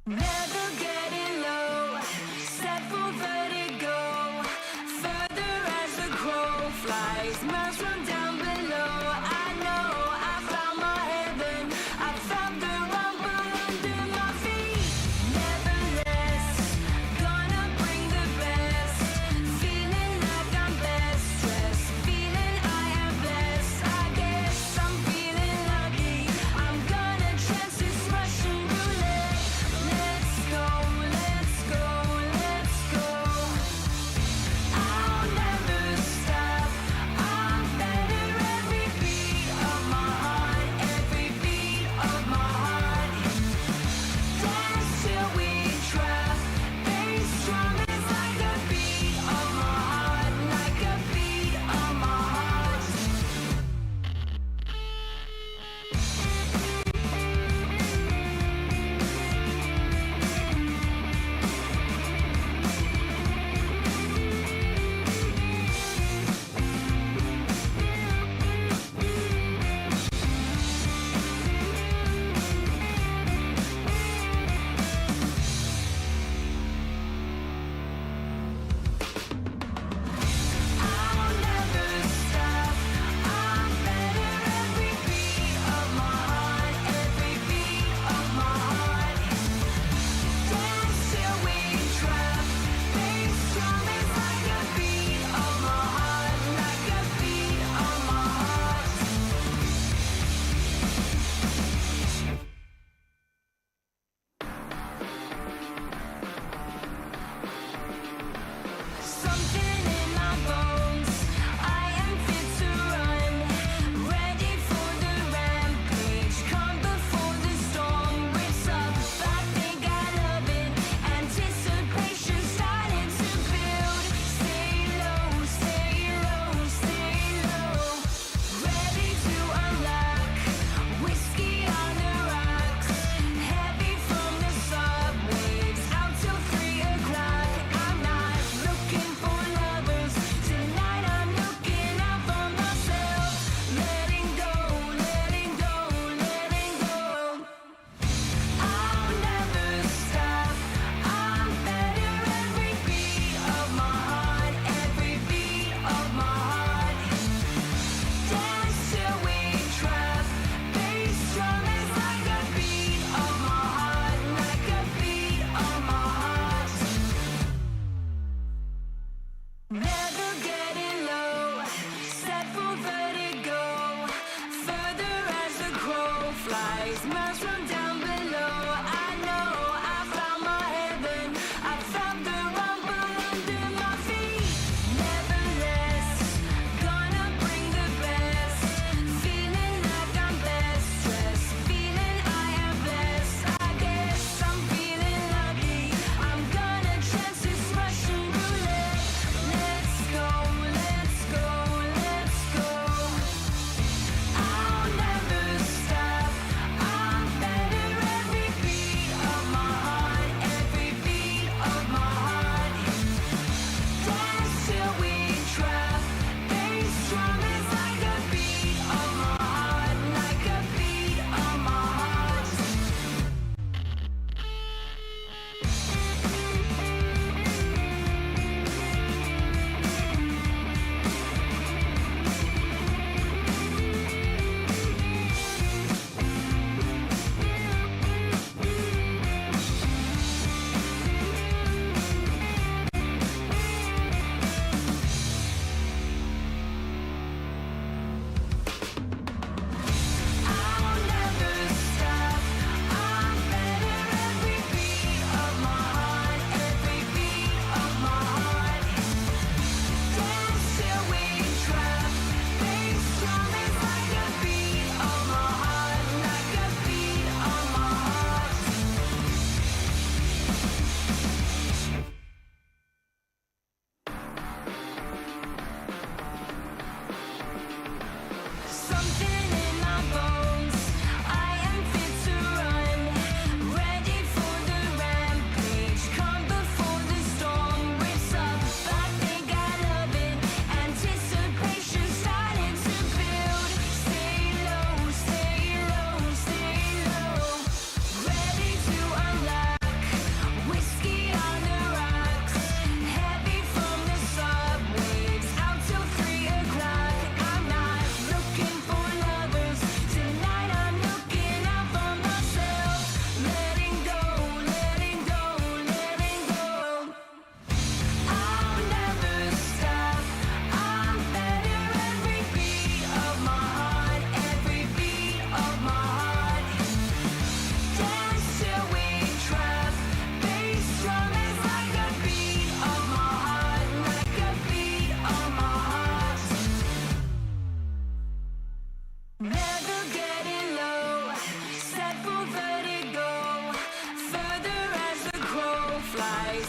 Never getting low, set for vertigo, further as the crow flies, miles from down below. I know I found my heaven, I found the rumble under my feet. Never less, gonna bring the best, feeling like I'm best dressed, feeling I am blessed. I guess I'm feeling lucky, I'm gonna chance this Russian roulette. Let's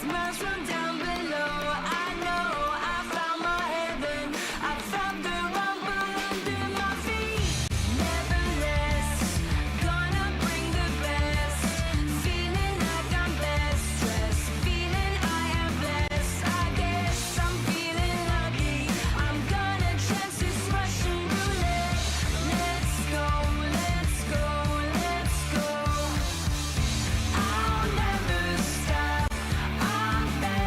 smiles from down below. I know I found my heaven. I found the rumble under my feet. Never less, gonna bring the best. Feeling like I'm best dressed. Feeling I am blessed. I guess I'm feeling lucky. I'm gonna chance this Russian roulette. Let's go, let's go, let's go. I'll never stop. I'm back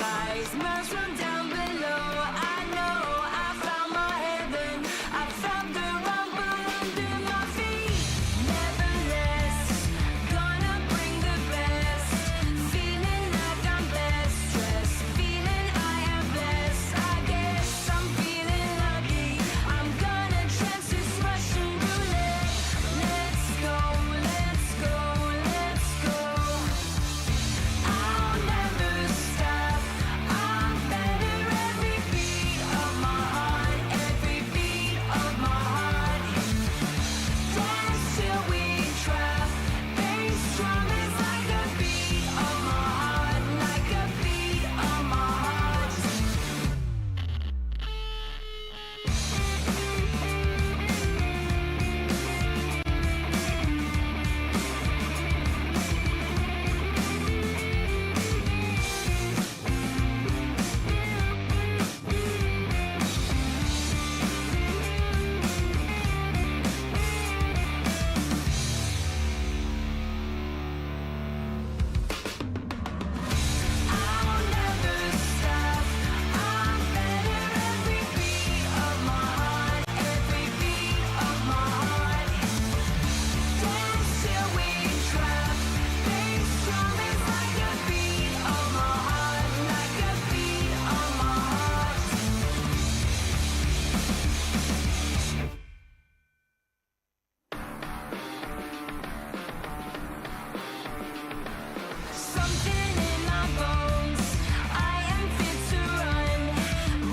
flies miles from down below. I know I found my heaven. I found the rumble under my feet. Never less, gonna bring the best. Feeling like I'm best dressed. Feeling I am blessed. I guess I'm feeling lucky. I'm gonna chance this Russian roulette. Let's go, let's go, let's go. I'll never stop. I'm better every beat of my heart, every beat of my heart. Dance till we drop. Bass drum is like a beat of my heart, like a beat of my heart. I'll never stop. I'm better every beat of my heart, every beat of my heart. Dance till we drop. Bass drum is like a beat of my heart, like a beat of my heart. Something in my bones. I am fit to run.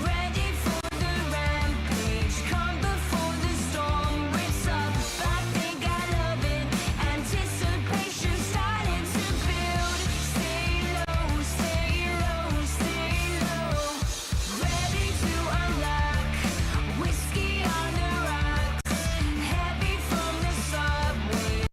Ready for the rampage. Come before the storm rips up. I think I love it. Anticipation starting to build. Stay low, stay low, stay low. Ready to unlock. Whiskey on the rocks. Heavy from the subway.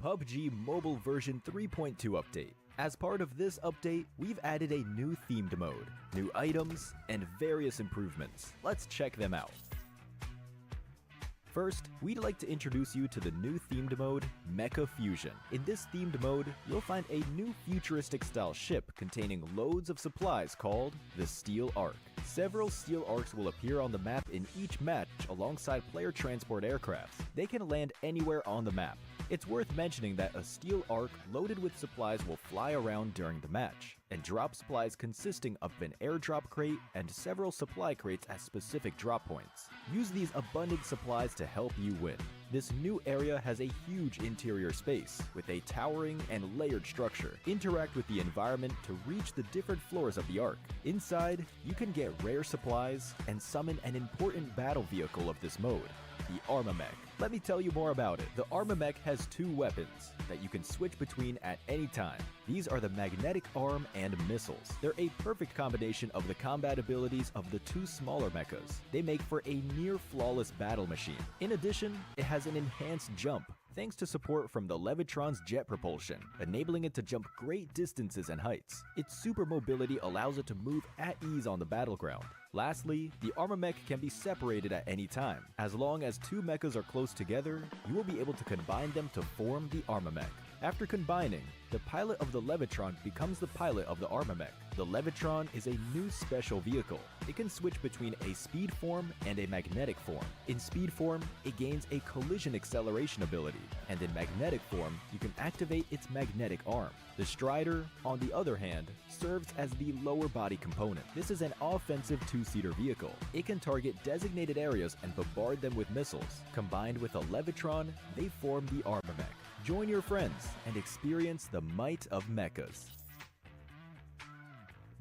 PUBG Mobile version 3.2 update. As part of this update, we've added a new themed mode, new items, and various improvements. Let's check them out. First, we'd like to introduce you to the new themed mode, Mecha Fusion. In this themed mode, you'll find a new futuristic style ship containing loads of supplies called the Steel Ark. Several Steel Arks will appear on the map in each match alongside player transport aircrafts. They can land anywhere on the map. It's worth mentioning that a Steel Ark loaded with supplies will fly around during the match, and drop supplies consisting of an airdrop crate and several supply crates at specific drop points. Use these abundant supplies to help you win. This new area has a huge interior space with a towering and layered structure. Interact with the environment to reach the different floors of the Ark. Inside, you can get rare supplies and summon an important battle vehicle of this mode, the Armamech. Let me tell you more about it. The Armamech has two weapons that you can switch between at any time. These are the magnetic arm and missiles. They're a perfect combination of the combat abilities of the two smaller mechas. They make for a near flawless battle machine. In addition, it has an enhanced jump, thanks to support from the Levitron's jet propulsion, enabling it to jump great distances and heights. Its super mobility allows it to move at ease on the battleground. Lastly, the Armamech can be separated at any time. As long as two mechas are close together, you will be able to combine them to form the Armamech. After combining, the pilot of the Levitron becomes the pilot of the Armamech. The Levitron is a new special vehicle. It can switch between a speed form and a magnetic form. In speed form, it gains a collision acceleration ability, and in magnetic form, you can activate its magnetic arm. The Strider, on the other hand, serves as the lower body component. This is an offensive two-seater vehicle. It can target designated areas and bombard them with missiles. Combined with a Levitron, they form the Armamech. Join your friends and experience the might of mechas.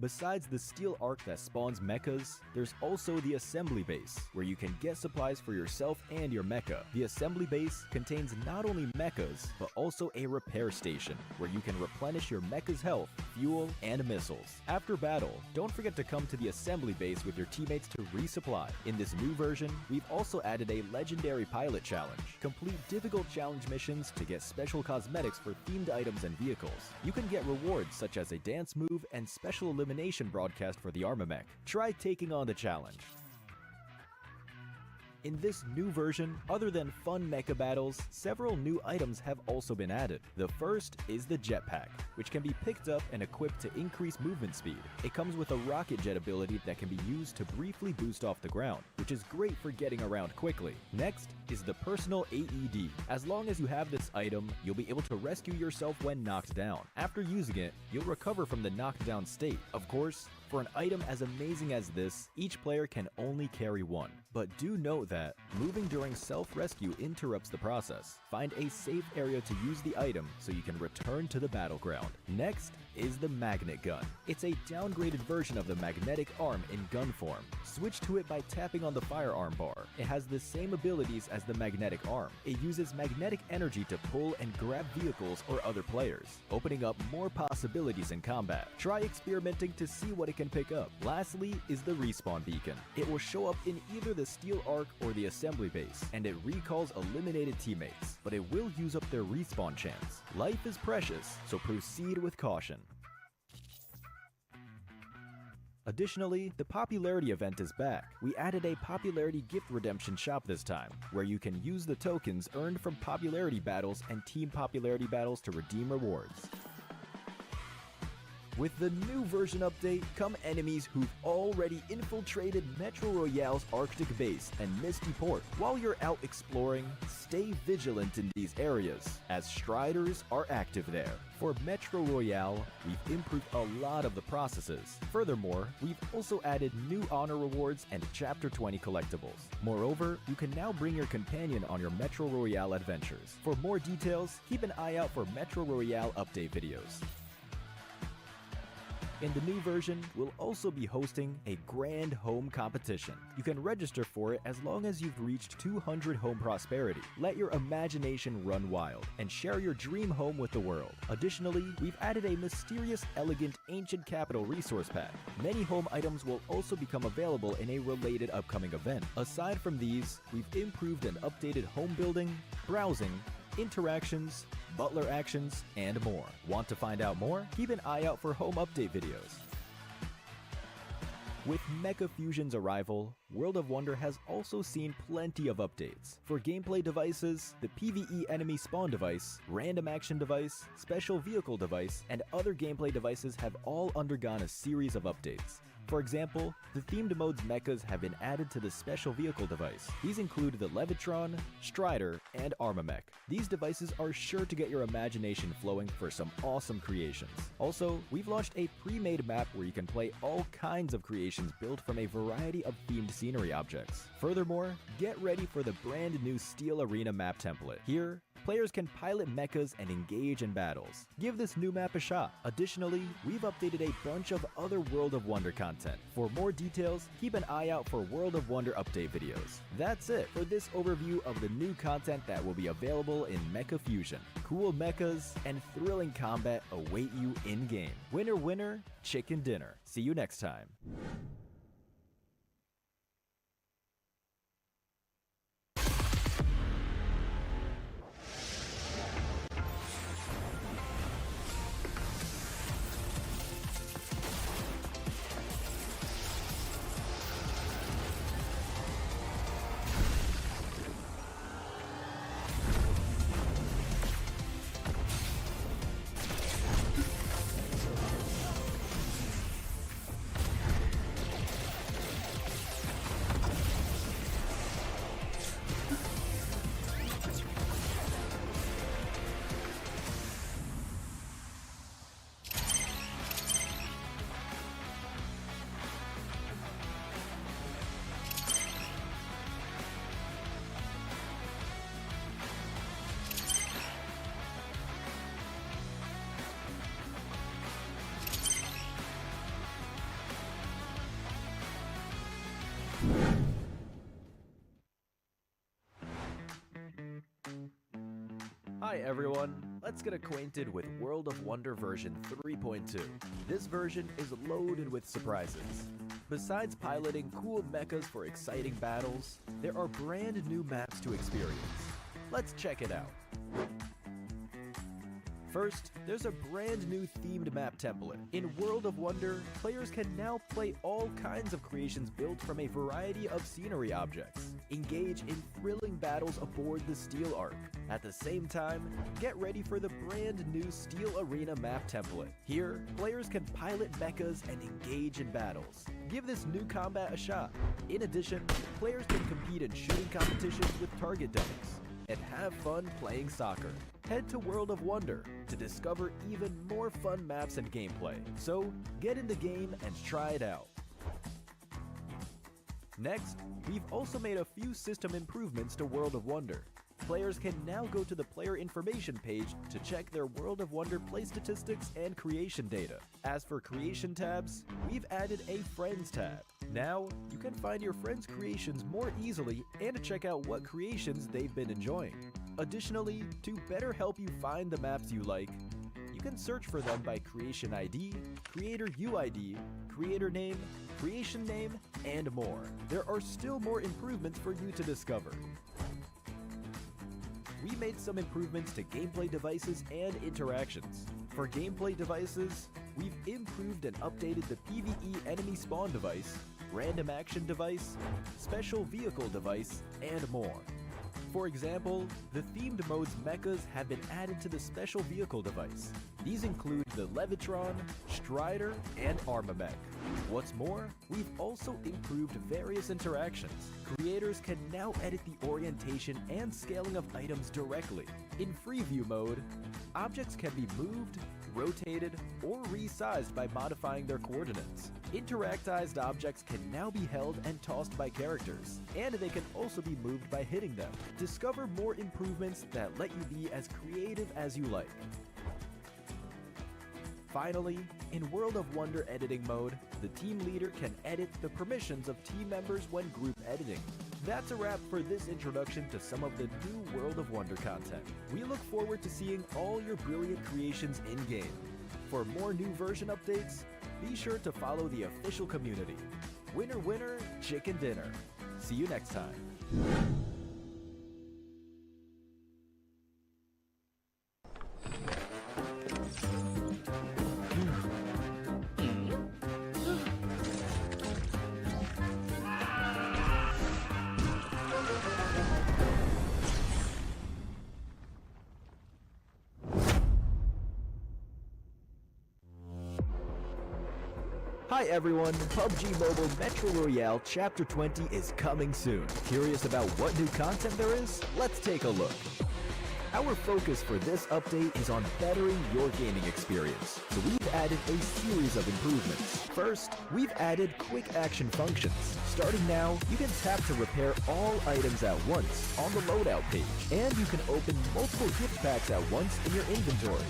Besides the steel arc that spawns mechas, there's also the assembly base, where you can get supplies for yourself and your mecha. The assembly base contains not only mechas, but also a repair station, where you can replenish your mecha's health, fuel, and missiles. After battle, don't forget to come to the assembly base with your teammates to resupply. In this new version, we've also added a legendary pilot challenge. Complete difficult challenge missions to get special cosmetics for themed items and vehicles. You can get rewards such as a dance move and special elimination broadcast for the Armamech. Try taking on the challenge. In this new version, other than fun mecha battles, several new items have also been added. The first is the jetpack, which can be picked up and equipped to increase movement speed. It comes with a rocket jet ability that can be used to briefly boost off the ground, which is great for getting around quickly. Next is the personal AED. As long as you have this item, you'll be able to rescue yourself when knocked down. After using it, you'll recover from the knocked down state. Of course, for an item as amazing as this, each player can only carry one. But do note that moving during self-rescue interrupts the process. Find a safe area to use the item so you can return to the battleground. Next is the magnet gun. It's a downgraded version of the magnetic arm in gun form. Switch to it by tapping on the firearm bar. It has the same abilities as the magnetic arm. It uses magnetic energy to pull and grab vehicles or other players, opening up more possibilities in combat. Try experimenting to see what it can pick up. Lastly is the respawn beacon. It will show up in either the steel arc or the assembly base, and it recalls eliminated teammates, but it will use up their respawn chance. Life is precious, so proceed with caution. Additionally, the popularity event is back. We added a popularity gift redemption shop this time, where you can use the tokens earned from popularity battles and team popularity battles to redeem rewards. With the new version update come enemies who've already infiltrated Metro Royale's Arctic base and Misty Port. While you're out exploring, stay vigilant in these areas, as Striders are active there. For Metro Royale, we've improved a lot of the processes. Furthermore, we've also added new honor rewards and Chapter 20 collectibles. Moreover, you can now bring your companion on your Metro Royale adventures. For more details, keep an eye out for Metro Royale update videos. In the new version, we'll also be hosting a grand home competition. You can register for it as long as you've reached 200 home prosperity. Let your imagination run wild and share your dream home with the world. Additionally, we've added a mysterious, elegant, ancient capital resource pack. Many home items will also become available in a related upcoming event. Aside from these, we've improved and updated home building, browsing, interactions, butler actions, and more. Want to find out more? Keep an eye out for home update videos. With Mecha Fusion's arrival, World of Wonder has also seen plenty of updates. For gameplay devices, the PvE enemy spawn device, random action device, special vehicle device, and other gameplay devices have all undergone a series of updates. For example, the themed mode's mechas have been added to the special vehicle device. These include the Levitron, Strider, and Armamech. These devices are sure to get your imagination flowing for some awesome creations. Also, we've launched a pre-made map where you can play all kinds of creations built from a variety of themed scenery objects. Furthermore, get ready for the brand new Steel Arena map template. Here, players can pilot mechas and engage in battles. Give this new map a shot. Additionally, we've updated a bunch of other World of Wonder content. For more details, keep an eye out for World of Wonder update videos. That's it for this overview of the new content that will be available in Mecha Fusion. Cool mechas and thrilling combat await you in-game. Winner, winner, chicken dinner. See you next time. Hi everyone, let's get acquainted with World of Wonder version 3.2. This version is loaded with surprises. Besides piloting cool mechas for exciting battles, there are brand new maps to experience. Let's check it out. First, there's a brand new themed map template. In World of Wonder, players can now play all kinds of creations built from a variety of scenery objects. Engage in thrilling battles aboard the Steel Ark. At the same time, get ready for the brand new Steel Arena map template. Here, players can pilot mechas and engage in battles. Give this new combat a shot. In addition, players can compete in shooting competitions with target dummies and have fun playing soccer. Head to World of Wonder to discover even more fun maps and gameplay. So, get in the game and try it out. Next, we've also made a few system improvements to World of Wonder. Players can now go to the player information page to check their World of Wonder play statistics and creation data. As for creation tabs, we've added a Friends tab. Now, you can find your friends' creations more easily and check out what creations they've been enjoying. Additionally, to better help you find the maps you like, you can search for them by creation ID, creator UID, creator name, creation name, and more. There are still more improvements for you to discover. We made some improvements to gameplay devices and interactions. For gameplay devices, we've improved and updated the PvE enemy spawn device, random action device, special vehicle device, and more. For example, the themed mode's mechas have been added to the special vehicle device. These include the Levitron, Strider, and Armamech. What's more, we've also improved various interactions. Creators can now edit the orientation and scaling of items directly. In free view mode, objects can be moved, rotated, or resized by modifying their coordinates. Interactized objects can now be held and tossed by characters, and they can also be moved by hitting them. Discover more improvements that let you be as creative as you like. Finally, in World of Wonder editing mode, the team leader can edit the permissions of team members when group editing. That's a wrap for this introduction to some of the new World of Wonder content. We look forward to seeing all your brilliant creations in-game. For more new version updates, be sure to follow the official community. Winner, winner, chicken dinner. See you next time. Hi everyone, PUBG Mobile Metro Royale Chapter 20 is coming soon. Curious about what new content there is? Let's take a look. Our focus for this update is on bettering your gaming experience, so we've added a series of improvements. First, we've added quick action functions. Starting now, you can tap to repair all items at once on the loadout page, and you can open multiple gift packs at once in your inventory.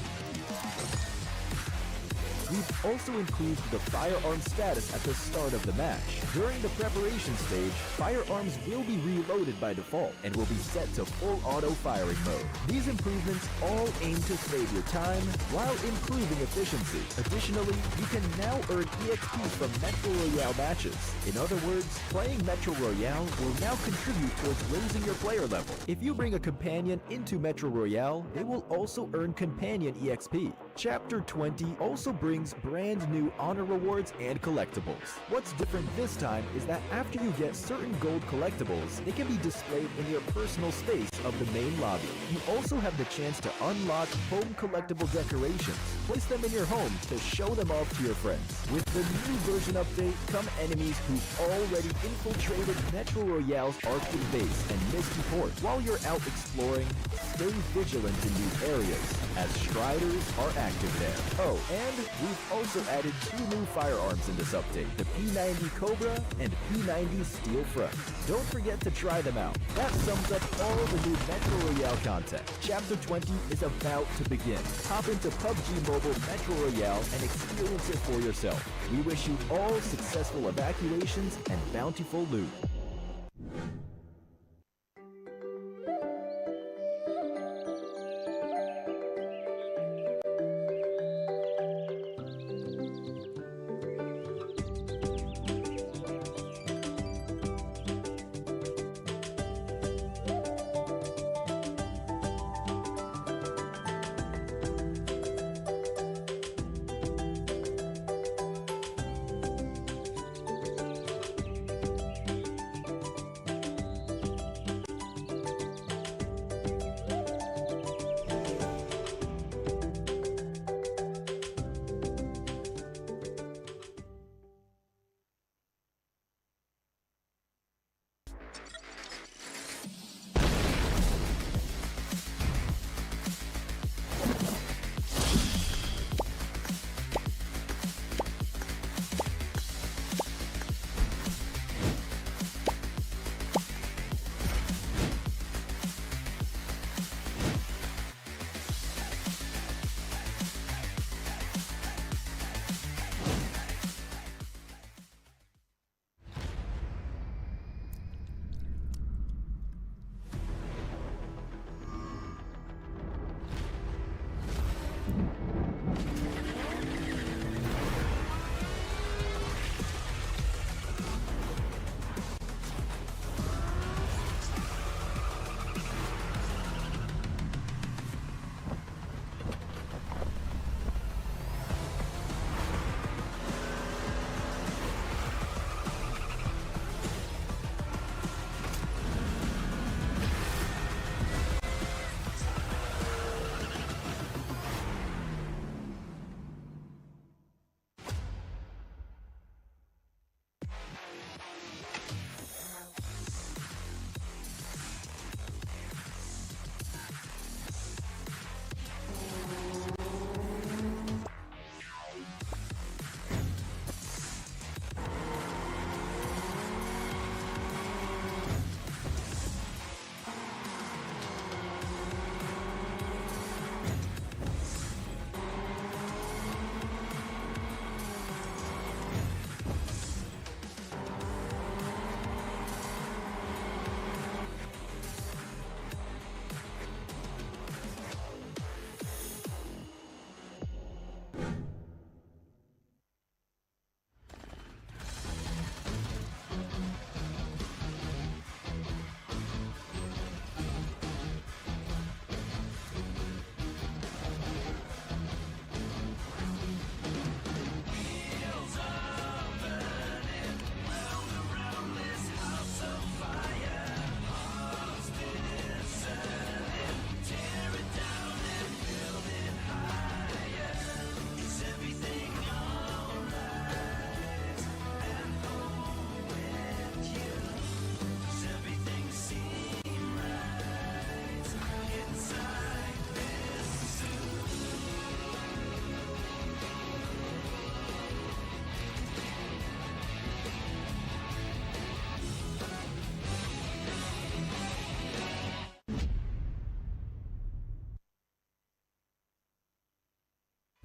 We've also improved the firearm status at the start of the match. During the preparation stage, firearms will be reloaded by default and will be set to full auto firing mode. These improvements all aim to save your time while improving efficiency. Additionally, you can now earn EXP from Metro Royale matches. In other words, playing Metro Royale will now contribute towards raising your player level. If you bring a companion into Metro Royale, they will also earn companion EXP. Chapter 20 also brings brand new honor rewards and collectibles. What's different this time is that after you get certain gold collectibles, they can be displayed in your personal space of the main lobby. You also have the chance to unlock home collectible decorations. Place them in your home to show them off to your friends. With the new version update come enemies who've already infiltrated Metro Royale's arcade base and Misty Port. While you're out exploring, stay vigilant in these areas, as Striders are active there. Oh, and we've also added two new firearms in this update, the P90 Cobra and P90 Steel Front. Don't forget to try them out. That sums up all the new Metro Royale content. Chapter 20 is about to begin. Hop into PUBG Mobile Metro Royale and experience it for yourself. We wish you all successful evacuations and bountiful loot.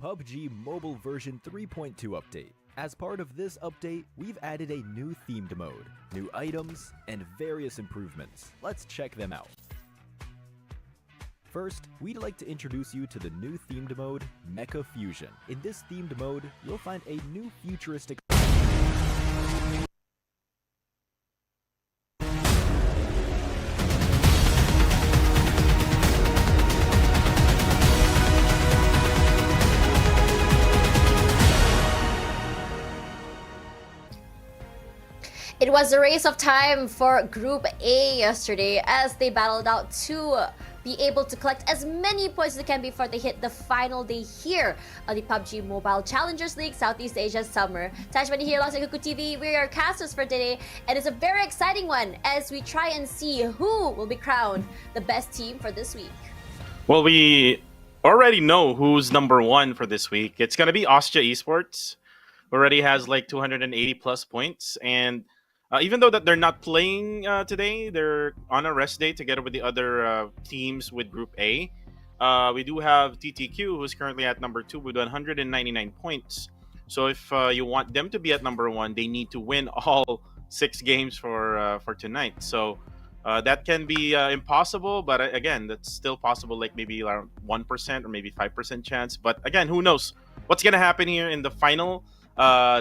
PUBG Mobile version 3.2 update. As part of this update, we've added a new themed mode, new items, and various improvements. Let's check them out. First, we'd like to introduce you to the new themed mode, Mecha Fusion. In this themed mode, you'll find a new futuristic It was a race of time for Group A yesterday as they battled out to be able to collect as many points as they can before they hit the final day here on the PUBG Mobile Challengers League Southeast Asia Summer. Tashbani here alongside Kuku TV. We are casters for today, and it's a very exciting one as we try and see who will be crowned the best team for this week. Well, we already know who's number one for this week. It's going to be Austria Esports. Already has like 280 plus points, and even though that they're not playing today, they're on a rest day together with the other teams with Group A. We do have TTQ, who's currently at number 2 with 199 points. So if you want them to be at number 1, they need to win all 6 games for tonight. So that can be impossible, but again, that's still possible, like maybe around 1% or maybe 5% chance. But again, who knows what's going to happen here in the final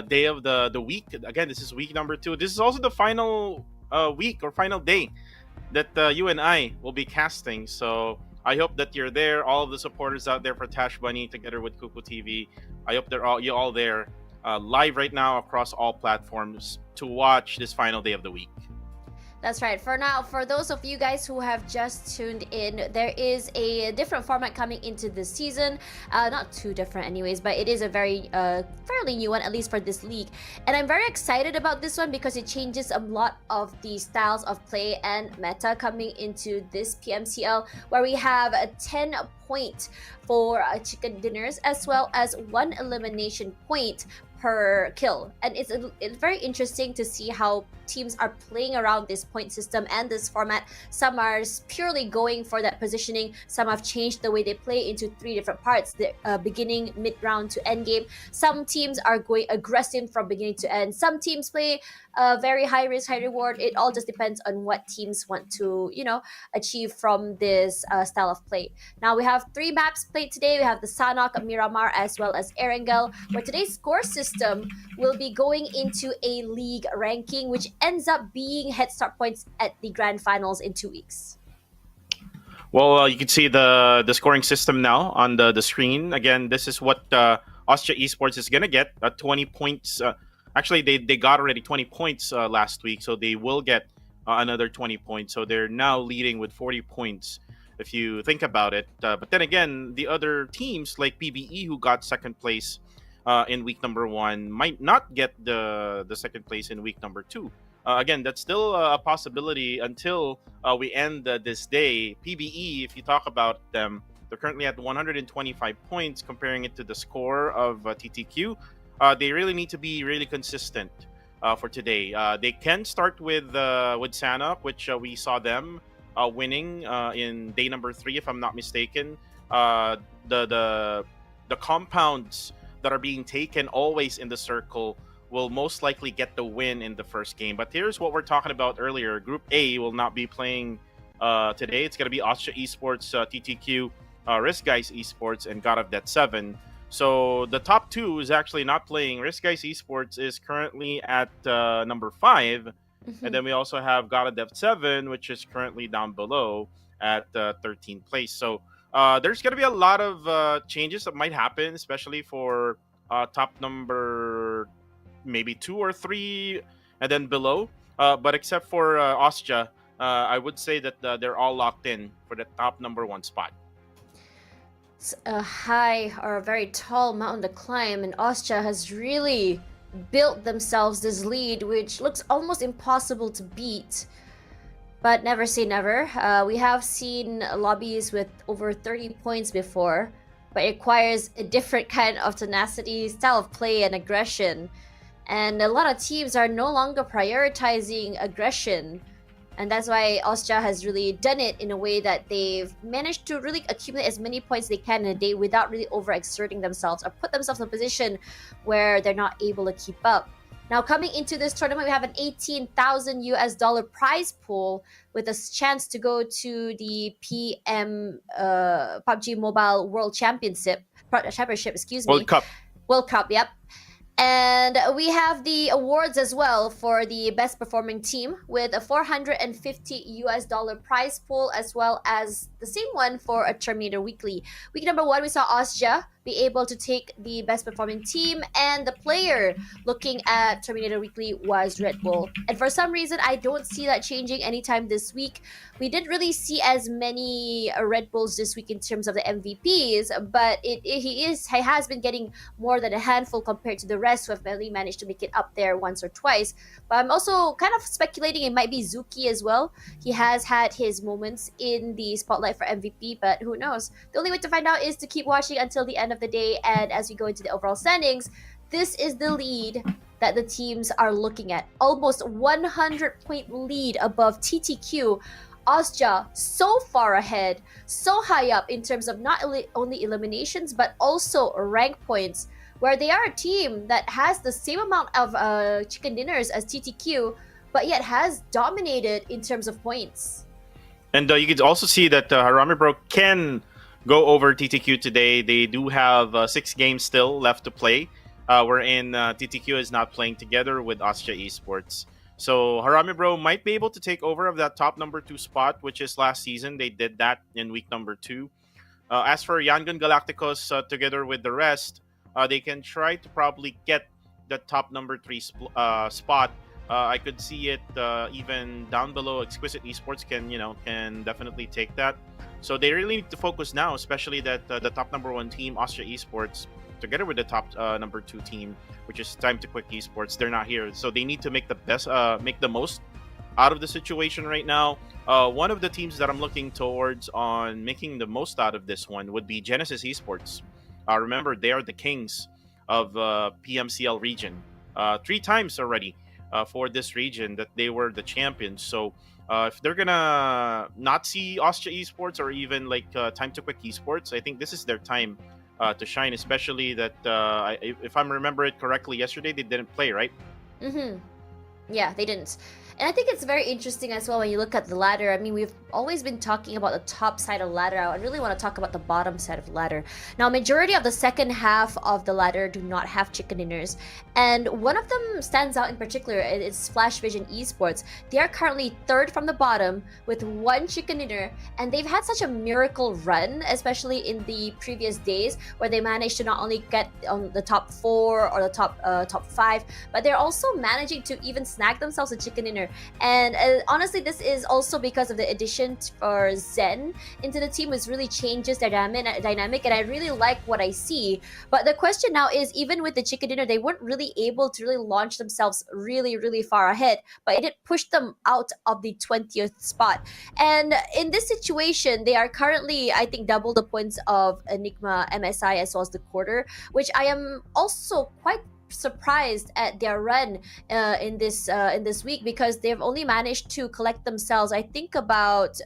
day of the week. Again, this is week number 2. This is also the final week or final day that you and I will be casting. So I hope that you're there. All of the supporters out there for Tash Bunny together with Kuku TV. I hope you're all there live right now across all platforms to watch this final day of the week. That's right. For now, for those of you guys who have just tuned in, there is a different format coming into this season. Not too different anyways, but it is a very fairly new one, at least for this league. And I'm very excited about this one because it changes a lot of the styles of play and meta coming into this PMCL, where we have a 10 point for chicken dinners as well as 1 elimination point per kill. And it's very interesting to see how teams are playing around this point system and this format. Some are purely going for that positioning. Some have changed the way they play into 3 different parts, the beginning, mid-round to end game. Some teams are going aggressive from beginning to end. Some teams play very high risk, high reward. It all just depends on what teams want to, achieve from this style of play. Now we have 3 maps played today. We have the Sanhok, Miramar, as well as Erangel, where today's score system will be going into a league ranking, which ends up being head start points at the grand finals in 2 weeks. Well, you can see the scoring system now on the screen. Again, this is what Austria Esports is going to get, 20 points. Actually, they got already 20 points last week, so they will get another 20 points. So they're now leading with 40 points, if you think about it. But then again, the other teams like PBE, who got second place in week number 1, might not get the second place in week number 2. Again, that's still a possibility until we end this day. PBE, if you talk about them, they're currently at 125 points, comparing it to the score of TTQ. They really need to be really consistent for today. They can start with Sanhok, which we saw them winning in day number 3, if I'm not mistaken. The compounds that are being taken always in the circle will most likely get the win in the first game. But here's what we're talking about earlier. Group A will not be playing today. It's going to be Austria Esports, TTQ, Risk Guys Esports, and God of Death 7. So the top 2 is actually not playing. Risk Guys Esports is currently at number 5. Mm-hmm. And then we also have God of Death 7, which is currently down below at 13th place. So there's going to be a lot of changes that might happen, especially for top number maybe 2 or 3 and then below. But except for Austria, I would say that they're all locked in for the top number 1 spot. It's a high or a very tall mountain to climb, and Austria has really built themselves this lead, which looks almost impossible to beat. But never say never. We have seen lobbies with over 30 points before, but it requires a different kind of tenacity, style of play, and aggression. And a lot of teams are no longer prioritizing aggression And that's why Austria has really done it in a way that they've managed to really accumulate as many points they can in a day without really overexerting themselves or put themselves in a position where they're not able to keep up. Now, coming into this tournament, we have an $18,000 prize pool with a chance to go to the PUBG Mobile World Championship, World Cup. World Cup, yep. And we have the awards as well for the best performing team with a $450 prize pool, as well as the same one for a Terminator Weekly. Week number 1, we saw Austria be able to take the best performing team, and the player looking at Terminator Weekly was Red Bull. And for some reason, I don't see that changing anytime this week. We didn't really see as many Red Bulls this week in terms of the MVPs, but he has been getting more than a handful compared to the rest who have barely managed to make it up there once or twice. But I'm also kind of speculating it might be Zuki as well. He has had his moments in the spotlight for MVP, but who knows? The only way to find out is to keep watching until the end of the day. And as we go into the overall standings, this is the lead that the teams are looking at. Almost 100-point lead above TTQ. Austria so far ahead, so high up in terms of not only eliminations but also rank points, where they are a team that has the same amount of chicken dinners as TTQ, but yet has dominated in terms of points. And you can also see that Harami Bro can go over TTQ today. They do have 6 games still left to play, wherein TTQ is not playing together with Austria Esports. So Harami Bro might be able to take over of that top number 2 spot, which is last season. They did that in week number 2. As for Yangon Galacticos, together with the rest, they can try to probably get the top number 3 spot. I could see it even down below. Exquisite Esports can definitely take that. So they really need to focus now, especially that the top number 1 team, Austria Esports, together with the top number 2 team, which is Time to Quick Esports, they're not here. So they need to make the most out of the situation right now. One of the teams that I'm looking towards on making the most out of this one would be Genesis Esports. Remember, they are the kings of PMCL region. 3 times already for this region that they were the champions. So if they're gonna not see Austria Esports or even like Time to Quick Esports, I think this is their time to shine, especially that if I remember it correctly, yesterday they didn't play, right? Yeah, they didn't. And I think it's very interesting as well when you look at the ladder. I mean, we've always been talking about the top side of the ladder. I really want to talk about the bottom side of the ladder. Now, majority of the second half of the ladder do not have chicken dinners. And one of them stands out in particular. It's Flash Vision Esports. They are currently 3rd from the bottom with 1 chicken dinner. And they've had such a miracle run, especially in the previous days, where they managed to not only get on the top 4 or the top 5, but they're also managing to even snag themselves a chicken dinner. And honestly, this is also because of the addition for Zen into the team, which really changes their dynamic, and I really like what I see. But the question now is, even with the chicken dinner, they weren't really able to really launch themselves really far ahead, but it did push them out of the 20th spot. And in this situation, they are currently, I think, double the points of Enigma, MSI, as well as the quarter, which I am also quite surprised at their run in this week, because they've only managed to collect themselves, I think, about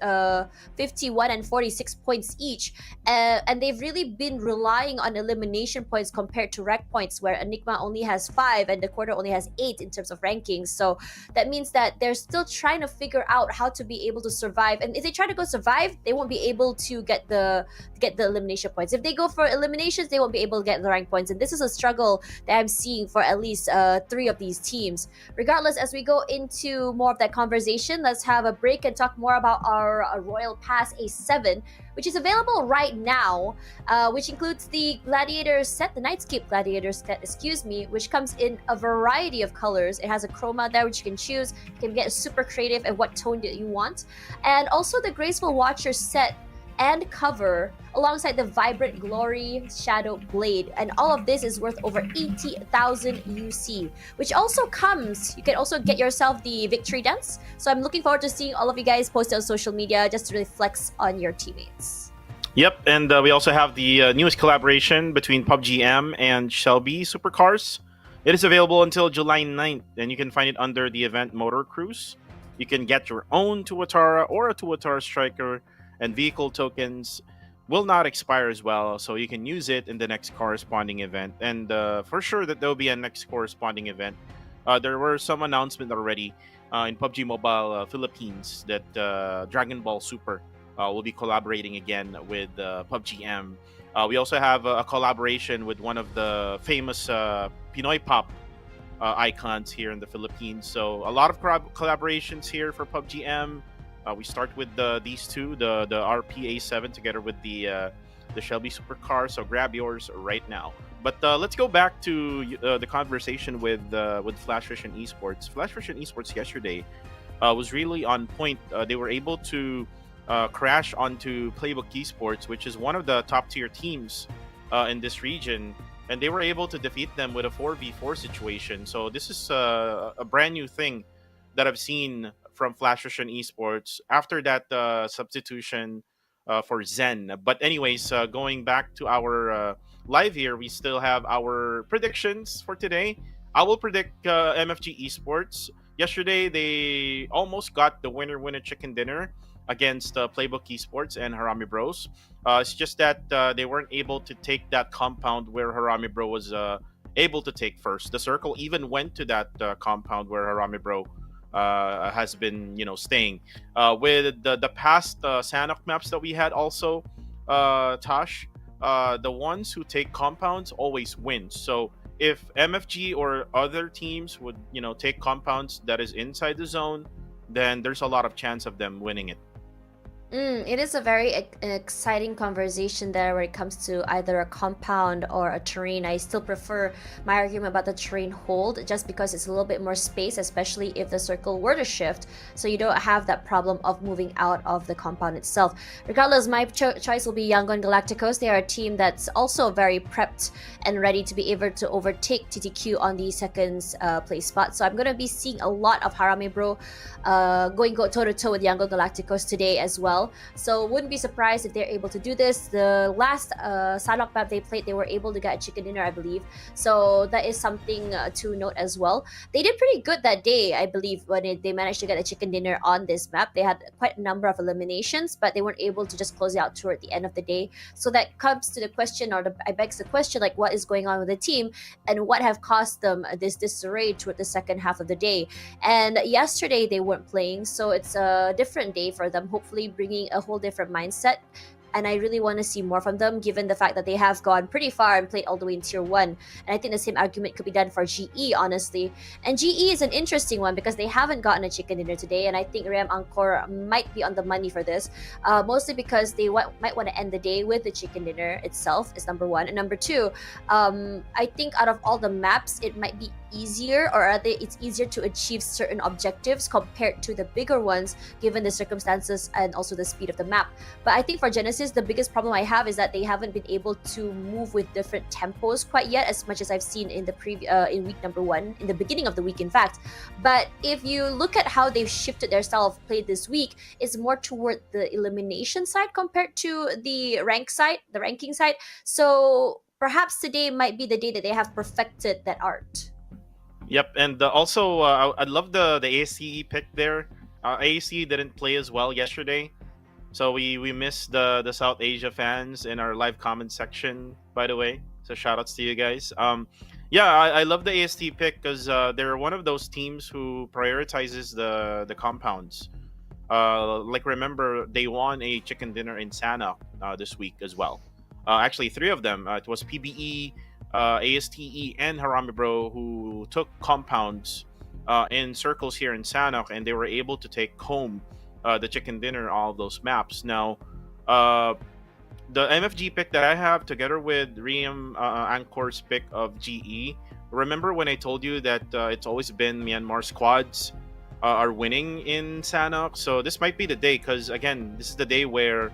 51 and 46 points each, and they've really been relying on elimination points compared to rec points, where Enigma only has 5 and the quarter only has 8 in terms of rankings. So that means that they're still trying to figure out how to be able to survive, and if they try to go survive, they won't be able to get the elimination points. If they go for eliminations, they won't be able to get the rank points, and this is a struggle that I'm seeing for at least 3 of these teams. Regardless, as we go into more of that conversation, let's have a break and talk more about our Royal Pass A7, which is available right now, which includes the Gladiator set, the Nightscape Gladiator set, which comes in a variety of colors. It has a chroma there which you can choose. You can get super creative at what tone that you want. And also the Graceful Watcher set and cover, alongside the Vibrant Glory Shadow Blade. And all of this is worth over 80,000 UC, which also comes, you can also get yourself the Victory Dance. So I'm looking forward to seeing all of you guys post it on social media just to really flex on your teammates. Yep, and we also have the newest collaboration between PUBGM and Shelby Supercars. It is available until July 9th, and you can find it under the event Motor Cruise. You can get your own Tuatara or a Tuatara striker, and vehicle tokens will not expire as well, so you can use it in the next corresponding event. And for sure that there'll be a next corresponding event. There were some announcements already in PUBG Mobile Philippines that Dragon Ball Super will be collaborating again with PUBGM. We also have a collaboration with one of the famous Pinoy pop icons here in the Philippines. So a lot of collaborations here for PUBGM. We start with these two, the RPA7 together with the Shelby supercar. So grab yours right now. But let's go back to the conversation with Flash Vision Esports. Flash Vision Esports yesterday was really on point. They were able to crash onto Playbook Esports, which is one of the top tier teams in this region, and they were able to defeat them with a 4v4 situation. So this is a brand new thing that I've seen from Flash Vision Esports after that substitution for Zen. But anyways, going back to our live here, we still have our predictions for today. I will predict MFG Esports. Yesterday, they almost got the winner chicken dinner against Playbook Esports and Harami Bros. It's just that they weren't able to take that compound where Harami Bro was able to take first. The circle even went to that compound where Harami Bro has been, staying. With the past Sanhok maps that we had also, Tosh, the ones who take compounds always win. So if MFG or other teams would, take compounds that is inside the zone, then there's a lot of chance of them winning it. It is a very exciting conversation there where it comes to either a compound or a terrain. I still prefer my argument about the terrain hold just because it's a little bit more space, especially if the circle were to shift, so you don't have that problem of moving out of the compound itself. Regardless, my choice will be Yangon Galacticos. They are a team that's also very prepped and ready to be able to overtake TTQ on the second place spot. So I'm going to be seeing a lot of Harami Bro going toe-to-toe with Yangon Galacticos today as well. So wouldn't be surprised if they're able to do this. The last Sanhok map they played, they were able to get a chicken dinner, I believe. So that is something to note as well. They did pretty good that day, I believe, when they managed to get a chicken dinner on this map. They had quite a number of eliminations, but they weren't able to just close it out toward the end of the day. So that comes to the question, I begs the question, like, what is going on with the team and what have caused them this disarray toward the second half of the day. And yesterday they weren't playing, so it's a different day for them, hopefully bringing a whole different mindset. And I really want to see more from them, given the fact that they have gone pretty far and played all the way in Tier 1. And I think the same argument could be done for GE, honestly. And GE is an interesting one because they haven't gotten a chicken dinner today, and I think Ram Angkor might be on the money for this, mostly because they might want to end the day with the chicken dinner itself, is number one. And number two, I think out of all the maps, it might be easier, or it's easier to achieve certain objectives compared to the bigger ones, given the circumstances and also the speed of the map. But I think for Genesis, the biggest problem I have is that they haven't been able to move with different tempos quite yet, as much as I've seen in the in week number 1, in the beginning of the week, in fact. But if you look at how they've shifted their style of play this week, it's more toward the elimination side compared to the ranking side. So perhaps today might be the day that they have perfected that art. Yep, and also I love the ASCE pick there. ASCE didn't play as well yesterday, so we missed the South Asia fans in our live comment section, by the way. So shout outs to you guys. I love the AST pick because they're one of those teams who prioritizes the compounds. Like, remember, they won a chicken dinner in Sanhok this week as well. Actually, 3 of them. It was PBE, ASTE, and Harami Bro who took compounds in circles here in Sanhok, and they were able to take home the chicken dinner, all of those maps. Now, the MFG pick that I have together with Riam Ankor's pick of GE, remember when I told you that it's always been Myanmar squads are winning in Sanhok? So this might be the day, because again, this is the day where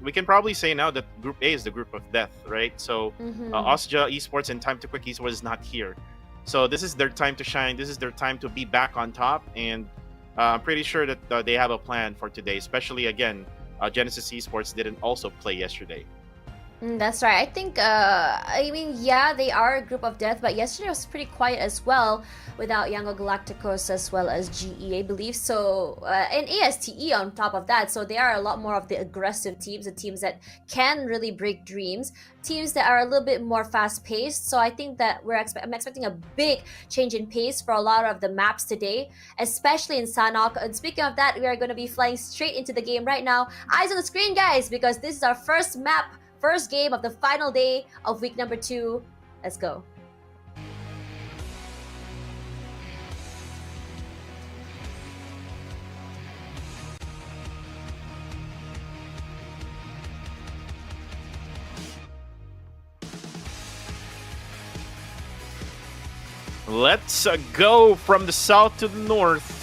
we can probably say now that Group A is the group of death, right? So Osja Esports and Time to Quick Esports is not here. So this is their time to shine. This is their time to be back on top. And I'm pretty sure that they have a plan for today, especially, again, Genesis Esports didn't also play yesterday. That's right. I think, I mean, yeah, they are a group of death, but yesterday was pretty quiet as well without Yango Galacticos as well as GE, I believe. So, and ASTE on top of that. So, they are a lot more of the aggressive teams, the teams that can really break dreams, teams that are a little bit more fast paced. So, I think that I'm expecting a big change in pace for a lot of the maps today, especially in Sanhok. And speaking of that, we are going to be flying straight into the game right now. Eyes on the screen, guys, because this is our first map. First game of the final day of week number 2. Let's go. Let's go from the south to the north.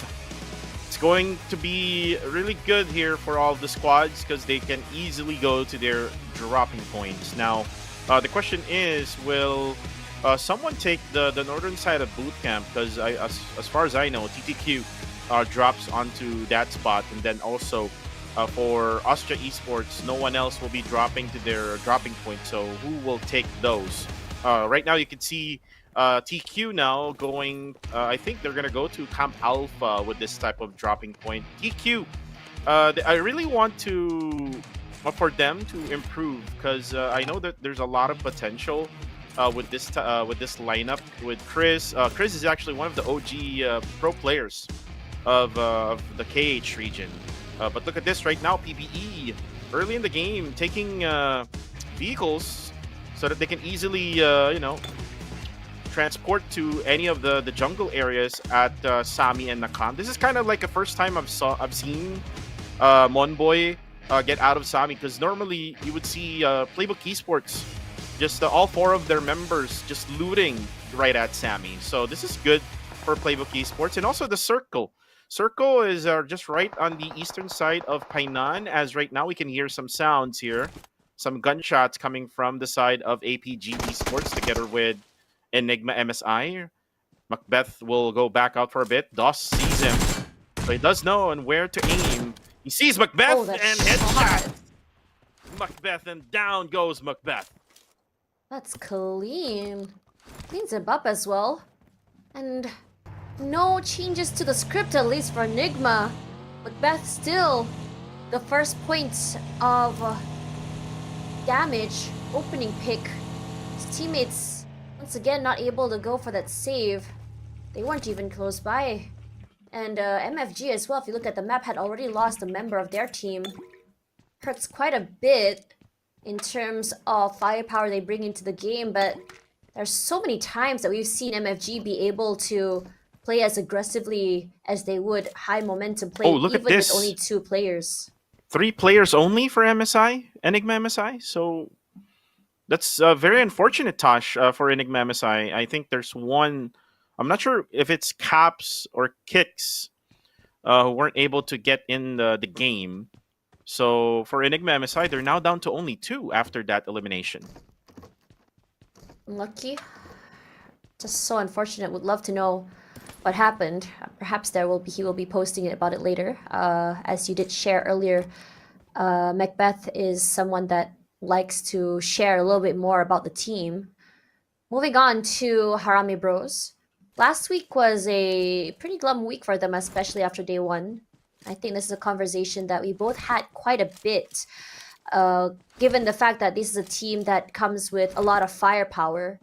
It's going to be really good here for all the squads because they can easily go to their dropping points. Now, the question is, will someone take the northern side of boot camp? Because as far as I know, TTQ drops onto that spot, and then also for Austria Esports, no one else will be dropping to their dropping point. So who will take those? Right now, you can see TQ now going, I think they're going to go to Camp Alpha with this type of dropping point. TQ, I really want to, for them to improve because I know that there's a lot of potential with this lineup with Chris. Chris is actually one of the OG pro players of the KH region. But look at this right now, PBE early in the game taking vehicles so that they can easily, transport to any of the jungle areas at Sami and Nakam. This is kind of like the first time I've seen Monboy get out of Sami, because normally you would see Playbook Esports, just all 4 of their members just looting right at Sami. So this is good for Playbook Esports. And also the Circle. Circle is just right on the eastern side of Painan, as right now we can hear some sounds here. Some gunshots coming from the side of APG Esports together with Enigma MSI. Macbeth will go back out for a bit. Doss sees him, so he does know and where to aim. He sees Macbeth and headshot. Macbeth, and down goes Macbeth. That's clean. Cleans him up as well. And no changes to the script, at least for Enigma. Macbeth still the first point of damage, opening pick. His teammates once again not able to go for that save. They weren't even close by. And MFG as well, if you look at the map, had already lost a member of their team. Hurts quite a bit in terms of firepower they bring into the game, but there's so many times that we've seen MFG be able to play as aggressively as they would, high momentum play, look even at this. with only 2 players. 3 players only for MSI, Enigma MSI. So that's very unfortunate, Tosh, for Enigma MSI. I think there's one, I'm not sure if it's Caps or Kicks who weren't able to get in the game. So for Enigma MSI, they're now down to only 2 after that elimination. Unlucky. Just so unfortunate. Would love to know what happened. Perhaps he will be posting about it later. As you did share earlier, Macbeth is someone that likes to share a little bit more about the team. Moving on to Harami Bros. Last week was a pretty glum week for them, especially after day 1. I think this is a conversation that we both had quite a bit, given the fact that this is a team that comes with a lot of firepower.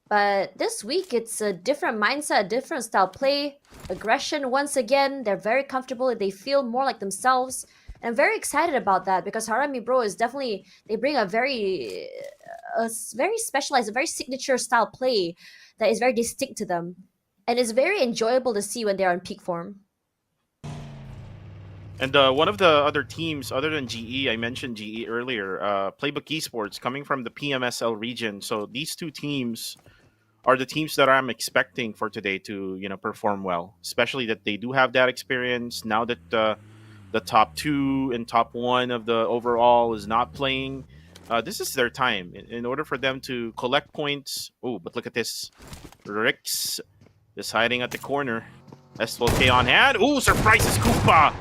But this week, it's a different mindset, a different style play, aggression once again. They're very comfortable. They feel more like themselves. And I'm very excited about that because Harami Bro is definitely, they bring a very specialized, a very signature style play that is very distinct to them. And it's very enjoyable to see when they're in peak form. And one of the other teams, other than GE, I mentioned GE earlier, Playbook Esports, coming from the PMSL region. So these 2 teams are the teams that I'm expecting for today to, perform well. Especially that they do have that experience now that the top 2 and top 1 of the overall is not playing. This is their time in order for them to collect points. Oh, but look at this. Rix is hiding at the corner. SLK on hand. Oh, surprises Koopa!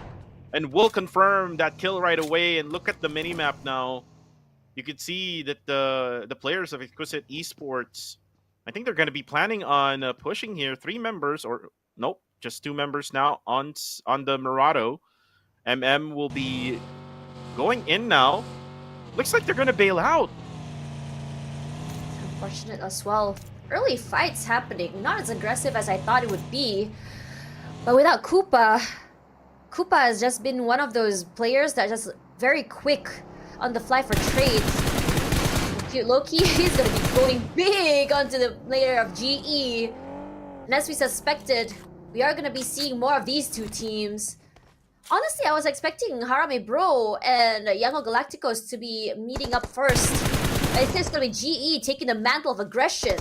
And we'll confirm that kill right away. And look at the minimap now. you could see that the players of Exquisite Esports, I think they're going to be planning on pushing here 3 members, or nope, just 2 members now on the Murado. MM will be going in now. Looks like they're going to bail out. Unfortunate as well. Early fights happening, not as aggressive as I thought it would be. But without Koopa has just been one of those players that just very quick on the fly for trades. Cute Loki is gonna be going big onto the player of GE. And as we suspected, we are gonna be seeing more of these two teams. Honestly, I was expecting Harame Bro and Yango Galacticos to be meeting up first. It's just gonna be GE taking the mantle of aggression.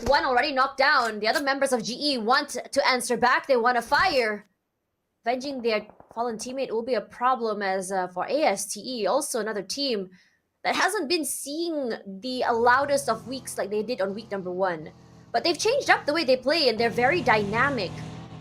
One already knocked down. The other members of GE want to answer back. They want to fire. Avenging their fallen teammate will be a problem as for ASTE, also another team that hasn't been seeing the loudest of weeks like they did on week number 1. But they've changed up the way they play, and they're very dynamic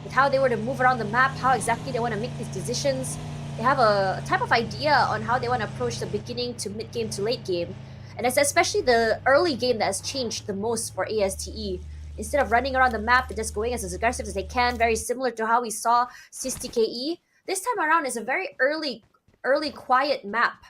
with how they were to move around the map, how exactly they want to make these decisions. They have a type of idea on how they want to approach the beginning to mid-game to late game. And it's especially the early game that has changed the most for ASTE. Instead of running around the map, they're just going as aggressive as they can, very similar to how we saw SISTKE. This time around is a very early quiet map.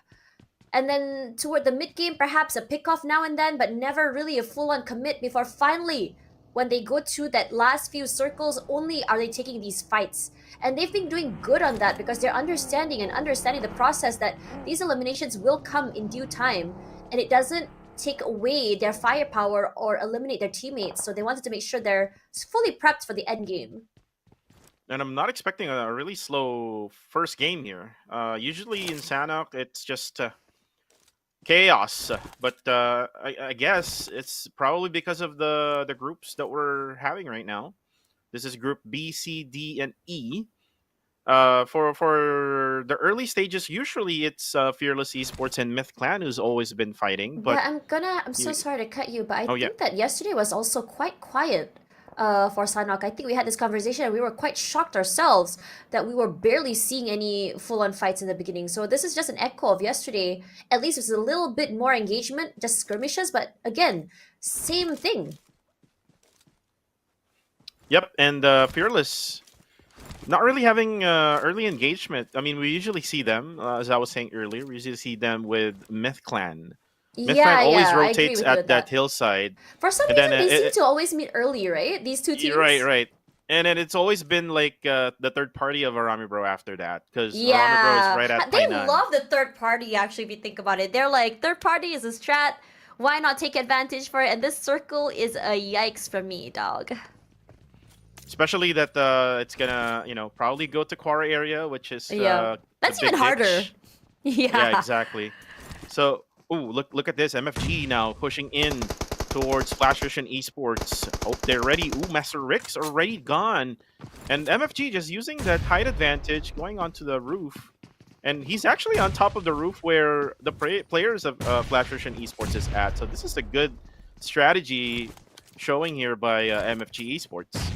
And then toward the mid-game, perhaps a pick-off now and then, but never really a full-on commit before finally, when they go to that last few circles, only are they taking these fights. And they've been doing good on that because they're understanding the process that these eliminations will come in due time. And it doesn't take away their firepower or eliminate their teammates. So they wanted to make sure they're fully prepped for the end game. And I'm not expecting a really slow first game here. Usually in Sanhok, it's just chaos. But I guess it's probably because of the groups that we're having right now. This is Group B, C, D, and E. For the early stages, usually it's Fearless Esports and Myth Clan who's always been fighting. But yeah, I'm so sorry to cut you, but I think that yesterday was also quite quiet for Sanhok. I think we had this conversation and we were quite shocked ourselves that we were barely seeing any full-on fights in the beginning. So this is just an echo of yesterday. At least it's a little bit more engagement, just skirmishes, but again, same thing. Yep, and Fearless not really having early engagement. I mean, we usually see them, as I was saying earlier, we usually see them with Myth Clan. Myth Clan always rotates at that hillside. For some reason, they seem to always meet early, right? These two teams? Right. And then it's always been like the third party of Arami Bro after that. Because Arami Bro is right at They Painan. love the third party, actually, if you think about it. They're like, third party is a strat. Why not take advantage for it? And this circle is a yikes for me, dog. Especially that it's gonna, probably go to Quara area, which is that's even harder. Yeah, exactly. So, look at this MFG now pushing in towards Flash Vision Esports. Hope they're ready. Master Rick's already gone, and MFG just using that height advantage, going onto the roof, and he's actually on top of the roof where the players of Flash Vision Esports is at. So this is a good strategy showing here by MFG Esports.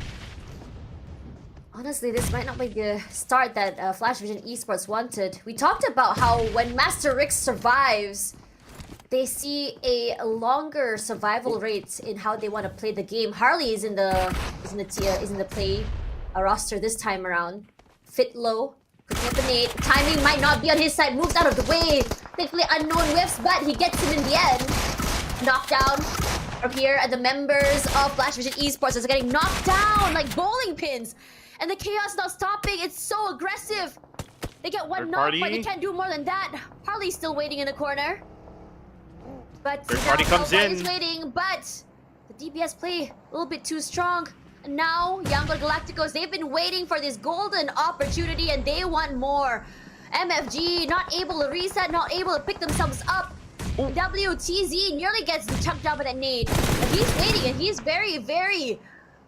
Honestly, this might not be the start that Flash Vision Esports wanted. We talked about how when Master Rick survives, they see a longer survival rate in how they want to play the game. Harley is in the play roster this time around. Fit low, picking up a nade. Timing might not be on his side. Moves out of the way. Thankfully, unknown whiffs, but he gets him in the end. Knockdown. From here, the members of Flash Vision Esports are getting knocked down like bowling pins. And the chaos not stopping. It's so aggressive. They get one knock, but they can't do more than that. Harley's still waiting in the corner. But third party comes in. Is waiting, but the DPS play a little bit too strong. And now, Yango Galacticos, they've been waiting for this golden opportunity and they want more. MFG not able to reset, not able to pick themselves up. WTZ nearly gets chucked down by that nade. But he's waiting and he's very, very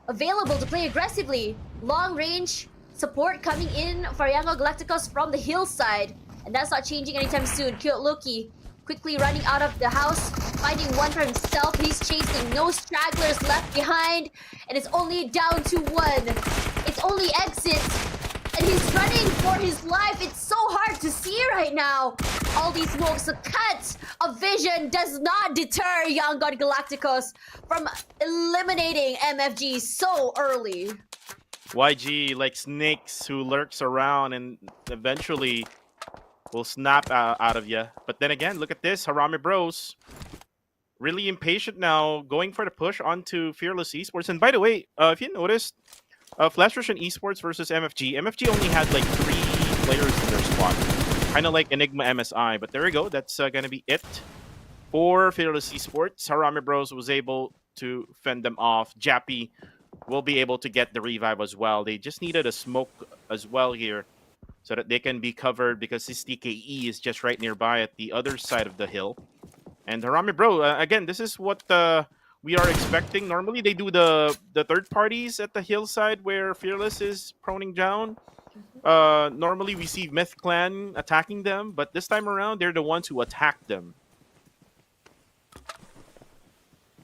available to play aggressively. Long range support coming in for Yango Galacticos from the hillside. And that's not changing anytime soon. Loki quickly running out of the house, finding one for himself. He's chasing, no stragglers left behind. And it's only down to one. It's only exit. And he's running for his life. It's so hard to see right now. All these smokes, the cut of vision does not deter Young God Galacticos from eliminating MFG so early. YG like snakes who lurks around and eventually will snap out of you. But then again, look at this. Harame Bros. Really impatient now, going for the push onto Fearless Esports. And by the way, if you noticed, Flash Russian Esports versus MFG. MFG only had like 3 players in their squad. Kind of like Enigma MSI. But there we go. That's going to be it for Fearless Esports. Harame Bros was able to fend them off. Jappy will be able to get the revive as well. They just needed a smoke as well here so that they can be covered because this TKE is just right nearby at the other side of the hill. And Harame Bro, again, this is what we are expecting. Normally, they do the third parties at the hillside where Fearless is proning down. Normally, we see Myth Clan attacking them, but this time around, they're the ones who attack them.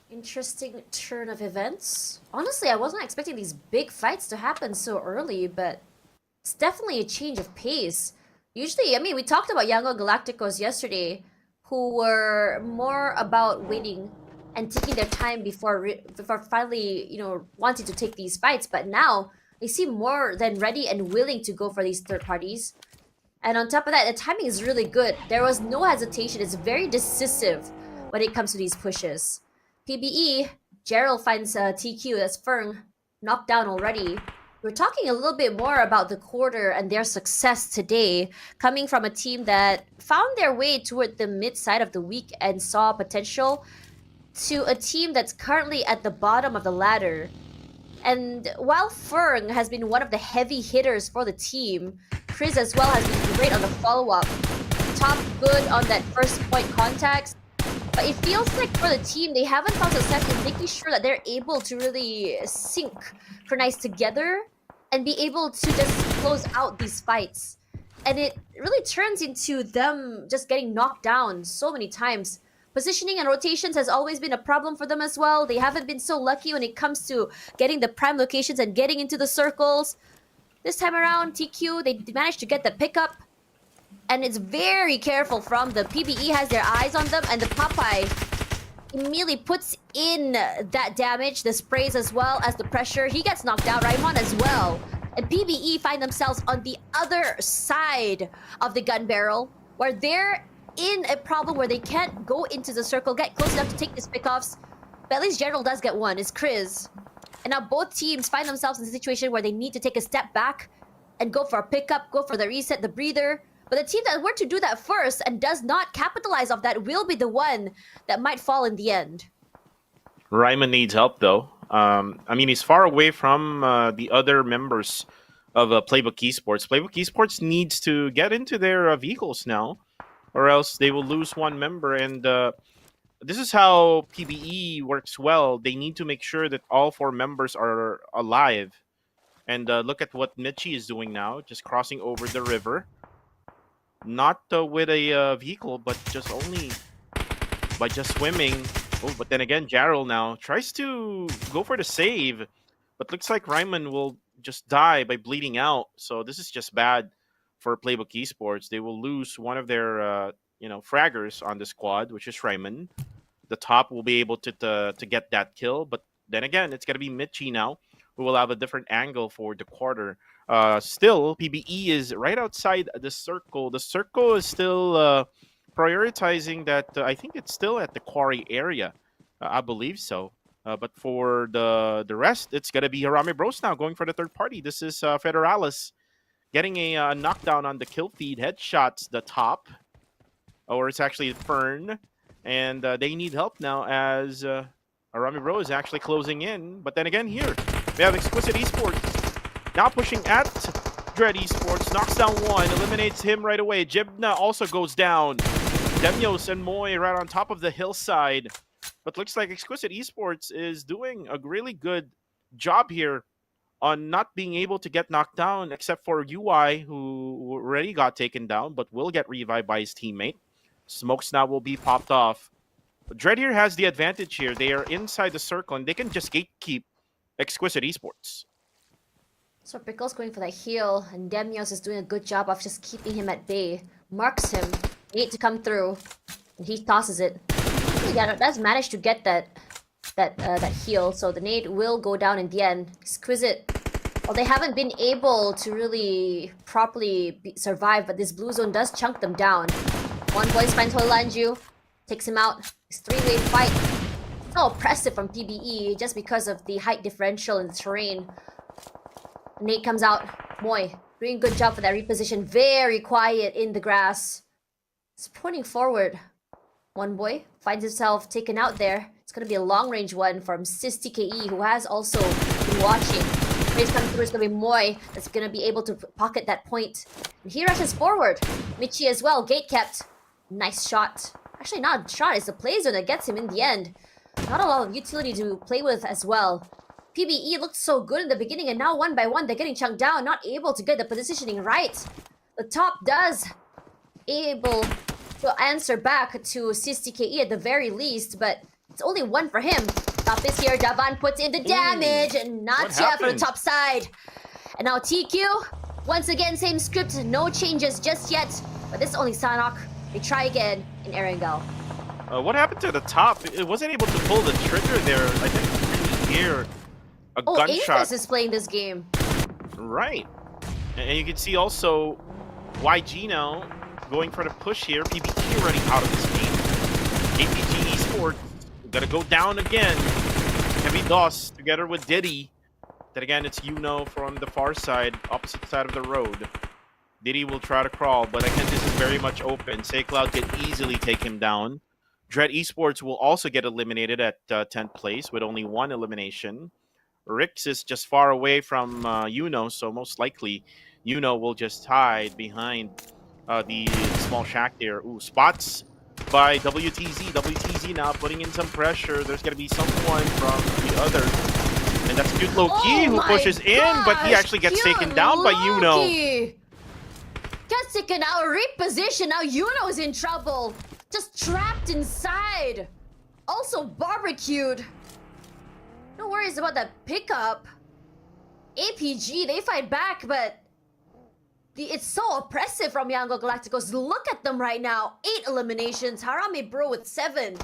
Interesting turn of events. Honestly, I wasn't expecting these big fights to happen so early, but it's definitely a change of pace. Usually, I mean, we talked about Yango Galacticos yesterday, who were more about waiting and taking their time before finally, wanting to take these fights. But now, they seem more than ready and willing to go for these third parties. And on top of that, the timing is really good. There was no hesitation. It's very decisive when it comes to these pushes. PBE, Gerald finds TQ, that's Feng, knocked down already. We're talking a little bit more about the quarter and their success today, coming from a team that found their way toward the mid side of the week and saw potential, to a team that's currently at the bottom of the ladder. And while Feng has been one of the heavy hitters for the team, Chris as well has been great on the follow-up. Top good on that first point contact. But it feels like for the team, they haven't found success in making sure that they're able to really synchronize together and be able to just close out these fights. And it really turns into them just getting knocked down so many times. Positioning and rotations has always been a problem for them as well. They haven't been so lucky when it comes to getting the prime locations and getting into the circles. This time around, TQ, they managed to get the pickup. And it's very careful from the PBE has their eyes on them, and the Popeye immediately puts in that damage, the sprays as well as the pressure. He gets knocked out, Raimon as well. And PBE find themselves on the other side of the gun barrel, where they're in a problem where they can't go into the circle, get close enough to take these pickoffs. But at least Gerald does get one, it's Chris. And now both teams find themselves in a situation where they need to take a step back and go for a pickup, go for the reset, the breather. But the team that were to do that first and does not capitalize off that will be the one that might fall in the end. Ryman needs help, though. I mean, he's far away from the other members of Playbook Esports. Playbook Esports needs to get into their vehicles now, or else they will lose one member. And this is how PBE works well. They need to make sure that all 4 members are alive. And look at what Michi is doing now, just crossing over the river. Not with a vehicle, but just only by just swimming. Oh, but then again, Jarrell now tries to go for the save, but looks like Ryman will just die by bleeding out. So this is just bad for Playbook Esports. They will lose one of their fraggers on the squad, which is Ryman. The top will be able to get that kill, but then again, it's gonna be Michi now, who will have a different angle for the quarter. Still, PBE is right outside the circle. The circle is still prioritizing that. I think it's still at the quarry area. I believe so. But for the rest, it's going to be Harame Bros now going for the third party. This is Federalis getting a knockdown on the kill feed. Headshots the top. Or it's actually Fern. And they need help now as Harame Bro is actually closing in. But then again here, we have Exquisite Esports. Now pushing at Dread Esports, knocks down one, eliminates him right away. Jibna also goes down. Demios and Moy right on top of the hillside. But looks like Exquisite Esports is doing a really good job here on not being able to get knocked down, except for UI, who already got taken down, but will get revived by his teammate. Smokes now will be popped off. Dread here has the advantage here. They are inside the circle, and they can just gatekeep Exquisite Esports. So Pickle's going for that heal, and Demios is doing a good job of just keeping him at bay. Marks him. Need to come through, and he tosses it. Yeah, does manage to get that heal, so the nade will go down in the end. Exquisite. Well, they haven't been able to really properly survive, but this blue zone does chunk them down. One voice finds Holanju, takes him out. This three-way fight. So oppressive from PBE just because of the height differential in the terrain. Nate comes out. Moy doing a good job for that reposition. Very quiet in the grass. It's pointing forward. One boy finds himself taken out there. It's gonna be a long range one from SysTKE, who has also been watching. Race coming through is gonna be Moy that's gonna be able to pocket that point. And he rushes forward. Michi as well, gate kept. Nice shot. Actually, not a shot, it's the play zone that gets him in the end. Not a lot of utility to play with as well. PBE looked so good in the beginning, and now one by one they're getting chunked down, not able to get the positioning right. The top does able to answer back to SysTKE at the very least, but it's only one for him. Top is here, Davan puts in the damage, and not yet for the top side. And now TQ, once again, same script, no changes just yet. But this is only Sanhok. They try again in Erangel. What happened to the top? It wasn't able to pull the trigger there. I didn't hear a gunshot. Aphis is playing this game. Right. And you can see also YG now going for the push here. PBG already out of this game. APG Esports gonna go down again. Heavy DOS together with Diddy. Then again, it's from the far side, opposite side of the road. Diddy will try to crawl, but again, this is very much open. SayCloud can easily take him down. Dread Esports will also get eliminated at 10th place with only one elimination. Rix is just far away from so most likely will just hide behind the small shack there. Ooh, spots by WTZ. WTZ now putting in some pressure. There's going to be someone from the other. And that's Cute Loki who pushes in, but he actually gets taken down by Gets taken out, reposition. Now is in trouble. Just trapped inside. Also barbecued. No worries about that pickup. APG, they fight back, but it's so oppressive from Yango Galacticos. Look at them right now. 8 eliminations. Harame Bro with 7.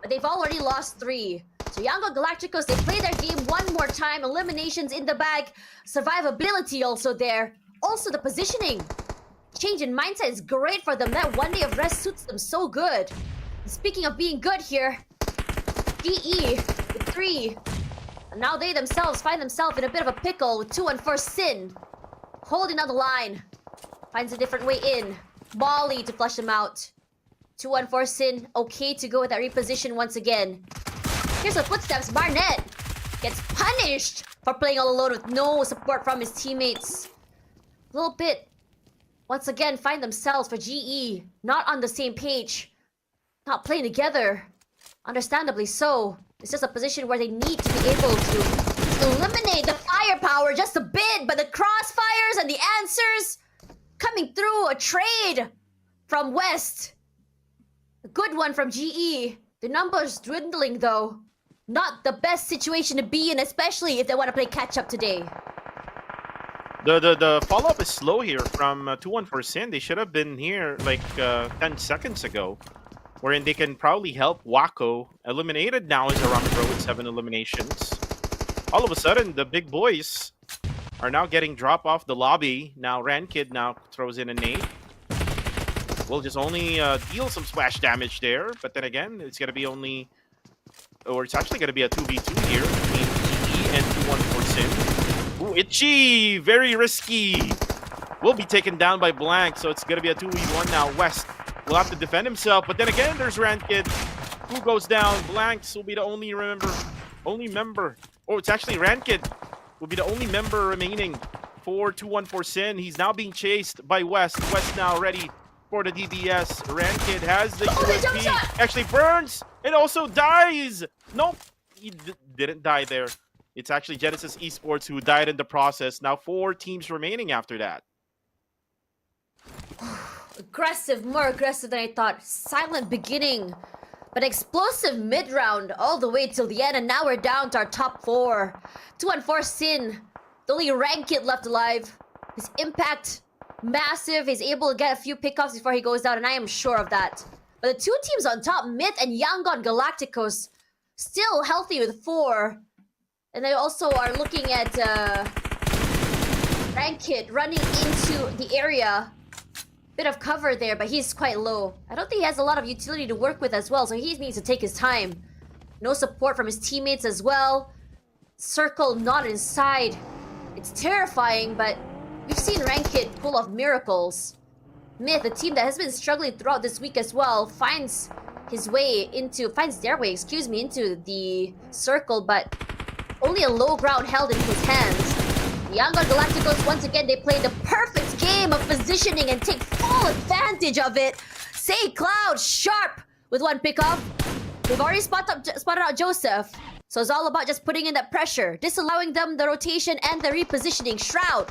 But they've already lost 3. So Yango Galacticos, they play their game one more time. Eliminations in the bag. Survivability also there. Also the positioning. Change in mindset is great for them. That 1 day of rest suits them so good. And speaking of being good here, DE with 3. And now they themselves find themselves in a bit of a pickle with 2-1 Sin. Holding on the line. Finds a different way in. Molly to flush them out. 2-1 Sin. Okay to go with that reposition once again. Here's the footsteps. Barnett gets punished for playing all alone with no support from his teammates. A little bit. Once again, find themselves for GE. Not on the same page. Not playing together. Understandably so. It's just a position where they need to be able to eliminate the firepower just a bit, but the crossfires and the answers coming through. A trade from West. A good one from GE. The numbers dwindling though. Not the best situation to be in, especially if they want to play catch up today. The follow-up is slow here from 2-1 Sin. They should have been here like 10 seconds ago, wherein they can probably help Wako. Eliminated now is Aramidro with 7 eliminations. All of a sudden, the big boys are now getting dropped off the lobby. Now Rankid now throws in a nade. Will just only deal some splash damage there, but then again, it's gonna be only, or it's actually gonna be a 2v2 here between GE and 2-1 Sin. Ooh, Itchy! Very risky. Will be taken down by Blank, so it's gonna be a 2v1 now. West will have to defend himself, but then again, there's Rankid, who goes down. Blanks will be the only member. Oh, it's actually Rankid will be the only member remaining for 2-1 Sin. He's now being chased by West. West now ready for the DBS. Rankid has the USP. Actually burns and also dies. Nope, he didn't die there. It's actually Genesis Esports who died in the process. Now 4 teams remaining after that. Aggressive, more aggressive than I thought. Silent beginning, but explosive mid-round all the way till the end, and now we're down to our top 4. 2-1 Sin. The only rank kid left alive. His impact, massive. He's able to get a few pickoffs before he goes down, and I am sure of that. But the two teams on top, Myth and Yangon Galacticos, still healthy with 4. And they also are looking at Rankit running into the area. Bit of cover there, but he's quite low. I don't think he has a lot of utility to work with as well, so he needs to take his time. No support from his teammates as well. Circle not inside. It's terrifying, but we've seen Rankit pull off miracles. Myth, a team that has been struggling throughout this week as well, finds their way, into the circle, but only a low ground held in his hands. The Yangon Galacticos, once again, they play the perfect game of positioning and take full advantage of it. Say Cloud, sharp with 1 pickoff. They've already spotted out Joseph. So it's all about just putting in that pressure, disallowing them the rotation and the repositioning. Shroud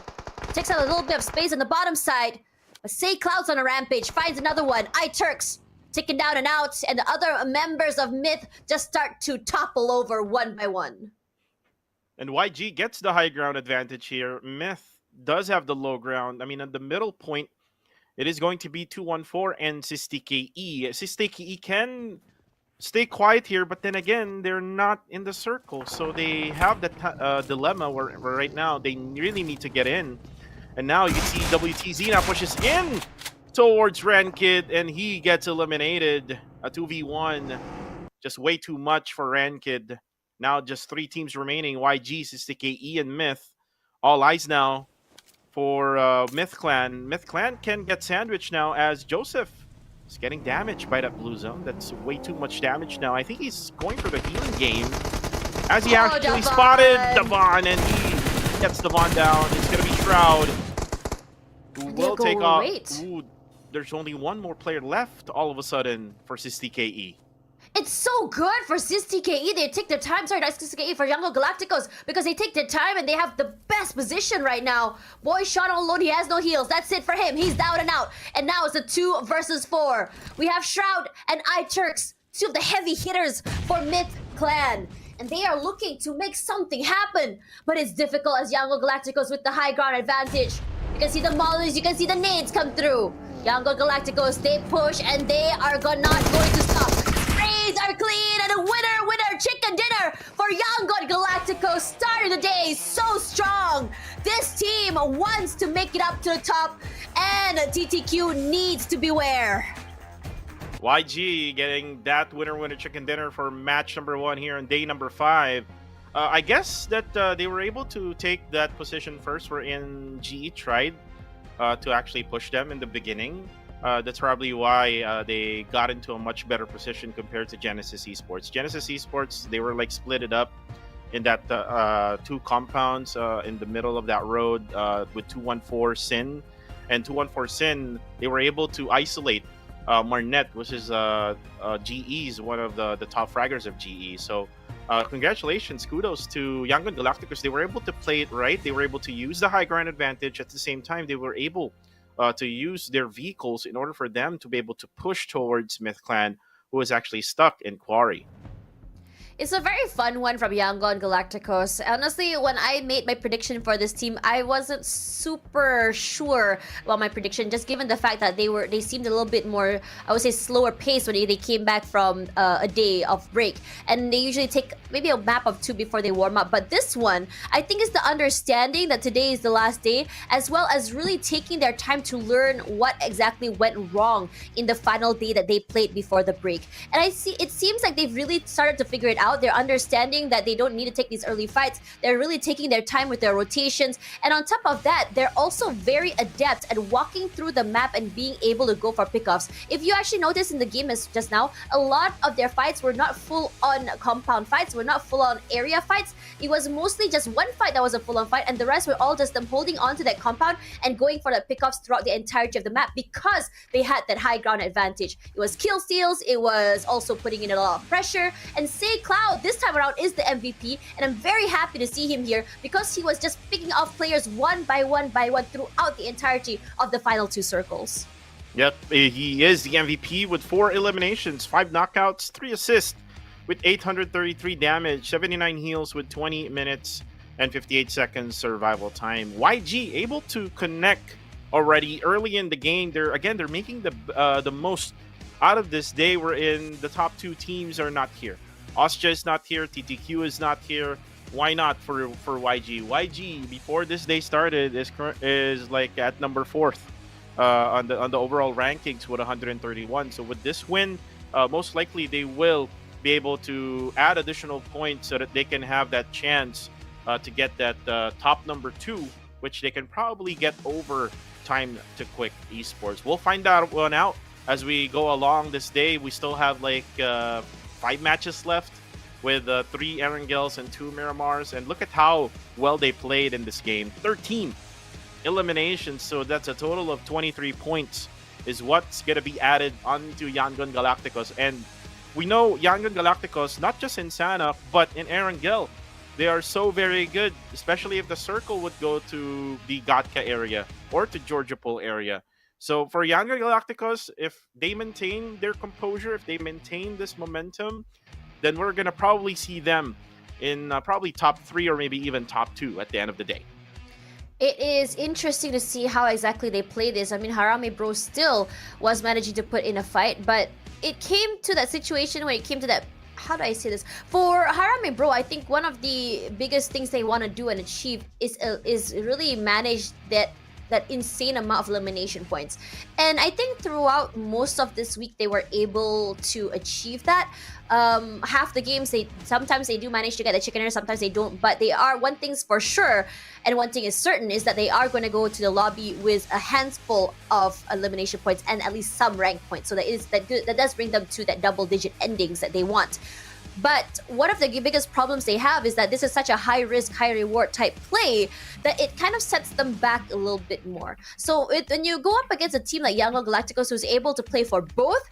takes out a little bit of space on the bottom side. But Say Cloud's on a rampage, finds another one. iTurks taken down and out, and the other members of Myth just start to topple over one by one. And YG gets the high ground advantage here. Myth does have the low ground. I mean, at the middle point, it is going to be 214 and SysTKE. SysTKE can stay quiet here, but then again, they're not in the circle. So they have that dilemma where right now they really need to get in. And now you see WTZ now pushes in towards Rankid, and he gets eliminated. A 2v1. Just way too much for Rankid. Now just 3 teams remaining. YG, SysTKE, and Myth. All eyes now for Myth Clan. Myth Clan can get sandwiched now as Joseph is getting damaged by that blue zone. That's way too much damage now. I think he's going for the healing game. As he actually spotted Devon, and he gets Devon down. It's going to be Shroud, who will take off. Ooh, there's only 1 more player left all of a sudden for SysTKE. It's so good for SysTKE. They take their time. Sorry, not SysTKE, for Yangon Galacticos, because they take their time and they have the best position right now. Boy shot all alone. He has no heals. That's it for him. He's down and out. And now it's a 2 versus 4. We have Shroud and iTurks, 2 of the heavy hitters for Myth Clan. And they are looking to make something happen. But it's difficult as Yangon Galacticos with the high ground advantage. You can see the mollies. You can see the nades come through. Yangon Galacticos, they push and they are not going to stop. Are clean, and a winner chicken dinner for Yangon Galacticos. Starting the day so strong. This team wants to make it up to the top, and TTQ needs to beware. YG getting that winner chicken dinner for match number 1 here on day number 5. I guess that they were able to take that position first, wherein GE tried to actually push them in the beginning. That's probably why they got into a much better position compared to Genesis Esports. Genesis Esports, they were like split it up in that 2 compounds in the middle of that road with 214 Sin. And 214 Sin, they were able to isolate Marnet, which is GE's one of the top fraggers of GE. So congratulations, kudos to Yangon Galacticos. They were able to play it right. They were able to use the high ground advantage. At the same time, they were able to use their vehicles in order for them to be able to push towards Myth Clan, who is actually stuck in Quarry. It's a very fun one from Yangon Galacticos. Honestly, when I made my prediction for this team, I wasn't super sure about my prediction, just given the fact that they seemed a little bit more, I would say, slower pace when they came back from a day of break. And they usually take maybe a map of 2 before they warm up. But this one, I think, is the understanding that today is the last day, as well as really taking their time to learn what exactly went wrong in the final day that they played before the break. And it seems like they've really started to figure it out. They're understanding that they don't need to take these early fights. They're really taking their time with their rotations. And on top of that, they're also very adept at walking through the map and being able to go for pickoffs. If you actually noticed in the game just now, a lot of their fights were not full-on compound fights, were not full-on area fights. It was mostly just 1 fight that was a full-on fight, and the rest were all just them holding on to that compound and going for the pickoffs throughout the entirety of the map because they had that high ground advantage. It was kill steals, it was also putting in a lot of pressure, and Say Cloud this time around is the MVP, and I'm very happy to see him here because he was just picking off players one by one throughout the entirety of the final 2 circles. Yep, he is the MVP with 4 eliminations, 5 knockouts, 3 assists with 833 damage, 79 heals with 20 minutes, and 58 seconds survival time. YG able to connect already early in the game. They're making the most out of this day. We're in the top two teams are not here. Austria is not here. TTQ is not here. Why not for YG? YG before this day started is like at number 4th on the overall rankings with 131. So with this win, most likely they will be able to add additional points so that they can have that chance to get that top number 2, which they can probably get over time to Quick Esports. We'll find that one out as we go along this day. We still have like 5 matches left with 3 Erangels and 2 Miramars, and look at how well they played in this game. 13 eliminations, so that's a total of 23 points is what's going to be added onto Yangon Galacticos. And we know Yangon Galacticos, not just in Sanhok, but in Erangel, they are so very good, especially if the circle would go to the Gatka area or to Georgiapol area. So for Yangon Galacticos, if they maintain their composure, if they maintain this momentum, then we're going to probably see them in probably top 3 or maybe even top 2 at the end of the day. It is interesting to see how exactly they play this. I mean, Harame Bro still was managing to put in a fight, but it came to that situation when it came to that. How do I say this? For Harame Bro, I think one of the biggest things they want to do and achieve is really manage that insane amount of elimination points. And I think throughout most of this week, they were able to achieve that. Half the games, sometimes they do manage to get the chicken dinner, sometimes they don't. But they are, one thing's for sure, and one thing is certain, is that they are going to go to the lobby with a handful of elimination points and at least some rank points. So that does bring them to that double-digit endings that they want. But one of the biggest problems they have is that this is such a high risk, high reward type play that it kind of sets them back a little bit more. So when you go up against a team like Yangon Galacticos who's able to play for both,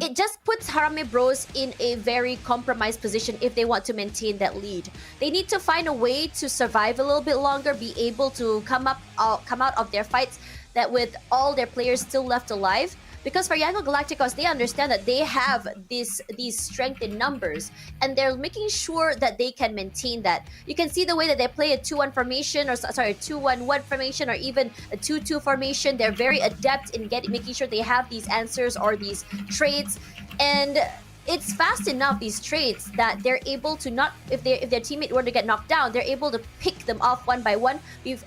it just puts Harame Bros in a very compromised position if they want to maintain that lead. They need to find a way to survive a little bit longer, be able to come out of their fights that with all their players still left alive. Because for Yangon Galacticos, they understand that they have these strength in numbers, and they're making sure that they can maintain that. You can see the way that they play a 2-1 formation, or sorry, a 2-1-1 formation, or even a 2-2 formation. They're very adept in making sure they have these answers or these trades, and it's fast enough, these trades, that they're able to not, if their teammate were to get knocked down, they're able to pick them off one by one,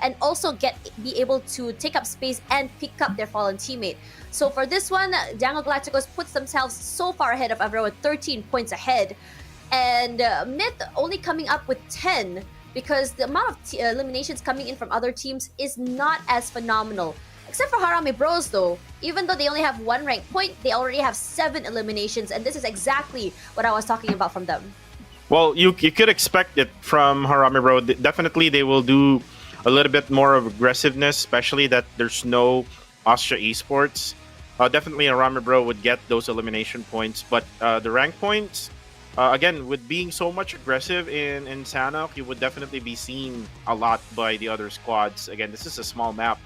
and also be able to take up space and pick up their fallen teammate. So for this one, Yangon Galacticos puts themselves so far ahead of Avro with 13 points ahead, and Myth only coming up with 10 because the amount of eliminations coming in from other teams is not as phenomenal. Except for Harame Bros though, even though they only have 1 rank point, they already have 7 eliminations, and this is exactly what I was talking about from them. Well, you could expect it from Harame Bro. Definitely they will do a little bit more of aggressiveness, especially that there's no Austria Esports. Definitely Harame Bro would get those elimination points, but the rank points, again, with being so much aggressive in Sanhok, you would definitely be seen a lot by the other squads. Again, this is a small map,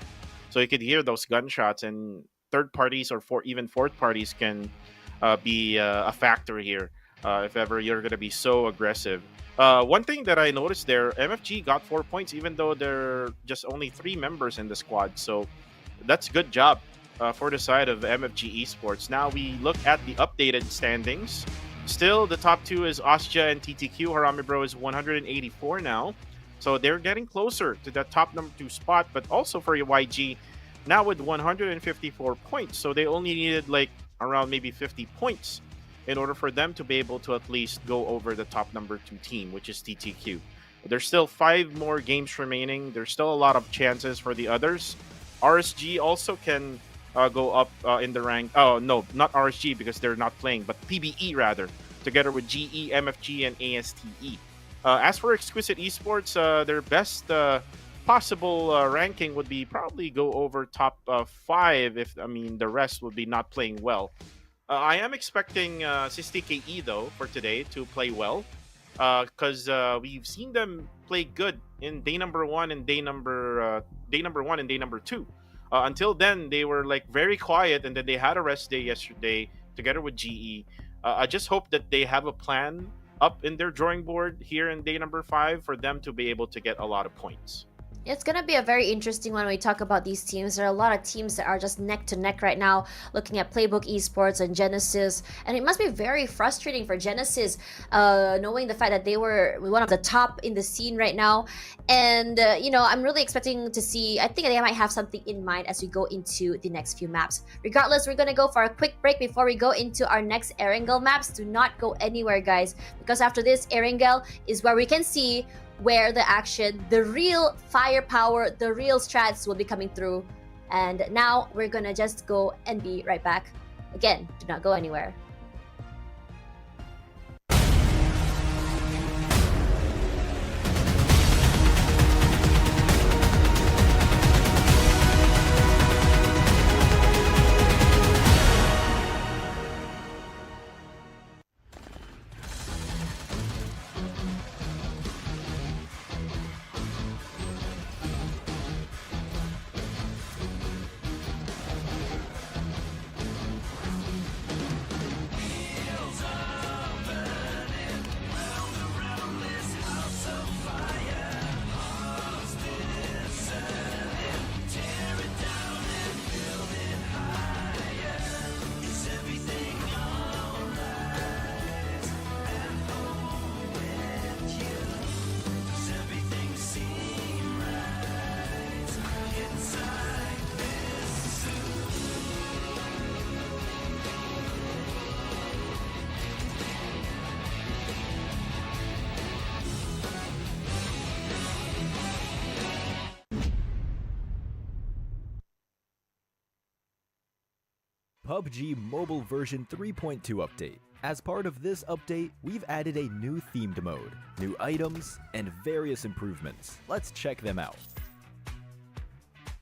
so you could hear those gunshots, and third parties or even fourth parties can be a factor here if ever you're going to be so aggressive. One thing that I noticed there, MFG got 4 points even though there are just only 3 members in the squad, so that's a good job for the side of MFG Esports. Now we look at the updated standings. Still, the top 2 is Austria and TTQ. Harame Bro is 184 now. So they're getting closer to the top number 2 spot, but also for YG, now with 154 points. So they only needed like around maybe 50 points in order for them to be able to at least go over the top number 2 team, which is TTQ. There's still 5 more games remaining. There's still a lot of chances for the others. RSG also can go up in the rank. Oh, no, not RSG because they're not playing, but PBE rather, together with GE, MFG, and ASTE. As for Exquisite Esports, their best possible ranking would be probably go over top 5 if, I mean, the rest would be not playing well. I am expecting SistiKE though for today to play well because we've seen them play good in day number 1 and day number 2. Until then, they were like very quiet, and then they had a rest day yesterday together with GE. I just hope that they have a plan up in their drawing board here in day number 5 for them to be able to get a lot of points. It's gonna be a very interesting one when we talk about these teams. There are a lot of teams that are just neck to neck right now, looking at Playbook Esports and Genesis, and it must be very frustrating for Genesis, knowing the fact that they were one of the top in the scene right now. And I'm really expecting to see. I think they might have something in mind as we go into the next few maps. Regardless, we're gonna go for a quick break before we go into our next Erangel maps. Do not go anywhere, guys, because after this, Erangel is where we can see where the action, the real firepower, the real strats will be coming through. And now we're gonna just go and be right back. Again, do not go anywhere. PUBG Mobile version 3.2 update. As part of this update, we've added a new themed mode, new items, and various improvements. Let's check them out.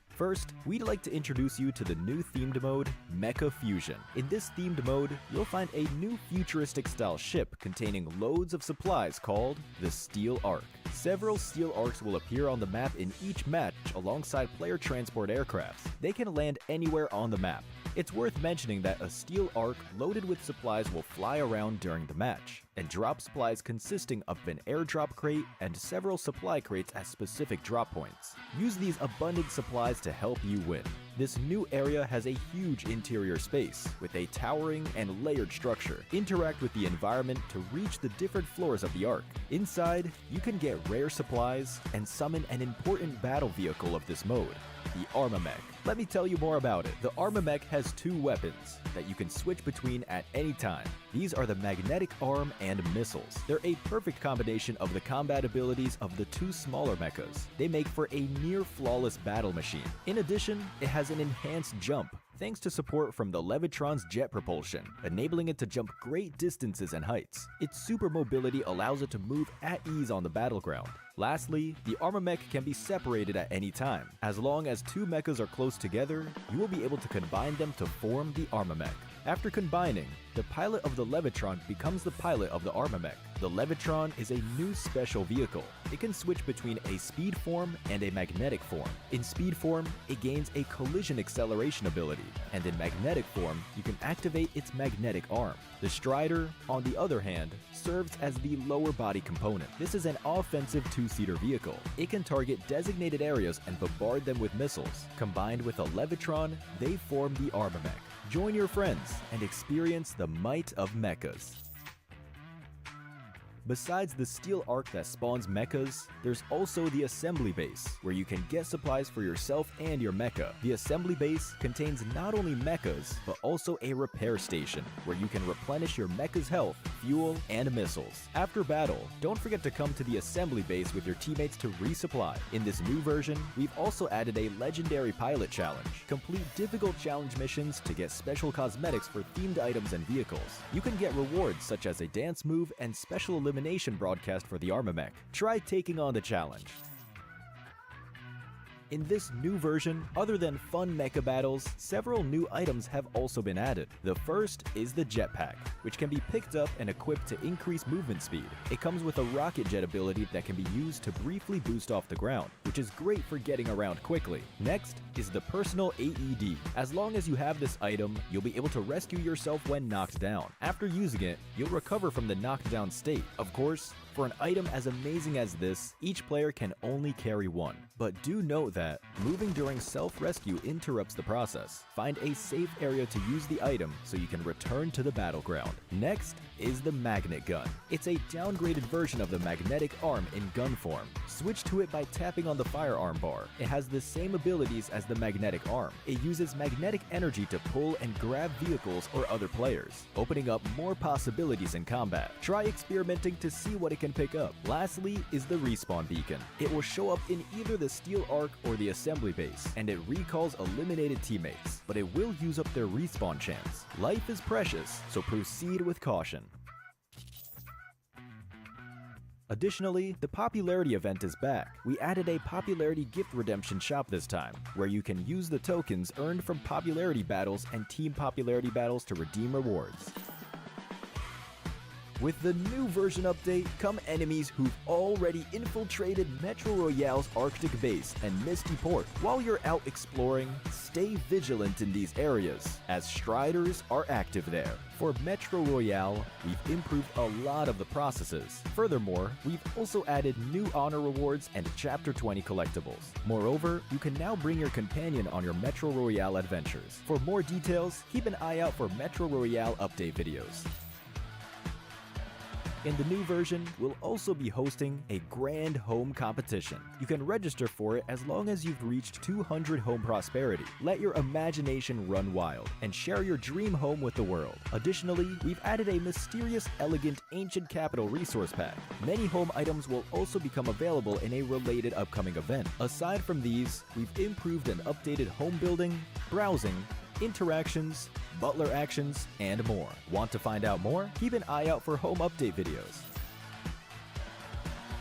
First, we'd like to introduce you to the new themed mode, Mecha Fusion. In this themed mode, you'll find a new futuristic style ship containing loads of supplies called the Steel Ark. Several Steel Arks will appear on the map in each match alongside player transport aircrafts. They can land anywhere on the map. It's worth mentioning that a Steel Ark loaded with supplies will fly around during the match, and drop supplies consisting of an airdrop crate and several supply crates at specific drop points. Use these abundant supplies to help you win. This new area has a huge interior space with a towering and layered structure. Interact with the environment to reach the different floors of the Ark. Inside, you can get rare supplies and summon an important battle vehicle of this mode, the Armamech. Let me tell you more about it. The Armamech has two weapons that you can switch between at any time. These are the magnetic arm and missiles. They're a perfect combination of the combat abilities of the two smaller mechas. They make for a near flawless battle machine. In addition, it has an enhanced jump, thanks to support from the Levitron's jet propulsion, enabling it to jump great distances and heights. Its super mobility allows it to move at ease on the battleground. Lastly, the Armamech can be separated at any time. As long as two mechas are close together, you will be able to combine them to form the Armamech. After combining, the pilot of the Levitron becomes the pilot of the Armamech. The Levitron is a new special vehicle. It can switch between a speed form and a magnetic form. In speed form, it gains a collision acceleration ability, and in magnetic form, you can activate its magnetic arm. The Strider, on the other hand, serves as the lower body component. This is an offensive two-seater vehicle. It can target designated areas and bombard them with missiles. Combined with a Levitron, they form the Armamech. Join your friends and experience the might of mechas. Besides the Steel Ark that spawns mechas, there's also the Assembly Base, where you can get supplies for yourself and your mecha. The Assembly Base contains not only mechas, but also a repair station, where you can replenish your mecha's health, fuel, and missiles. After battle, don't forget to come to the Assembly Base with your teammates to resupply. In this new version, we've also added a legendary pilot challenge. Complete difficult challenge missions to get special cosmetics for themed items and vehicles. You can get rewards such as a dance move and special elimination broadcast for the Armamech. Try taking on the challenge. In this new version, other than fun mecha battles, several new items have also been added. The first is the jetpack, which can be picked up and equipped to increase movement speed. It comes with a rocket jet ability that can be used to briefly boost off the ground, which is great for getting around quickly. Next is the personal AED. As long as you have this item, you'll be able to rescue yourself when knocked down. After using it, you'll recover from the knocked down state. Of course, for an item as amazing as this, each player can only carry one. But do note that moving during self-rescue interrupts the process. Find a safe area to use the item so you can return to the battleground. Next is the magnet gun. It's a downgraded version of the magnetic arm in gun form. Switch to it by tapping on the firearm bar. It has the same abilities as the magnetic arm. It uses magnetic energy to pull and grab vehicles or other players, opening up more possibilities in combat. Try experimenting to see what it can pick up. Lastly is the respawn beacon. It will show up in either the steel arc or the assembly base, and it recalls eliminated teammates, but it will use up their respawn chance. Life is precious, so proceed with caution. Additionally, the popularity event is back. We added a popularity gift redemption shop this time, where you can use the tokens earned from popularity battles and team popularity battles to redeem rewards. With the new version update come enemies who've already infiltrated Metro Royale's Arctic base and Misty Port. While you're out exploring, stay vigilant in these areas, as Striders are active there. For Metro Royale, we've improved a lot of the processes. Furthermore, we've also added new honor rewards and Chapter 20 collectibles. Moreover, you can now bring your companion on your Metro Royale adventures. For more details, keep an eye out for Metro Royale update videos. In the new version, we'll also be hosting a grand home competition. You can register for it as long as you've reached 200 home prosperity. Let your imagination run wild and share your dream home with the world. Additionally, we've added a mysterious, elegant, ancient capital resource pack. Many home items will also become available in a related upcoming event. Aside from these, we've improved and updated home building, browsing, interactions, butler actions, and more. Want to find out more? Keep an eye out for home update videos.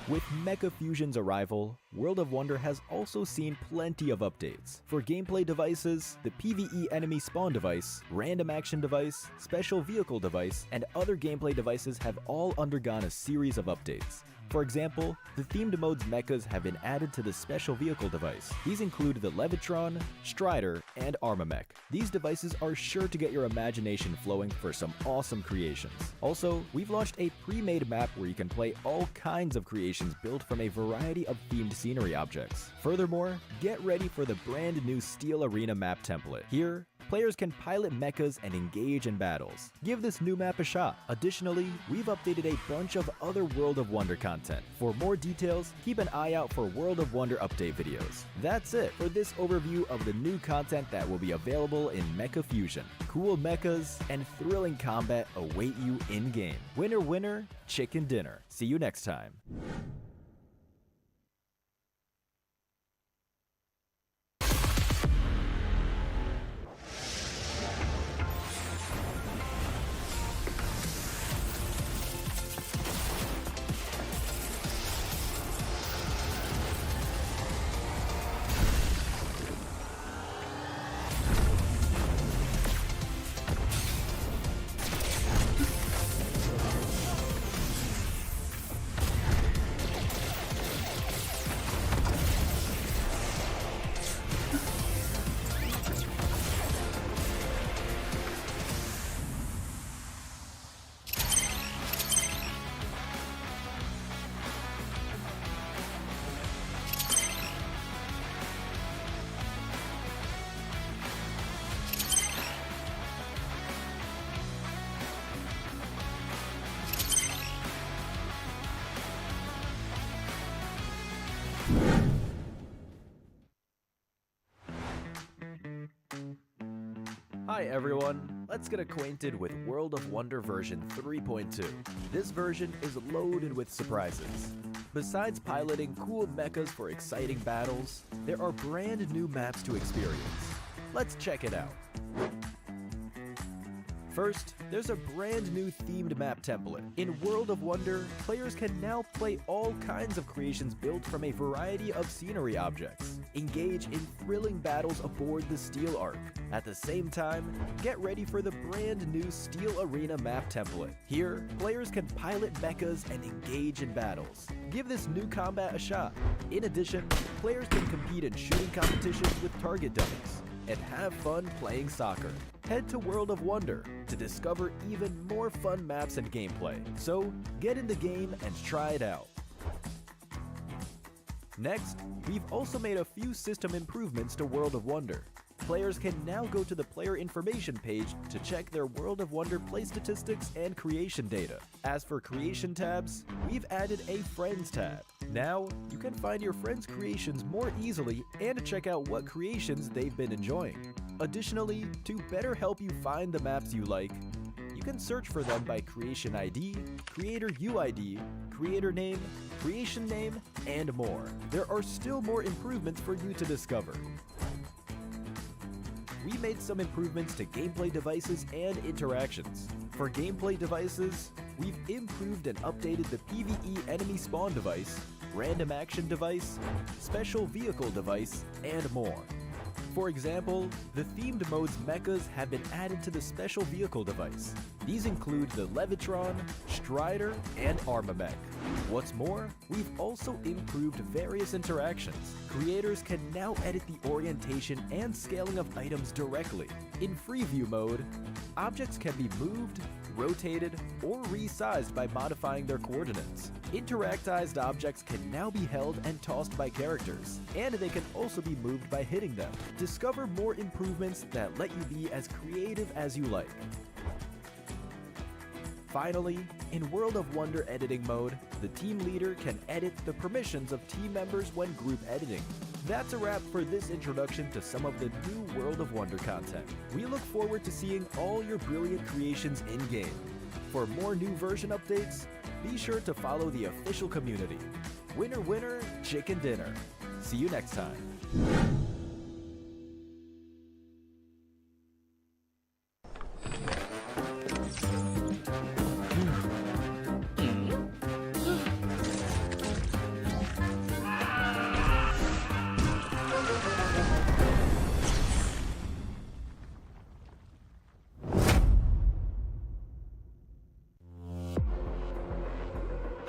With Mecha Fusion's arrival, World of Wonder has also seen plenty of updates. For gameplay devices, the PvE enemy spawn device, random action device, special vehicle device, and other gameplay devices have all undergone a series of updates. For example, the themed mode's mechas have been added to the special vehicle device. These include the Levitron, Strider, and Armamech. These devices are sure to get your imagination flowing for some awesome creations. Also, we've launched a pre-made map where you can play all kinds of creations built from a variety of themed scenery objects. Furthermore, get ready for the brand new Steel Arena map template. Here, players can pilot mechas and engage in battles. Give this new map a shot. Additionally, we've updated a bunch of other World of Wonder content. For more details, keep an eye out for World of Wonder update videos. That's it for this overview of the new content that will be available in Mecha Fusion. Cool mechas and thrilling combat await you in-game. Winner, winner, chicken dinner. See you next time. Hi everyone, let's get acquainted with World of Wonder version 3.2. This version is loaded with surprises. Besides piloting cool mechas for exciting battles, there are brand new maps to experience. Let's check it out. First, there's a brand new themed map template. In World of Wonder, players can now play all kinds of creations built from a variety of scenery objects. engage in thrilling battles aboard the Steel Ark. At the same time, get ready for the brand new Steel Arena map template. Here, players can pilot mechas and engage in battles. Give this new combat a shot. In addition, players can compete in shooting competitions with target dummies and have fun playing soccer. Head to World of Wonder to discover even more fun maps and gameplay. So, get in the game and try it out. Next, we've also made a few system improvements to World of Wonder. Players can now go to the player information page to check their World of Wonder play statistics and creation data. As for creation tabs, we've added a Friends tab. Now, you can find your friends' creations more easily and check out what creations they've been enjoying. Additionally, to better help you find the maps you like, you can search for them by creation ID, creator UID, creator name, creation name, and more. There are still more improvements for you to discover. We made some improvements to gameplay devices and interactions. For gameplay devices, we've improved and updated the PvE enemy spawn device, random action device, special vehicle device, and more. For example, the themed mode's mechas have been added to the special vehicle device. These include the Levitron, Strider, and Armamech. What's more, we've also improved various interactions. Creators can now edit the orientation and scaling of items directly. In free view mode, objects can be moved, rotated, or resized by modifying their coordinates. Interactized objects can now be held and tossed by characters, and they can also be moved by hitting them. Discover more improvements that let you be as creative as you like. Finally, in World of Wonder editing mode, the team leader can edit the permissions of team members when group editing. That's a wrap for this introduction to some of the new World of Wonder content. We look forward to seeing all your brilliant creations in-game. For more new version updates, be sure to follow the official community. Winner, winner, chicken dinner. See you next time.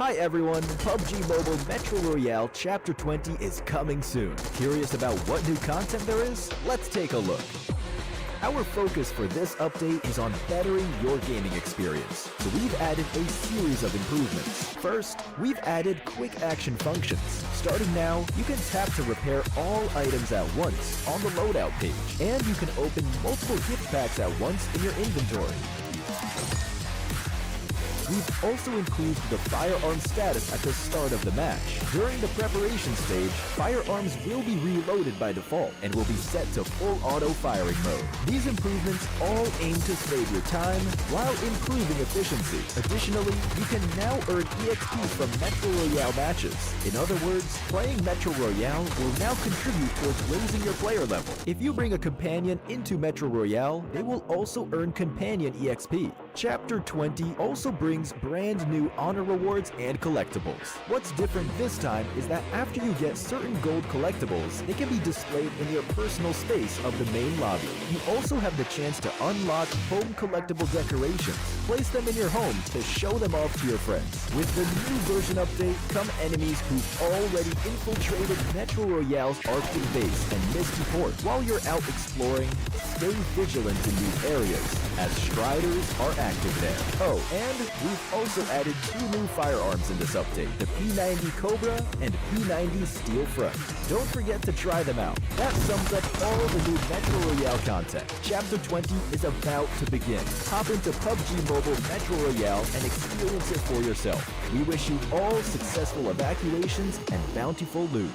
Hi everyone, PUBG Mobile Metro Royale Chapter 20 is coming soon. Curious about what new content there is? Let's take a look. Our focus for this update is on bettering your gaming experience, so we've added a series of improvements. First, we've added quick action functions. Starting now, you can tap to repair all items at once on the loadout page, and you can open multiple gift packs at once in your inventory. We've also improved the firearm status at the start of the match. During the preparation stage, firearms will be reloaded by default and will be set to full auto firing mode. These improvements all aim to save your time while improving efficiency. Additionally, you can now earn EXP from Metro Royale matches. In other words, playing Metro Royale will now contribute towards raising your player level. If you bring a companion into Metro Royale, they will also earn companion EXP. Chapter 20 also brings brand new honor rewards and collectibles. What's different this time is that after you get certain gold collectibles, they can be displayed in your personal space of the main lobby. You also have the chance to unlock home collectible decorations. Place them in your home to show them off to your friends. With the new version update come enemies who've already infiltrated Metro Royale's Arctic base and Misty Port. While you're out exploring, stay vigilant in these areas, as Striders are active there. Oh, and we've also added two new firearms in this update, the P90 Cobra and P90 Steel Front. Don't forget to try them out. That sums up all the new Metro Royale content. Chapter 20 is about to begin. Hop into PUBG Mobile Metro Royale and experience it for yourself. We wish you all successful evacuations and bountiful loot.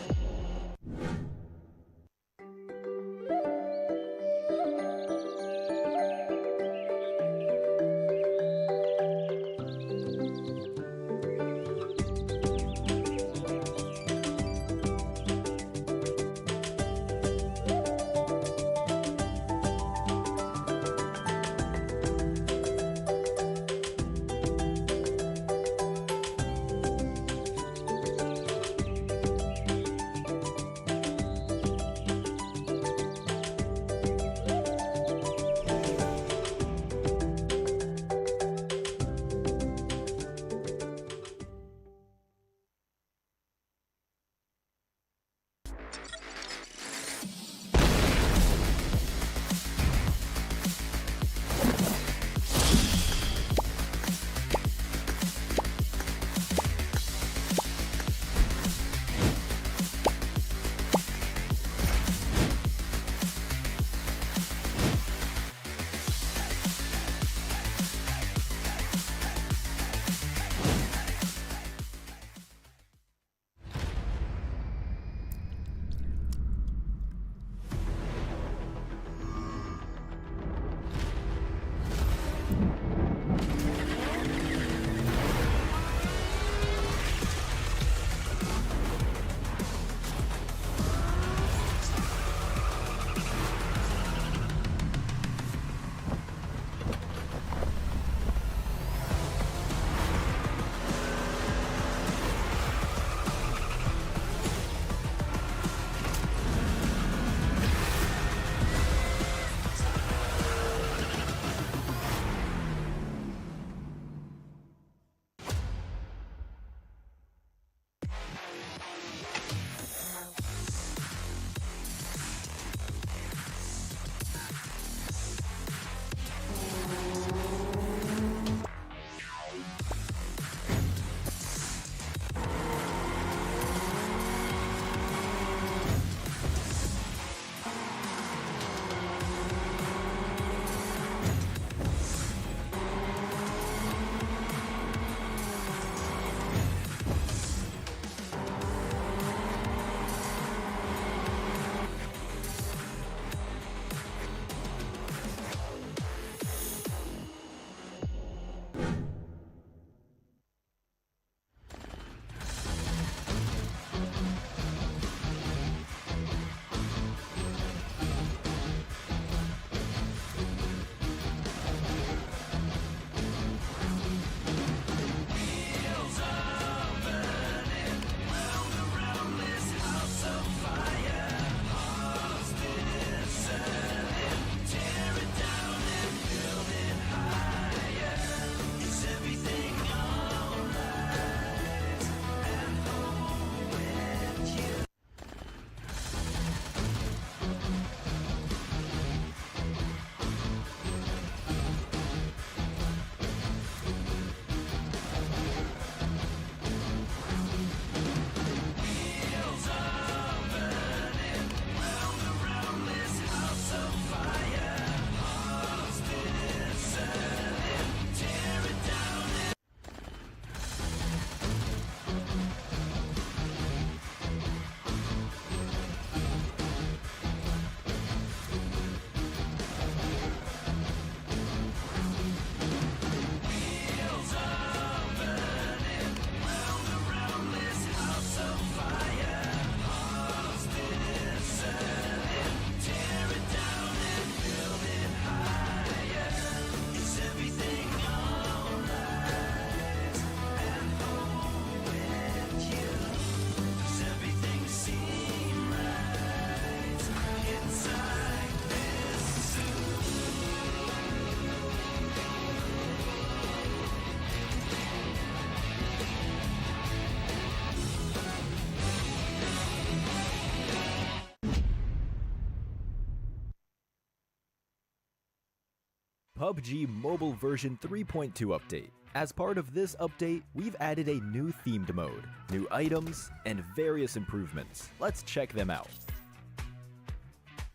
PUBG Mobile version 3.2 update. As part of this update, we've added a new themed mode, new items, and various improvements. Let's check them out.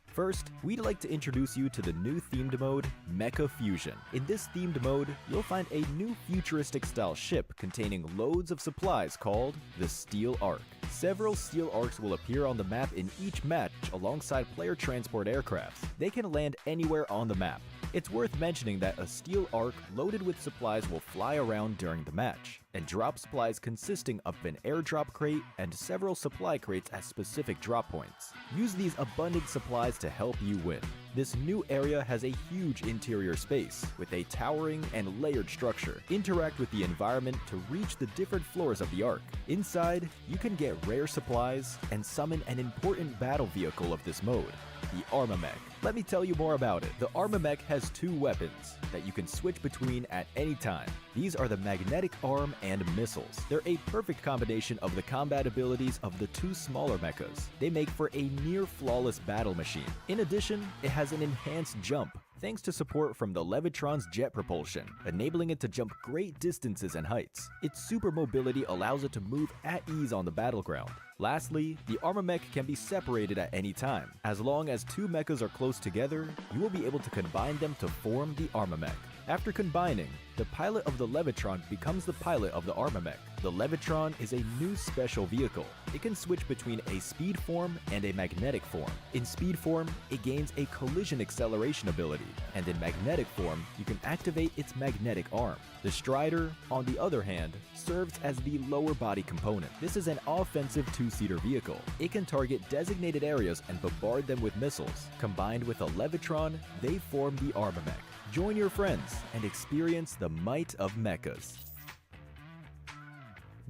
First, we'd like to introduce you to the new themed mode, Mecha Fusion. In this themed mode, you'll find a new futuristic style ship containing loads of supplies called the Steel Ark. Several Steel Arks will appear on the map in each match alongside player transport aircrafts. They can land anywhere on the map. It's worth mentioning that a Steel Ark loaded with supplies will fly around during the match, and drop supplies consisting of an airdrop crate and several supply crates at specific drop points. Use these abundant supplies to help you win. This new area has a huge interior space with a towering and layered structure. Interact with the environment to reach the different floors of the Ark. Inside, you can get rare supplies and summon an important battle vehicle of this mode, the Armamech. Let me tell you more about it. The Armamech has two weapons that you can switch between at any time. These are the magnetic arm and missiles. They're a perfect combination of the combat abilities of the two smaller mechas. They make for a near flawless battle machine. In addition, it has an enhanced jump, thanks to support from the Levitron's jet propulsion, enabling it to jump great distances and heights. Its super mobility allows it to move at ease on the battleground. Lastly, the Armamech can be separated at any time. As long as two mechas are close together, you will be able to combine them to form the Armamech. After combining, the pilot of the Levitron becomes the pilot of the Armamech. The Levitron is a new special vehicle. It can switch between a speed form and a magnetic form. In speed form, it gains a collision acceleration ability, and in magnetic form, you can activate its magnetic arm. The Strider, on the other hand, serves as the lower body component. This is an offensive two-seater vehicle. It can target designated areas and bombard them with missiles. Combined with a Levitron, they form the Armamech. Join your friends and experience the might of mechas.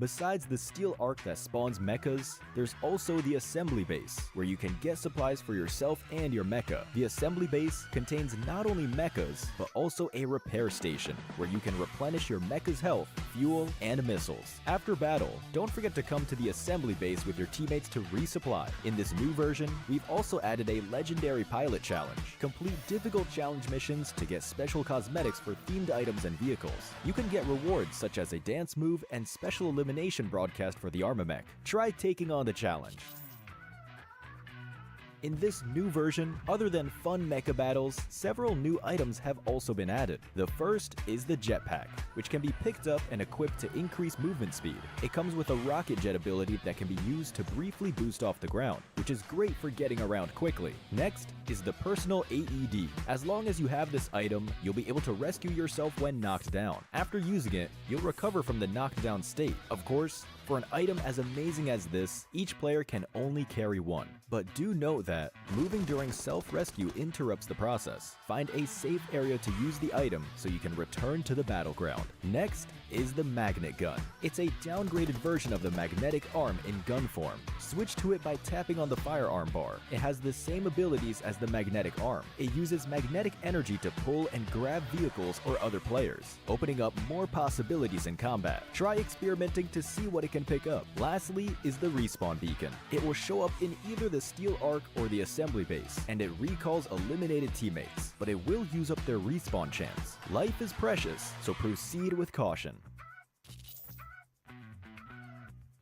Besides the steel arc that spawns mechas, there's also the assembly base, where you can get supplies for yourself and your mecha. The assembly base contains not only mechas, but also a repair station, where you can replenish your mecha's health, fuel, and missiles. After battle, don't forget to come to the assembly base with your teammates to resupply. In this new version, we've also added a legendary pilot challenge. Complete difficult challenge missions to get special cosmetics for themed items and vehicles. You can get rewards such as a dance move and special elimination broadcast for the Armamech. Try taking on the challenge. In this new version, other than fun mecha battles, several new items have also been added. The first is the jetpack, which can be picked up and equipped to increase movement speed. It comes with a rocket jet ability that can be used to briefly boost off the ground, which is great for getting around quickly. Next is the personal AED. As long as you have this item, you'll be able to rescue yourself when knocked down. After using it, you'll recover from the knockdown state. Of course, for an item as amazing as this, each player can only carry one. But do note that moving during self-rescue interrupts the process. Find a safe area to use the item so you can return to the battleground. Next is the magnet gun. It's a downgraded version of the magnetic arm in gun form. Switch to it by tapping on the firearm bar. It has the same abilities as the magnetic arm. It uses magnetic energy to pull and grab vehicles or other players, opening up more possibilities in combat. Try experimenting to see what it can pick up. Lastly is the respawn beacon. It will show up in either the steel arc or the assembly base, and it recalls eliminated teammates, but it will use up their respawn chance. Life is precious, so proceed with caution.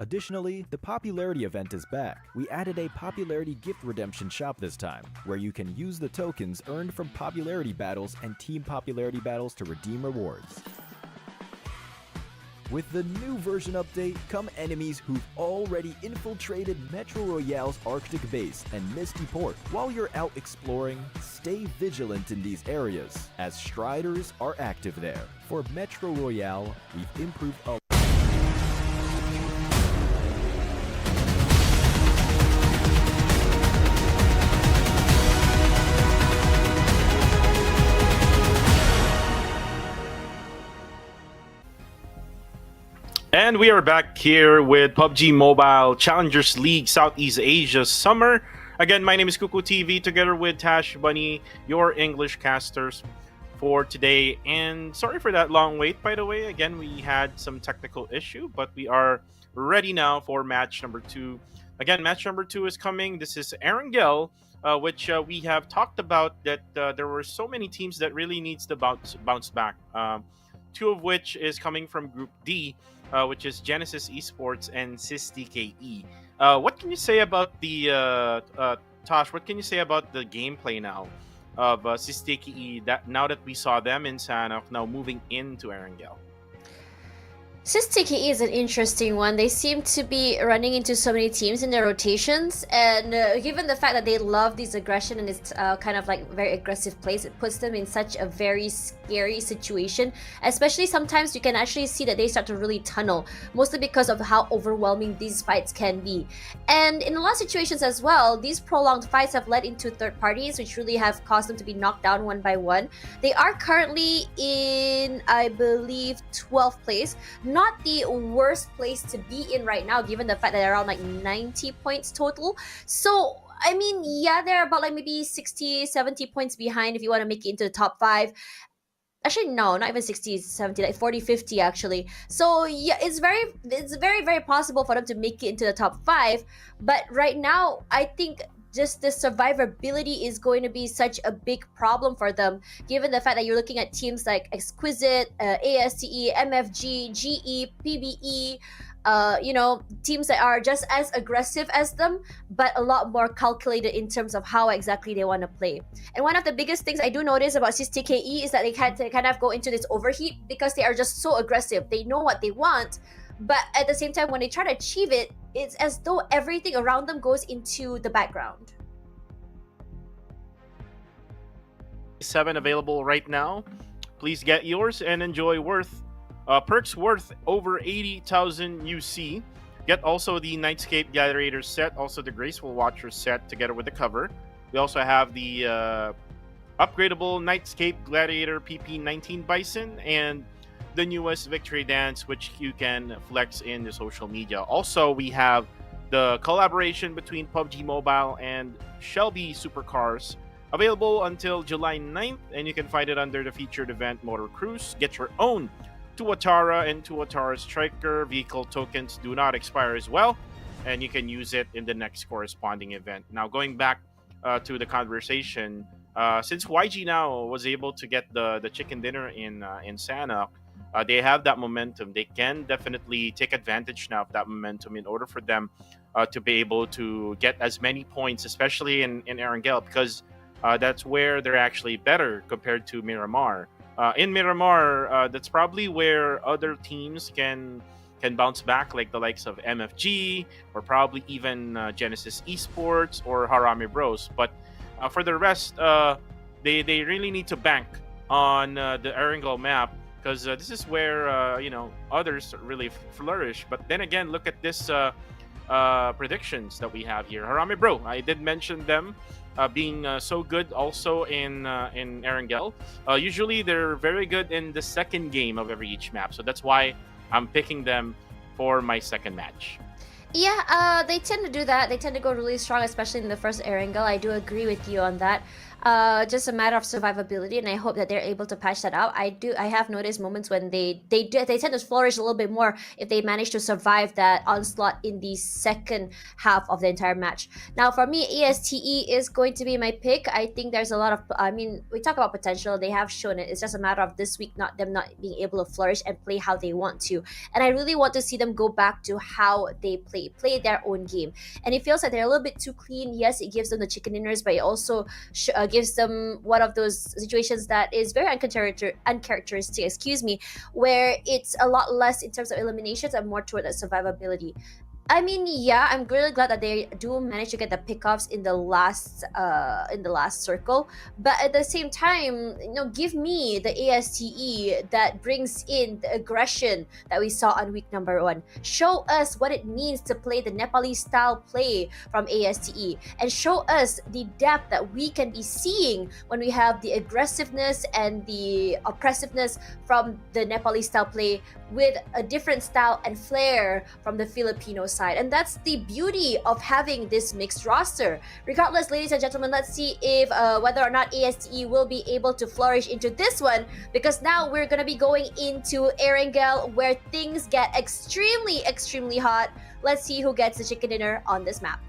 Additionally, the popularity event is back. We added a popularity gift redemption shop this time, where you can use the tokens earned from popularity battles and team popularity battles to redeem rewards. With the new version update come enemies who've already infiltrated Metro Royale's Arctic base and Misty Port. While you're out exploring, stay vigilant in these areas, as Striders are active there. For Metro Royale, we've improved a And we are back here with PUBG Mobile Challengers League Southeast Asia Summer. Again, my name is Kuku TV together with Tash Bunny, your English casters for today. And sorry for that long wait, by the way. Again, we had some technical issue, but we are ready now for match number 2. Again, match number 2 is coming. This is Erangel, which we have talked about that there were so many teams that really needs to bounce back. 2 of which is coming from Group D, which is Genesis Esports and SysTKE. What can you say about the Tosh? What can you say about the gameplay now of SysTKE? That now that we saw them in Sanhok, now moving into Erangel. SysTKE is an interesting one. They seem to be running into so many teams in their rotations, and given the fact that they love this aggression and it's kind of like very aggressive plays, it puts them in such a very scary situation. Especially sometimes you can actually see that they start to really tunnel, mostly because of how overwhelming these fights can be. And in a lot of situations as well, these prolonged fights have led into third parties, which really have caused them to be knocked down one by one. They are currently in, I believe, 12th place. Not the worst place to be in right now, given the fact that they're around like 90 points total. So I mean, yeah, they're about like maybe 60 70 points behind if you want to make it into the top 5. Actually, no, not even 60 70, like 40 50 actually. So yeah, it's very possible for them to make it into the top 5. But right now, I think just the survivability is going to be such a big problem for them, given the fact that you're looking at teams like Exquisite, ASTE, MFG, GE, PBE, teams that are just as aggressive as them, but a lot more calculated in terms of how exactly they want to play. And one of the biggest things I do notice about CSTKE is that they kind of go into this overheat because they are just so aggressive. They know what they want, but at the same time, when they try to achieve it, it's as though everything around them goes into the background. 7 available right now. Please get yours and enjoy perks worth over 80,000 UC. Get also the Nightscape Gladiator set, also the Graceful Watcher set together with the cover. We also have the upgradable Nightscape Gladiator PP19 Bison and the newest Victory Dance, which you can flex in the social media. Also, we have the collaboration between PUBG Mobile and Shelby Supercars, available until July 9th, and you can find it under the featured event Motor Cruise. Get your own Tuatara and Tuatara Striker vehicle tokens do not expire as well, and you can use it in the next corresponding event. Now, going back to the conversation, since YG now was able to get the chicken dinner in Sanhok, they have that momentum. They can definitely take advantage now of that momentum in order for them to be able to get as many points, especially in Erangel, because that's where they're actually better compared to Miramar. In Miramar, that's probably where other teams can bounce back, like the likes of MFG or probably even Genesis Esports or Harami Bros. But for the rest, they really need to bank on the Erangel map, because this is where others really flourish. But then again, look at this predictions that we have here. Harami Bro, I did mention them being so good also in Erangel. Usually they're very good in the second game of each map, so that's why I'm picking them for my second match. Yeah, they tend to do that. They tend to go really strong, especially in the first Erangel. I do agree with you on that. Just a matter of survivability, and I hope that they're able to patch that out. I have noticed moments when they tend to flourish a little bit more if they manage to survive that onslaught in the second half of the entire match. Now, for me, ASTE is going to be my pick. I think there's a lot of, we talk about potential. They have shown it. It's just a matter of this week not being able to flourish and play how they want to. And I really want to see them go back to how they play their own game. And it feels like they're a little bit too clean. Yes, it gives them the chicken dinners, but it also gives them one of those situations that is very uncharacteristic, where it's a lot less in terms of eliminations and more toward the survivability. I mean, yeah, I'm really glad that they do manage to get the pickoffs in the last circle, but at the same time, give me the ASTE that brings in the aggression that we saw on week number 1. Show us what it means to play the Nepalese style play from ASTE, and show us the depth that we can be seeing when we have the aggressiveness and the oppressiveness from the Nepalese style play with a different style and flair from the Filipino side. And that's the beauty of having this mixed roster. Regardless, ladies and gentlemen, let's see if whether or not ASTE will be able to flourish into this one, because now we're going to be going into Erangel, where things get extremely hot. Let's see who gets the chicken dinner on this map.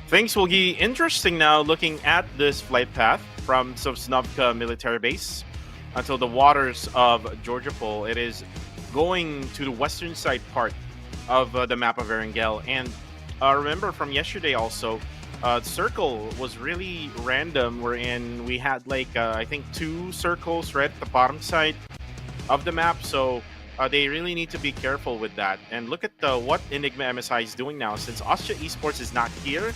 Things will be interesting now looking at this flight path from Sosnovka military base until the waters of Georgia Pole. It is going to the western side part of the map of Erangel. And remember from yesterday also, the circle was really random, wherein we had like, I think 2 circles right at the bottom side of the map. So they really need to be careful with that. And look at what Enigma MSI is doing now. Since Austria Esports is not here,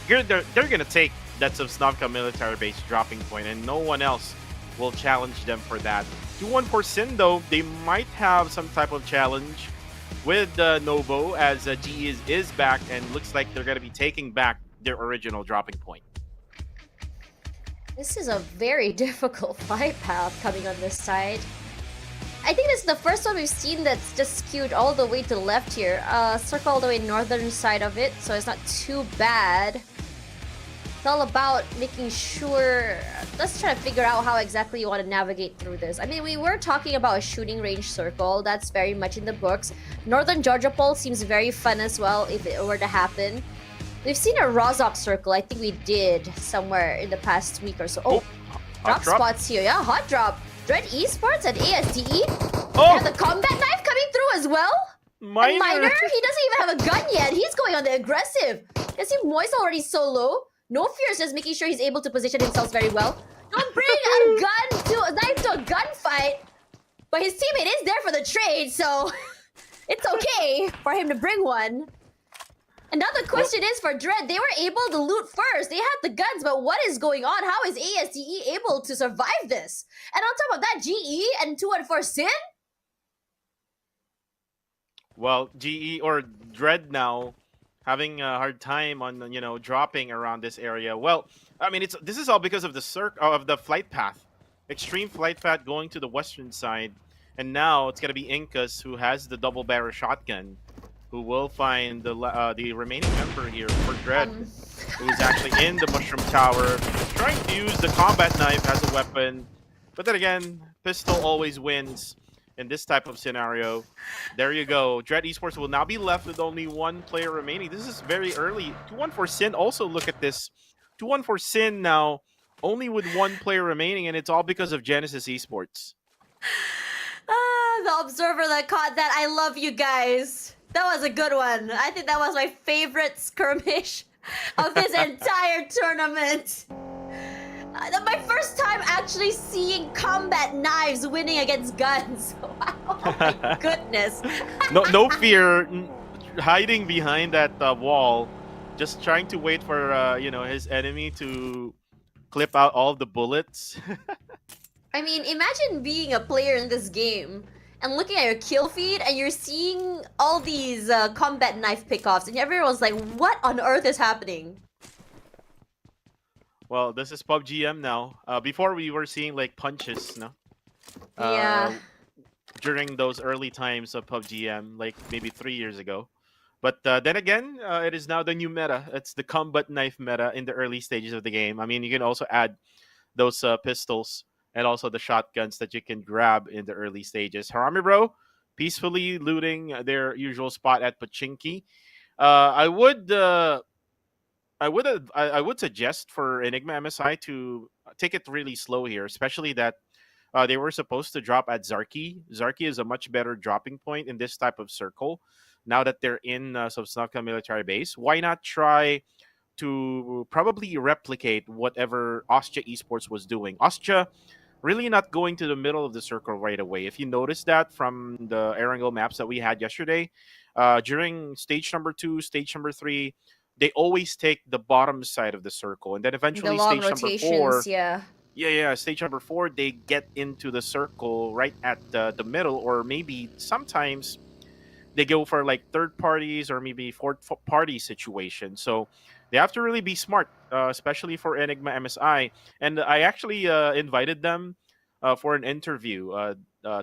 they're going to take that Sosnovka military base dropping point, and no one else will challenge them for that. 2-1 for Sin, though. They might have some type of challenge with Novo, as GE is back, and looks like they're going to be taking back their original dropping point. This is a very difficult flight path coming on this side. I think this is the first one we've seen that's just skewed all the way to the left here. Circle all the way northern side of it, so it's not too bad. It's all about making sure... Let's try to figure out how exactly you want to navigate through this. I mean, we were talking about a shooting range circle. That's very much in the books. Northern Georgia Pole seems very fun as well if it were to happen. We've seen a Rozok circle. I think we did somewhere in the past week or so. Oh, drop spots here. Yeah, hot drop. Dread Esports and ASDE. Oh! And the combat knife coming through as well. Minor. And Minor, he doesn't even have a gun yet. He's going on the aggressive. You see, Moist already so low. No Fear is just making sure he's able to position himself very well. Don't bring a knife to a gunfight. But his teammate is there for the trade, so it's okay for him to bring one. Another question is for Dread. They were able to loot first. They had the guns, but what is going on? How is ASDE able to survive this? And on top of that, GE and 214 Sin? Well, GE or Dread now having a hard time on dropping around this area. Well, I mean this is all because of the flight path, extreme flight path going to the western side, and now it's gonna be Incas who has the double barrel shotgun, who will find the remaining member here for Dread, who's actually in the mushroom tower, trying to use the combat knife as a weapon, but then again, pistol always wins. In this type of scenario. There you go. Dread Esports will now be left with only one player remaining. This is very early. 214 Sin, also look at this. 214 Sin now, only with one player remaining, and it's all because of Genesis Esports. The observer that caught that. I love you guys. That was a good one. I think that was my favorite skirmish of this entire tournament. My first time actually seeing combat knives winning against guns. Oh my goodness. No fear, hiding behind that wall, just trying to wait for his enemy to clip out all the bullets. I mean, imagine being a player in this game and looking at your kill feed and you're seeing all these combat knife pickoffs and everyone's like, what on earth is happening? Well, this is PUBGM now. Before we were seeing like punches, no? Yeah. During those early times of PUBGM, like maybe 3 years ago. But then again, it is now the new meta. It's the combat knife meta in the early stages of the game. I mean, you can also add those pistols and also the shotguns that you can grab in the early stages. Harami Bro, peacefully looting their usual spot at Pachinki. I would suggest for Enigma MSI to take it really slow here, especially that they were supposed to drop at Zarki. Zarki is a much better dropping point in this type of circle. Now that they're in Sovsnovka military base, why not try to probably replicate whatever Ostia Esports was doing? Ostia really not going to the middle of the circle right away. If you notice that from the Erangel maps that we had yesterday, during stage number 2, stage number 3, they always take the bottom side of the circle, and then eventually stage number 4, stage number 4, they get into the circle right at the middle, or maybe sometimes they go for like third parties or maybe fourth party situation. So they have to really be smart, especially for Enigma MSI. And I actually invited them for an interview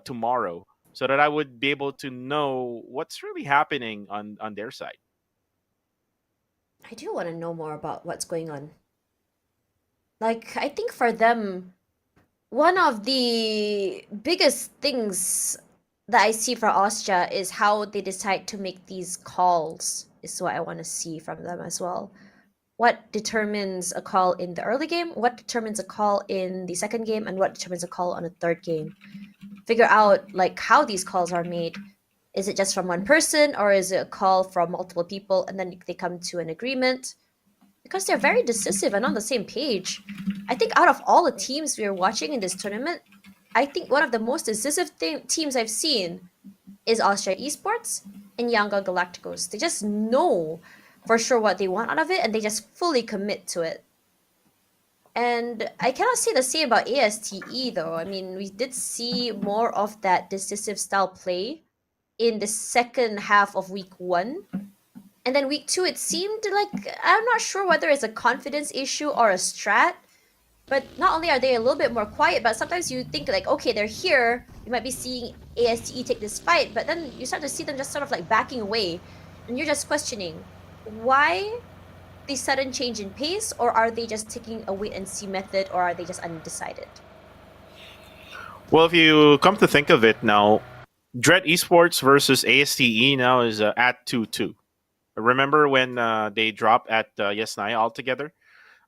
tomorrow, so that I would be able to know what's really happening on their side. I do want to know more about what's going on. Like, I think for them, one of the biggest things that I see for Ostia is how they decide to make these calls, is what I want to see from them as well. What determines a call in the early game, what determines a call in the second game, and what determines a call on a third game. Figure out like how these calls are made. Is it just from one person, or is it a call from multiple people and then they come to an agreement? Because they're very decisive and on the same page. I think out of all the teams we are watching in this tournament, I think one of the most decisive teams I've seen is Austria Esports and Yanga Galacticos. They just know for sure what they want out of it and they just fully commit to it. And I cannot say the same about ASTE though. I mean, we did see more of that decisive style play in the second half of week 1. And then week 2, it seemed like, I'm not sure whether it's a confidence issue or a strat, But not only are they a little bit more quiet, but sometimes you think like, okay, they're here. You might be seeing ASTE take this fight, but then you start to see them just sort of like backing away, and you're just questioning why the sudden change in pace, or are they just taking a wait and see method, or are they just undecided? Well, if you come to think of it now, Dread Esports versus ASTE now is at 2-2. Remember when they dropped at Yesnaya altogether?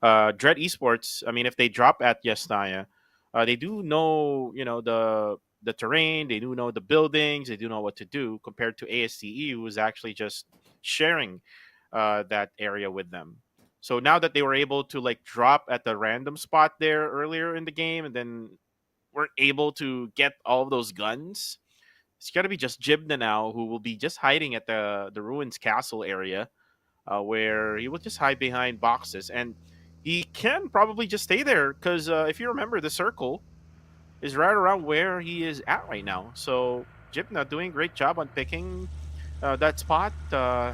Dread Esports, I mean, if they drop at Yesnaya, they do know, the terrain, they do know the buildings, they do know what to do compared to ASTE, who is actually just sharing that area with them. So now that they were able to like drop at the random spot there earlier in the game, and then weren't able to get all of those guns, it's got to be just Jibna now, who will be just hiding at the ruins castle area, where he will just hide behind boxes, and he can probably just stay there because if you remember, the circle is right around where he is at right now. So Jibna doing a great job on picking that spot.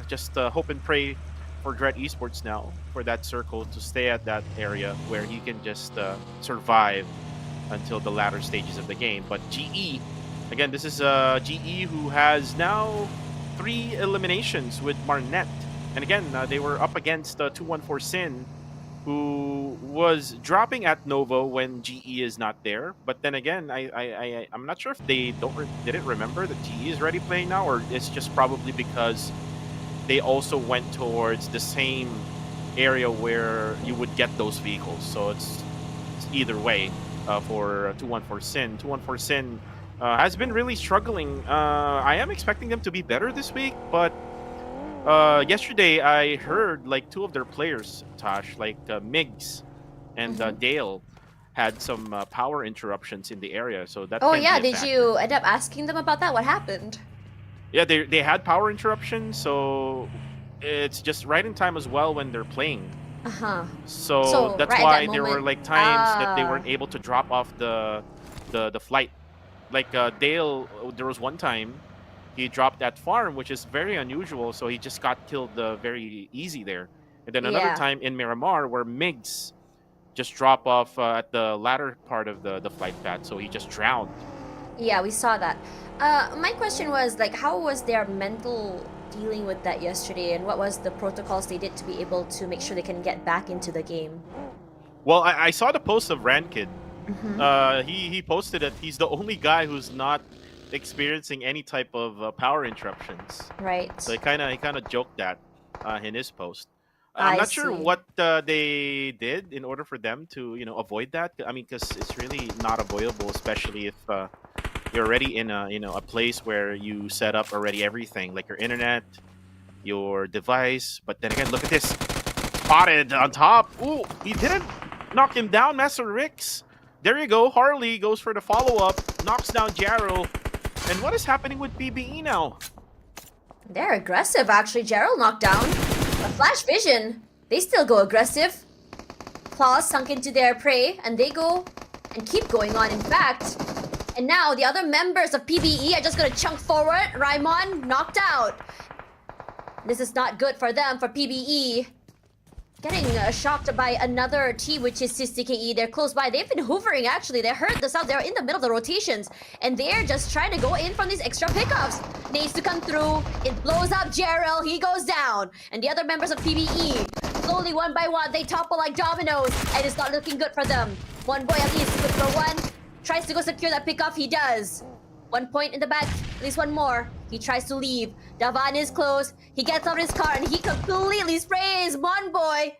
Just hope and pray for Dread Esports now for that circle to stay at that area where he can just survive until the latter stages of the game. But GE, again, this is GE who has now 3 eliminations with Marnet. And again, they were up against 214 Sin, who was dropping at Novo when GE is not there. But then again, I'm not sure if they didn't remember that GE is already playing now, or it's just probably because they also went towards the same area where you would get those vehicles. So it's either way for 214 Sin. 214 Sin has been really struggling. I am expecting them to be better this week, but yesterday I heard like 2 of their players, Tosh, like Migs and Dale, had some power interruptions in the area. So that Oh can yeah, be a did factor. you end up asking them about that? What happened? Yeah, they had power interruptions, so it's just right in time as well when they're playing. Uh-huh. So So that's right at why that there were moment, like times that they weren't able to drop off the flight. Like Dale, there was one time he dropped that farm, which is very unusual. So he just got killed very easy there. And then another yeah. time in Miramar where Migs just drop off at the latter part of the flight path, so he just drowned. Yeah, we saw that. My question was like, how was their mental dealing with that yesterday, and what was the protocols they did to be able to make sure they can get back into the game? Well, I saw the post of Rankid. Mm-hmm. He posted that he's the only guy who's not experiencing any type of power interruptions. Right. So he kind of joked that in his post. I'm I not sure see. what they did in order for them to avoid that. I mean, because it's really not avoidable, especially if you're already in a place where you set up already everything, like your internet, your device. But then again, look at this, spotted on top. Ooh, he didn't knock him down, Master Rix. There you go. Harley goes for the follow-up, knocks down Jarrow. And what is happening with PBE now? They're aggressive, actually. Gerald knocked down. But Flash Vision, they still go aggressive. Claws sunk into their prey, and they go and keep going on, in fact. And now the other members of PBE are just gonna chunk forward. Raimon knocked out. This is not good for them, for PBE. Getting shocked by another team, which is CCKE. They're close by. They've been hoovering, actually. They heard the sound. They're in the middle of the rotations. And they're just trying to go in from these extra pickups. Needs to come through. It blows up Gerald. He goes down. And the other members of PBE, slowly one by one, they topple like dominoes. And it's not looking good for them. One boy at least good for one. Tries to go secure that pickup. He does. 1 point in the bag. At least one more. He tries to leave. Davan is close. He gets out of his car and he completely sprays one boy.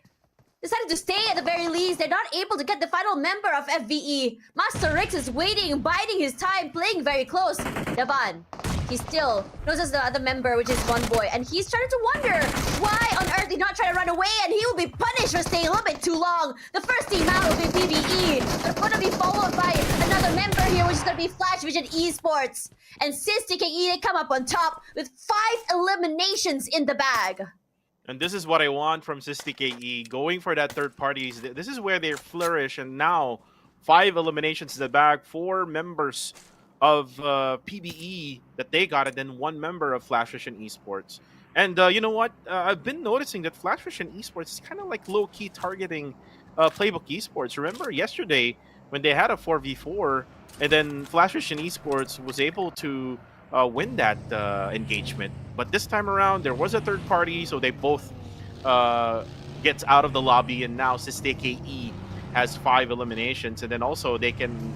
Decided to stay at the very least. They're not able to get the final member of FVE. Master Rix is waiting, biding his time, playing very close. Davan, he still knows the other member, which is one boy. And he's starting to wonder why on earth did not try to run away, and he will be punished for staying a little bit too long. The first team out will be PVE. They're going to be followed by another member here, which is going to be Flash Vision Esports. And since TKE, they come up on top with 5 eliminations in the bag. And this is what I want from SysTKE, going for that third parties. This is where they flourish, and now 5 eliminations in the bag, 4 members of PBE that they got, and then 1 member of Flash Vision Esports. And you know what? I've been noticing that Flash Vision Esports is kind of like low-key targeting Playbook Esports. Remember yesterday when they had a 4v4, and then Flash Vision Esports was able to win that engagement. But this time around, there was a third party, so they both gets out of the lobby, and now SysTKE has 5 eliminations, and then also they can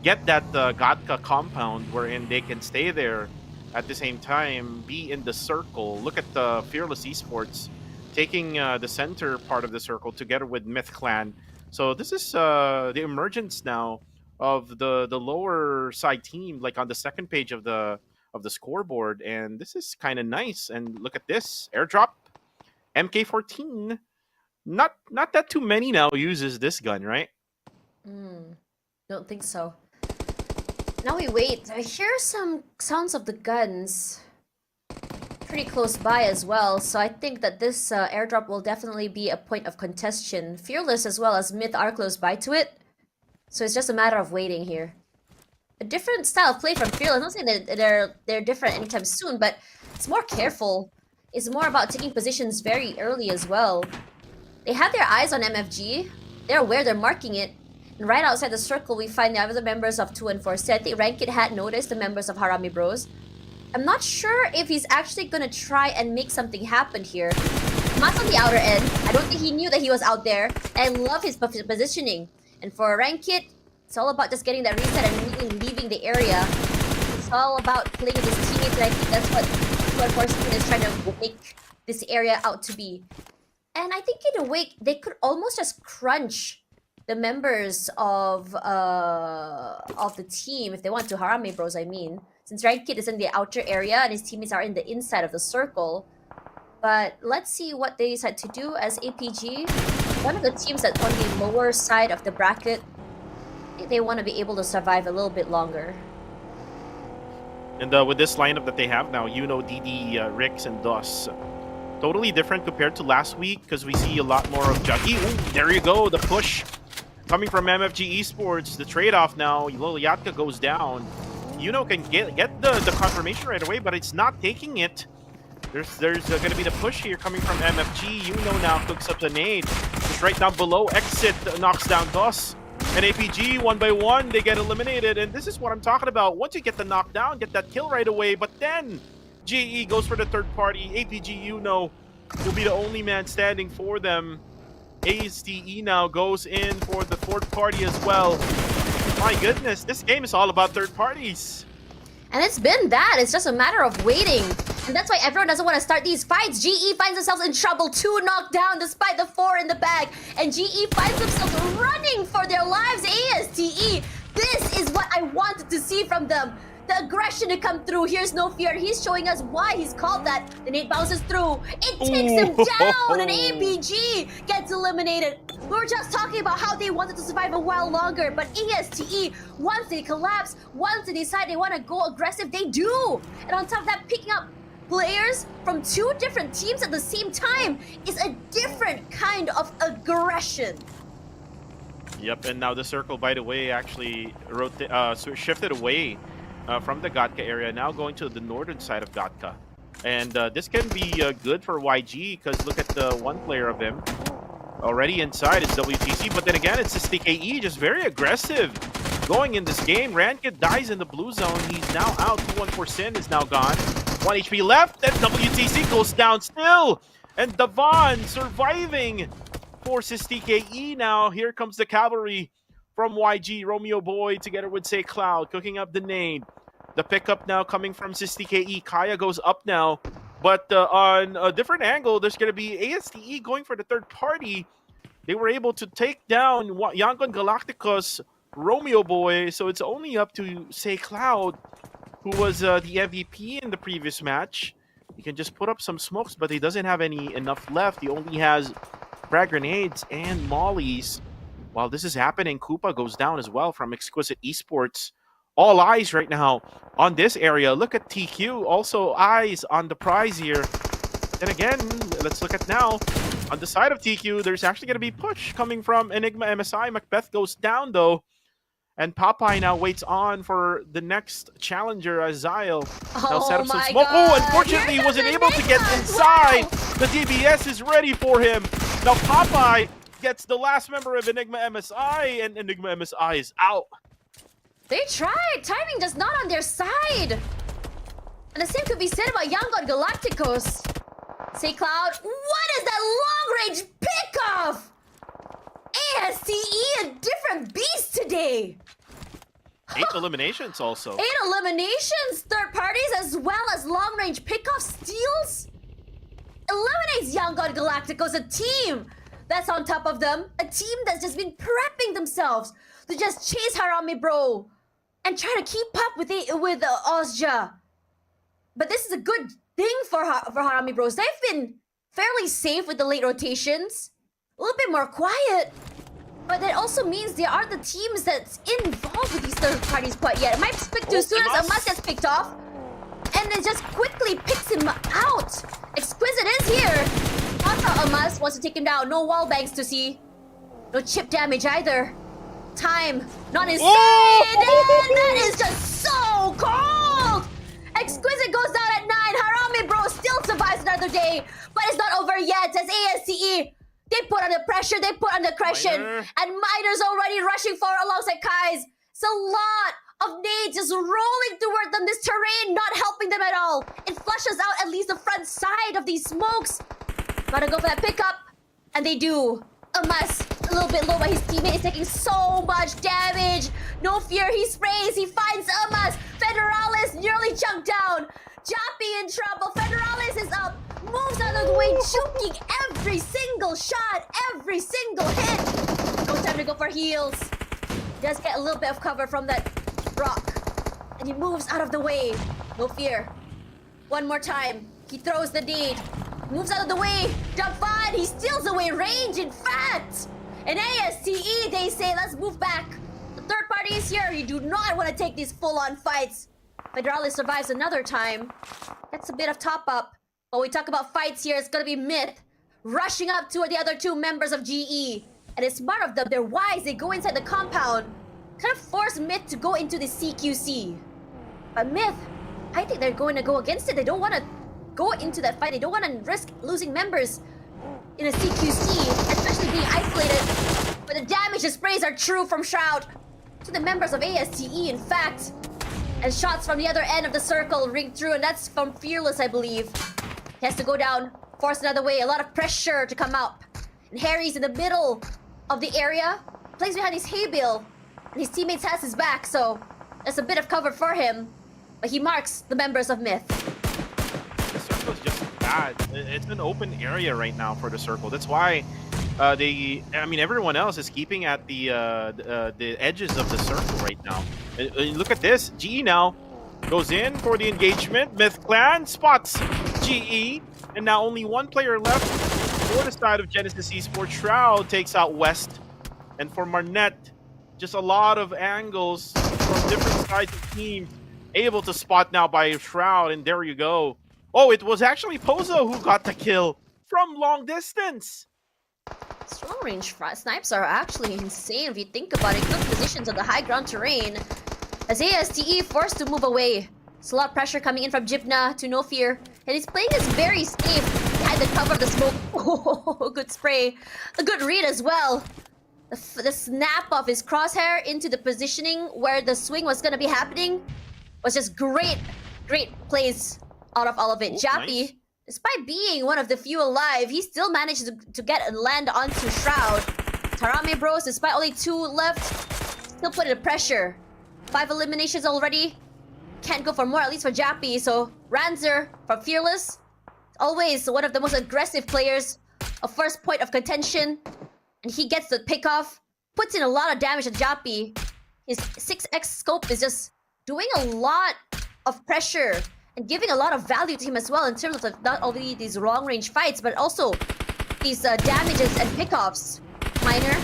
get that Gatka compound wherein they can stay there at the same time, be in the circle. Look at the Fearless Esports taking the center part of the circle together with Myth Clan. So this is the emergence now of the lower side team, like on the second page of the scoreboard, and this is kind of nice. And look at this airdrop, MK14. Not that too many now uses this gun, right? Don't think so. Now we wait. I hear some sounds of the guns pretty close by as well, so I think that this airdrop will definitely be a point of contention. Fearless as well as Myth are close by to it, so it's just a matter of waiting here. A different style of play from Fearless. I'm not saying that they're different anytime soon, but it's more careful. It's more about taking positions very early as well. They have their eyes on MFG. They're aware, they're marking it. And right outside the circle, we find the other members of 2 and 4. So I think Ranked had noticed the members of Harami Bros. I'm not sure if he's actually gonna try and make something happen here. Mas on the outer end. I don't think he knew that he was out there. I love his positioning. And for Ranked, it's all about just getting that reset and immediately leaving the area. It's all about playing with his teammates, and I think that's what 2 and 4 is trying to make this area out to be. And I think in a way, they could almost just crunch the members of the team if they want to. Harami Bros, I mean. Since Ranked is in the outer area and his teammates are in the inside of the circle. But let's see what they decide to do as APG. One of the teams that's on the lower side of the bracket, they want to be able to survive a little bit longer. And with this lineup that they have now, DD, Rix, and Dos, totally different compared to last week because we see a lot more of Juggy. Ooh, there you go, the push coming from MFG Esports. The trade-off now, Yatka goes down. Can get the confirmation right away, but it's not taking it. There's going to be the push here coming from MFG. Now cooks up the nade. Just right down below, Exit knocks down Dos. And APG, 1 by 1, they get eliminated. And this is what I'm talking about. Once you get the knockdown, get that kill right away, but then GE goes for the third party. APG, will be the only man standing for them. ASTE now goes in for the fourth party as well. My goodness, this game is all about third parties. And it's been that. It's just a matter of waiting. And that's why everyone doesn't want to start these fights. GE finds themselves in trouble. 2 knocked down despite the 4 in the bag. And GE finds themselves running for their lives. ASTE, this is what I wanted to see from them. The aggression to come through. Here's no fear. He's showing us why he's called that. The nade bounces through. It takes him down, and APG gets eliminated. We were just talking about how they wanted to survive a while longer, but ASTE, once they collapse, once they decide they want to go aggressive, they do. And on top of that, picking up players from 2 different teams at the same time is a different kind of aggression. Yep, and now the circle, by the way, actually shifted away from the Gatka area, now going to the northern side of Gatka. And this can be good for YG, because look at the one player of him. Already inside is WTC, but then again, it's SysTKE, just very aggressive going in this game. Ranked dies in the blue zone. He's now out. 2-1 Sin is now gone. 1 HP left, and WTC goes down still. And Devon surviving for SysTKE now. Here comes the cavalry from YG. Romeo Boy together with Say Cloud cooking up the nade. The pickup now coming from SysTKE. Kaya goes up now. But on a different angle, there's going to be ASTE going for the third party. They were able to take down Yangon Galacticos, Romeo Boy. So it's only up to Say Cloud, who was the MVP in the previous match. He can just put up some smokes, but he doesn't have enough left. He only has frag grenades and mollies. While this is happening, Koopa goes down as well from Exquisite Esports. All eyes right now on this area. Look at TQ, also eyes on the prize here. And again, let's look at now. On the side of TQ, there's actually going to be push coming from Enigma MSI. Macbeth goes down though. And Popeye now waits on for the next challenger, as Zyle now set up some smoke. God. Oh, unfortunately, he wasn't able to get inside. The DBS is ready for him. Now Popeye gets the last member of Enigma MSI, and Enigma MSI is out. They tried. Timing just not on their side. And the same could be said about Young God Galacticos. Say Cloud, what is that long-range pickoff? ASTE, a different beast today. 8 eliminations also. 8 eliminations, third parties, as well as long-range pickoff steals. Eliminates Young God Galacticos, a team that's on top of them. A team that's just been prepping themselves to just chase Harami Bro and try to keep up with Ozja. But this is a good thing for Harami Bros. They've been fairly safe with the late rotations. A little bit more quiet. But that also means they aren't the teams that's involved with these third parties quite yet. It might split too soon as Amas gets picked off. And it just quickly picks him out. Exquisite is here. Also, Amas wants to take him down. No wall bangs to see. No chip damage either. Time, not his side. And that is just so cold. Exquisite goes down at 9. Harami Bro still survives another day. But it's not over yet as ASCE. They put under pressure, they put under question. And Miner's already rushing forward alongside Kai's. It's a lot of nades just rolling toward them. This terrain not helping them at all. It flushes out at least the front side of these smokes. Gotta go for that pickup. And they do. Amas a little bit low, but his teammate is taking so much damage. No fear, he sprays, he finds Amas. Federalis nearly chunked down. Jappy in trouble. Federalis is up. Moves out of the way, choking every single shot, every single hit. No time to go for heals. Does get a little bit of cover from that rock. And he moves out of the way. No fear. One more time. He throws the nade. Moves out of the way. Jump fine. He steals away range, in fact. And ASTE, they say, let's move back. The third party is here. You do not want to take these full-on fights. Federalis survives another time. That's a bit of top-up. When we talk about fights here, it's gonna be Myth rushing up to the other 2 members of GE. And it's smart of them. They're wise. They go inside the compound. Kind of force Myth to go into the CQC. But Myth, I think they're going to go against it. They don't want to go into that fight. They don't want to risk losing members in a CQC, especially being isolated. But the damage and sprays are true from Shroud to the members of ASTE, in fact. And shots from the other end of the circle ring through, and that's from Fearless, I believe. He has to go down, force another way. A lot of pressure to come up. And Harry's in the middle of the area. Plays behind his hay bale. And his teammates has his back, so there's a bit of cover for him. But he marks the members of Myth. The circle's just bad. It's an open area right now for the circle. That's why everyone else is keeping at the edges of the circle right now. Look at this. GE now goes in for the engagement. Myth Clan spots GE, and now only one player left for the side of Genesis Esports. Shroud takes out West, and for Marnette, just a lot of angles from different sides of teams able to spot now by Shroud, and there you go. Oh, it was actually Pozo who got the kill from long distance. Strong range snipes are actually insane if you think about it. Good positions on the high ground terrain. As ASTE forced to move away. There's a lot of pressure coming in from Jibna to No Fear. And he's playing this very safe behind the cover of the smoke. Oh, good spray. A good read as well. The snap of his crosshair into the positioning where the swing was going to be happening was just great plays out of all of it. Jappy, nice. Despite being one of the few alive, he still managed to get and land onto Shroud. Harami Bros, despite only 2 left, still put in pressure. 5 eliminations already. Can't go for more, at least for Jappy. So Ranzer from Fearless, always one of the most aggressive players, a first point of contention, and he gets the pick off, puts in a lot of damage to Jappy. His 6x scope is just doing a lot of pressure and giving a lot of value to him as well in terms of not only these long range fights, but also these damages and pickoffs. Miner,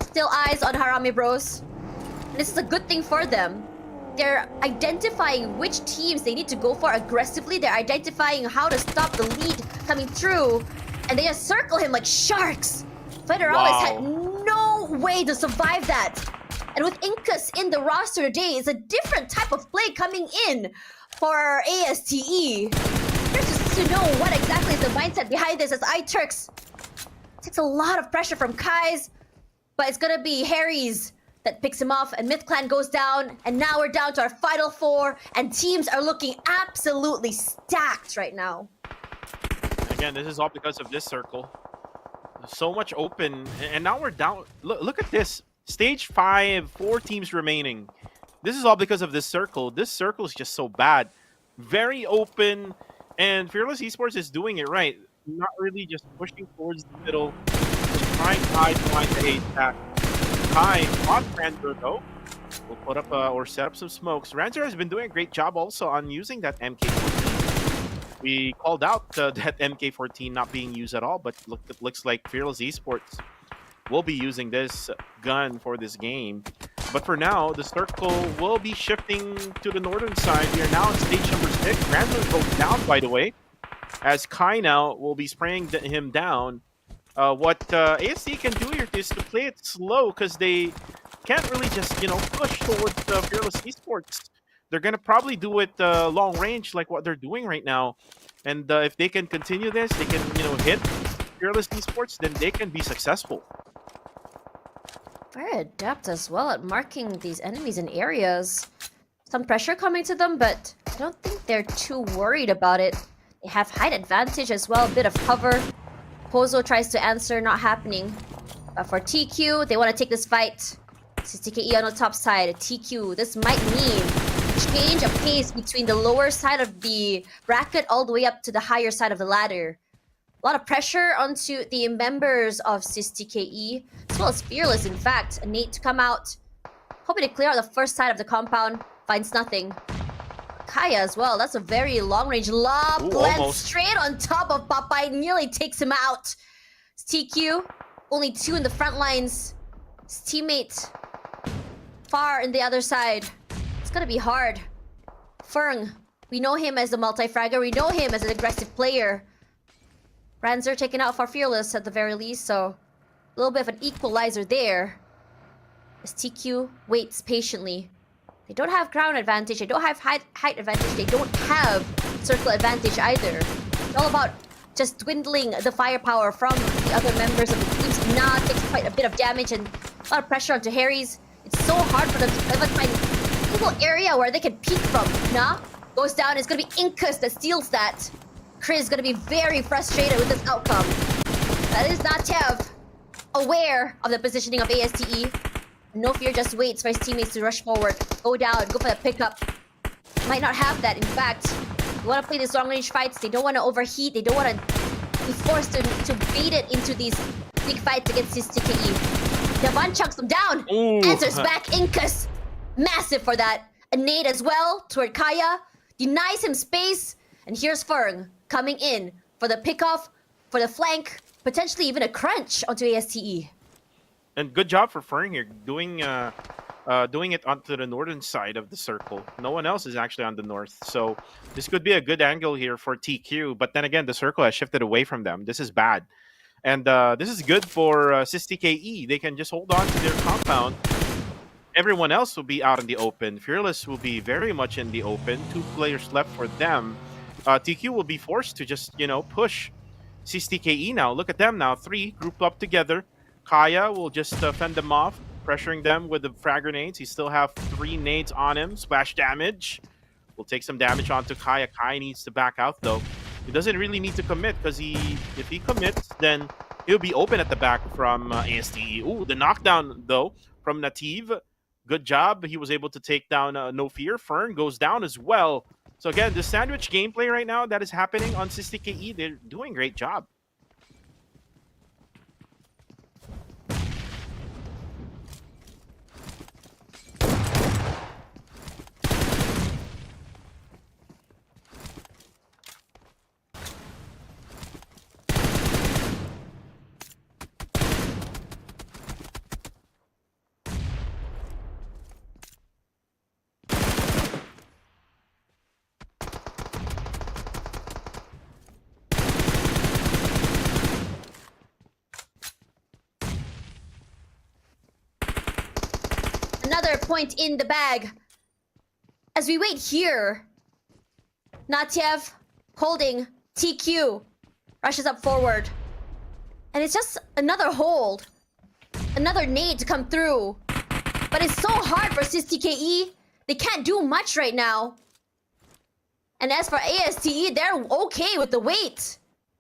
still eyes on Harami Bros. And this is a good thing for them. They're identifying which teams they need to go for aggressively. They're identifying how to stop the lead coming through. And they just circle him like sharks. Federalis had no way to survive that. And with Incus in the roster today, it's a different type of play coming in for ASTE. Curious to know what exactly is the mindset behind this as iTurks Takes a lot of pressure from Kai's, but it's gonna be Harry's that picks him off, and MythClan goes down, and now we're down to our final 4, and teams are looking absolutely stacked right now. Again, this is all because of this circle. So much open, and now we're down. Look at this. Stage 5, 4 teams remaining. This is all because of this circle. This circle is just so bad. Very open, and Fearless Esports is doing it right. Not really just pushing towards the middle, just trying to find the A stack. Kai on Ranzer though. We'll put up or set up some smokes. Ranzer has been doing a great job also on using that MK14. We called out that MK14 not being used at all, but it looks like Fearless Esports will be using this gun for this game. But for now, the circle will be shifting to the northern side. We are now on stage number 6. Ranzer goes down, by the way, as Kai now will be spraying him down. What ASC can do here is to play it slow, because they can't really just, push towards Fearless Esports. They're going to probably do it long range like what they're doing right now. And if they can continue this, they can, hit Fearless Esports, then they can be successful. Very adept as well at marking these enemies in areas. Some pressure coming to them, but I don't think they're too worried about it. They have height advantage as well, a bit of cover. Pozo tries to answer, not happening. But for TQ, they want to take this fight. SistyKE on the top side. TQ, this might mean a change of pace between the lower side of the bracket all the way up to the higher side of the ladder. A lot of pressure onto the members of SistyKE, as well as Fearless, in fact. A nade to come out. Hoping to clear out the first side of the compound. Finds nothing. Kaya as well. That's a very long-range lob. Blends straight on top of Popeye. Nearly takes him out. It's TQ. Only 2 in the front lines. His teammate far in the other side. It's gonna be hard. Feng. We know him as a multi-fragger. We know him as an aggressive player. Ranzer taken out for Fearless at the very least, so a little bit of an equalizer there. As TQ waits patiently. They don't have ground advantage, they don't have height advantage, they don't have circle advantage either. It's all about just dwindling the firepower from the other members of the teams. Nah takes quite a bit of damage and a lot of pressure onto Harry's. It's so hard for them to find a little area where they can peek from. Nah goes down, it's gonna be Incus that steals that. Chris is gonna be very frustrated with this outcome. That is Natev aware of the positioning of ASTE. No Fear just waits for his teammates to rush forward. Go down, go for the pickup. Might not have that, in fact. They want to play these long-range fights. They don't want to overheat. They don't want to be forced to bait it into these big fights against SistyKE. Devan chunks them down. Ooh. Answers back. Incus. Massive for that. A nade as well toward Kaya. Denies him space. And here's Feng coming in for the pickoff, for the flank. Potentially even a crunch onto ASTE. And good job for Feng here, doing it onto the northern side of the circle. No one else is actually on the north, so this could be a good angle here for TQ. But then again, the circle has shifted away from them. This is bad, and this is good for SistyKE. They can just hold on to their compound. Everyone else will be out in the open. Fearless will be very much in the open. 2 players left for them. TQ will be forced to just push SistyKE now. Look at them now, 3 grouped up together. Kaya will just fend them off, pressuring them with the frag grenades. He still have 3 nades on him. Splash damage. Will take some damage onto Kaya. Kaya needs to back out though. He doesn't really need to commit, because if he commits, then he'll be open at the back from ASTE. Ooh, the knockdown though from Nativ. Good job. He was able to take down No Fear. Fern goes down as well. So again, the sandwich gameplay right now that is happening on SistyKE, they're doing a great job. Another point in the bag. As we wait here, Natiev holding TQ rushes up forward. And it's just another hold. Another nade to come through. But it's so hard for SysTKE. They can't do much right now. And as for ASTE, they're okay with the wait.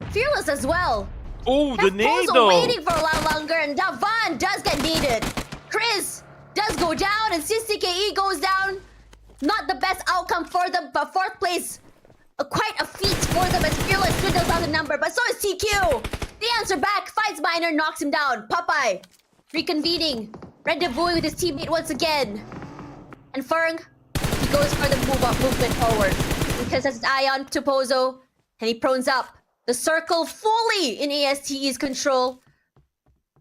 Fearless as well. Oh, the nade Pozo though. waiting for a lot longer, and Davan does get needed. Chris does go down, and SysTKE goes down. Not the best outcome for them, but 4th place, quite a feat for them as Fearless dwindles down the number, but so is TQ. The answer back, fights Miner, knocks him down. Popeye, reconvening, rendezvousing with his teammate once again. And Ferng, he goes for the movement forward. Because that's his eye on to Pozo, and he prones up. The circle fully in ASTE's control.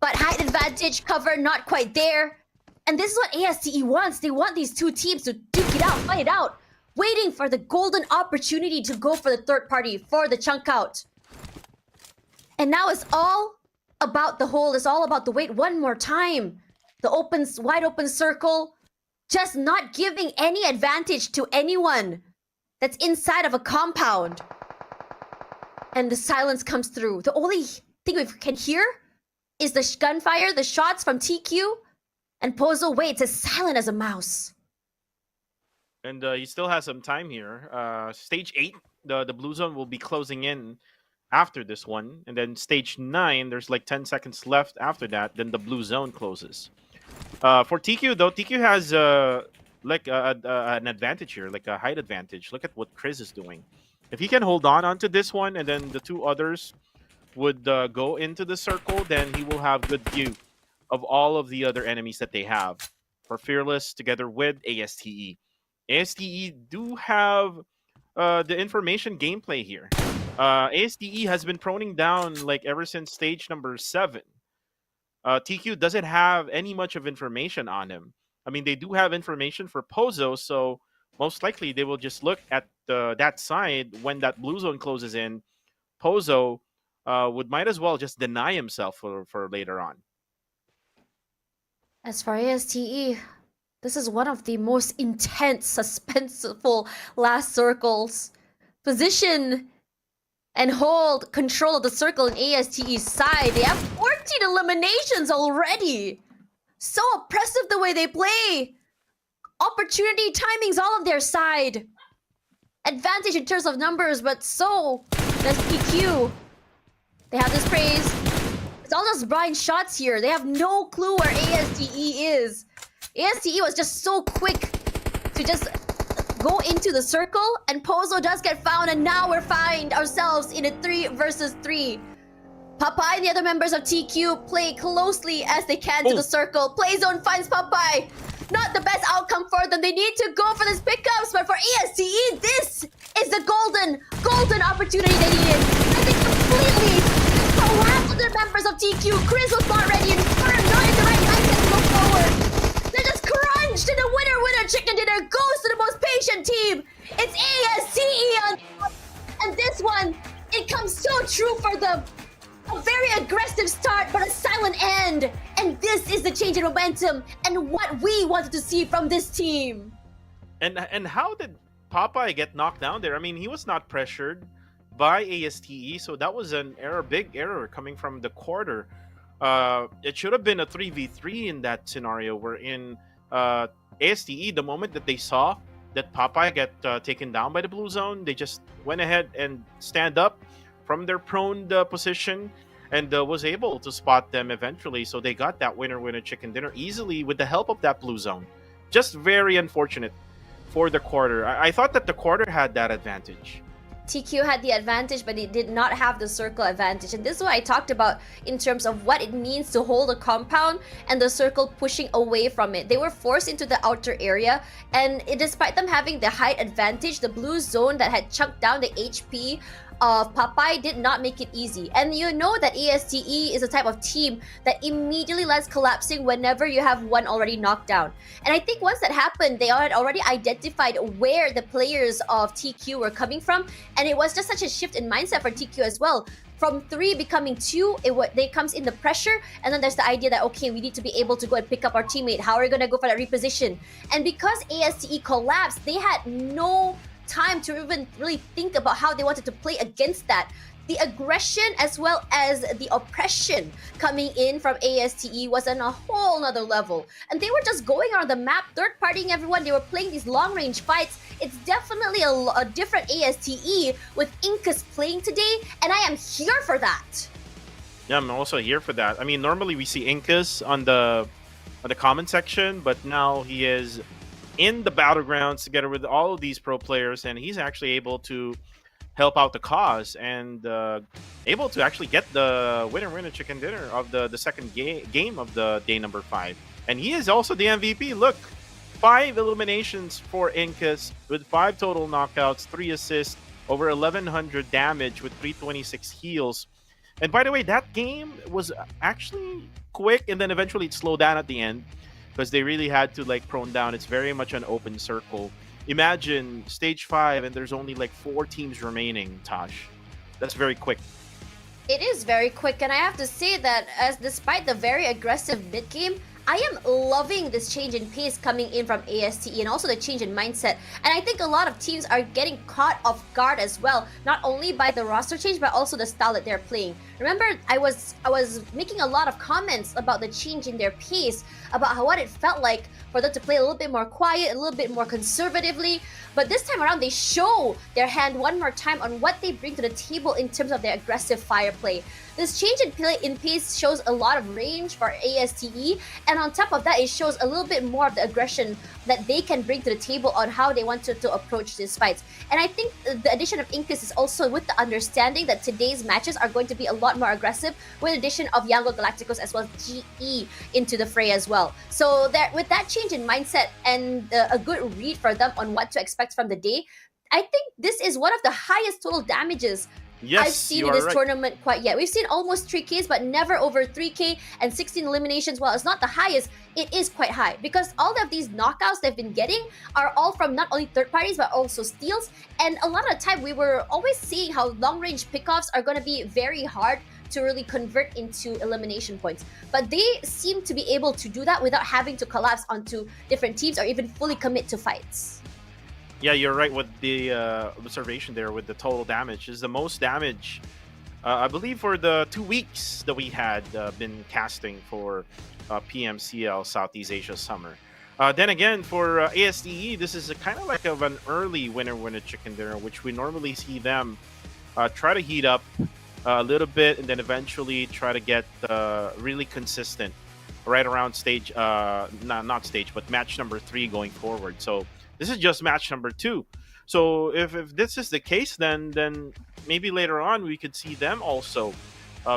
But height advantage, cover not quite there. And this is what ASTE wants. They want these two teams to duke it out, fight it out. Waiting for the golden opportunity to go for the third party, for the chunk out. And now it's all about the hold. It's all about the wait one more time. The wide open circle. Just not giving any advantage to anyone that's inside of a compound. And the silence comes through. The only thing we can hear is the gunfire, the shots from TQ. And Pozo waits as silent as a mouse. And he still has some time here. Stage 8, the blue zone will be closing in after this one. And then stage 9, there's like 10 seconds left after that. Then the blue zone closes. For TQ, though, TQ has an advantage here, like a height advantage. Look at what Chris is doing. If he can hold on onto this one, and then the two others would go into the circle, then he will have good view of all of the other enemies that they have. For Fearless, together with ASTE. ASTE do have the information gameplay here. ASTE has been proning down like ever since stage number 7. TQ doesn't have any much of information on him. I mean, they do have information for Pozo, so most likely they will just look at that side when that blue zone closes in. Pozo might as well just deny himself for later on. As for ASTE, this is one of the most intense, suspenseful last circles. Position and hold control of the circle in ASTE's side. They have 14 eliminations already. So oppressive the way they play. Opportunity, timings, all on their side. Advantage in terms of numbers, but so does PQ. They have this praise. It's all just blind shots here. They have no clue where ASTE is. ASTE was just so quick to just go into the circle, and Pozo does get found, and now we're find ourselves in a 3 versus 3. Popeye and the other members of TQ play closely as they can to the circle. Playzone finds Popeye. Not the best outcome for them. They need to go for this pickups, but for ASTE, this is the golden opportunity they needed. And they completely collapsed the members of TQ. Chris was not ready, and Fern not in the right mindset to go forward. They're just crunched, and the winner chicken dinner goes to the most patient team. It's ASTE on top. And this one, it comes so true for them. A very aggressive start, but a silent end. And this is the change in momentum and what we wanted to see from this team. And how did Popeye get knocked down there? I mean, he was not pressured by ASTE, so that was an error, big error coming from the quarter. It should have been a 3v3 in that scenario, wherein ASTE, the moment that they saw that Popeye get taken down by the blue zone, they just went ahead and stand up from their prone position and was able to spot them eventually. So they got that winner chicken dinner easily with the help of that blue zone. Just very unfortunate for the quarter. I thought that the quarter had that advantage. TQ had the advantage, but it did not have the circle advantage. And this is what I talked about in terms of what it means to hold a compound and the circle pushing away from it. They were forced into the outer area, and despite them having the height advantage, the blue zone that had chunked down the HP of Popeye did not make it easy. And you know that ASTE is a type of team that immediately lets collapsing whenever you have one already knocked down. And I think once that happened, they had already identified where the players of TQ were coming from, and it was just such a shift in mindset for TQ as well. From 3 becoming 2, they comes in the pressure, and then there's the idea that, okay, we need to be able to go and pick up our teammate. How are we going to go for that reposition? And because ASTE collapsed, they had no time to even really think about how they wanted to play against that. the aggression as well as the oppression coming in from ASTE was on a whole nother level. And they were just going around the map, third-partying everyone. They were playing these long-range fights. It's definitely a different ASTE with Incus playing today, and I am here for that. Yeah, I'm also here for that. I mean, normally we see Incus on the comment section, but now he is in the battlegrounds together with all of these pro players, and he's actually able to help out the cause and able to actually get the winner chicken dinner of the second game of the day number 5. And he is also the MVP. Look, 5 eliminations for Incus with 5 total knockouts, 3 assists, over 1100 damage with 326 heals. And by the way, that game was actually quick, and then eventually it slowed down at the end because they really had to like prone down. It's very much an open circle. Imagine stage 5 and there's only like 4 teams remaining, Tosh. That's very quick. It is very quick, and I have to say that as despite the very aggressive mid game, I am loving this change in pace coming in from ASTE and also the change in mindset. And I think a lot of teams are getting caught off guard as well, not only by the roster change but also the style that they're playing. Remember, I was making a lot of comments about the change in their pace, about what it felt like for them to play a little bit more quiet, a little bit more conservatively. But this time around, they show their hand one more time on what they bring to the table in terms of their aggressive fire play. This change in pace shows a lot of range for ASTE, and on top of that, it shows a little bit more of the aggression that they can bring to the table on how they want to approach these fights. And I think the addition of Incus is also with the understanding that today's matches are going to be a lot more aggressive, with the addition of Yango Galacticos as well as GE into the fray as well. So that with that change in mindset and a good read for them on what to expect from the day, I think this is one of the highest total damages I've seen in this tournament quite yet. We've seen almost 3Ks, but never over 3K, and 16 eliminations. While it's not the highest, it is quite high because all of these knockouts they've been getting are all from not only third parties but also steals. And a lot of the time we were always seeing how long-range pickoffs are going to be very hard to really convert into elimination points. But they seem to be able to do that without having to collapse onto different teams or even fully commit to fights. Yeah, you're right with the observation there with the total damage. Is the most damage, I believe, for the 2 weeks that we had been casting for PMCL Southeast Asia Summer. Then again, for ASTE, this is kind of like an early winner chicken dinner, which we normally see them try to heat up a little bit and then eventually try to get really consistent right around stage, not stage, but match number 3 going forward. So this is just match number 2. So if this is the case, then maybe later on we could see them also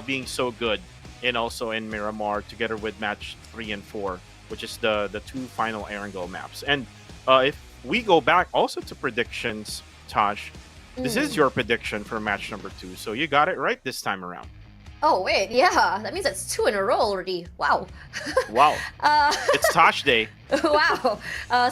being so good, and also in Miramar together with match 3 and 4, which is the 2 final Erangel maps. And if we go back also to predictions, Tosh, this is your prediction for match number 2. So you got it right this time around. Oh, wait, yeah. That means that's 2 in a row already. Wow. Wow. It's Tosh Day. Wow.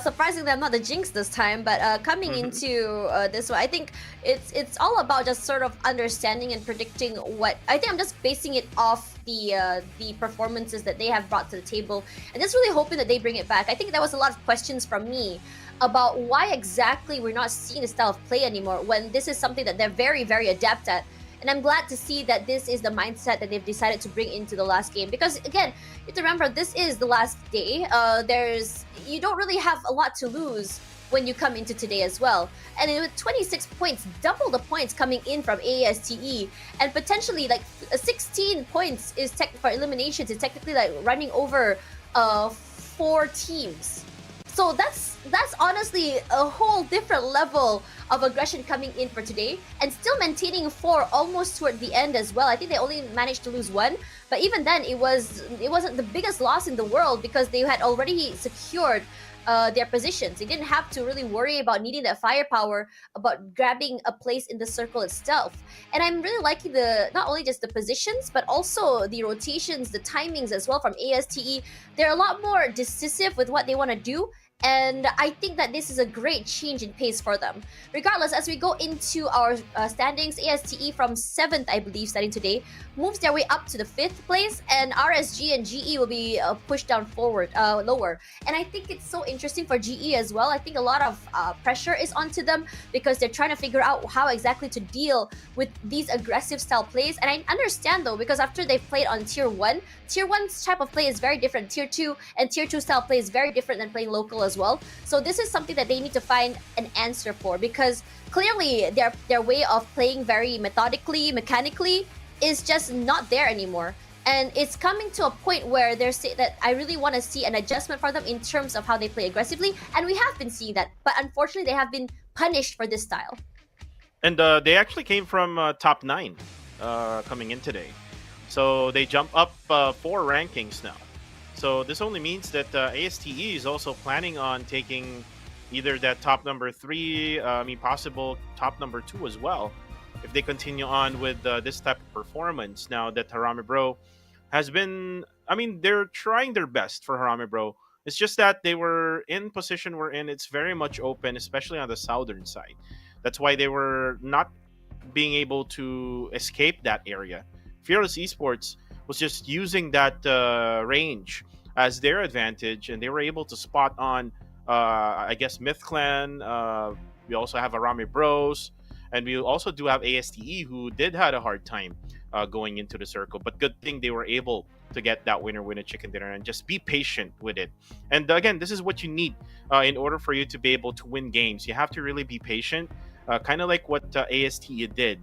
Surprisingly, I'm not the jinx this time, but coming into this one, I think it's all about just sort of understanding and predicting what... I think I'm just basing it off the performances that they have brought to the table, and just really hoping that they bring it back. I think there was a lot of questions from me about why exactly we're not seeing this style of play anymore when this is something that they're very, very adept at. And I'm glad to see that this is the mindset that they've decided to bring into the last game. Because again, you have to remember, this is the last day. You don't really have a lot to lose when you come into today as well. And with 26 points, double the points coming in from ASTE, and potentially like 16 points is for eliminations is technically like running over 4 teams. So that's honestly a whole different level of aggression coming in for today, and still maintaining 4 almost toward the end as well. I think they only managed to lose 1, but even then it wasn't the biggest loss in the world because they had already secured their positions. They didn't have to really worry about needing that firepower, about grabbing a place in the circle itself. And I'm really liking not only just the positions, but also the rotations, the timings as well from ASTE. They're a lot more decisive with what they want to do. And I think that this is a great change in pace for them. Regardless, as we go into our standings, ASTE from 7th, I believe, starting today, moves their way up to the 5th place, and RSG and GE will be pushed down lower. And I think it's so interesting for GE as well. I think a lot of pressure is onto them because they're trying to figure out how exactly to deal with these aggressive style plays. And I understand though, because after they've played on Tier 1, Tier 1's type of play is very different. Tier 2 and Tier 2 style play is very different than playing local as well. So this is something that they need to find an answer for, because clearly their way of playing very methodically, mechanically, is just not there anymore. And it's coming to a point where they're saying that I really want to see an adjustment for them in terms of how they play aggressively. And we have been seeing that. But unfortunately, they have been punished for this style. And they actually came from top 9 coming in today. So they jump up 4 rankings now. So this only means that ASTE is also planning on taking either that top number 3, possible top number 2 as well, if they continue on with this type of performance. Now that Harame Bro has been, they're trying their best for Harame Bro. It's just that they were in position we're in. It's very much open, especially on the southern side. That's why they were not being able to escape that area. Fearless Esports was just using that range as their advantage, and they were able to spot on, Myth Clan. We also have Harame Bros, and we also do have ASTE, who did had a hard time going into the circle. But good thing they were able to get that winner chicken dinner and just be patient with it. And again, this is what you need in order for you to be able to win games. You have to really be patient, kind of like what ASTE did.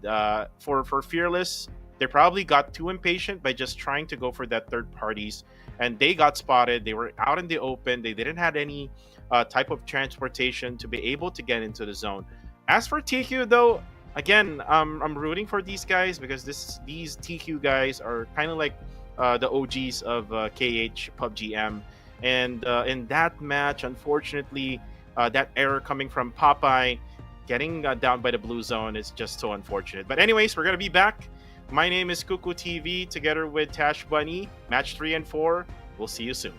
For Fearless, they probably got too impatient by just trying to go for that third parties, and they got spotted. They were out in the open. They didn't have any type of transportation to be able to get into the zone. As for TQ, though, again, I'm rooting for these guys because these TQ guys are kind of like the OGs of KH PUBGM. And in that match, unfortunately, that error coming from Popeye getting down by the blue zone is just so unfortunate. But anyways, we're going to be back. My name is Kuku TV together with Tash Bunny. Match 3 and 4. We'll see you soon.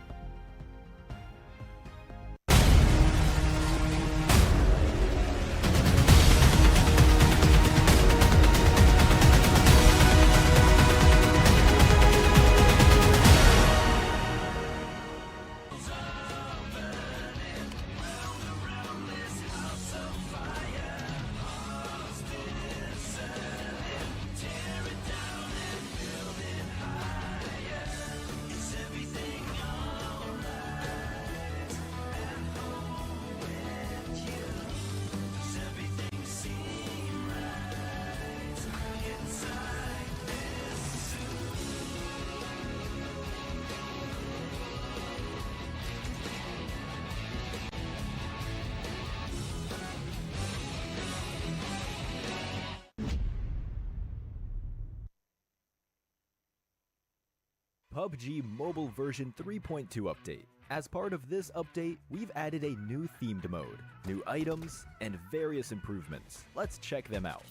PUBG Mobile version 3.2 update. As part of this update, we've added a new themed mode, new items, and various improvements. Let's check them out.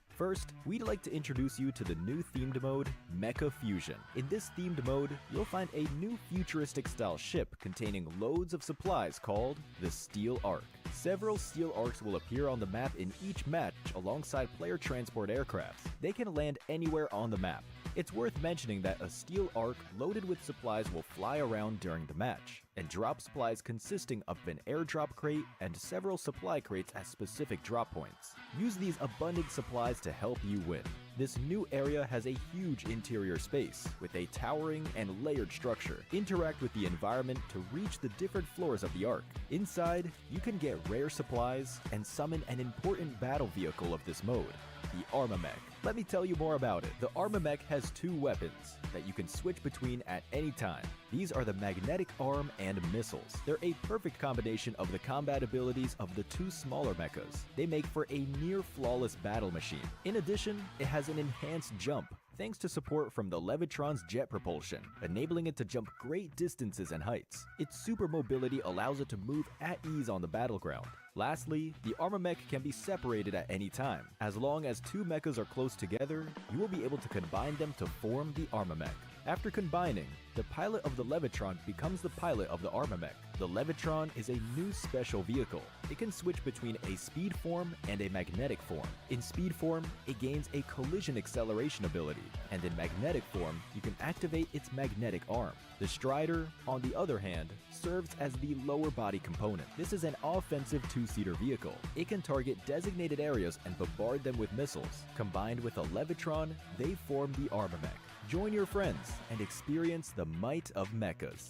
First, we'd like to introduce you to the new themed mode, Mecha Fusion. In this themed mode, you'll find a new futuristic style ship containing loads of supplies called the Steel Ark. Several Steel Arks will appear on the map in each match alongside player transport aircrafts. They can land anywhere on the map. It's worth mentioning that a Steel Ark loaded with supplies will fly around during the match, and drop supplies consisting of an airdrop crate and several supply crates at specific drop points. Use these abundant supplies to help you win. This new area has a huge interior space with a towering and layered structure. Interact with the environment to reach the different floors of the Ark. Inside, you can get rare supplies and summon an important battle vehicle of this mode, the Armamech. Let me tell you more about it. The Armamech has 2 weapons that you can switch between at any time. These are the magnetic arm and missiles. They're a perfect combination of the combat abilities of the 2 smaller mechas. They make for a near flawless battle machine. In addition, it has an enhanced jump, thanks to support from the Levitron's jet propulsion, enabling it to jump great distances and heights. Its super mobility allows it to move at ease on the battleground. Lastly, the Armamech can be separated at any time. As long as 2 mechas are close together, you will be able to combine them to form the Armamech. After combining, the pilot of the Levitron becomes the pilot of the Armamech. The Levitron is a new special vehicle. It can switch between a speed form and a magnetic form. In speed form, it gains a collision acceleration ability, and in magnetic form, you can activate its magnetic arm. The Strider, on the other hand, serves as the lower body component. This is an offensive two-seater vehicle. It can target designated areas and bombard them with missiles. Combined with a Levitron, they form the Armamech. Join your friends and experience the might of mechas.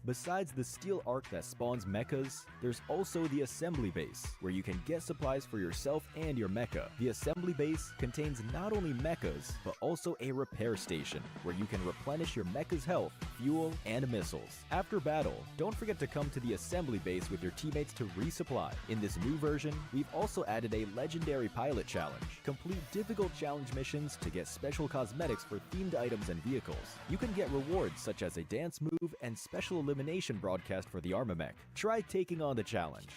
Besides the steel arc that spawns mechas, there's also the assembly base, where you can get supplies for yourself and your mecha. The assembly base contains not only mechas, but also a repair station, where you can replenish your mecha's health, fuel, and missiles. After battle, don't forget to come to the assembly base with your teammates to resupply. In this new version, we've also added a legendary pilot challenge. Complete difficult challenge missions to get special cosmetics for themed items and vehicles. You can get rewards such as a dance move and special elimination broadcast for the Armamech. Try taking on the challenge.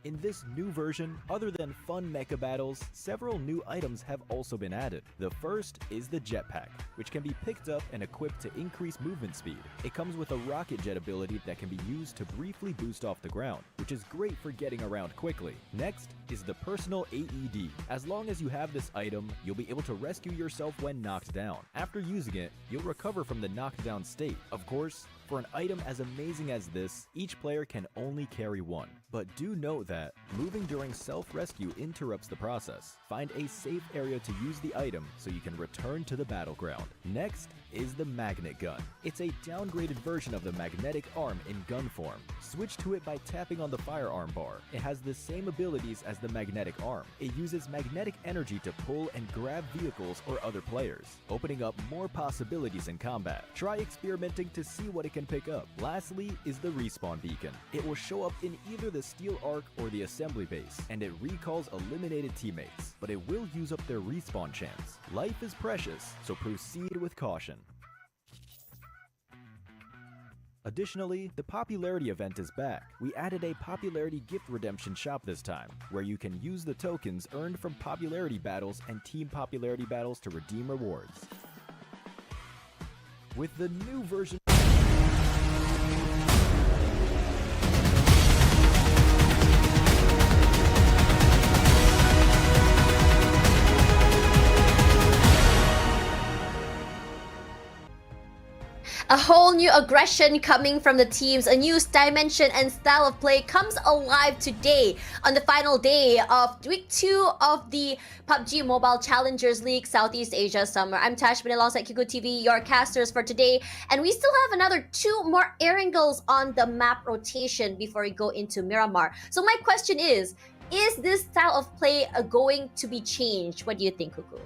In this new version, other than fun mecha battles, several new items have also been added. The first is the jetpack, which can be picked up and equipped to increase movement speed. It comes with a rocket jet ability that can be used to briefly boost off the ground, which is great for getting around quickly. Next is the personal AED. As long as you have this item, you'll be able to rescue yourself when knocked down. After using it, you'll recover from the knocked down state. Of course, for an item as amazing as this, each player can only carry one. But do note that moving during self-rescue interrupts the process. Find a safe area to use the item so you can return to the battleground. Next is the magnet gun. It's a downgraded version of the magnetic arm in gun form. Switch to it by tapping on the firearm bar. It has the same abilities as the magnetic arm. It uses magnetic energy to pull and grab vehicles or other players, opening up more possibilities in combat. Try experimenting to see what it can pick up. Lastly is the respawn beacon. It will show up in either the steel arc or the assembly base, and it recalls eliminated teammates, but it will use up their respawn chance. Life is precious, so proceed with caution. Additionally, the popularity event is back. We added a popularity gift redemption shop this time, where you can use the tokens earned from popularity battles and team popularity battles to redeem rewards. With the new version a whole new aggression coming from the teams, a new dimension and style of play comes alive today on the final day of week 2 of the PUBG Mobile Challengers League Southeast Asia Summer. I'm Tashmin alongside Kiko TV, your casters for today, and we still have another 2 more Erangels on the map rotation before we go into Miramar. So my question is this style of play going to be changed? What do you think, Kuku?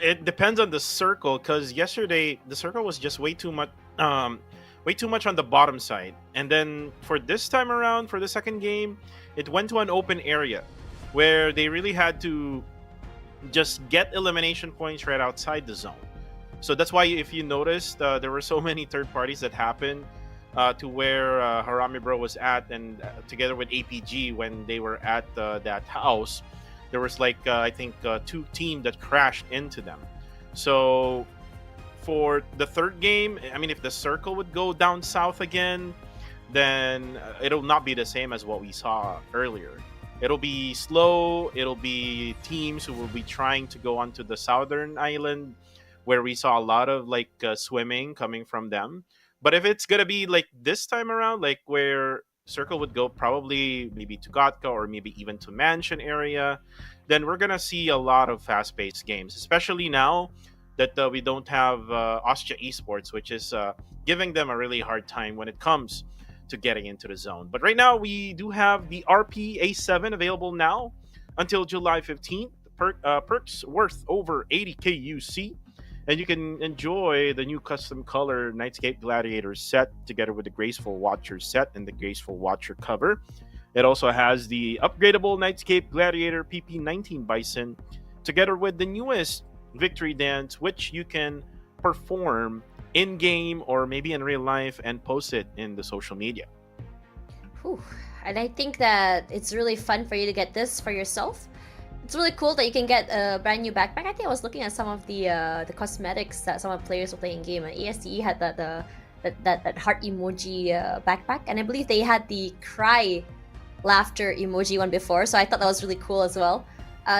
It depends on the circle, because yesterday the circle was just way too much on the bottom side, and then for this time around, for the second game, it went to an open area where they really had to just get elimination points right outside the zone. So that's why, if you noticed, there were so many third parties that happened to where Harami Bro was at, and together with APG when they were at that house. There was like, I think, 2 teams that crashed into them. So for the third game, I mean, if the circle would go down south again, then it'll not be the same as what we saw earlier. It'll be slow. It'll be teams who will be trying to go onto the southern island, where we saw a lot of like swimming coming from them. But if it's going to be like this time around, like where circle would go probably maybe to Gotka or maybe even to Mansion area, then we're gonna see a lot of fast-paced games, especially now that we don't have Austria Esports, which is giving them a really hard time when it comes to getting into the zone. But right now we do have the RP A7 available now until July 15th. Perks worth over 80k UC, and you can enjoy the new custom color Nightscape Gladiator set together with the Graceful Watcher set and the Graceful Watcher cover. It also has the upgradable Nightscape Gladiator PP19 Bison together with the newest Victory Dance, which you can perform in-game or maybe in real life and post it in the social media. Whew. And I think that it's really fun for you to get this for yourself. It's really cool that you can get a brand new backpack. I think I was looking at some of the cosmetics that some of the players were playing in game. ESE had that heart emoji backpack, and I believe they had the cry laughter emoji one before. So I thought that was really cool as well.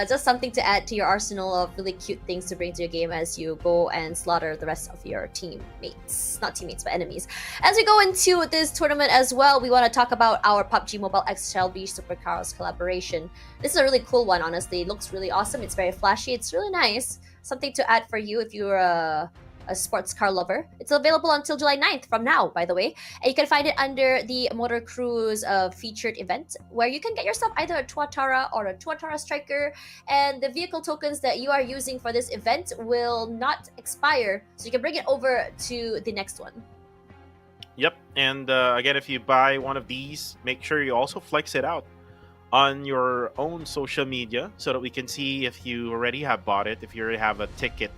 Just something to add to your arsenal of really cute things to bring to your game as you go and slaughter the rest of your teammates. Not teammates, but enemies. As we go into this tournament as well, we want to talk about our PUBG Mobile X Shelby Supercars collaboration. This is a really cool one, honestly. It looks really awesome. It's very flashy. It's really nice. Something to add for you if you're a sports car lover. It's available until July 9th from now, by the way. And you can find it under the Motor Cruise featured event, where you can get yourself either a Tuatara or a Tuatara Striker. And the vehicle tokens that you are using for this event will not expire, so you can bring it over to the next one. Yep, and again, if you buy one of these, make sure you also flex it out on your own social media so that we can see if you already have bought it, if you already have a ticket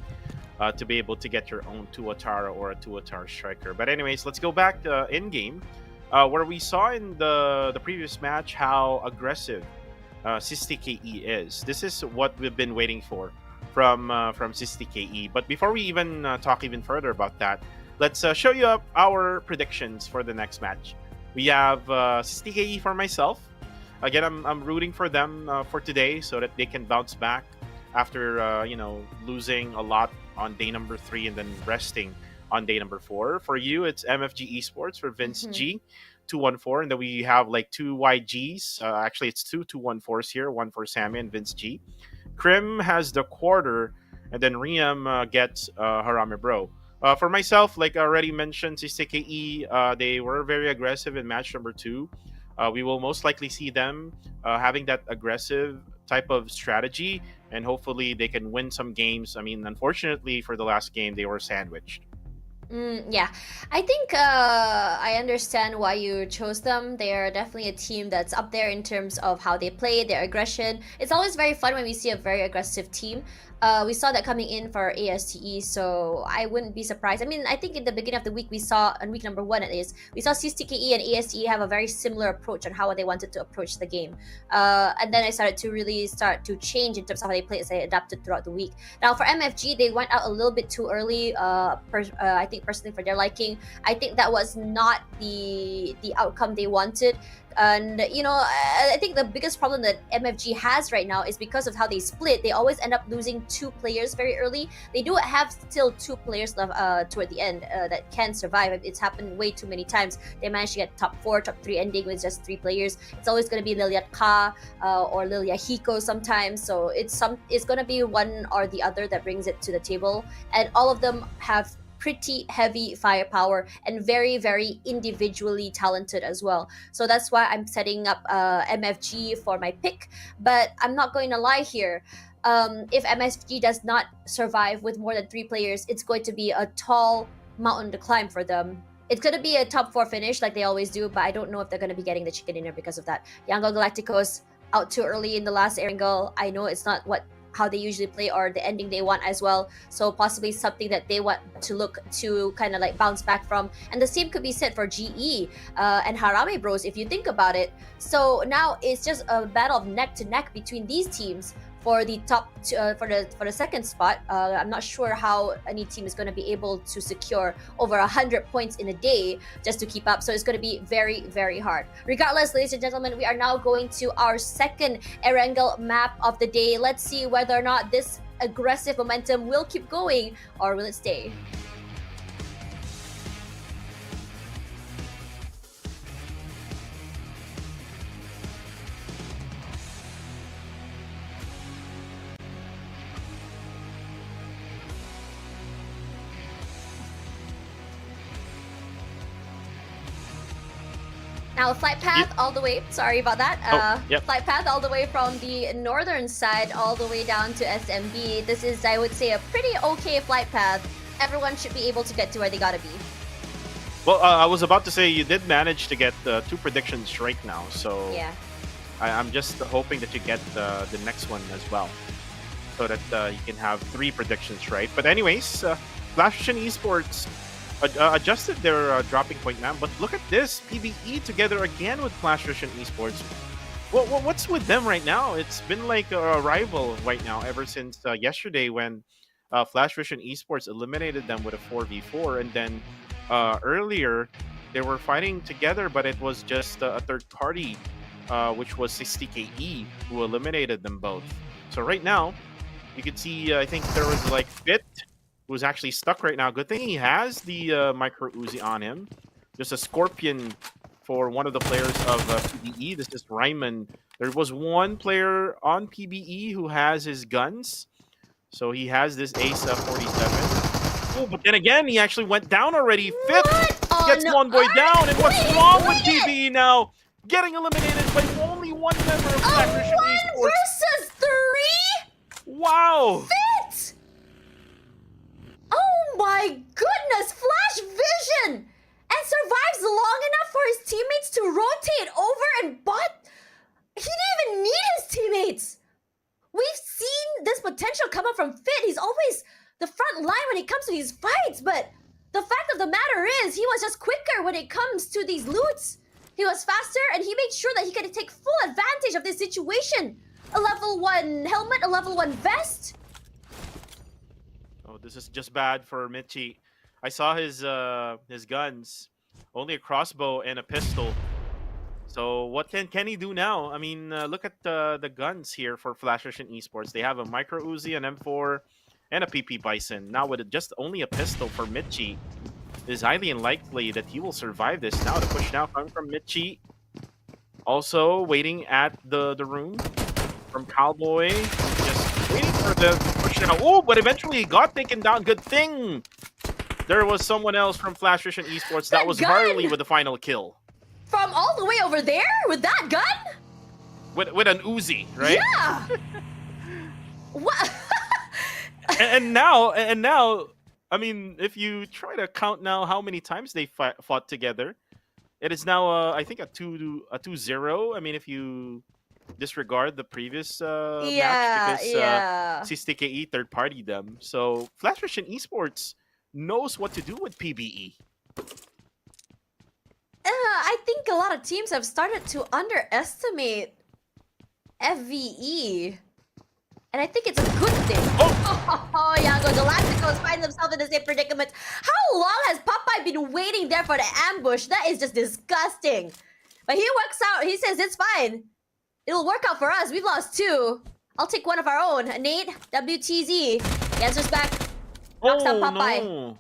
to be able to get your own Tuatara or a Tuatara Striker. But anyways, let's go back in game, where we saw in the previous match how aggressive SeaSummer is. This is what we've been waiting for from SeaSummer. But before we even talk even further about that, let's show you up our predictions for the next match. We have SeaSummer for myself. Again, I'm rooting for them for today so that they can bounce back after losing a lot on day number 3 and then resting on day number 4. For you, it's MFG Esports for Vince G, 214, and then we have like 2 YGs. Actually, it's 2 214s here, one for Sammy and Vince G. Krim has the quarter, and then Riam gets Harame Bro. For myself, like I already mentioned, SeaSummer, they were very aggressive in match number 2. We will most likely see them having that aggressive type of strategy, and hopefully they can win some games. I mean, unfortunately for the last game, they were sandwiched. Yeah, I think I understand why you chose them. They are definitely a team that's up there in terms of how they play, their aggression. It's always very fun when we see a very aggressive team. We saw that coming in for ASTE, so I wouldn't be surprised. I mean, I think in the beginning of the week, we saw, on week number 1 at least, we saw SeaSummer and ASTE have a very similar approach on how they wanted to approach the game. And then I started to change in terms of how they play as they adapted throughout the week. Now, for MFG, they went out a little bit too early, I think personally for their liking. I think that was not the outcome they wanted. And I think the biggest problem that MFG has right now is because of how they split. They always end up losing 2 players very early. They do have still 2 players left toward the end that can survive. It's happened way too many times. They managed to get top 4, top 3 ending with just 3 players. It's always going to be Lilia Ka or Lilia Hiko sometimes. So it's going to be one or the other that brings it to the table. And all of them have pretty heavy firepower and very, very individually talented as well. So that's why I'm setting up MFG for my pick. But I'm not going to lie here. If MFG does not survive with more than 3 players, it's going to be a tall mountain to climb for them. It's going to be a top 4 finish like they always do, but I don't know if they're going to be getting the chicken dinner because of that. Yango Galacticos out too early in the last Erangel. I know it's not how they usually play or the ending they want as well, so possibly something that they want to look to kind of like bounce back from. And the same could be said for GE and Harame Bros if you think about it. So now it's just a battle of neck to neck between these teams for the top for the second spot. I'm not sure how any team is going to be able to secure over 100 points in a day just to keep up. So it's going to be very, very hard. Regardless, ladies and gentlemen, we are now going to our second Erangel map of the day. Let's see whether or not this aggressive momentum will keep going or will it stay. Now, flight path all the way, sorry about that. Flight path all the way from the northern side all the way down to SMB. This is, I would say, a pretty okay flight path. Everyone should be able to get to where they gotta be. Well, I was about to say you did manage to get 2 predictions right now, so yeah. I'm just hoping that you get the next one as well, so that you can have 3 predictions right. But anyways, Flash Russian Esports adjusted their dropping point now, but look at this, PBE together again with Flash Russian Esports. What's with them right now? It's been like a rival right now ever since yesterday when Flash Vision Esports eliminated them with a 4v4, and then earlier they were fighting together, but it was just a third party, which was 60KE, who eliminated them both. So right now, you can see, I think there was like Fit, who's actually stuck right now. Good thing he has the micro Uzi on him. Just a Scorpion for one of the players of PBE. This is Ryman. There was one player on PBE who has his guns. So he has this Ace 47. Oh, but then again, he actually went down already. Fifth gets one boy down. And what's wrong with PBE now? Getting eliminated by only one member of Flash Vision Esports. Versus 3? Wow. Fit! Oh my goodness, Flash Vision! And survives long enough for his teammates to rotate over and butt. He didn't even need his teammates. We've seen this potential come up from Fit. He's always the front line when it comes to these fights, but the fact of the matter is he was just quicker when it comes to these loots. He was faster and he made sure that he could take full advantage of this situation. A level 1 helmet, a level 1 vest. Oh, this is just bad for Michi. I saw his guns, only a crossbow and a pistol. So what can he do now? I mean, look at the guns here for Flash Vision Esports. They have a micro Uzi, an M4, and a PP Bison. Now with just only a pistol for Michi, it is highly unlikely that he will survive this. Now the push now coming from Michi. Also waiting at the room from Cowboy. Just waiting for the push now. Oh, but eventually he got taken down. Good thing there was someone else from Flash Vision Esports that was Harley with the final kill. From all the way over there with that gun? With an Uzi, right? Yeah. What? and now, I mean, if you try to count now how many times they fought together, it is now, I think, a 2-0. I mean, if you disregard the previous match because CSTKE third party them. So Flash Vision Esports knows what to do with PBE. I think a lot of teams have started to underestimate FVE. And I think it's a good thing. Oh, Yango Galacticos find themselves in the same predicament. How long has Popeye been waiting there for the ambush? That is just disgusting. But he works out. He says it's fine. It'll work out for us. We've lost 2. I'll take one of our own. Nate, WTZ. He answers back. Knocks out Popeye. No.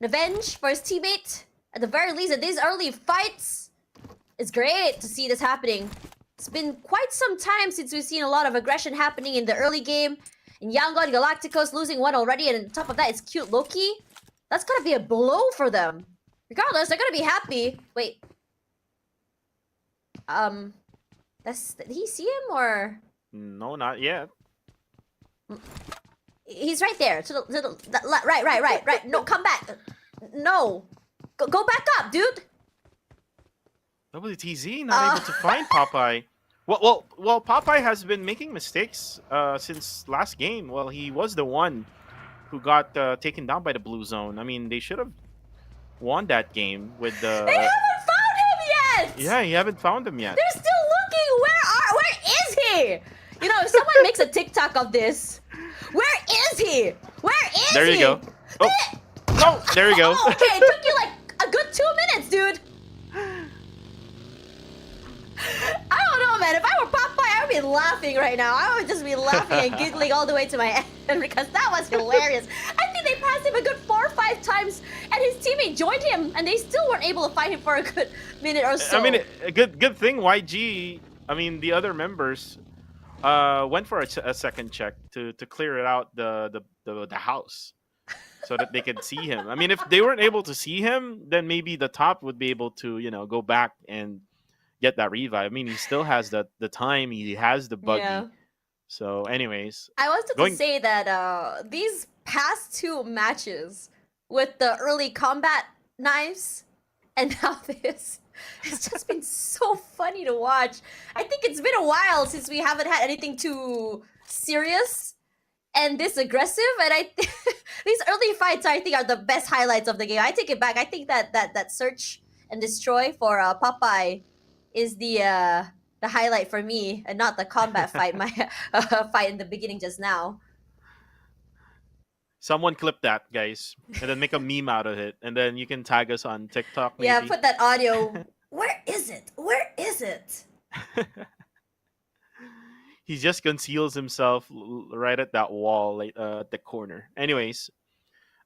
Revenge for his teammate. At the very least, in these early fights, it's great to see this happening. It's been quite some time since we've seen a lot of aggression happening in the early game. And Yango and Galacticos losing one already, and on top of that, it's cute Loki. That's gonna be a blow for them. Regardless, they're gonna be happy. Wait. Did he see him or? No, not yet. He's right there. Right. No, come back. No. Go back up, dude. WTZ not able to find Popeye. Well, Popeye has been making mistakes since last game. Well, he was the one who got taken down by the blue zone. I mean, they should have won that game with the... They haven't found him yet! Yeah, you haven't found him yet. They're still looking! Where is he? You know, if someone makes a TikTok of this, where is he? Where is he? There you go. Oh, no, there you go. Okay, it took you like a good 2 minutes, dude. I don't know, man. If I were Popeye, I would be laughing right now. I would just be laughing and giggling all the way to my end because that was hilarious. I think they passed him a good 4 or 5 times, and his teammate joined him, and they still weren't able to find him for a good minute or so. I mean, a good thing YG, I mean, the other members went for a second check to clear it out the house so that they could see him. I mean, if they weren't able to see him, then maybe the top would be able to, you know, go back and get that revive. I mean, he still has the time. He has the buggy. Yeah. So, anyways, I wanted to say that these past 2 matches with the early combat knives and now this, it's just been so funny to watch. I think it's been a while since we haven't had anything too serious and this aggressive, and these early fights I think are the best highlights of the game. I take it back. I think that search and destroy for Popeye is the the highlight for me, and not the combat fight. My fight in the beginning just now. Someone clip that, guys, and then make a meme out of it, and then you can tag us on TikTok, Yeah, maybe. put that audio. Where is it? Where is it? He just conceals himself right at that wall, like at the corner. Anyways,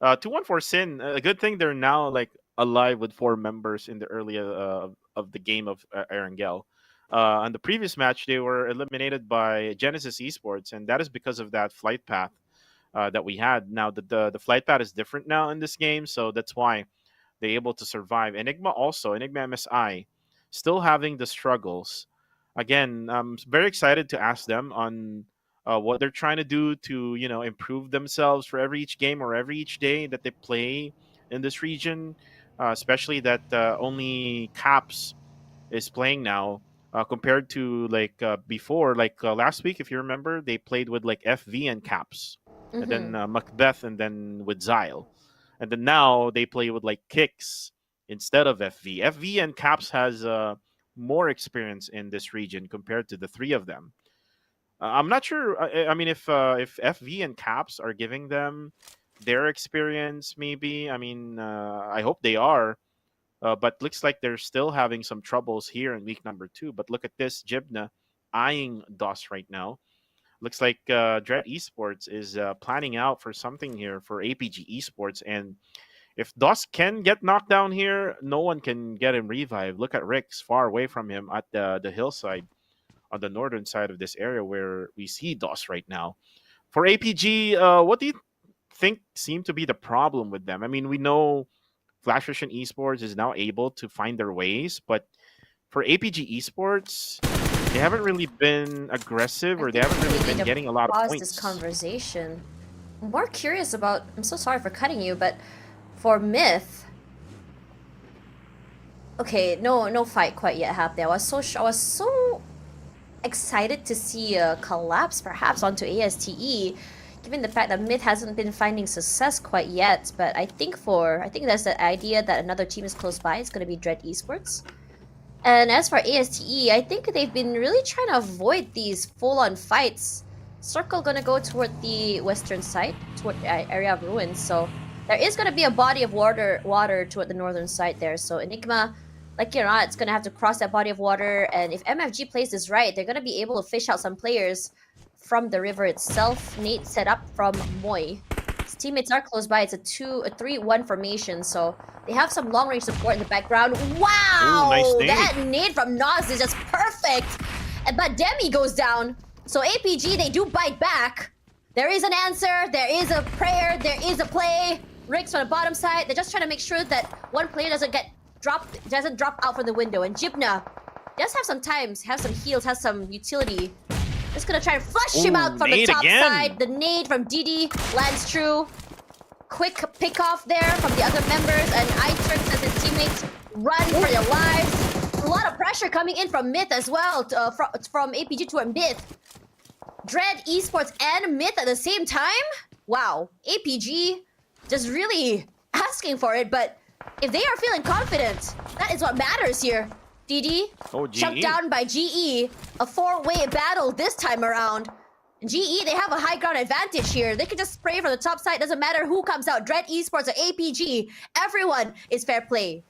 2-1 for Sin. A good thing they're now like alive with 4 members in the early of the game of Erangel. On the previous match, they were eliminated by Genesis Esports, and that is because of that flight path that we had. Now the flight path is different now in this game, so that's why they're able to survive. Enigma MSI, still having the struggles. Again, I'm very excited to ask them on what they're trying to do to improve themselves for every each game or every each day that they play in this region. Especially that only Caps is playing now. Compared to like before, like last week, if you remember, they played with like FV and Caps, and then Macbeth, and then with Zyle, and then now they play with like Kicks instead of FV. FV and Caps has more experience in this region compared to the three of them. I'm not sure. I mean, if FV and Caps are giving them their experience, maybe. I mean, I hope they are. But looks like they're still having some troubles here in week number 2. But look at this, Jibna eyeing DOS right now. Looks like Dread Esports is planning out for something here for APG Esports. And if DOS can get knocked down here, no one can get him revived. Look at Rix far away from him at the hillside on the northern side of this area where we see DOS right now. For APG, what do you think seemed to be the problem with them? I mean, we know Flash Vision Esports is now able to find their ways, but for APG Esports, they haven't really been aggressive, or they haven't really been getting a lot of points. This conversation. I'm more curious about. I'm so sorry for cutting you, but for Myth. Okay, no fight quite yet happened. I was so excited to see a collapse, perhaps onto ASTE. Given the fact that Myth hasn't been finding success quite yet, but I think there's the idea that another team is close by. It's going to be Dread Esports. And as for ASTE, I think they've been really trying to avoid these full-on fights. Circle going to go toward the western side, toward the area of ruins. So there is going to be a body of water toward the northern side there. So Enigma, like you're not, it's going to have to cross that body of water. And if MFG plays this right, they're going to be able to fish out some players from the river itself. Nate set up from Moy. His teammates are close by. It's a 3-1 formation, so they have some long-range support in the background. Wow! Ooh, nice that nade from Nas is just perfect! But Demi goes down. So APG, they do bite back. There is an answer, there is a prayer, there is a play. Rix on the bottom side. They're just trying to make sure that one player doesn't drop out from the window. And Jibna does have some times, have some heals, has some utility. Just gonna try to flush him out from the top side. The nade from Didi lands true. Quick pick off there from the other members, and Itrix as his teammates run for their lives. A lot of pressure coming in from Myth as well, from APG to Myth. Dread Esports and Myth at the same time? Wow, APG just really asking for it, but if they are feeling confident, that is what matters here. DD, shut down by GE. A 4-way battle this time around. And GE, they have a high ground advantage here. They can just spray from the top side. Doesn't matter who comes out. Dread Esports or APG. Everyone is fair play.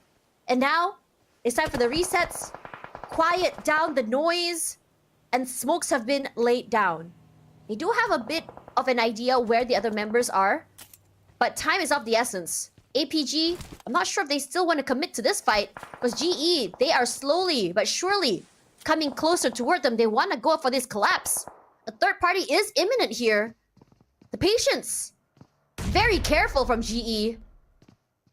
And now, it's time for the resets. Quiet down the noise. And smokes have been laid down. They do have a bit of an idea where the other members are. But time is of the essence. APG, I'm not sure if they still want to commit to this fight, because GE, they are slowly but surely coming closer toward them. They want to go for this collapse. A third party is imminent here. The patience, very careful from GE.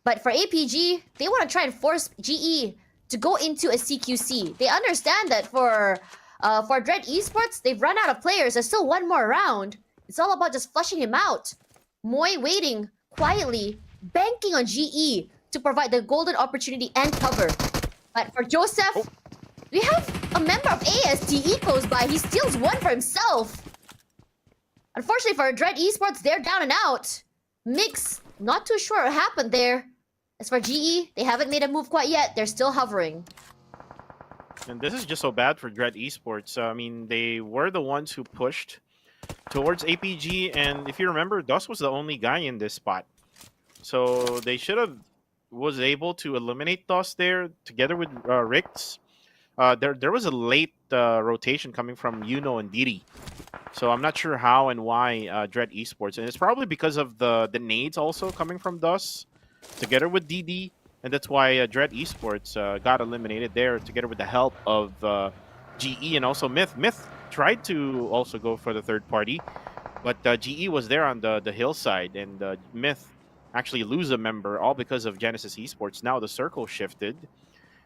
But for APG, they want to try and force GE to go into a CQC. They understand that for Dread Esports, they've run out of players. There's still one more round. It's all about just flushing him out. Moy waiting quietly, banking on GE to provide the golden opportunity and cover. But for Joseph, we have a member of ASTE close by. He steals one for himself. Unfortunately for Dread Esports, they're down and out. Mix, not too sure what happened there. As for GE, they haven't made a move quite yet. They're still hovering. And this is just so bad for Dread Esports. I mean, they were the ones who pushed towards APG, and if you remember, Dust was the only guy in this spot. So they should have was able to eliminate Dust there together with Rix. There was a late rotation coming from Yuno and Didi. So I'm not sure how and why Dread Esports, and it's probably because of the nades also coming from Dust together with DD, and that's why Dread Esports got eliminated there together with the help of GE and also Myth. Myth tried to also go for the third party, but GE was there on the hillside, and Myth actually lose a member all because of Genesis Esports. Now the circle shifted.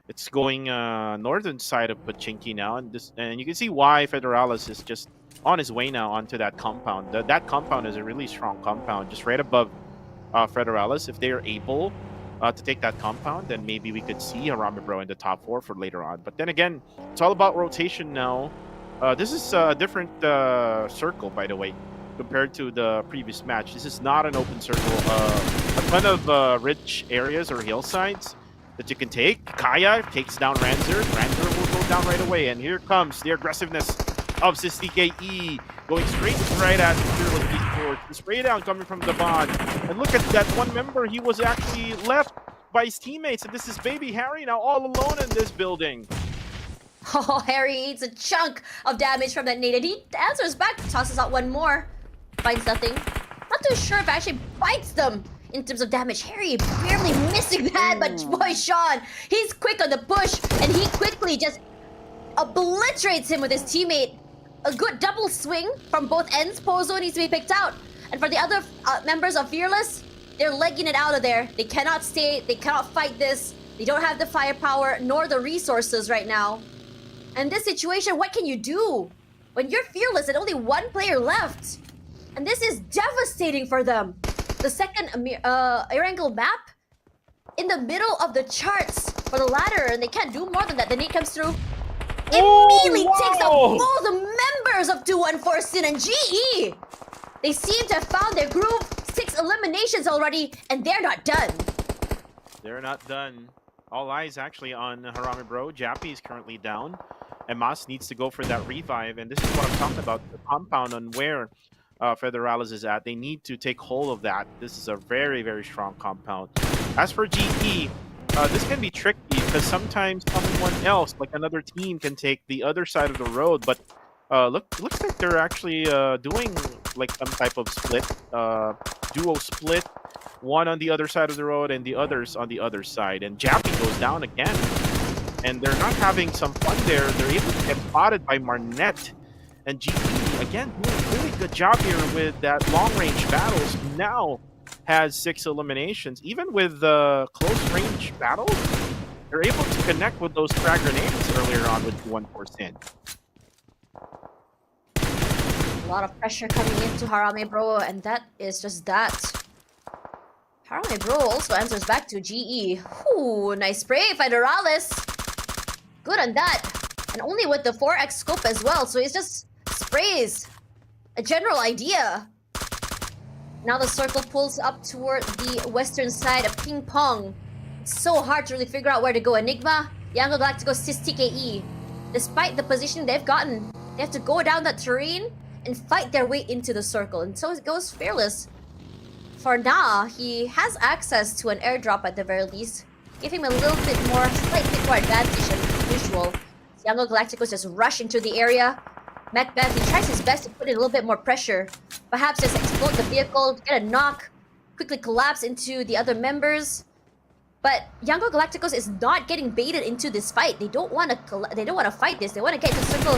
It's going northern side of Pachinki now, and you can see why Federalis is just on his way now onto that compound. That compound is a really strong compound, just right above Federalis. If they are able to take that compound, then maybe we could see Haramibro in the top 4 for later on. But then again, it's all about rotation now. This is a different circle, by the way, compared to the previous match. This is not an open circle. A ton of rich areas or hillsides that you can take. Kaya takes down Ranzer. Ranzer will go down right away. And here comes the aggressiveness of SysTKE going straight right at Fearless Esports. The spray down coming from Devon. And look at that one member. He was actually left by his teammates. And this is Baby Harry now all alone in this building. Oh, Harry eats a chunk of damage from that nade, and he answers back, tosses out one more. Finds nothing. Not too sure if it actually bites them in terms of damage. Harry barely missing that, but boy, Sean, he's quick on the push, and he quickly just obliterates him with his teammate. A good double swing from both ends. Pozo needs to be picked out. And for the other members of Fearless, they're legging it out of there. They cannot stay, they cannot fight this. They don't have the firepower nor the resources right now. And this situation, what can you do when you're Fearless and only one player left? And this is devastating for them. The second Erangel map in the middle of the charts for the ladder, and they can't do more than that. The nade comes through. Immediately takes out all the members of 214 Sin and GE. They seem to have found their groove. 6 eliminations already, and they're not done. They're not done. All eyes actually on Haramibro. Jappy is currently down. And Mas needs to go for that revive. And this is what I'm talking about. The compound on where Federalis is at. They need to take hold of that. This is a very, very strong compound. As for GE, this can be tricky because sometimes someone else, like another team, can take the other side of the road. But looks like they're actually doing like some type of split, duo split. One on the other side of the road and the others on the other side. And Jappy goes down again. And they're not having some fun there. They're able to get spotted by Marnette. And GE, again, doing a really good job here with that long-range battles. Now has 6 eliminations. Even with close-range battles, they're able to connect with those frag grenades earlier on with 1%. A lot of pressure coming into Haramibro, and that is just that. Haramibro also answers back to GE. Ooh, nice spray, Federalis. Good on that. And only with the 4x scope as well, so it's just sprays. A general idea. Now the circle pulls up toward the western side of Ping Pong. It's so hard to really figure out where to go. Enigma, Yango Galacticos, SysTKE. Despite the position they've gotten, they have to go down that terrain and fight their way into the circle. And so it goes Fearless. For now, he has access to an airdrop at the very least. Give him a little bit more, slightly more advantage than usual. Yango Galacticos just rush into the area. Macbeth, he tries his best to put in a little bit more pressure. Perhaps just explode the vehicle, get a knock, quickly collapse into the other members. But Yango Galacticos is not getting baited into this fight. They don't want to fight this. They want to get to the circle,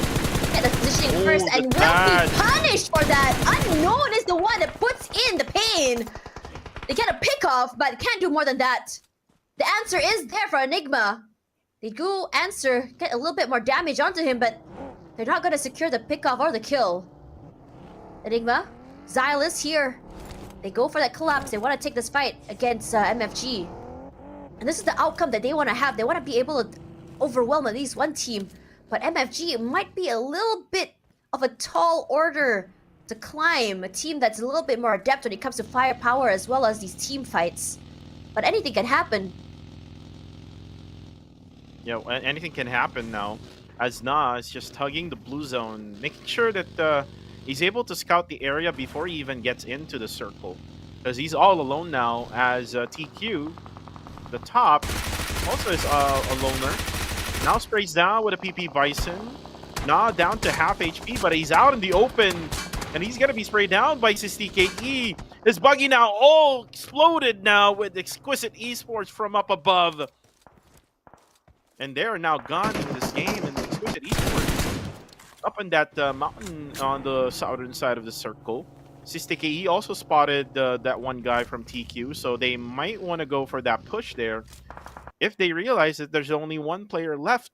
get the positioning first, and will be punished for that. Unknown is the one that puts in the pain. They get a pick off, but can't do more than that. The answer is there for Enigma. They do answer, get a little bit more damage onto him, but they're not going to secure the pick off or the kill. Enigma, Xylus here. They go for that collapse. They want to take this fight against MFG. And this is the outcome that they want to have. They want to be able to overwhelm at least one team. But MFG might be a little bit of a tall order to climb. A team that's a little bit more adept when it comes to firepower as well as these team fights. But anything can happen. anything can happen now. As Na is just hugging the blue zone, making sure that he's able to scout the area before he even gets into the circle. Because he's all alone now as TQ, the top, also is a loner. Now sprays down with a PP Bison. Na down to half HP, but he's out in the open. And he's going to be sprayed down by STKE. His buggy now all exploded now with Exquisite Esports from up above. And they are now gone in this game. And Exquisite Esports up on that mountain on the southern side of the circle. STKE also spotted that one guy from TQ. So they might want to go for that push there if they realize that there's only one player left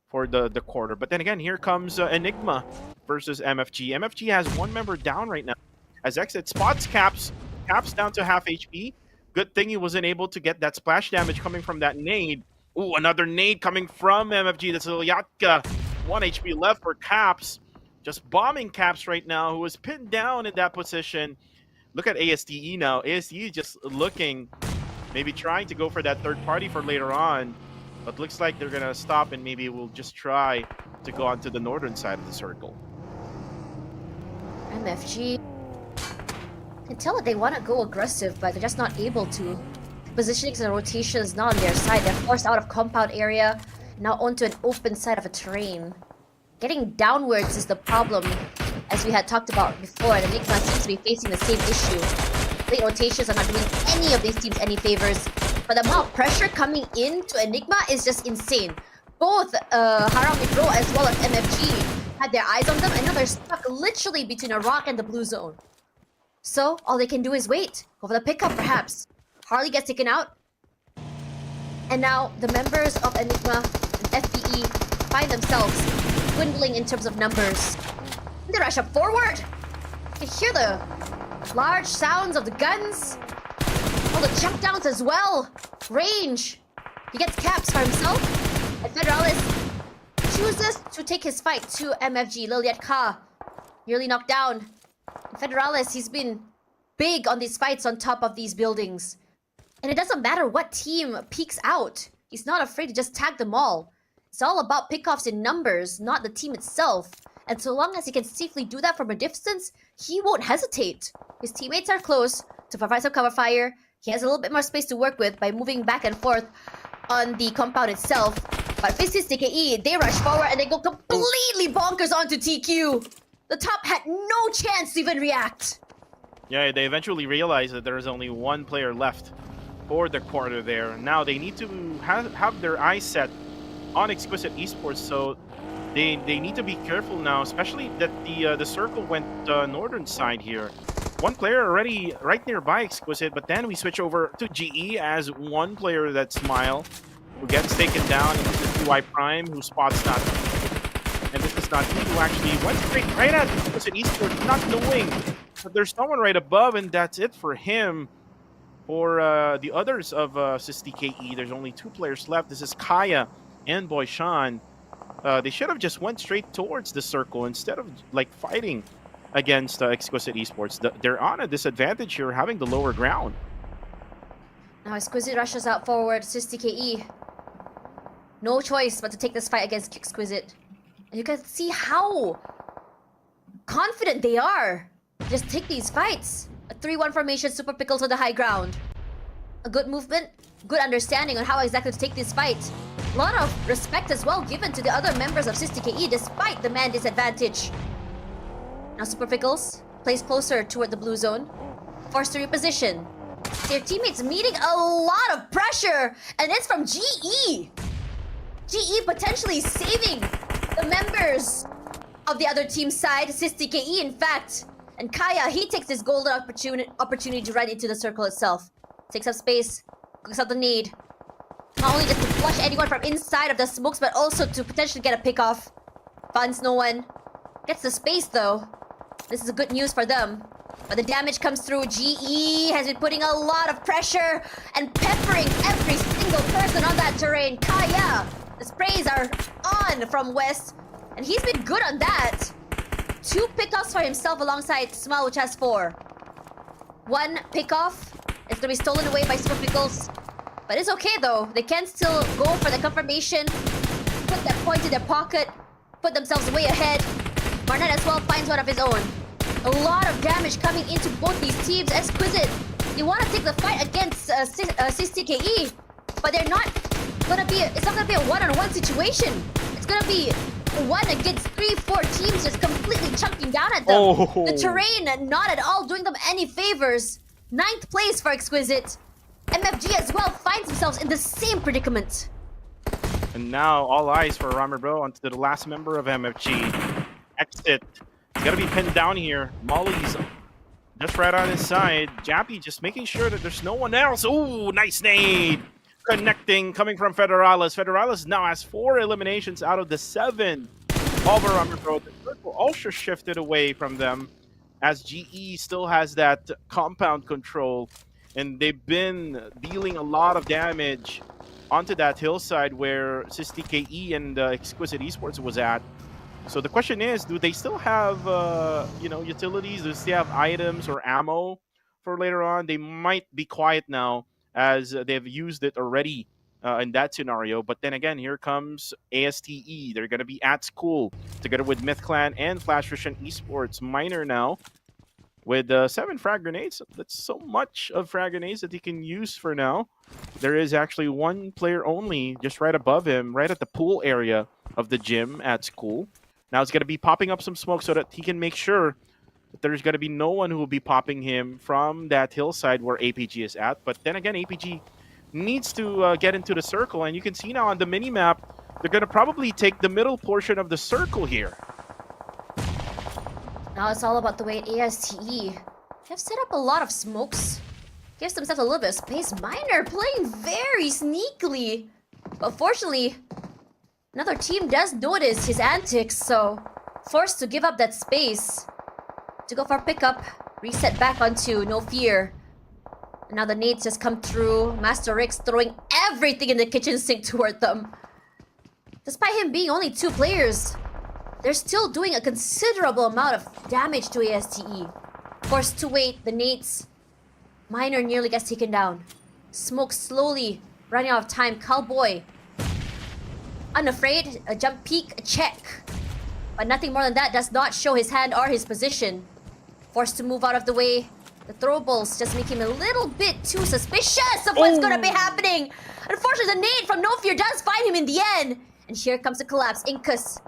for the quarter. But then again, here comes Enigma versus MFG. MFG has one member down right now. As Exit spots Caps down to half HP. Good thing he wasn't able to get that splash damage coming from that nade. Ooh, another nade coming from MFG. That's Ilyatka. 1 HP left for Caps. Just bombing Caps right now, who is pinned down in that position. Look at ASTE now. ASTE just looking, maybe trying to go for that third party for later on. But looks like they're going to stop and maybe we'll just try to go onto the northern side of the circle. MFG. I can tell that they want to go aggressive, but they're just not able to. Positionings and rotations not on their side. They're forced out of compound area, now onto an open side of a terrain. Getting downwards is the problem, as we had talked about before, and Enigma seems to be facing the same issue. Late rotations are not doing any of these teams any favors. But the amount of pressure coming into Enigma is just insane. Both Harami Pro as well as MFG had their eyes on them, and now they're stuck literally between a rock and the blue zone. So all they can do is wait. Go for the pickup perhaps. Harley gets taken out. And now the members of Enigma and FPE find themselves dwindling in terms of numbers. They rush up forward. You can hear the large sounds of the guns. All the jump downs as well. Range. He gets Caps for himself. And Federalis chooses to take his fight to MFG. Liliat Ka nearly knocked down. And Federalis, he's been big on these fights on top of these buildings. And it doesn't matter what team peeks out. He's not afraid to just tag them all. It's all about pickoffs in numbers, not the team itself. And so long as he can safely do that from a distance, he won't hesitate. His teammates are close to provide some cover fire. He has a little bit more space to work with by moving back and forth on the compound itself. But Fistis TKE, they rush forward and they go completely bonkers onto TQ. The top had no chance to even react. Yeah, they eventually realized that there is only one player left for the quarter there. Now they need to have their eyes set on Exquisite Esports, so they need to be careful now, especially that the circle went northern side here. One player already right nearby Exquisite, but then we switch over to GE as one player, that Smile, who gets taken down, and this is UI Prime, who spots not. And this is not he who actually went straight right at Exquisite Esports, not knowing that there's someone right above, and that's it for him. For the others of SysTKE, there's only 2 players left. This is Kaya and Boyshan. They should have just went straight towards the circle instead of like fighting against Exquisite Esports. They're on a disadvantage here, having the lower ground. Now Exquisite rushes out forward. SysTKE, no choice but to take this fight against Exquisite. And you can see how confident they are. Just take these fights. A 3-1 formation, Super Pickles on the high ground. A good movement, good understanding on how exactly to take this fight. A lot of respect as well given to the other members of SysTKE despite the man disadvantage. Now Super Pickles plays closer toward the blue zone. Forced to reposition. Their teammates meeting a lot of pressure, and it's from GE. GE potentially saving the members of the other team's side, SysTKE in fact. And Kaya, he takes this golden opportunity to run into the circle itself. Takes up space, cooks out the need. Not only just to flush anyone from inside of the smokes, but also to potentially get a pick off. Finds no one. Gets the space though. This is good news for them. But the damage comes through. GE has been putting a lot of pressure and peppering every single person on that terrain. Kaya, the sprays are on from West, and he's been good on that. 2 pickoffs for himself alongside Smile, which has 4. 1 pickoff is going to be stolen away by Super Pickles. But it's okay though. They can still go for the confirmation put that point in their pocket, put themselves way ahead. Marnet as well finds one of his own. A lot of damage coming into both these teams. Exquisite, they want to take the fight against SISTKE, but they're not gonna be. It's not gonna be a one-on-one situation. It's gonna be 1 against 3-4 teams just completely chunking down at them. Oh. The terrain not at all doing them any favors. 9th place for Exquisite. MFG as well finds themselves in the same predicament. And now all eyes for Rammer Bro onto the last member of MFG. Exit. He's got to be pinned down here. Molly's just right on his side. Jappy just making sure that there's no one else. Ooh, nice nade. Connecting, coming from Federalis. Federalis now has 4 eliminations out of the 7 over Rammer Bro. The circle also shifted away from them as GE still has that compound control. And they've been dealing a lot of damage onto that hillside where SISTKE and Exquisite Esports was at. So the question is, do they still have, utilities? Do they still have items or ammo for later on? They might be quiet now as they've used it already in that scenario. But then again, here comes ASTE. They're going to be at school together with MythClan and Flash Vision Esports. Miner now with 7 frag grenades. That's so much of frag grenades that he can use for now. There is actually 1 player only just right above him, right at the pool area of the gym at school. Now it's going to be popping up some smoke so that he can make sure that there's going to be no one who will be popping him from that hillside where APG is at. But then again, APG needs to get into the circle. And you can see now on the mini-map, they're going to probably take the middle portion of the circle here. Now it's all about the way ASTE have set up a lot of smokes. Gives themselves a little bit of space. Miner playing very sneakily. But fortunately, another team does notice his antics, so forced to give up that space to go for pickup. Reset back onto No Fear. And now the nades just come through. Master Rix throwing everything in the kitchen sink toward them. Despite him being only 2 players, they're still doing a considerable amount of damage to ASTE. Forced to wait, the nades. Miner nearly gets taken down. Smoke slowly running out of time. Cowboy unafraid, a jump peek, a check. But nothing more than that, does not show his hand or his position. Forced to move out of the way. The throwables just make him a little bit too suspicious of what's gonna be happening. Unfortunately, the nade from No Fear does find him in the end. And here comes the collapse. Incus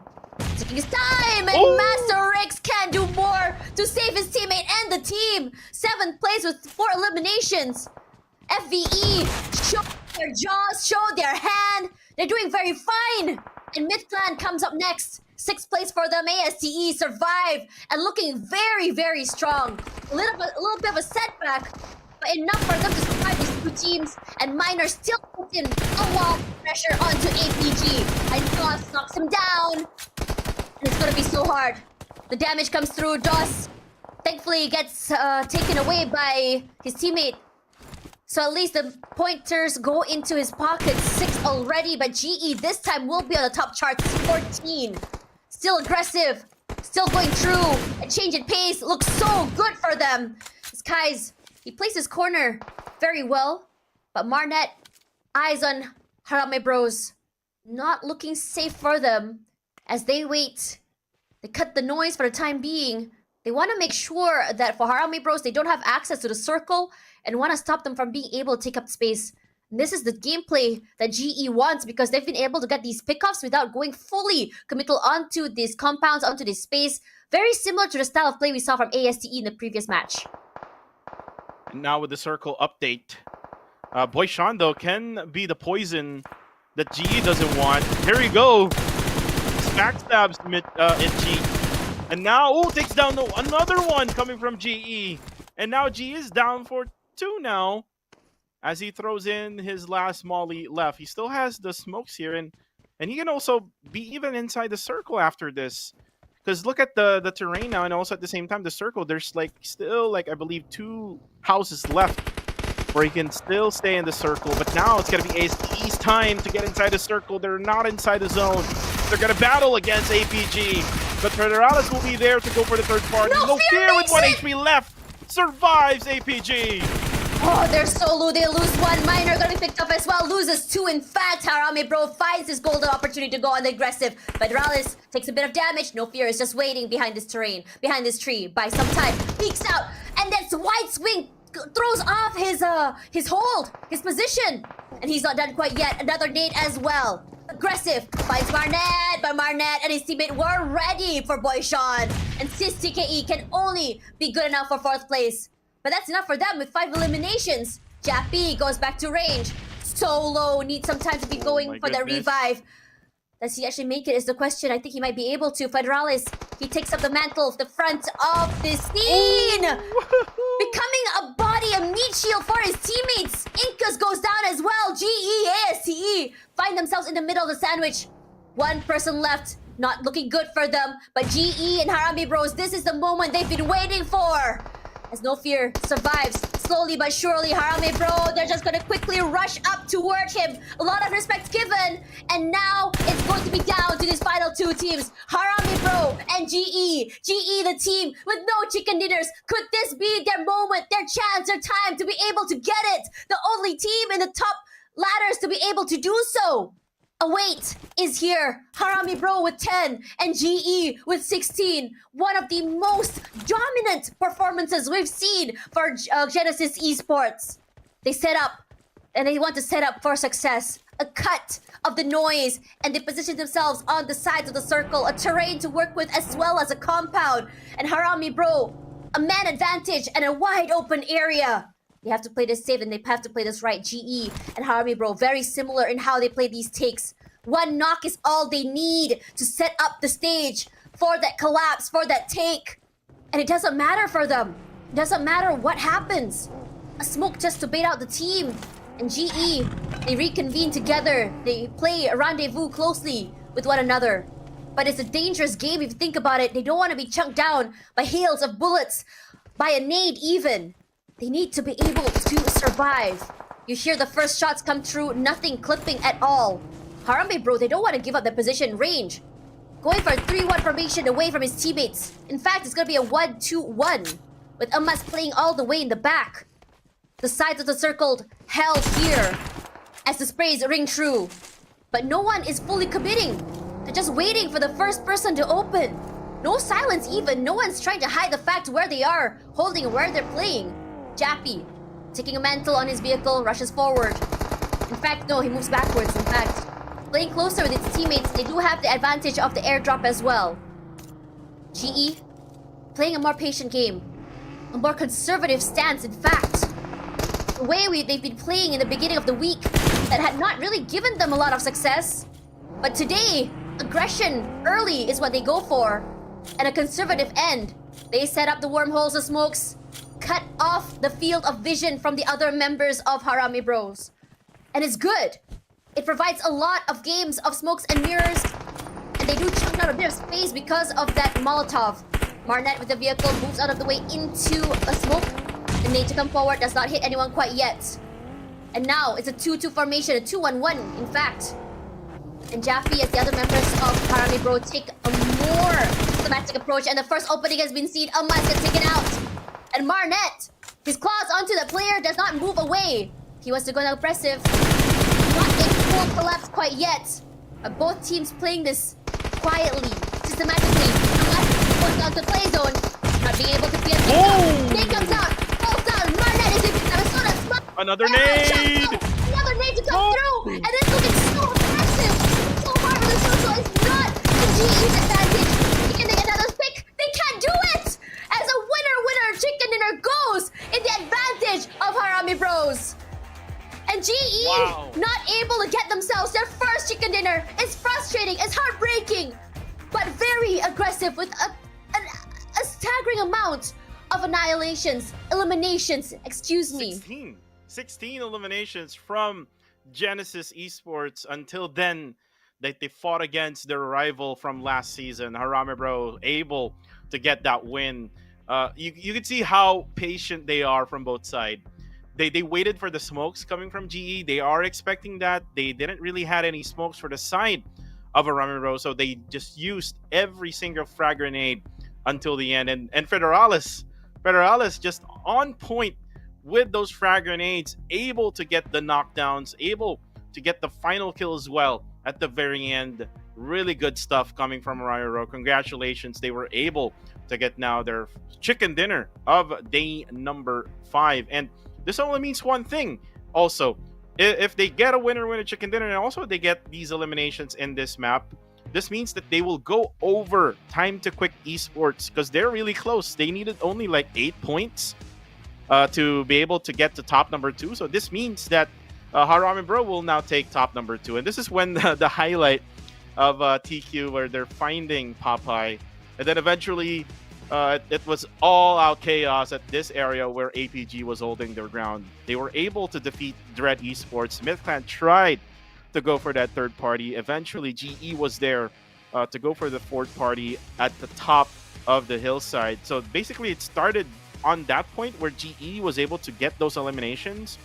taking his time, and Master Rix can do more to save his teammate and the team. 7th place with 4 eliminations. FVE show their jaws, show their hand. They're doing very fine. And MythClan comes up next. 6th place for them. ASTE survive and looking very, very strong. A little bit of a setback, but enough for them to survive these 2 teams. And Miner still puts in a lot of pressure onto APG. And DOS knocks him down. And it's gonna be so hard. The damage comes through. DOS thankfully gets taken away by his teammate. So at least the pointers go into his pocket. 6 already, but GE this time will be on the top charts. 14. Still aggressive. Still going through. A change in pace looks so good for them. Skies, he plays his corner very well. But Marnet, eyes on Harame Bros. Not looking safe for them as they wait. They cut the noise for the time being. They want to make sure that for Harame Bros, they don't have access to the circle and want to stop them from being able to take up space. And this is the gameplay that GE wants because they've been able to get these pickoffs without going fully committal onto these compounds, onto this space. Very similar to the style of play we saw from ASTE in the previous match. And now with the circle update, Boy Sean, though, can be the poison that GE doesn't want. Here we go. Backstabs Itchy. And now, takes down another one coming from GE. And now GE is down for 2 now. As he throws in his last molly left. He still has the smokes here. And he can also be even inside the circle after this. Because look at the terrain now. And also at the same time, the circle. There's still I believe 2 houses left. Where he can still stay in the circle. But now it's going to be ASTE's time to get inside the circle. They're not inside the zone. They're going to battle against APG. But Federalis will be there to go for the third party. No Fear with 1 HP left. Survives APG. Oh, they're solo. They lose one. Miner gonna be picked up as well. Loses two. In fact, Harame Bro finds his golden opportunity to go on the aggressive. But Rallis takes a bit of damage. No fear is just waiting behind this terrain, behind this tree. By some time, peeks out, and that's White Swing throws off his hold, his position, and he's not done quite yet. Another nade as well. Aggressive finds Marnet, but Marnet and his teammate were ready for Boy Sean. And Sis TKE can only be good enough for 4th place. But that's enough for them with 5 eliminations. Jappy goes back to range. Solo needs some time to be going for the revive. Does he actually make it is the question. I think he might be able to. Federalis, he takes up the mantle, the front of the scene. Becoming a body, a meat shield for his teammates. Incas goes down as well. GE, find themselves in the middle of the sandwich. One person left. Not looking good for them. But GE and Harame Bros, this is the moment they've been waiting for. As No Fear survives, slowly but surely, Harame Bro, they're just gonna quickly rush up toward him. A lot of respect given, and now it's going to be down to these final 2 teams, Harame Bro and GE. GE, the team with no chicken dinners. Could this be their moment, their chance, their time to be able to get it? The only team in the top ladders to be able to do so. Await is here. Harame Bro with 10 and GE with 16. One of the most dominant performances we've seen for Genesis Esports. They set up and they want to set up for success. A cut of the noise, and they position themselves on the sides of the circle, a terrain to work with as well as a compound. And Harame Bro, a man advantage and a wide open area. They have to play this safe and they have to play this right. GE and Harame Bro, very similar in how they play these takes. One knock is all they need to set up the stage for that collapse, for that take. And it doesn't matter for them. It doesn't matter what happens. A smoke just to bait out the team. And GE, they reconvene together. They play a rendezvous closely with one another. But it's a dangerous game if you think about it. They don't want to be chunked down by hails of bullets, by a nade even. They need to be able to survive. You hear the first shots come through, nothing clipping at all. Harame Bro, they don't want to give up their position range. Going for a 3-1 formation away from his teammates. In fact, it's going to be a 1-2-1. With Amas playing all the way in the back. The sides of the circle held here as the sprays ring true. But no one is fully committing. They're just waiting for the first person to open. No silence even. No one's trying to hide the fact where they are, holding and where they're playing. Jappy, taking a mantle on his vehicle, rushes forward. In fact, no, he moves backwards. In fact, playing closer with his teammates, they do have the advantage of the airdrop as well. GE, playing a more patient game. A more conservative stance, in fact. The way they've been playing in the beginning of the week that had not really given them a lot of success. But today, aggression early is what they go for. And a conservative end. They set up the wormholes of smokes, cut off the field of vision from the other members of Harame Bros. And it's good. It provides a lot of games of smokes and mirrors, and they do chunk out a bit of space because of that Molotov. Marnet with the vehicle moves out of the way into a smoke. The nade to come forward does not hit anyone quite yet. And now it's a 2-2 formation, a 2-1-1 in fact. And Jaffy as the other members of Harame Bro take a more systematic approach, and the first opening has been seen. Amas gets taken out. And Marnet, his claws onto the player, does not move away. He wants to go aggressive. Not a full collapse quite yet. But both teams playing this quietly, systematically. Amas goes down to play zone, not being able to see a signal. Nade comes out, falls down. Marnet is in Arizona. Another nade! Another nade to come through, and it's looking so aggressive. So far for the social is not the GE's advantage. Can they get another pick? They can't do it. As a winner chicken dinner goes in the advantage of Harame Bros. And GE not able to get themselves their first chicken dinner. It's frustrating, it's heartbreaking, but very aggressive with a staggering amount of eliminations, excuse me. 16 eliminations from Genesis Esports. Until then, that they fought against their rival from last season, Harame Bro, able to get that win. You can see how patient they are from both sides. They waited for the smokes coming from GE. They are expecting that. They didn't really had any smokes for the side of Harame Bro, so they just used every single frag grenade until the end. And Federalis just on point with those frag grenades, able to get the knockdowns, able to get the final kill as well at the very end. Really good stuff coming from Harami. Congratulations, they were able to get now their chicken dinner of day number 5. And this only means one thing also. If they get a winner chicken dinner, and also they get these eliminations in this map, this means that they will go over Time to Quick Esports, because they're really close. They needed only like 8 points to be able to get to top number 2. So this means that Harami Bro will now take top number 2. And this is when the highlight of TQ, where they're finding Popeye. And then eventually it was all out chaos at this area where APG was holding their ground. They were able to defeat Dread Esports. MythClan tried to go for that third party. Eventually, GE was there to go for the fourth party at the top of the hillside. So basically, it started on that point where GE was able to get those eliminations.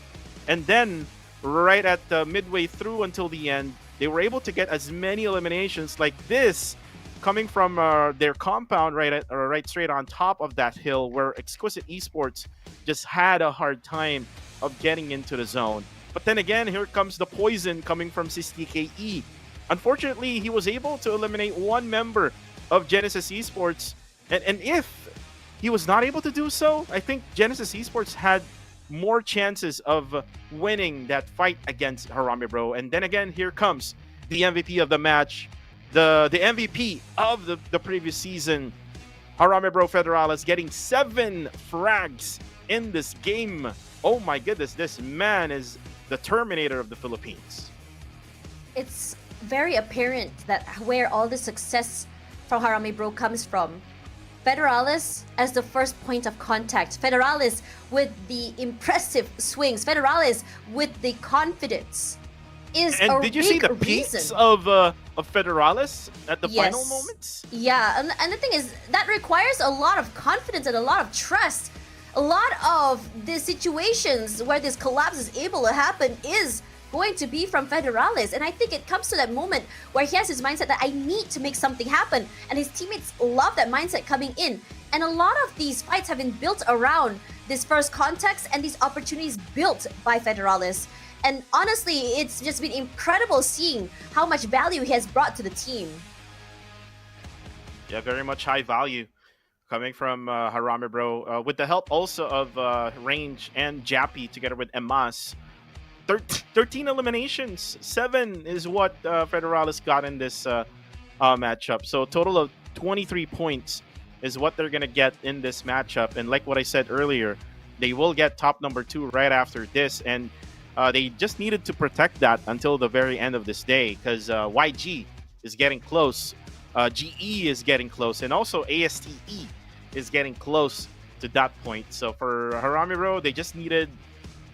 And then, right at midway through until the end, they were able to get as many eliminations like this coming from their compound right straight on top of that hill, where Exquisite Esports just had a hard time of getting into the zone. But then again, here comes the poison coming from SysTKE. Unfortunately, he was able to eliminate one member of Genesis Esports. And if he was not able to do so, I think Genesis Esports had more chances of winning that fight against Harami Bro. And then again, here comes the MVP of the match, the MVP of the previous season, Harami Bro Federalis, getting 7 frags in this game. Oh my goodness, this man is the Terminator of the Philippines. It's very apparent that where all the success from Harami Bro comes from. Federalis as the first point of contact. Federalis with the impressive swings. Federalis with the confidence is and a did you big see the reason. peaks of Federalis at the Yes. final moments? Yeah, and the thing is, that requires a lot of confidence and a lot of trust. A lot of the situations where this collapse is able to happen is going to be from Federalis. And I think it comes to that moment where he has his mindset that I need to make something happen. And his teammates love that mindset coming in. And a lot of these fights have been built around this first context and these opportunities built by Federalis. And honestly, it's just been incredible seeing how much value he has brought to the team. Yeah, very much high value coming from Harami Bro, with the help also of Range and Jappy together with Emas. 13 eliminations, 7 is what Federalis got in this matchup. So a total of 23 points is what they're going to get in this matchup. And like what I said earlier, they will get top number 2 right after this. And they just needed to protect that until the very end of this day, because YG is getting close. GE is getting close, and also ASTE is getting close to that point. So for Harami Bro, they just needed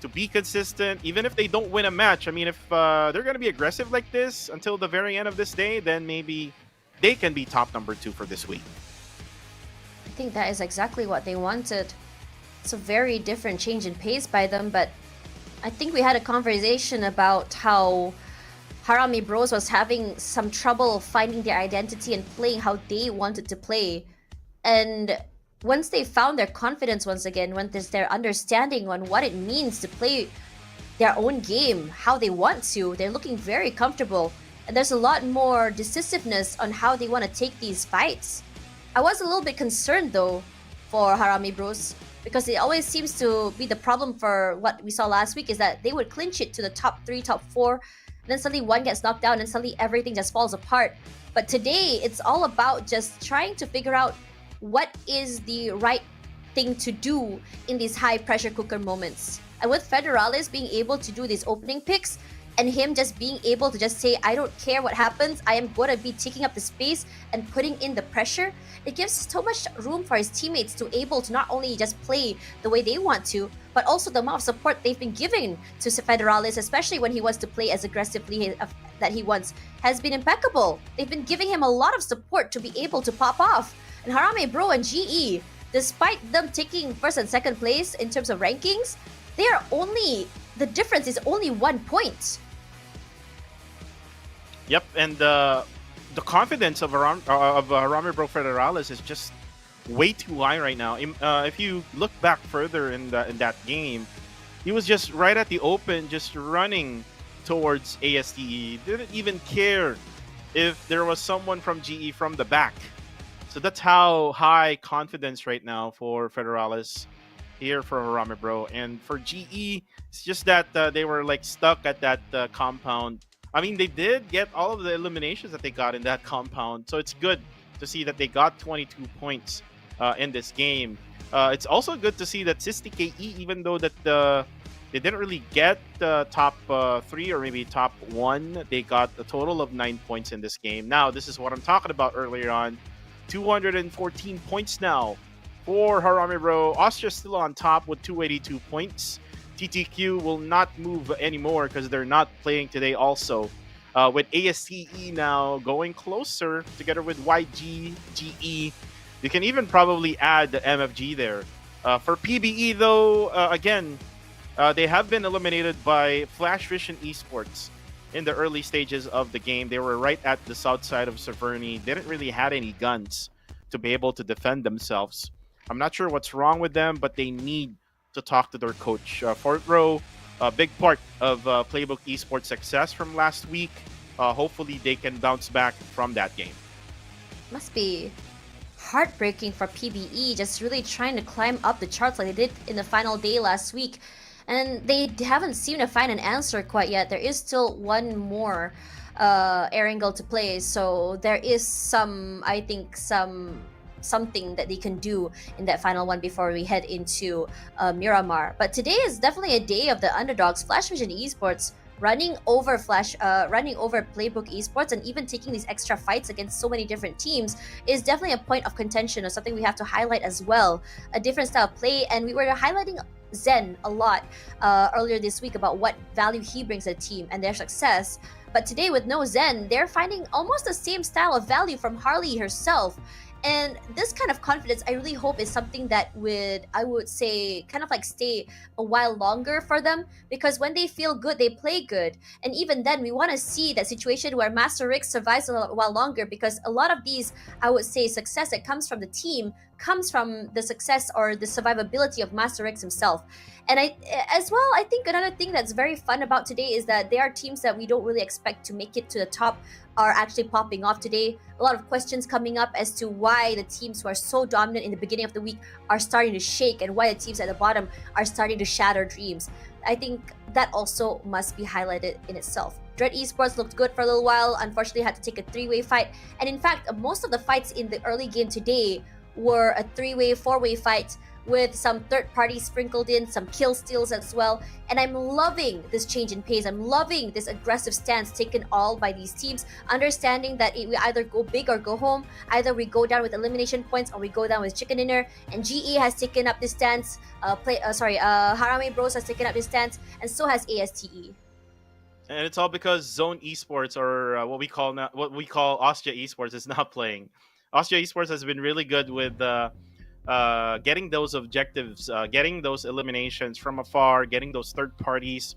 to be consistent, even if they don't win a match. I mean, if they're going to be aggressive like this until the very end of this day, then maybe they can be top number 2 for this week. I think that is exactly what they wanted. It's a very different change in pace by them, but I think we had a conversation about how Harami Bros was having some trouble finding their identity and playing how they wanted to play. And once they found their confidence once again, when there's their understanding on what it means to play their own game, how they want to, they're looking very comfortable. And there's a lot more decisiveness on how they want to take these fights. I was a little bit concerned though for Harami Bros, because it always seems to be the problem for what we saw last week, is that they would clinch it to the top 3, top 4, and then suddenly one gets knocked down and suddenly everything just falls apart. But today, it's all about just trying to figure out what is the right thing to do in these high pressure cooker moments. And with Federalis being able to do these opening picks, and him just being able to just say, I don't care what happens, I am going to be taking up the space and putting in the pressure, it gives so much room for his teammates to able to not only just play the way they want to, but also the amount of support they've been giving to Federalis, especially when he wants to play as aggressively that he wants, has been impeccable. They've been giving him a lot of support to be able to pop off. And Harami Bro and GE, despite them taking first and second place in terms of rankings, they are only, the difference is only 1 point. Yep, and the confidence of Harami Bro Federalis is just way too high right now. If you look back further in that game, he was just right at the open, just running towards ASTE. Didn't even care if there was someone from GE from the back. So that's how high confidence right now for Federalis here for Harame Bro. And for GE, it's just that they were like stuck at that compound. I mean, they did get all of the eliminations that they got in that compound. So it's good to see that they got 22 points in this game. It's also good to see that Sisti KE, even though that they didn't really get the top 3 or maybe top 1, they got a total of 9 points in this game. Now, this is what I'm talking about earlier on. 214 points now for Harame Bro. Austria still on top with 282 points. TTQ will not move anymore because they're not playing today also. With ASTE now going closer together with YG, GE. You can even probably add the MFG there. For PBE though, again, they have been eliminated by Flash Vision Esports in the early stages of the game. They were right at the south side of Severny. Didn't really had any guns to be able to defend themselves. I'm not sure what's wrong with them, but they need to talk to their coach. Fort Row, a big part of Playbook Esports success from last week. Hopefully they can bounce back from that game. Must be heartbreaking for PBE, just really trying to climb up the charts like they did in the final day last week. And they haven't seemed to find an answer quite yet. There is still one more Erangel to play, so there is I think something that they can do in that final one before we head into Miramar. But today is definitely a day of the underdogs. Flash Vision Esports running over Playbook Esports and even taking these extra fights against so many different teams is definitely a point of contention, or something we have to highlight as well. A different style of play, and we were highlighting Zen a lot earlier this week about what value he brings to the team and their success. But today with no Zen, they're finding almost the same style of value from Harley herself. And this kind of confidence, I really hope, is something that I would say, kind of like stay a while longer for them, because when they feel good, they play good. And even then, we want to see that situation where Master Rick survives a while longer, because a lot of these, I would say, success that comes from the team comes from the success or the survivability of Master Rick himself. And I think another thing that's very fun about today is that there are teams that we don't really expect to make it to the top are actually popping off today. A lot of questions coming up as to why the teams who are so dominant in the beginning of the week are starting to shake, and why the teams at the bottom are starting to shatter dreams. I think that also must be highlighted in itself. Dread Esports looked good for a little while, unfortunately had to take a 3-way fight. And in fact, most of the fights in the early game today were a 3-way, 4-way fight, with some third parties sprinkled in, some kill steals as well. And I'm loving this change in pace. I'm loving this aggressive stance taken all by these teams, understanding that we either go big or go home. Either we go down with elimination points or we go down with chicken dinner. And GE has taken up this stance. Harame Bros has taken up this stance, and so has ASTE. And it's all because Zone Esports, or what we call Austria Esports, is not playing. Austria Esports has been really good with getting those objectives, getting those eliminations from afar, getting those third parties,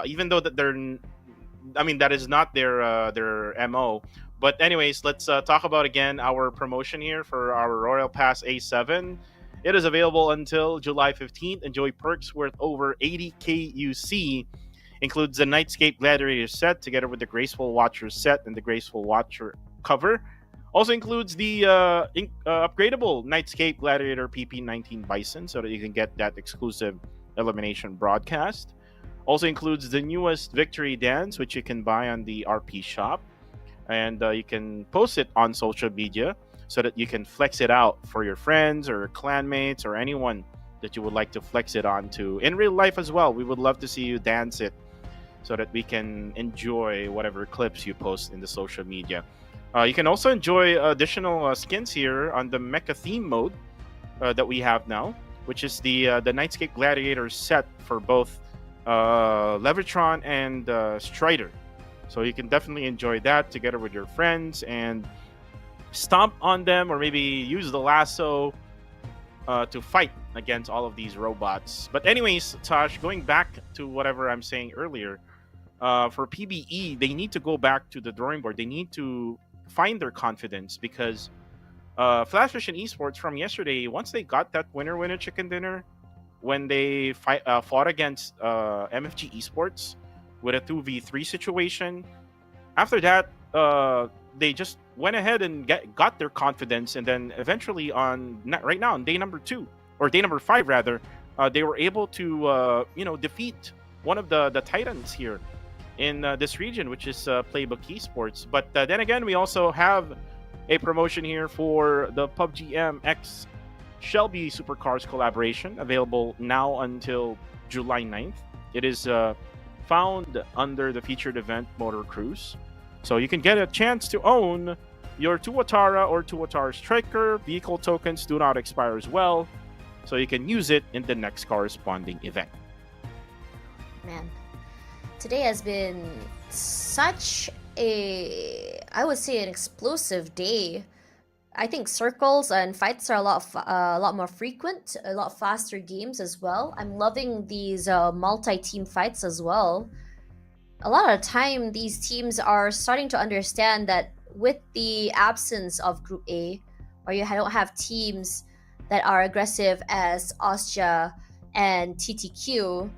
even though that that is not their MO. But anyways, let's talk about again our promotion here for our Royal Pass A7. It is available until July 15th. Enjoy perks worth over 80k UC. Includes the Nightscape Gladiator set together with the Graceful Watcher set and the Graceful Watcher cover. Also includes the upgradable Nightscape Gladiator PP19 Bison, so that you can get that exclusive elimination broadcast. Also includes the newest Victory Dance, which you can buy on the RP shop. And you can post it on social media so that you can flex it out for your friends or clanmates or anyone that you would like to flex it onto. In real life as well, we would love to see you dance it so that we can enjoy whatever clips you post in the social media. You can also enjoy additional skins here on the Mecha theme mode that we have now, which is the Nightscape Gladiator set for both Levitron and Strider. So you can definitely enjoy that together with your friends and stomp on them, or maybe use the lasso to fight against all of these robots. But anyways, Tosh, going back to whatever I'm saying earlier, for PBE, they need to go back to the drawing board. They need to find their confidence, because Flash Vision Esports from yesterday, once they got that winner chicken dinner, when they fought against MFG Esports with a 2v3 situation, after that, they just went ahead and got their confidence, and then eventually right now on day number 2 or day number 5 rather, they were able to defeat one of the titans here in this region, which is Playbook Esports. But then again, we also have a promotion here for the PUBGM X Shelby Supercars collaboration, available now until July 9th. It is found under the featured event Motor Cruise. So you can get a chance to own your Tuatara or Tuatara Striker. Vehicle tokens do not expire as well, so you can use it in the next corresponding event. Man, today has been such I would say an explosive day. I think circles and fights are a lot more frequent, a lot faster games as well. I'm loving these multi-team fights as well. A lot of the time, these teams are starting to understand that with the absence of Group A, or you don't have teams that are aggressive as Austria and TTQ,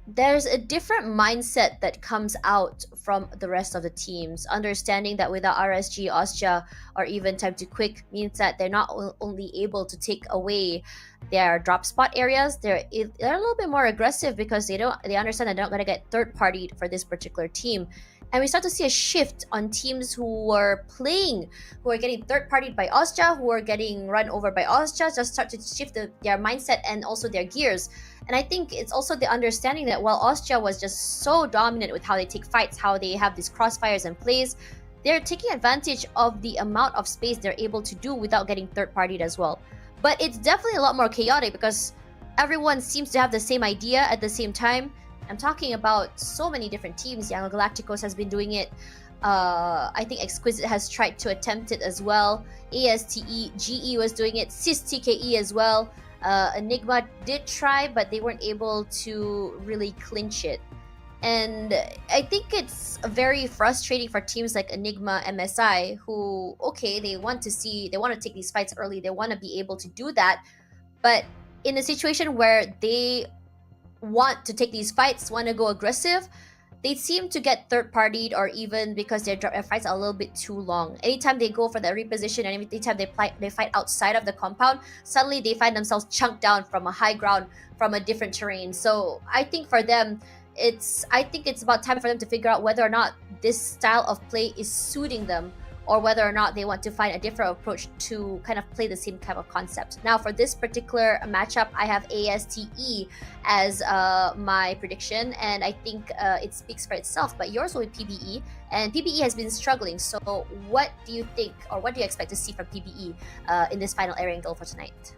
there's a different mindset that comes out from the rest of the teams, understanding that without RSG, Austria, or even Time to Quick means that they're not only able to take away their drop spot areas, they're a little bit more aggressive because they understand that they're not going to get third partied for this particular team. And we start to see a shift on teams who are getting third partied by Austria, who are getting run over by Austria, just start to shift their mindset and also their gears. And I think it's also the understanding that while Austria was just so dominant with how they take fights, how they have these crossfires and plays, they're taking advantage of the amount of space they're able to do without getting third partied as well. But it's definitely a lot more chaotic because everyone seems to have the same idea at the same time. I'm talking about so many different teams. Young Galacticos has been doing it. I think Exquisite has tried to attempt it as well. ASTE, GE was doing it. SIS TKE as well. Enigma did try, but they weren't able to really clinch it. And I think it's very frustrating for teams like Enigma, MSI, who, okay, they want to take these fights early. They want to be able to do that. But in a situation where they want to take these fights, want to go aggressive, they seem to get third-partied, or even because their fights are a little bit too long. Anytime they go for the reposition and anytime they fight outside of the compound, suddenly they find themselves chunked down from a high ground, from a different terrain. So I think for them, it's about time for them to figure out whether or not this style of play is suiting them, or whether or not they want to find a different approach to kind of play the same type of concept. Now, for this particular matchup, I have ASTE as my prediction, and I think it speaks for itself. But yours will be PBE, and PBE has been struggling. So what do you think, or what do you expect to see from PBE in this final Erangel for tonight?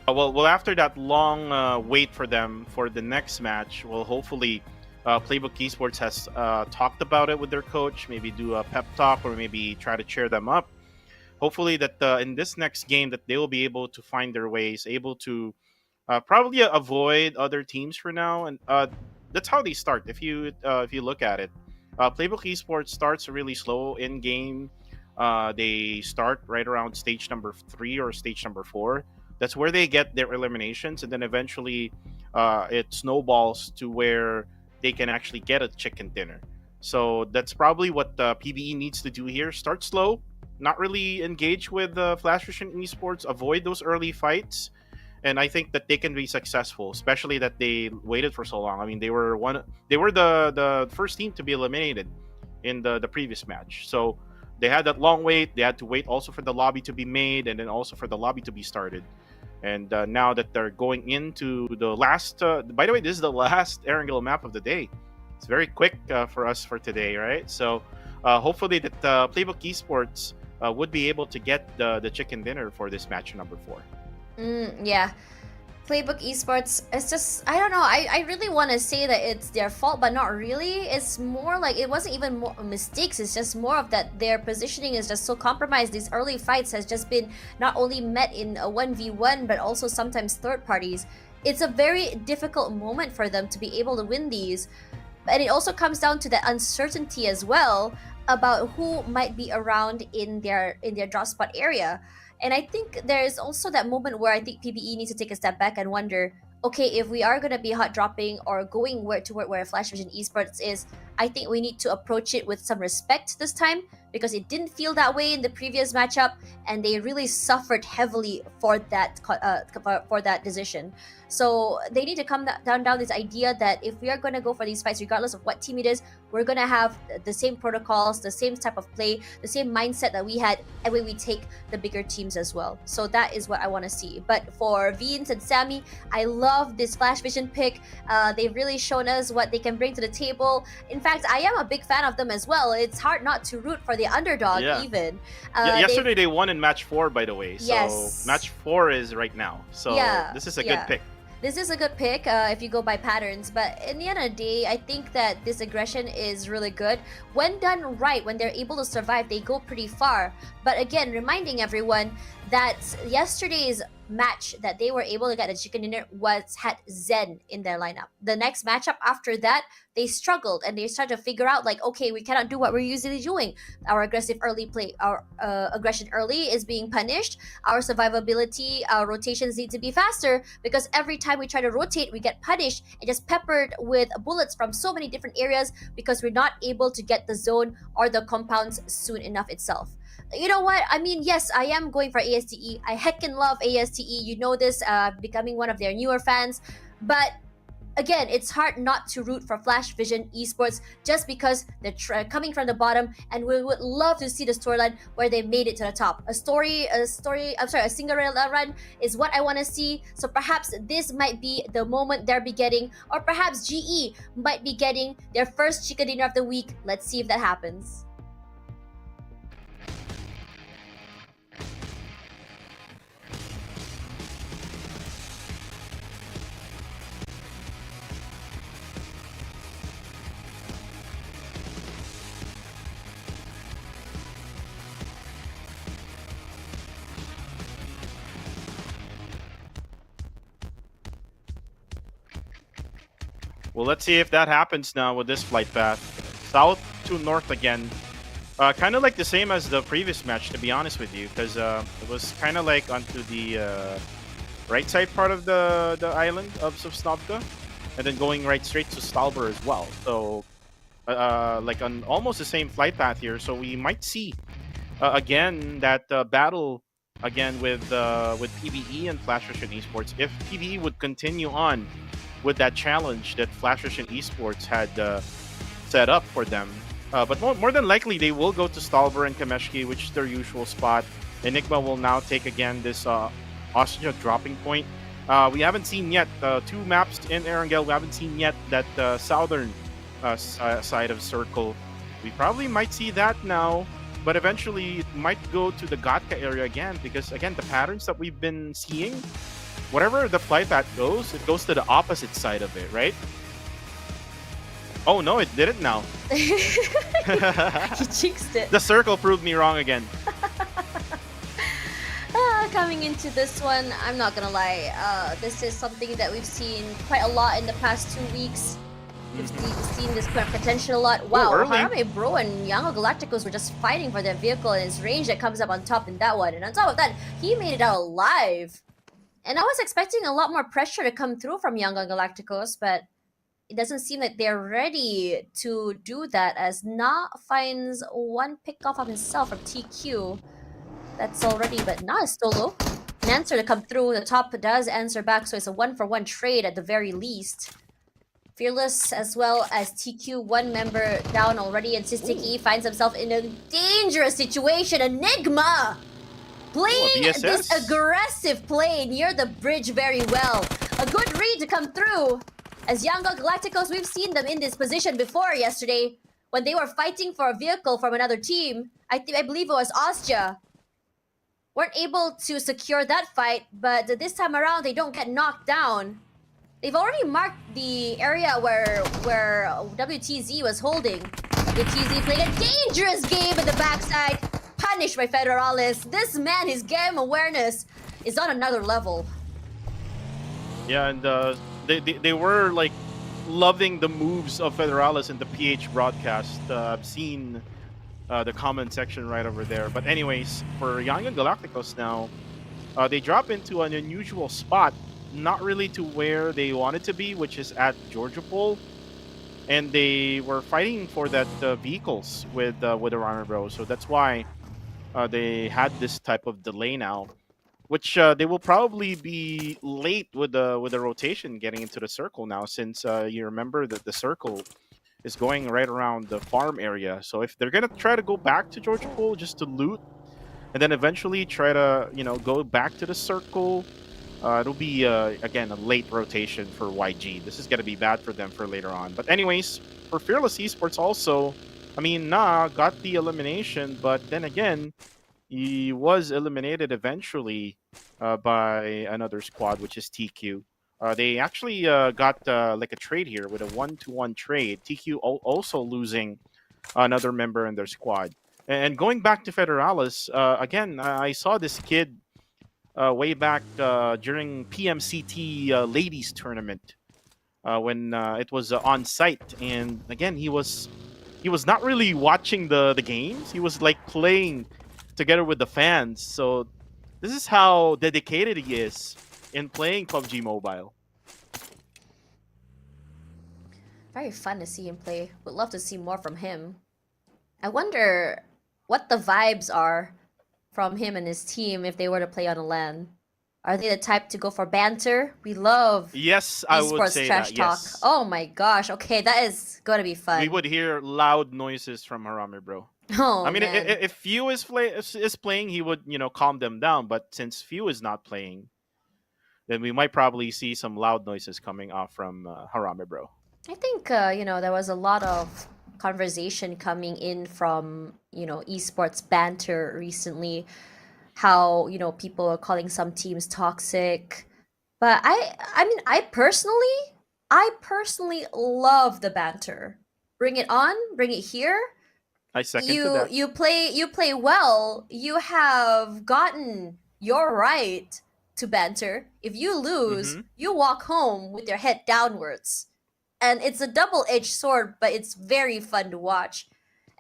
Well, after that long wait for them for the next match, well, hopefully Playbook Esports has talked about it with their coach, maybe do a pep talk or maybe try to cheer them up. Hopefully that in this next game that they will be able to find their ways, able to probably avoid other teams for now. And that's how they start. If you look at it, Playbook Esports starts really slow in game. They start right around stage number 3 or stage number 4. That's where they get their eliminations, and then eventually it snowballs to where they can actually get a chicken dinner. So that's probably what PBE needs to do here. Start slow, not really engage with Flash Vision Esports, avoid those early fights, and I think that they can be successful, especially that they waited for so long. I mean, they were the first team to be eliminated in the previous match. So they had that long wait. They had to wait also for the lobby to be made, and then also for the lobby to be started. And now that they're going into the last... by the way, this is the last Erangel map of the day. It's very quick for us for today, right? So hopefully that Playbook Esports would be able to get the chicken dinner for this match number 4. Yeah. Playbook Esports, it's just, I don't know, I really want to say that it's their fault, but not really. It's more like it wasn't even more mistakes, it's just more of that their positioning is just so compromised. These early fights has just been not only met in a 1v1, but also sometimes third parties. It's a very difficult moment for them to be able to win these. And it also comes down to that uncertainty as well about who might be around in their drop spot area. And I think there's also that moment where I think PBE needs to take a step back and wonder, okay, if we are gonna be hot dropping or going where Flash Vision Esports is, I think we need to approach it with some respect this time, because it didn't feel that way in the previous matchup, and they really suffered heavily for that decision. So they need to come down this idea that if we are going to go for these fights, regardless of what team it is, we're going to have the same protocols, the same type of play, the same mindset that we had, and when we take the bigger teams as well. So that is what I want to see. But for Vince and Sammy, I love this Flash Vision pick. They've really shown us what they can bring to the table. In fact, I am a big fan of them as well. It's hard not to root for the underdog, even. Yesterday they won in match 4, by the way. So yes. match 4 is right now. So this is a good pick. This is a good pick if you go by patterns, but in the end of the day, I think that this aggression is really good. When done right, when they're able to survive, they go pretty far. But again, reminding everyone that yesterday's match that they were able to get a chicken dinner had Zen in their lineup. The next matchup after that, they struggled and they started to figure out like, okay, we cannot do what we're usually doing. Our aggressive early play, our aggression early is being punished. Our survivability, our rotations need to be faster, because every time we try to rotate, we get punished and just peppered with bullets from so many different areas because we're not able to get the zone or the compounds soon enough itself. You know what? I mean, yes, I am going for ASTE. I heckin' love ASTE. You know this, becoming one of their newer fans. But again, it's hard not to root for Flash Vision Esports just because they're coming from the bottom, and we would love to see the storyline where they made it to the top. A Cinderella run is what I want to see. So perhaps this might be the moment they'll be getting, or perhaps GE might be getting their first chicken dinner of the week. Let's see if that happens. Well, let's see if that happens now with this flight path. South to north again. Kind of like the same as the previous match, to be honest with you, because it was kind of like onto the right side part of the island of Sosnovka, and then going right straight to Stalber as well. So, like on almost the same flight path here. So we might see again that battle again with PBE and Flash Vision Esports. If PBE would continue on with that challenge that Flash Vision Esports had set up for them. But more than likely, they will go to Stalber and Kameshki, which is their usual spot. Enigma will now take again this Austria dropping point. We haven't seen yet 2 maps in Erangel. We haven't seen yet that southern side of Circle. We probably might see that now, but eventually it might go to the Gatka area again, because again, the patterns that we've been seeing, whatever the flight path goes, it goes to the opposite side of it, right? Oh no, it didn't now. He jinxed it. The circle proved me wrong again. Coming into this one, I'm not gonna lie, this is something that we've seen quite a lot in the past 2 weeks. We've seen this kind of potential a lot. Wow, Harame Bro and Yango Galacticos were just fighting for their vehicle and its range that comes up on top in that one. And on top of that, he made it out alive. And I was expecting a lot more pressure to come through from Yango Galacticos, but it doesn't seem like they're ready to do that, as Na finds one pick off of himself from TQ. That's already, but Na is still low. An answer to come through. The top does answer back, so it's a 1-for-1 trade at the very least. Fearless as well as TQ, one member down already, and Sistiki finds himself in a dangerous situation. Enigma playing this aggressive play near the bridge very well. A good read to come through. As Yango Galacticos, we've seen them in this position before yesterday when they were fighting for a vehicle from another team. I believe it was Austria. Weren't able to secure that fight, but this time around they don't get knocked down. They've already marked the area where WTZ was holding. WTZ playing a dangerous game in the backside, punished by Federales. This man, his game awareness is on another level. Yeah, and they were like loving the moves of Federales in the PH broadcast. I've seen the comment section right over there. But anyways, for Young and Galacticos now, they drop into an unusual spot, not really to where they wanted to be, which is at Georgia Pole, and they were fighting for that vehicles with Armor Bro. So that's why they had this type of delay now, which they will probably be late with the rotation getting into the circle now, since you remember that the circle is going right around the farm area. So if they're gonna try to go back to Georgia Pole just to loot, and then eventually try to go back to the circle, it'll be again a late rotation for YG. This is gonna be bad for them for later on. But anyways, for Fearless Esports also, I mean, got the elimination, but then again, he was eliminated eventually by another squad, which is TQ. They actually got like a trade here with a 1-to-1 trade. TQ also losing another member in their squad. And going back to Federalis, again, I saw this kid way back during PMCT ladies tournament when it was on site, and again he was not really watching the games. He was like playing together with the fans. So this is how dedicated he is in playing PUBG Mobile. Very fun to see him play. Would love to see more from him. I wonder what the vibes are from him and his team if they were to play on a LAN. Are they the type to go for banter? We love Yes, I would esports say trash that. talk. Yes. Oh my gosh. Okay, that is gonna be fun. We would hear loud noises from Harami, bro. Oh, I mean, man. if Few is playing, he would calm them down. But since Few is not playing, then we might probably see some loud noises coming off from Harami, bro. I think there was a lot of conversation coming in from esports banter recently. How people are calling some teams toxic, but I mean I personally love the banter. Bring it on, bring it here. I second to that. You play well. You have gotten your right to banter. If you lose, you walk home with your head downwards. And it's a double-edged sword, but it's very fun to watch.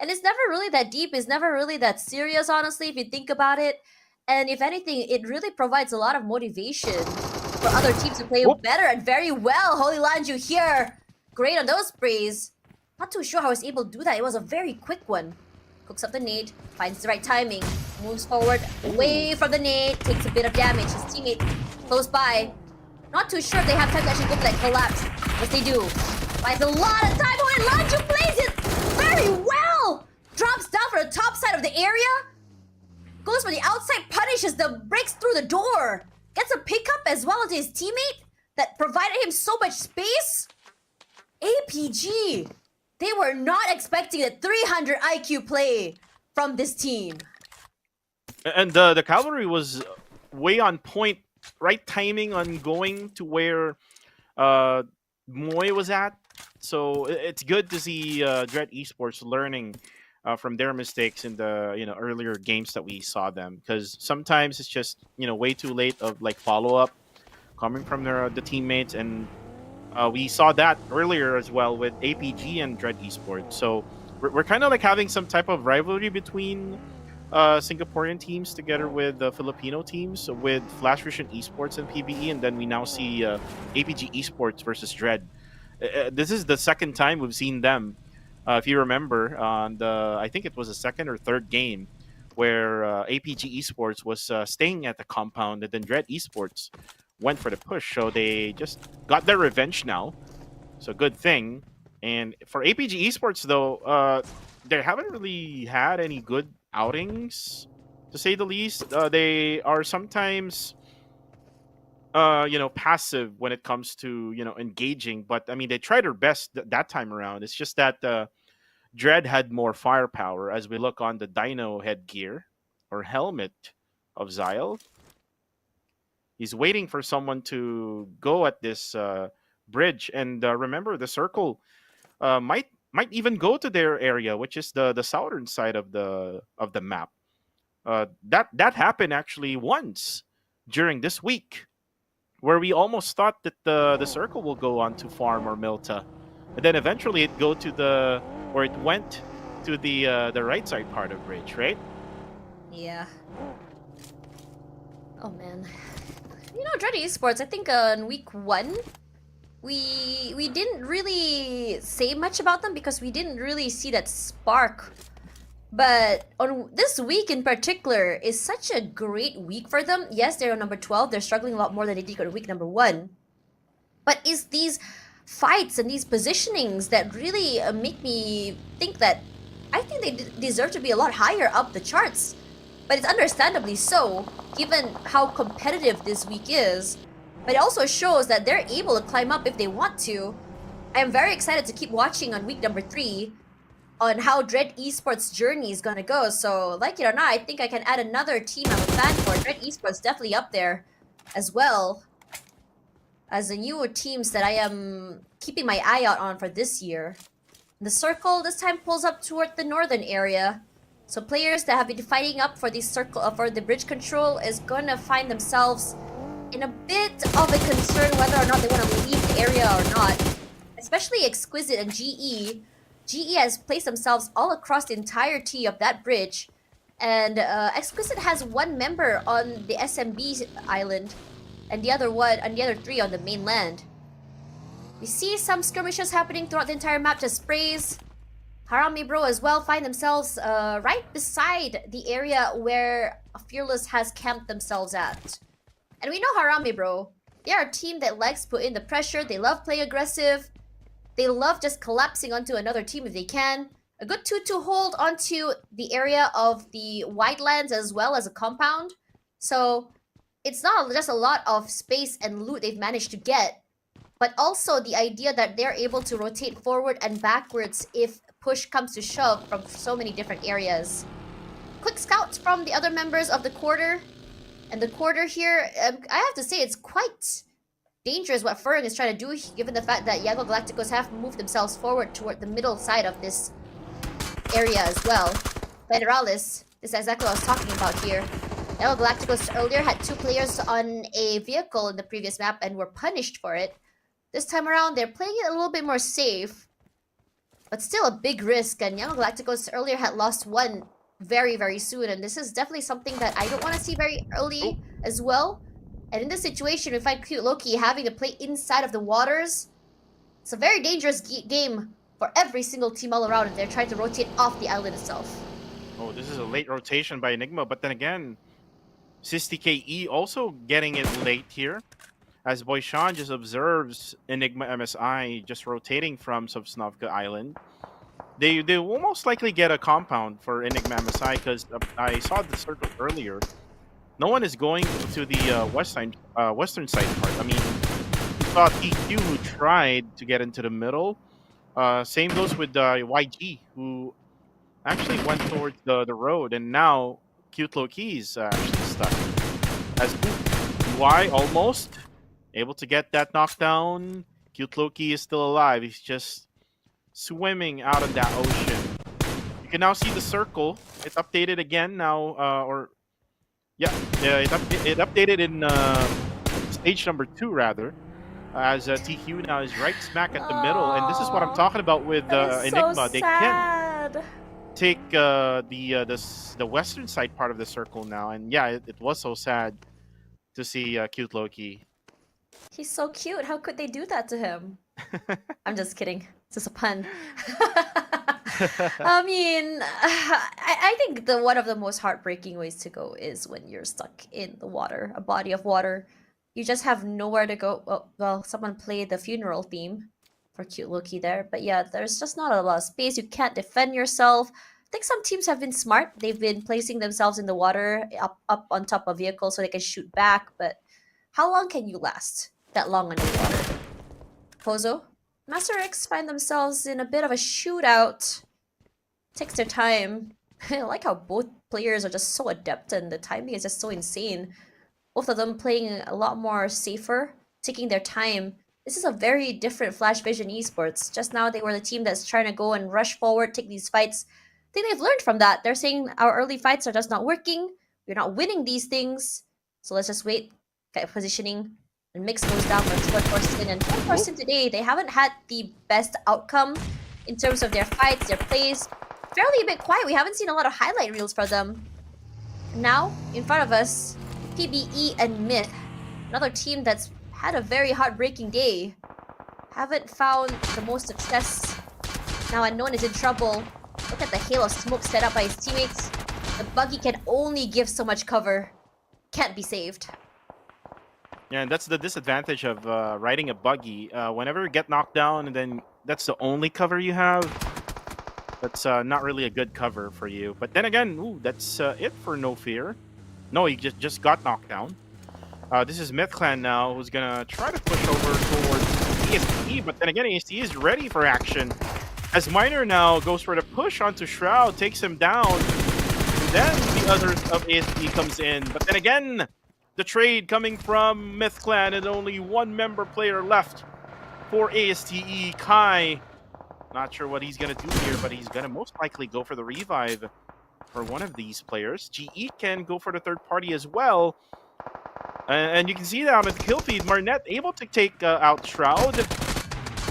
And it's never really that deep, it's never really that serious, honestly, if you think about it. And if anything, it really provides a lot of motivation for other teams to play better and very well. Holy Land, you here. Great on those sprays. Not too sure how I was able to do that. It was a very quick one. Cooks up the nade, finds the right timing, moves forward, away from the nade, takes a bit of damage. His teammate close by. Not too sure if they have time to actually go for that collapse. Yes, they do. Buys a lot of time. Oh, and Lanju plays it very well. Drops down for the top side of the area. Goes for the outside, punishes the breaks through the door. Gets a pickup as well as his teammate that provided him so much space. APG. They were not expecting a 300 IQ play from this team. And the cavalry was way on point, right timing on going to where Moy was at. So it's good to see Dread Esports learning from their mistakes in the earlier games that we saw them, because sometimes it's just way too late of like follow up coming from the teammates, and we saw that earlier as well with APG and Dread Esports. So we're kind of like having some type of rivalry between Singaporean teams together with Filipino teams with Flash Vision Esports and PBE, and then we now see APG Esports versus Dread. This is the second time we've seen them. If you remember, on I think it was the second or third game where APG Esports was staying at the compound, and then Dread Esports went for the push. So they just got their revenge now. So good thing. And for APG Esports, though, they haven't really had any good outings, to say the least. They are sometimes passive when it comes to engaging, but I mean they tried their best that time around. It's just that Dread had more firepower. As we look on the Dino headgear or helmet of Zyle, he's waiting for someone to go at this bridge, and remember the circle might even go to their area, which is the southern side of the map. That happened actually once during this week, where we almost thought that the circle will go on to farm or Milta, and then eventually it went to the right side part of bridge, right? Yeah. Oh man. You know, Dread Esports, I think in week 1, we didn't really say much about them because we didn't really see that spark. But on this week in particular is such a great week for them. Yes, they're on number 12. They're struggling a lot more than they did on week number 1. But it's these fights and these positionings that really make me think that I think they deserve to be a lot higher up the charts. But it's understandably so, given how competitive this week is. But it also shows that they're able to climb up if they want to. I am very excited to keep watching on week number 3 on how Dread Esports' journey is gonna go. So, like it or not, I think I can add another team I'm a fan for. Dread Esports definitely up there as well as the newer teams that I am keeping my eye out on for this year. The circle this time pulls up toward the northern area. So players that have been fighting up for the circle for the bridge control is gonna find themselves in a bit of a concern whether or not they want to leave the area or not. Especially Exquisite and GE. GE has placed themselves all across the entirety of that bridge. And Exquisite has 1 member on the SMB island and the other 3 on the mainland. We see some skirmishes happening throughout the entire map, just sprays. Harami Bro as well find themselves right beside the area where Fearless has camped themselves at. And we know Harami Bro. They are a team that likes to put in the pressure. They love playing aggressive. They love just collapsing onto another team if they can. A good 2-2 hold onto the area of the Whitelands as well as a compound. So it's not just a lot of space and loot they've managed to get, but also the idea that they're able to rotate forward and backwards if push comes to shove from so many different areas. Quick scouts from the other members of the quarter. And the quarter here, I have to say it's quite dangerous what Furring is trying to do, given the fact that Yago Galacticos have moved themselves forward toward the middle side of this area as well. Federalis, this is exactly what I was talking about here. Yago Galacticos earlier had 2 players on a vehicle in the previous map and were punished for it. This time around, they're playing it a little bit more safe, but still a big risk. And Yago Galacticos earlier had lost 1 very, very soon, and this is definitely something that I don't want to see very early as well. And in this situation, we find Cute Loki having to play inside of the waters. It's a very dangerous game for every single team all around, and they're trying to rotate off the island itself. Oh, this is a late rotation by Enigma, but then again, Sisti KE also getting it late here, as Boyshan just observes Enigma MSI just rotating from Sovsnovka Island. They will most likely get a compound for Enigma MSI because I saw the circle earlier. No one is going to the western side part. I mean, we saw TQ who tried to get into the middle. Same goes with YG, who actually went towards the road, and now Cute Loki is actually stuck. As Y almost able to get that knockdown. Cute Loki is still alive. He's just swimming out of that ocean. You can now see the circle. It's updated again now, it updated in stage number 2 rather, as TQ now is right smack at the middle, and this is what I'm talking about with Enigma. So they can take the western side part of the circle now, and yeah, it was so sad to see Cute Loki. He's so cute. How could they do that to him? I'm just kidding. It's just a pun. I mean, I think one of the most heartbreaking ways to go is when you're stuck in the water, a body of water. You just have nowhere to go. Well, someone played the funeral theme for Cute Loki there. But yeah, there's just not a lot of space. You can't defend yourself. I think some teams have been smart. They've been placing themselves in the water up on top of vehicles so they can shoot back. But how long can you last that long underwater? Pozo? Master X find themselves in a bit of a shootout. Takes their time. I like how both players are just so adept and the timing is just so insane. Both of them playing a lot more safer, taking their time. This is a very different Flash Vision Esports. Just now they were the team that's trying to go and rush forward, take these fights. I think they've learned from that. They're saying our early fights are just not working. We're not winning these things. So let's just wait, get positioning. And Mix goes down for Torsten. And Torsten today, they haven't had the best outcome in terms of their fights, their plays. fairly a bit quiet. We haven't seen a lot of highlight reels for them. Now, in front of us, PBE and Myth. Another team that's had a very heartbreaking day. Haven't found the most success. Now Unknown is in trouble. Look at the hail of smoke set up by his teammates. The buggy can only give so much cover. Can't be saved. Yeah, and that's the disadvantage of riding a buggy. Whenever you get knocked down, and then that's the only cover you have. That's not really a good cover for you. But then again, ooh, that's it for No Fear. No, he just got knocked down. This is Myth Clan now, who's gonna try to push over towards ASTE. But then again, ASTE is ready for action. As Miner now goes for the push onto Shroud, takes him down. And then the others of ASTE comes in. But then again, the trade coming from Myth Clan, and only one member player left for ASTE, Kai. Not sure what he's going to do here, but he's going to most likely go for the revive for one of these players. GE can go for the third party as well. And you can see that on the kill feed, Marnet able to take out Shroud.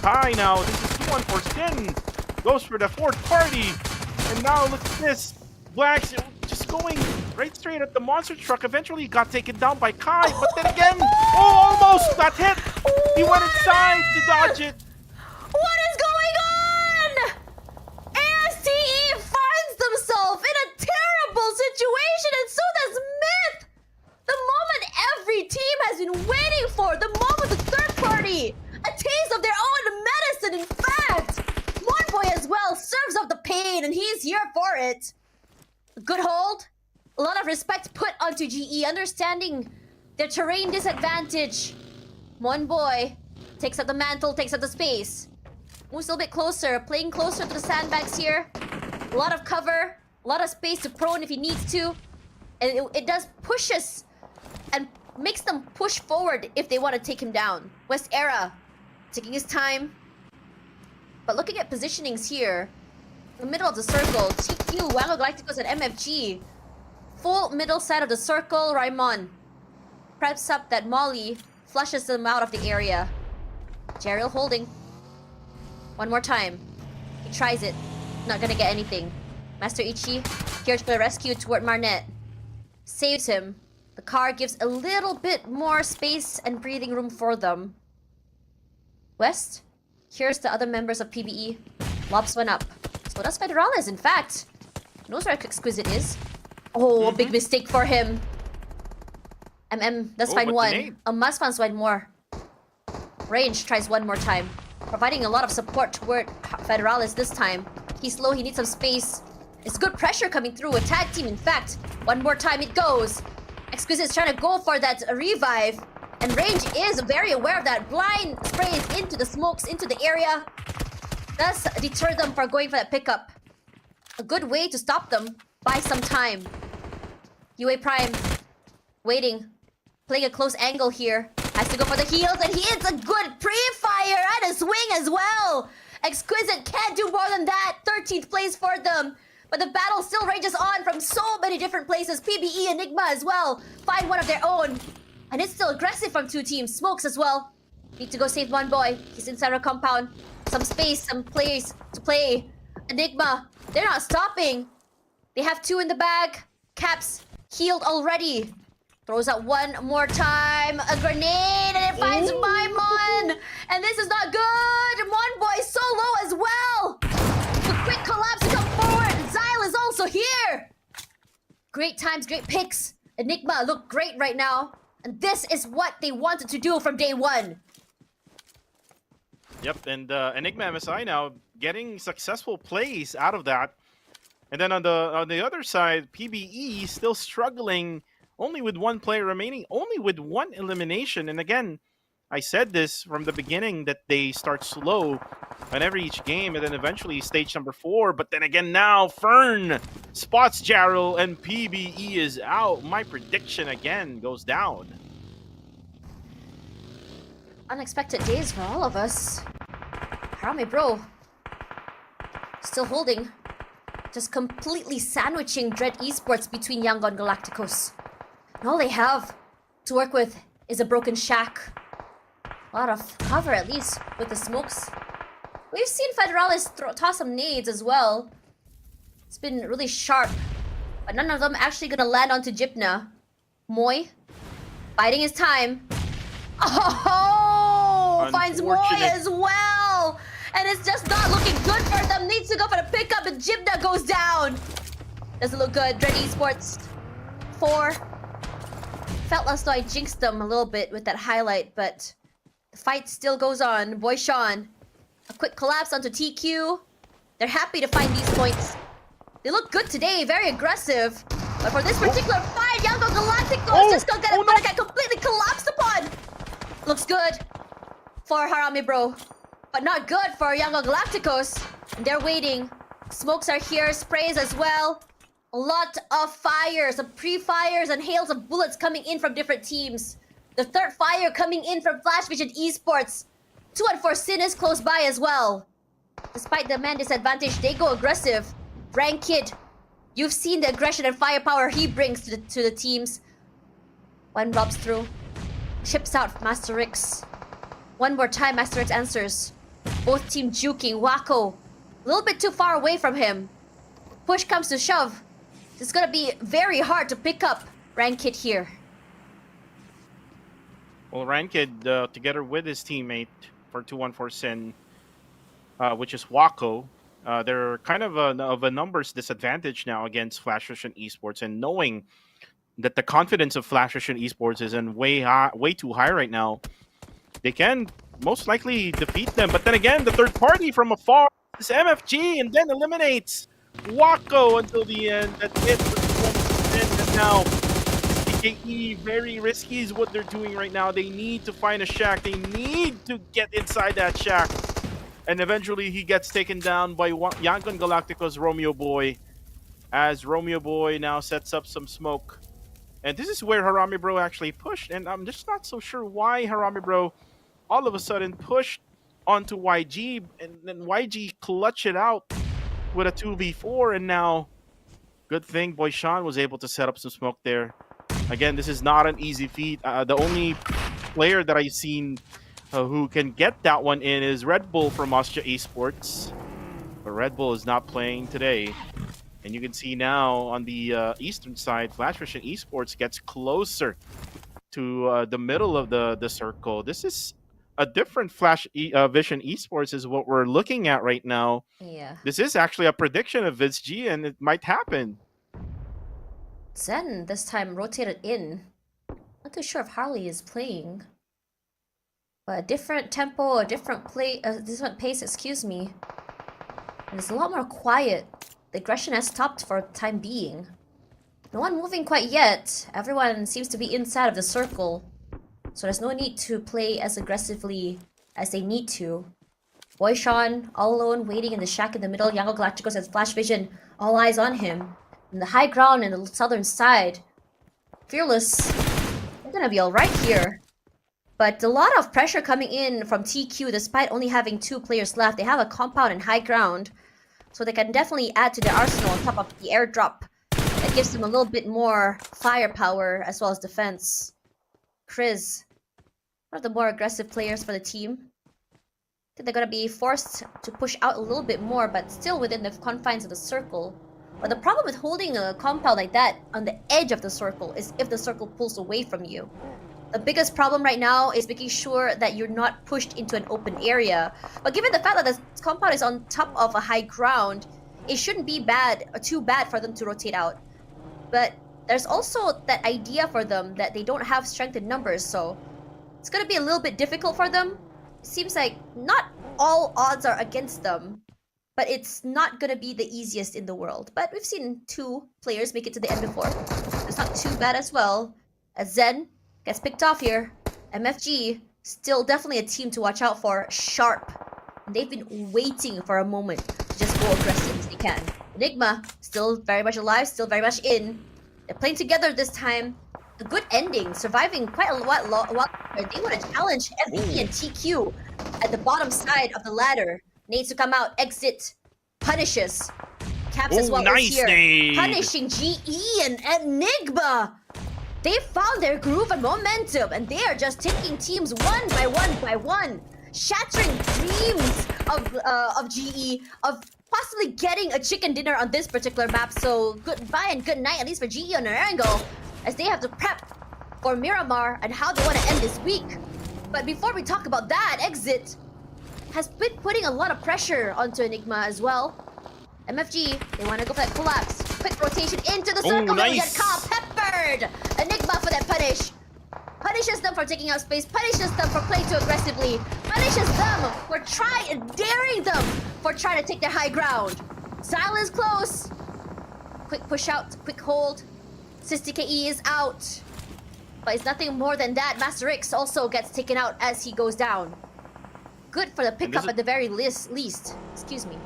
Kai now, this is 2-1 for Sin. Goes for the fourth party. And now look at this. Blacks just going right straight at the monster truck. Eventually got taken down by Kai, but then again, oh, almost got hit. He went inside to dodge it. What is going on? ASTE finds themselves in a terrible situation, and so does Myth. The moment every team has been waiting for, the moment the third party, a taste of their own medicine, in fact. Monboy as well serves up the pain, and he's here for it. Good hold. A lot of respect put onto GE, understanding their terrain disadvantage. Monboy takes up the mantle, takes up the space. Moves a little bit closer, playing closer to the sandbags here. A lot of cover, a lot of space to prone if he needs to. And it does pushes and makes them push forward if they want to take him down. West Era taking his time. But looking at positionings here, the middle of the circle, TQ, Wango Galacticos, and MFG. Full middle side of the circle, Raimon preps up that Molly, flushes them out of the area. Jeriel holding. One more time. He tries it. Not gonna get anything. Master Ichi here for the rescue toward Marnet. Saves him. The car gives a little bit more space and breathing room for them. West, here's the other members of PBE. Lobs went up. So does Federales, in fact. Knows where Exquisite is. Oh, a big mistake for him. Does find one. Must find one more. Range tries one more time. Providing a lot of support toward Federales this time. He's slow, he needs some space. It's good pressure coming through. A tag team, in fact. One more time it goes. Exquisite is trying to go for that revive. And Range is very aware of that. Blind sprays into the smokes, into the area. Does deter them from going for that pickup. A good way to stop them. Buy some time. UA Prime waiting. Playing a close angle here. Has to go for the heals, and he hits a good pre-fire and a swing as well. Exquisite can't do more than that. 13th place for them. But the battle still rages on from so many different places. PBE, Enigma as well. Find one of their own. And it's still aggressive from two teams. Smokes as well. Need to go save one boy. He's inside our compound. Some space, some plays to play. Enigma, they're not stopping. They have two in the bag. Caps healed already. Throws out one more time. A grenade, and it finds Maimon. And this is not good. Monboy so low as well. The quick collapse to come forward. Xyle is also here. Great times, great picks. Enigma look great right now. And this is what they wanted to do from day one. Yep, and Enigma MSI now getting successful plays out of that. And then on the other side, PBE still struggling, only with one player remaining, only with one elimination. And again, I said this from the beginning that they start slow on each game, and then eventually stage number 4. But then again, now Fern spots Jarrell, and PBE is out. My prediction again goes down. Unexpected days for all of us. Harame bro. Still holding. Just completely sandwiching Dread Esports between Yangon Galacticos. And all they have to work with is a broken shack. A lot of cover, at least, with the smokes. We've seen Federales toss some nades as well. It's been really sharp. But none of them actually gonna land onto Jipna. Moy, biding his time. Oh, finds Moy Unfortunate. as well. And it's just not looking good for them. Needs to go for the pickup and Jipna goes down. Doesn't look good. Dread Esports 4. Felt as though I jinxed them a little bit with that highlight, but the fight still goes on. Boy Sean, a quick collapse onto TQ. They're happy to find these points. They look good today, very aggressive. But for this particular fight, Yango Galacticos just gonna get a Monakai completely collapsed upon. Looks good for Harami Bro, but not good for Yango Galacticos. And they're waiting. Smokes are here, sprays as well. A lot of fires, of pre-fires and hails of bullets coming in from different teams. The third fire coming in from Flash Vision Esports. 2-4 Sin is close by as well. Despite the man disadvantage, they go aggressive. Rankid, you've seen the aggression and firepower he brings to the teams. One robs through. Chips out Master Rix. One more time, Master Rix answers. Both team juking. Wako, a little bit too far away from him. Push comes to shove. It's gonna be very hard to pick up Rankid here. Well, Rankid, together with his teammate for 2-1-4 Sin, which is Wako, they're kind of a numbers disadvantage now against Flash Vision Esports, and knowing that the confidence of Flash Vision Esports is in way too high right now, they can most likely defeat them. But then again, the third party from afar is MFG, and then eliminates Wako until the end. That's it for the and now CKE, very risky is what they're doing right now. They need to find a shack. They need to get inside that shack. And eventually he gets taken down by Yangon Galacticos Romeo Boy, as Romeo Boy now sets up some smoke. And this is where Harami Bro actually pushed, and I'm just not so sure why Harami Bro all of a sudden pushed onto YG, and then YG clutched it out with a 2v4, and now, good thing Boy Sean was able to set up some smoke there. Again, this is not an easy feat. The only player that I've seen who can get that one in is Red Bull from Austria Esports. But Red Bull is not playing today. And you can see now on the eastern side, Flash Vision Esports gets closer to the middle of the circle. This is a different Flash Vision Esports is what we're looking at right now. Yeah. This is actually a prediction of Viz G, and it might happen. Zen this time rotated in. Not too sure if Harley is playing. But a different tempo, a different different pace, excuse me. And it's a lot more quiet. The aggression has stopped for the time being. No one moving quite yet. Everyone seems to be inside of the circle. So there's no need to play as aggressively as they need to. Boy Sean, all alone, waiting in the shack in the middle. Yango Galacticos has Flash Vision. All eyes on him. In the high ground in the southern side. Fearless. They're gonna be alright here. But a lot of pressure coming in from TQ despite only having 2 players left. They have a compound and high ground. So they can definitely add to their arsenal on top of the airdrop. That gives them a little bit more firepower as well as defense. Chris, one of the more aggressive players for the team. I think they're going to be forced to push out a little bit more, but still within the confines of the circle. But the problem with holding a compound like that on the edge of the circle is if the circle pulls away from you. The biggest problem right now is making sure that you're not pushed into an open area. But given the fact that the compound is on top of a high ground, it shouldn't be bad or too bad for them to rotate out. But there's also that idea for them that they don't have strength in numbers, so it's going to be a little bit difficult for them. It seems like not all odds are against them, but it's not going to be the easiest in the world. But we've seen 2 players make it to the end before. It's not too bad as well. As Zen gets picked off here. MFG, still definitely a team to watch out for. Sharp. And they've been waiting for a moment to just go aggressive as they can. Enigma, still very much alive, still very much in. They're playing together this time. A good ending, surviving quite a while. They want to challenge MVP and TQ at the bottom side of the ladder. Needs to come out, exit, punishes. Caps as well nice is here. nade. Punishing GE and Enigma. They found their groove and momentum, and they are just taking teams one by one by one, shattering dreams of GE, of possibly getting a chicken dinner on this particular map. So goodbye and good night, at least for GE on Erangel, as they have to prep for Miramar and how they want to end this week. But before we talk about that, Exit has been putting a lot of pressure onto Enigma as well. MFG, they want to go for that collapse. Quick rotation into the circle. They will get caught, peppered. Enigma for that punish. Punishes them for taking out space. Punishes them for playing too aggressively. Punishes them for daring them for trying to take their high ground. Silence close. Quick push out, quick hold. SysTKE is out. But it's nothing more than that. Master X also gets taken out as he goes down. Good for the pickup at the very least. Excuse me.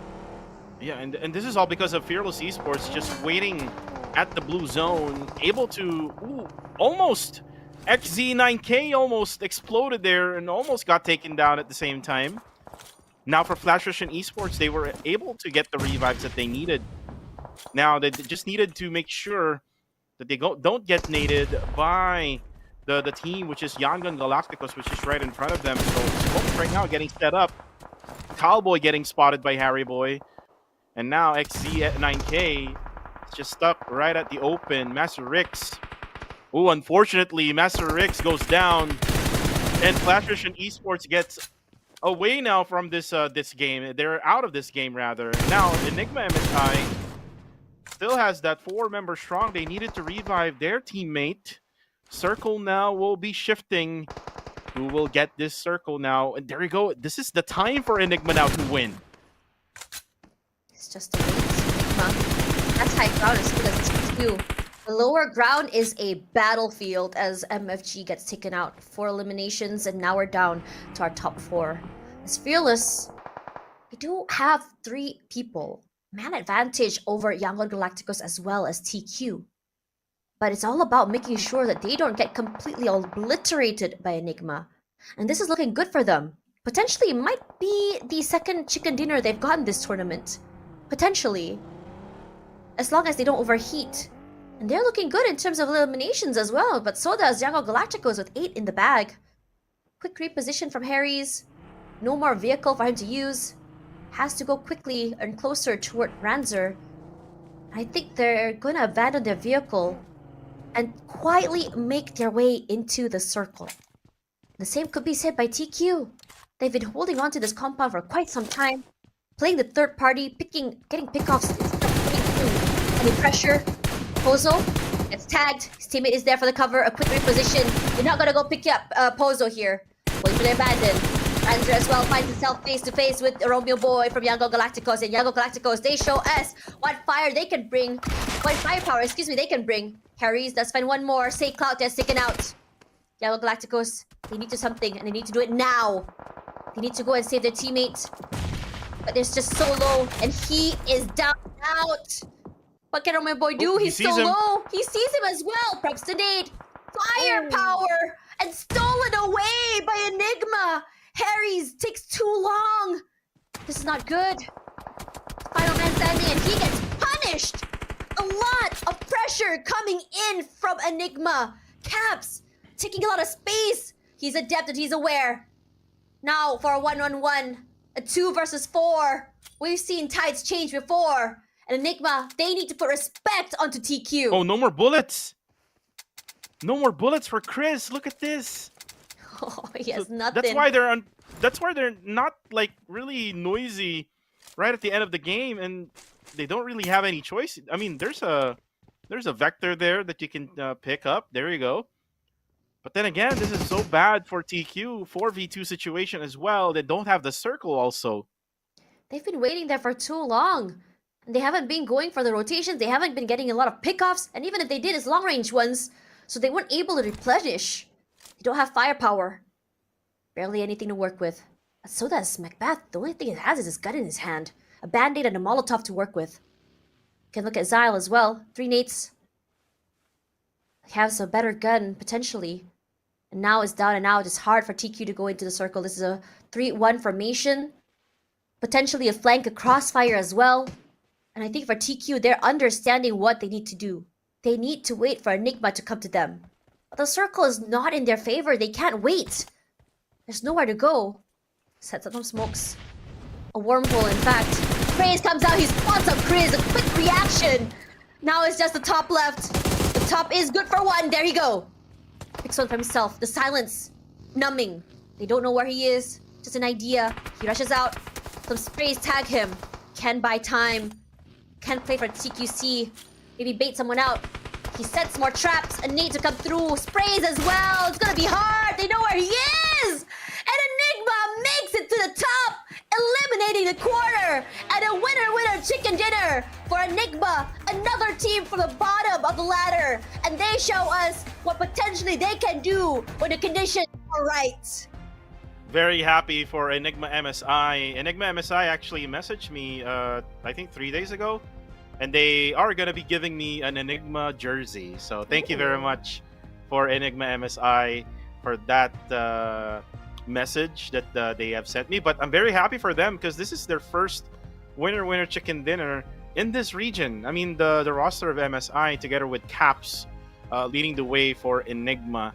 Yeah, and this is all because of Fearless Esports just waiting at the blue zone, able to almost XZ9K almost exploded there and almost got taken down at the same time. Now for Flash Russian Esports, they were able to get the revives that they needed. Now they just needed to make sure that they don't get naded by the team, which is Yangon Galacticos, which is right in front of them. So Smoke right now getting set up. Cowboy getting spotted by Harry Boy. And now XZ at 9K is just stuck right at the open. Master Rix. Oh, unfortunately, Master Rix goes down. And Flash Russian Esports gets away now from this game. They're out of this game, rather. Now, Enigma MSI still has that 4-member strong. They needed to revive their teammate. Circle now will be shifting. Who will get this circle now? And there you go. This is the time for Enigma now to win. It's just a wait. That's high ground as good as TQ. The lower ground is a battlefield as MFG gets taken out. 4 eliminations, and now we're down to our top 4. As Fearless, we do have 3 people. Man advantage over Yangon Galacticos as well as TQ. But it's all about making sure that they don't get completely obliterated by Enigma. And this is looking good for them. Potentially, it might be the second chicken dinner they've gotten this tournament. Potentially. As long as they don't overheat. And they're looking good in terms of eliminations as well. But so does Yangon Galacticos with 8 in the bag. Quick reposition from Harry's. No more vehicle for him to use. Has to go quickly and closer toward Ranzer. I think they're going to abandon their vehicle and quietly make their way into the circle. The same could be said by TQ. They've been holding on to this compound for quite some time, playing the third party, getting pickoffs instead of putting any pressure. Pozo gets tagged. His teammate is there for the cover. A quick reposition. You're not gonna go pick up Pozo here. Wait for their abandon. Ranzer as well finds himself face to face with Romeo Boy from Yangon Galacticos. And Yangon Galacticos, they show us what fire they can bring. What firepower, they can bring. Harry's does find one more. Say Cloud gets taken out. Yangon Galacticos, they need to do something and they need to do it now. They need to go and save their teammate. But they're just so low and he is down out. What can Romeo Boy do? He's so low. He sees him as well. Preps to nade. Firepower and stolen away by Enigma. Harry's takes too long. This is not good. Final man standing and he gets punished. A lot of pressure coming in from Enigma. Caps taking a lot of space. He's adept and he's aware. Now for a 1-on-1, a 2 versus 4. We've seen tides change before. And Enigma, they need to put respect onto TQ. Oh, no more bullets. No more bullets for Chris. Look at this. Oh, he has nothing. That's why they're not like really noisy right at the end of the game, and they don't really have any choice. I mean, there's a vector there that you can pick up. There you go. But then again, this is so bad for TQ. 4v2 situation as well. They don't have the circle also. They've been waiting there for too long. And they haven't been going for the rotations. They haven't been getting a lot of pickoffs. And even if they did, it's long-range ones. So they weren't able to replenish. They don't have firepower. Barely anything to work with. So does Macbeth. The only thing he has is his gun in his hand. A band-aid and a Molotov to work with. Can look at Zyle as well. 3 nades. He has a better gun, potentially. And now it's down and out. It's hard for TQ to go into the circle. This is a 3-1 formation. Potentially a flank, a crossfire as well. And I think for TQ, they're understanding what they need to do. They need to wait for Enigma to come to them. But the circle is not in their favor. They can't wait. There's nowhere to go. Sets up some smokes. A wormhole, in fact. Sprays comes out, he spots up Chris, a quick reaction. Now it's just the top left. The top is good for one, there you go. Picks one for himself, the silence, numbing. They don't know where he is, just an idea. He rushes out, some sprays tag him. Can buy time, can play for TQC, maybe bait someone out. He sets more traps, a nade to come through, sprays as well. It's gonna be hard, they know where he is! And Enigma makes it to the top, eliminating the quarter. And a winner chicken dinner for Enigma, another team from the bottom of the ladder. And they show us what potentially they can do when the conditions are right. Very happy for Enigma MSI. Enigma MSI actually messaged me, I think 3 days ago, and they are gonna be giving me an Enigma jersey. So thank you very much for Enigma MSI for that message that they have sent me. But I'm very happy for them because this is their first winner chicken dinner in this region. I mean, the roster of MSI together with Caps leading the way for Enigma.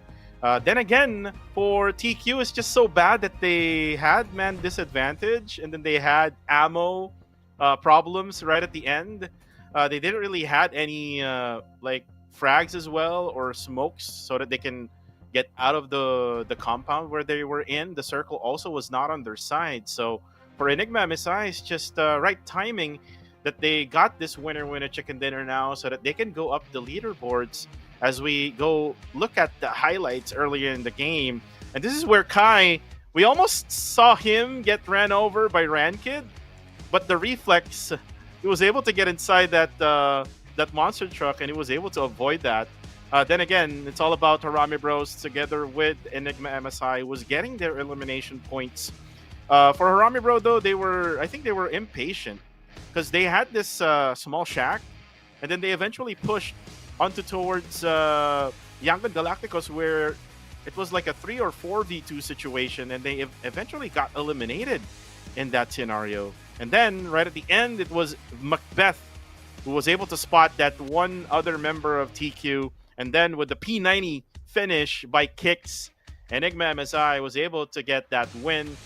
Then again, for TQ, it's just so bad that they had man disadvantage, and then they had ammo problems right at the end. They didn't really had any like frags as well or smokes so that they can get out of the compound where they were in. The circle also was not on their side. So for Enigma MSI, it's just right timing that they got this winner chicken dinner now so that they can go up the leaderboards. As we go look at the highlights earlier in the game. And this is where Kai, we almost saw him get ran over by Rankid, but the reflex, he was able to get inside that monster truck and he was able to avoid that. Then again, it's all about Harami Bros together with Enigma MSI was getting their elimination points. For Harami Bro though, I think they were impatient because they had this small shack and then they eventually pushed onto towards Yangon Galacticos where it was like a 3 or 4v2 situation and they eventually got eliminated in that scenario. And then right at the end, it was Macbeth who was able to spot that one other member of TQ. And then with the P90 finish by Kicks, Enigma MSI was able to get that win.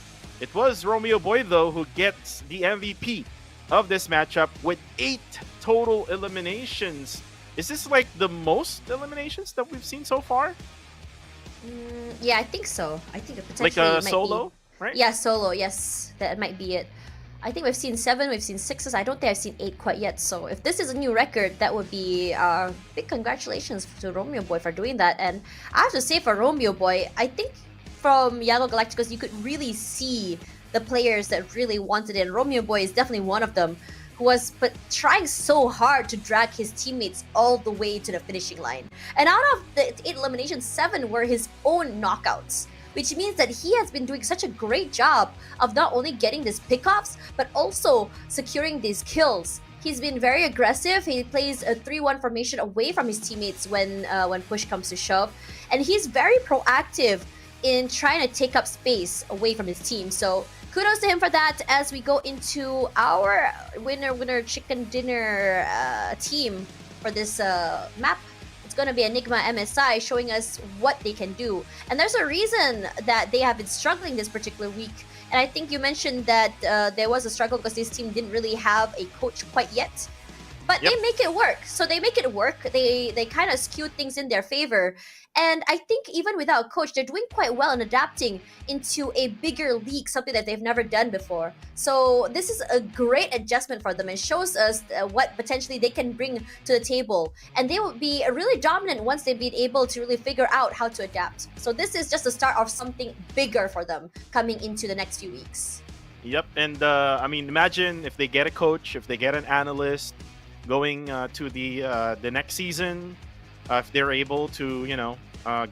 It was Romeo Boy though who gets the MVP of this matchup with 8 total eliminations. Is this like the most eliminations that we've seen so far? Yeah, I think so. I think it Like potentially a solo, right? Yeah, solo. Yes, that might be it. I think we've seen 7, we've seen 6s. I don't think I've seen 8 quite yet. So if this is a new record, that would be big congratulations to Romeo Boy for doing that. And I have to say for Romeo Boy, I think from Yago Galacticos, you could really see the players that really wanted it. And Romeo Boy is definitely one of them. Who was trying so hard to drag his teammates all the way to the finishing line. And out of the 8 eliminations, 7 were his own knockouts, which means that he has been doing such a great job of not only getting these pickoffs, but also securing these kills. He's been very aggressive. He plays a 3-1 formation away from his teammates when push comes to shove. And he's very proactive in trying to take up space away from his team. So kudos to him for that as we go into our winner chicken dinner team for this map. It's going to be Enigma MSI showing us what they can do. And there's a reason that they have been struggling this particular week. And I think you mentioned that there was a struggle because this team didn't really have a coach quite yet. But they make it work. So they make it work. They kind of skewed things in their favor. And I think even without a coach, they're doing quite well in adapting into a bigger league, something that they've never done before. So this is a great adjustment for them and shows us what potentially they can bring to the table. And they will be really dominant once they've been able to really figure out how to adapt. So this is just the start of something bigger for them coming into the next few weeks. Yep, and I mean, imagine if they get a coach, if they get an analyst going to the next season, if they're able to,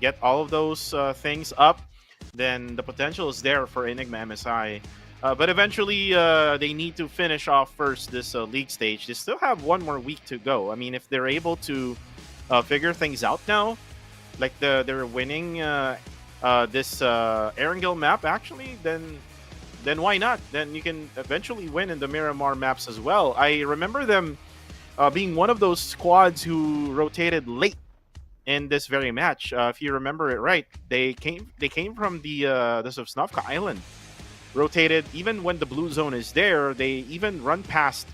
get all of those things up, then the potential is there for Enigma MSI. But eventually, they need to finish off first this league stage. They still have one more week to go. I mean, if they're able to figure things out now, like they're winning this Erangel map, actually, then why not? Then you can eventually win in the Miramar maps as well. I remember them being one of those squads who rotated late in this very match. If you remember it right, they came from the Sovsnovka Island, rotated. Even when the blue zone is there, they even run past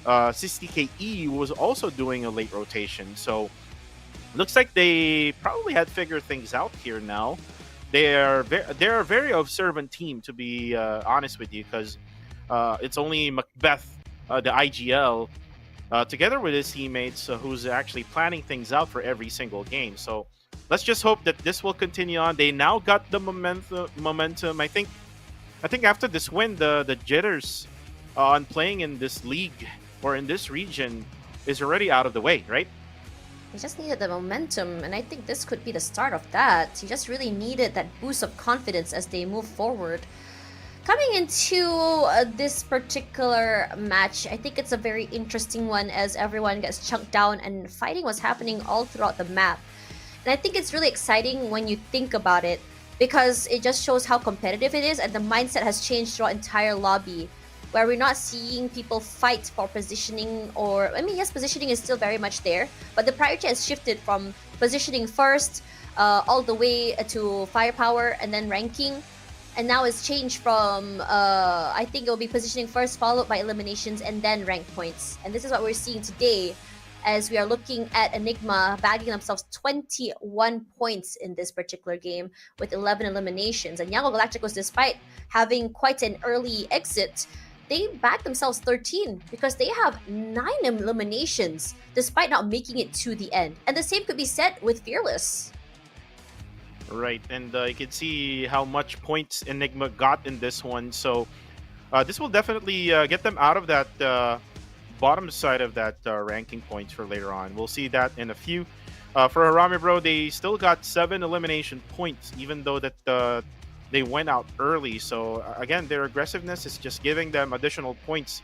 60KE, who was also doing a late rotation. So looks like they probably had figured things out here now. They're a very observant team, to be honest with you, because it's only Macbeth, the IGL, together with his teammates, who's actually planning things out for every single game. So let's just hope that this will continue on. They now got the momentum. I think after this win, the jitters on playing in this league or in this region is already out of the way, right? He just needed the momentum, and I think this could be the start of that. He just really needed that boost of confidence as they move forward. Coming into this particular match, I think it's a very interesting one as everyone gets chunked down and fighting was happening all throughout the map. And I think it's really exciting when you think about it because it just shows how competitive it is, and the mindset has changed throughout entire lobby, where we're not seeing people fight for positioning, or I mean, yes, positioning is still very much there, but the priority has shifted from positioning first all the way to firepower and then ranking. And now it's changed from, I think it will be positioning first, followed by eliminations, and then rank points. And this is what we're seeing today as we are looking at Enigma bagging themselves 21 points in this particular game with 11 eliminations. And Yango Galacticos, despite having quite an early exit, they bagged themselves 13 because they have 9 eliminations despite not making it to the end. And the same could be said with Fearless. Right, and you can see how much points Enigma got in this one. So this will definitely get them out of that bottom side of that ranking points for later on. We'll see that in a few. For Harame Bro, they still got 7 elimination points, even though that they went out early. So again, their aggressiveness is just giving them additional points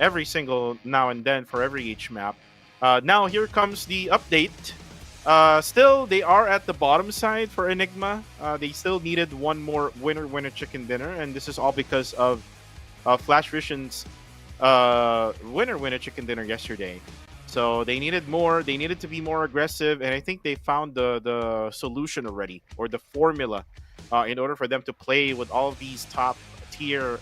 every single now and then for every each map. Now here comes the update. Still, they are at the bottom side for Enigma. They still needed one more winner chicken dinner, and this is all because of Flash Vision's winner chicken dinner yesterday. So they needed more. They needed to be more aggressive, and I think they found the solution already, or the formula, in order for them to play with all of these top tier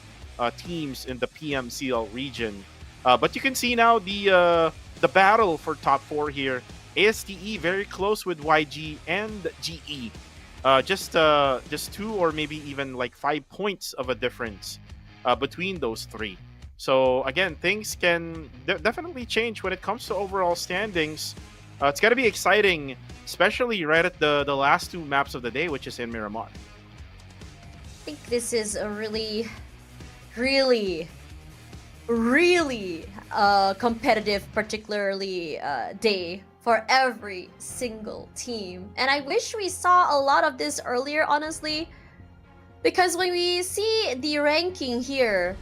teams in the PMCL region. But you can see now the battle for top 4 here. ASTE very close with YG and GE. Just 2 or maybe even like 5 points of a difference between those 3. So again, things can definitely change when it comes to overall standings. It's going to be exciting, especially right at the last 2 maps of the day, which is in Miramar. I think this is a really, really, really competitive, particularly day for every single team. And I wish we saw a lot of this earlier, honestly, because when we see the ranking here,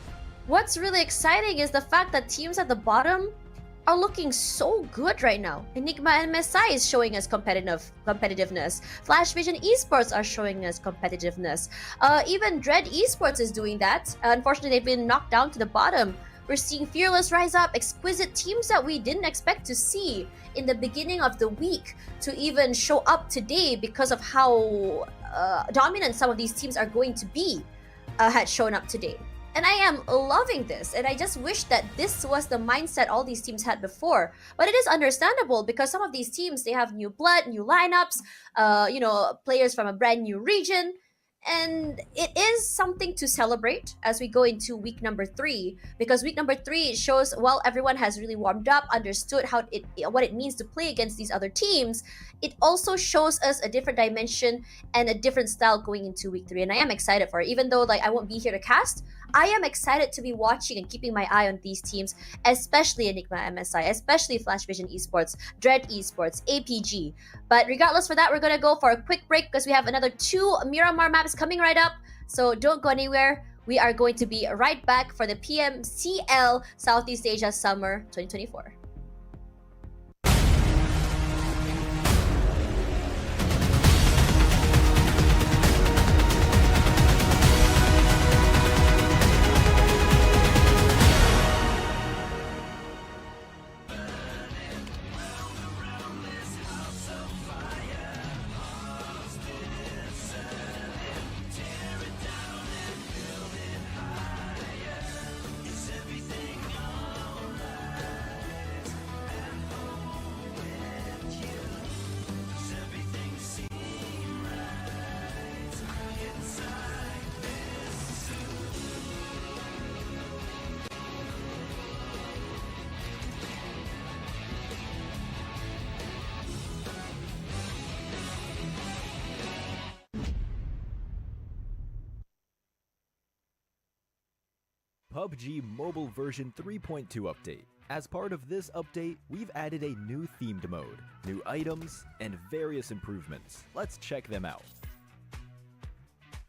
what's really exciting is the fact that teams at the bottom are looking so good right now. Enigma and MSI is showing us competitiveness. Flash Vision Esports are showing us competitiveness. Even Dread Esports is doing that. Unfortunately, they've been knocked down to the bottom. We're seeing Fearless rise up, exquisite teams that we didn't expect to see in the beginning of the week to even show up today because of how dominant some of these teams are going to be had shown up today. And I am loving this, and I just wish that this was the mindset all these teams had before. But it is understandable because some of these teams, they have new blood, new lineups, players from a brand new region. And it is something to celebrate as we go into week number 3, because week number 3 shows, well, everyone has really warmed up, understood what it means to play against these other teams. It also shows us a different dimension and a different style going into week 3, and I am excited for it. Even though I won't be here to cast, I am excited to be watching and keeping my eye on these teams, especially Enigma MSI, especially Flash Vision Esports, Dread Esports, APG. But regardless for that, we're going to go for a quick break because we have another 2 Miramar maps coming right up. So don't go anywhere. We are going to be right back for the PMCL Southeast Asia Summer 2024. PUBG Mobile version 3.2 update. As part of this update, we've added a new themed mode, new items, and various improvements. Let's check them out.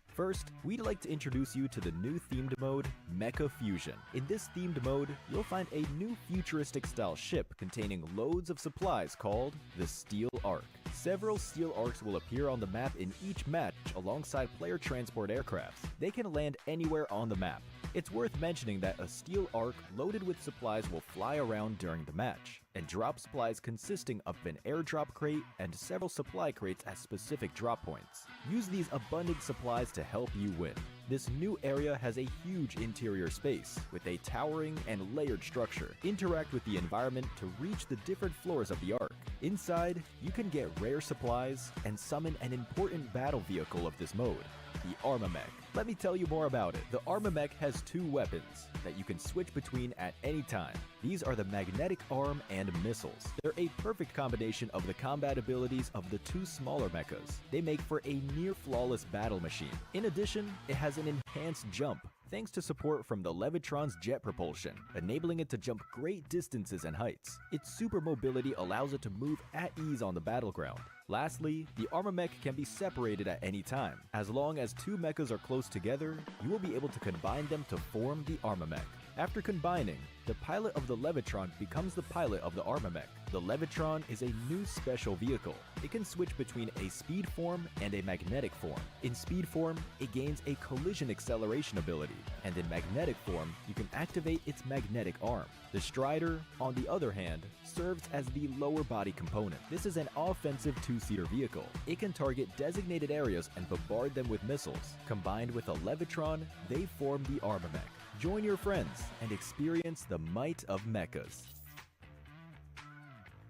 First, we'd like to introduce you to the new themed mode, Mecha Fusion. In this themed mode, you'll find a new futuristic style ship containing loads of supplies called the Steel Ark. Several Steel Arks will appear on the map in each match alongside player transport aircrafts. They can land anywhere on the map. It's worth mentioning that a Steel Ark loaded with supplies will fly around during the match and drop supplies consisting of an airdrop crate and several supply crates at specific drop points. Use these abundant supplies to help you win. This new area has a huge interior space with a towering and layered structure. Interact with the environment to reach the different floors of the Ark. Inside, you can get rare supplies and summon an important battle vehicle of this mode, the Armamech. Let me tell you more about it. The Armamech has two weapons that you can switch between at any time. These are the magnetic arm and missiles. They're a perfect combination of the combat abilities of the two smaller mechas. They make for a near-flawless battle machine. In addition, it has an enhanced jump, thanks to support from the Levitron's jet propulsion, enabling it to jump great distances and heights. Its super mobility allows it to move at ease on the battleground. Lastly, the Armamech can be separated at any time. As long as two mechas are close together, you will be able to combine them to form the Armamech. After combining, the pilot of the Levitron becomes the pilot of the Armamech. The Levitron is a new special vehicle. It can switch between a speed form and a magnetic form. In speed form, it gains a collision acceleration ability, and in magnetic form, you can activate its magnetic arm. The Strider, on the other hand, serves as the lower body component. This is an offensive two-seater vehicle. It can target designated areas and bombard them with missiles. Combined with a Levitron, they form the Armamech. Join your friends and experience the might of mechas.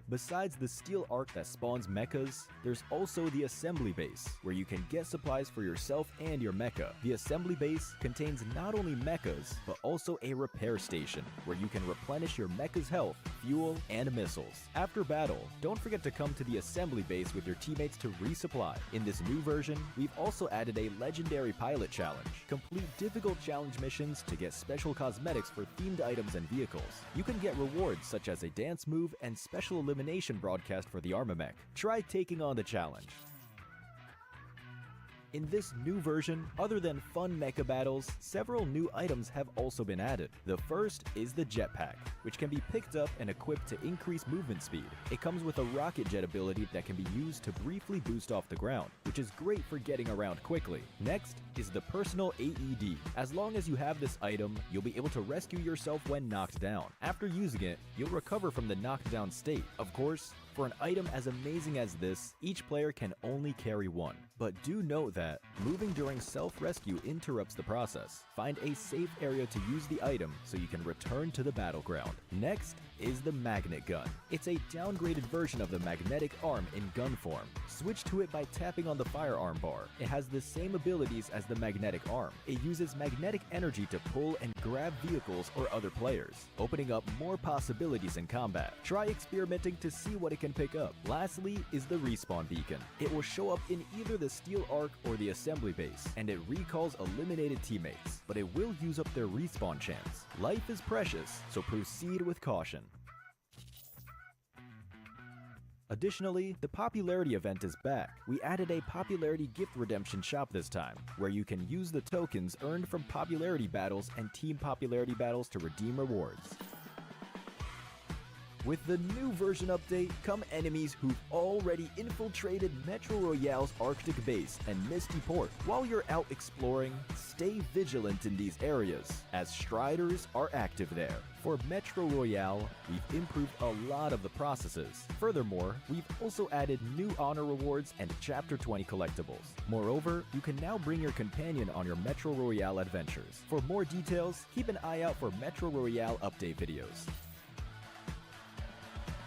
Besides the Steel Ark that spawns mechas, there's also the Assembly Base, where you can get supplies for yourself and your mecha. The Assembly Base contains not only mechas, but also a repair station, where you can replenish your mecha's health, fuel, and missiles. After battle, don't forget to come to the Assembly Base with your teammates to resupply. In this new version, we've also added a legendary pilot challenge. Complete difficult challenge missions to get special cosmetics for themed items and vehicles. You can get rewards such as a dance move and special elimination broadcast for the Armamech. Try taking on the challenge. In this new version, other than fun mecha battles, several new items have also been added. The first is the jetpack, which can be picked up and equipped to increase movement speed. It comes with a rocket jet ability that can be used to briefly boost off the ground, which is great for getting around quickly. Next is the personal AED. As long as you have this item, you'll be able to rescue yourself when knocked down. After using it, you'll recover from the knocked down state. Of course, for an item as amazing as this, each player can only carry one. But do note that moving during self-rescue interrupts the process. Find a safe area to use the item so you can return to the battleground. Next is the magnet gun. It's a downgraded version of the magnetic arm in gun form. Switch to it by tapping on the firearm bar. It has the same abilities as the magnetic arm. It uses magnetic energy to pull and grab vehicles or other players, opening up more possibilities in combat. Try experimenting to see what it can pick up. Lastly is the respawn beacon. It will show up in either the Steel Ark or the Assembly Base, and it recalls eliminated teammates, but it will use up their respawn chance. Life is precious, so proceed with caution. Additionally, the popularity event is back. We added a popularity gift redemption shop this time, where you can use the tokens earned from popularity battles and team popularity battles to redeem rewards. With the new version update come enemies who've already infiltrated Metro Royale's Arctic base and Misty Port. While you're out exploring, stay vigilant in these areas, as Striders are active there. For Metro Royale, we've improved a lot of the processes. Furthermore, we've also added new honor rewards and Chapter 20 collectibles. Moreover, you can now bring your companion on your Metro Royale adventures. For more details, keep an eye out for Metro Royale update videos.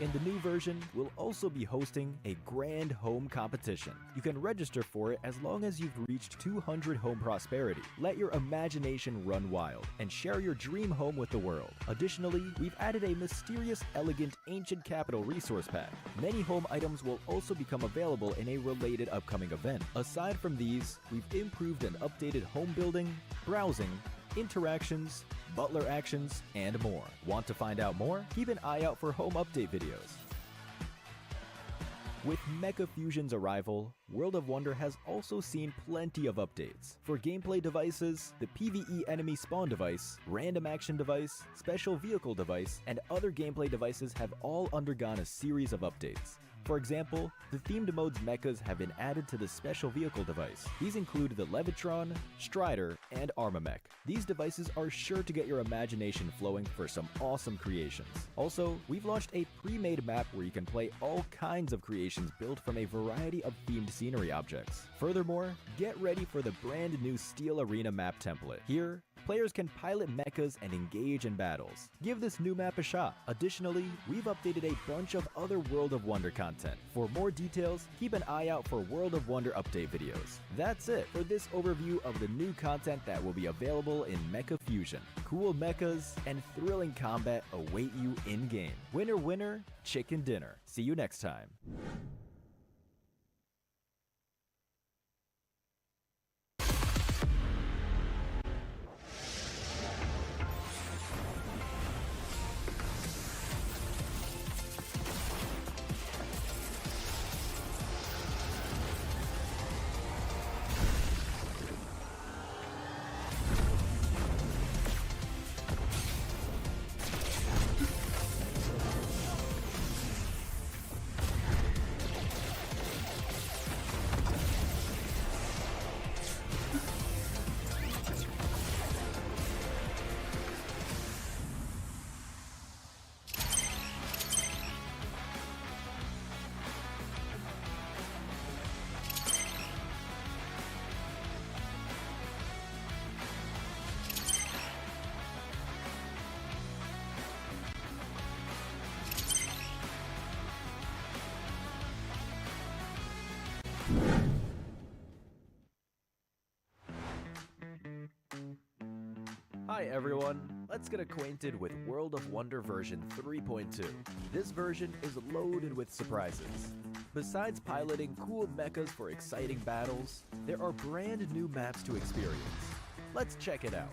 In the new version, we'll also be hosting a grand home competition. You can register for it as long as you've reached 200 home prosperity. Let your imagination run wild and share your dream home with the world. Additionally, we've added a mysterious, elegant, ancient capital resource pack. Many home items will also become available in a related upcoming event. Aside from these, we've improved and updated home building, browsing, interactions, butler actions, and more. Want to find out more? Keep an eye out for home update videos. With Mecha Fusion's arrival, World of Wonder has also seen plenty of updates. For gameplay devices, the PvE enemy spawn device, random action device, special vehicle device, and other gameplay devices have all undergone a series of updates. For example, the themed mode's mechas have been added to the special vehicle device. These include the Levitron, Strider, and Armamech. These devices are sure to get your imagination flowing for some awesome creations. Also, we've launched a pre-made map where you can play all kinds of creations built from a variety of themed scenery objects. Furthermore, get ready for the brand new Steel Arena map template. Here, players can pilot mechas and engage in battles. Give this new map a shot. Additionally, we've updated a bunch of other World of Wonder content. For more details, keep an eye out for World of Wonder update videos. That's it for this overview of the new content that will be available in Mecha Fusion. Cool mechas and thrilling combat await you in-game. Winner, winner, chicken dinner. See you next time. Hi everyone, let's get acquainted with World of Wonder version 3.2. This version is loaded with surprises. Besides piloting cool mechas for exciting battles, there are brand new maps to experience. Let's check it out.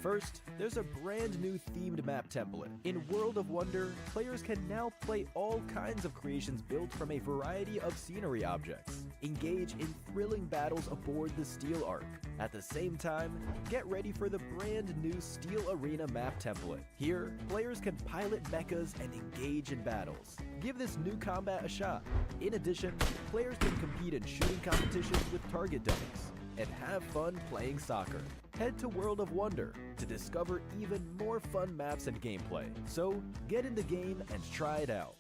First, there's a brand new themed map template. In World of Wonder, players can now play all kinds of creations built from a variety of scenery objects. Engage in thrilling battles aboard the Steel Ark. At the same time, get ready for the brand new Steel Arena map template. Here, players can pilot mechas and engage in battles. Give this new combat a shot. In addition, players can compete in shooting competitions with target dummies and have fun playing soccer. Head to World of Wonder to discover even more fun maps and gameplay. So, get in the game and try it out.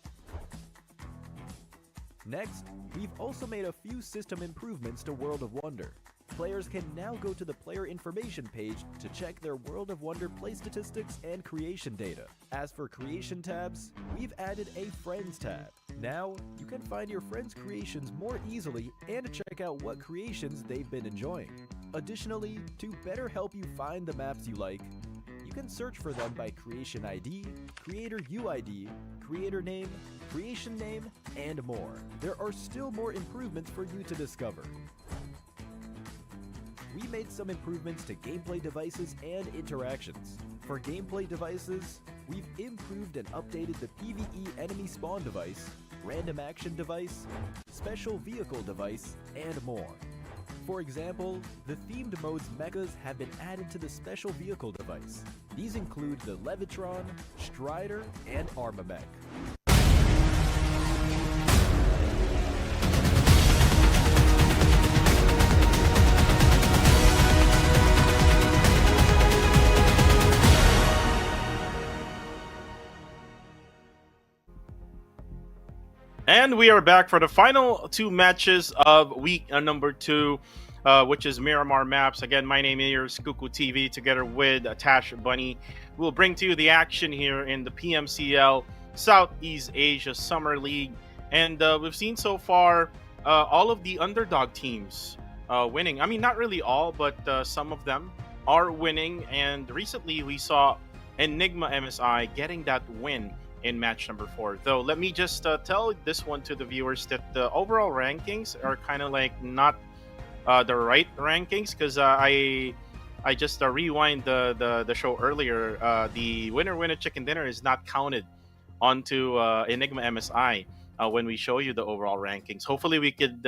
Next, we've also made a few system improvements to World of Wonder. Players can now go to the player information page to check their World of Wonder play statistics and creation data. As for creation tabs, we've added a Friends tab. Now, you can find your friends' creations more easily and check out what creations they've been enjoying. Additionally, to better help you find the maps you like, you can search for them by creation ID, creator UID, creator name, creation name, and more. There are still more improvements for you to discover. We made some improvements to gameplay devices and interactions. For gameplay devices, we've improved and updated the PvE enemy spawn device, random action device, special vehicle device, and more. For example, the themed mode's mechas have been added to the special vehicle device. These include the Levitron, Strider, and Armamech. And we are back for the final two matches of week number 2, which is Miramar Maps. Again, my name is Kuku TV, together with Tash Bunny. We'll bring to you the action here in the PMCL Southeast Asia Summer League. And we've seen so far all of the underdog teams winning. I mean, not really all, but some of them are winning. And recently we saw Enigma MSI getting that win in match number 4. Though let me just tell this one to the viewers that the overall rankings are kind of like not the right rankings, because I just rewind the show earlier. The winner chicken dinner is not counted onto Enigma MSI when we show you the overall rankings. Hopefully, we could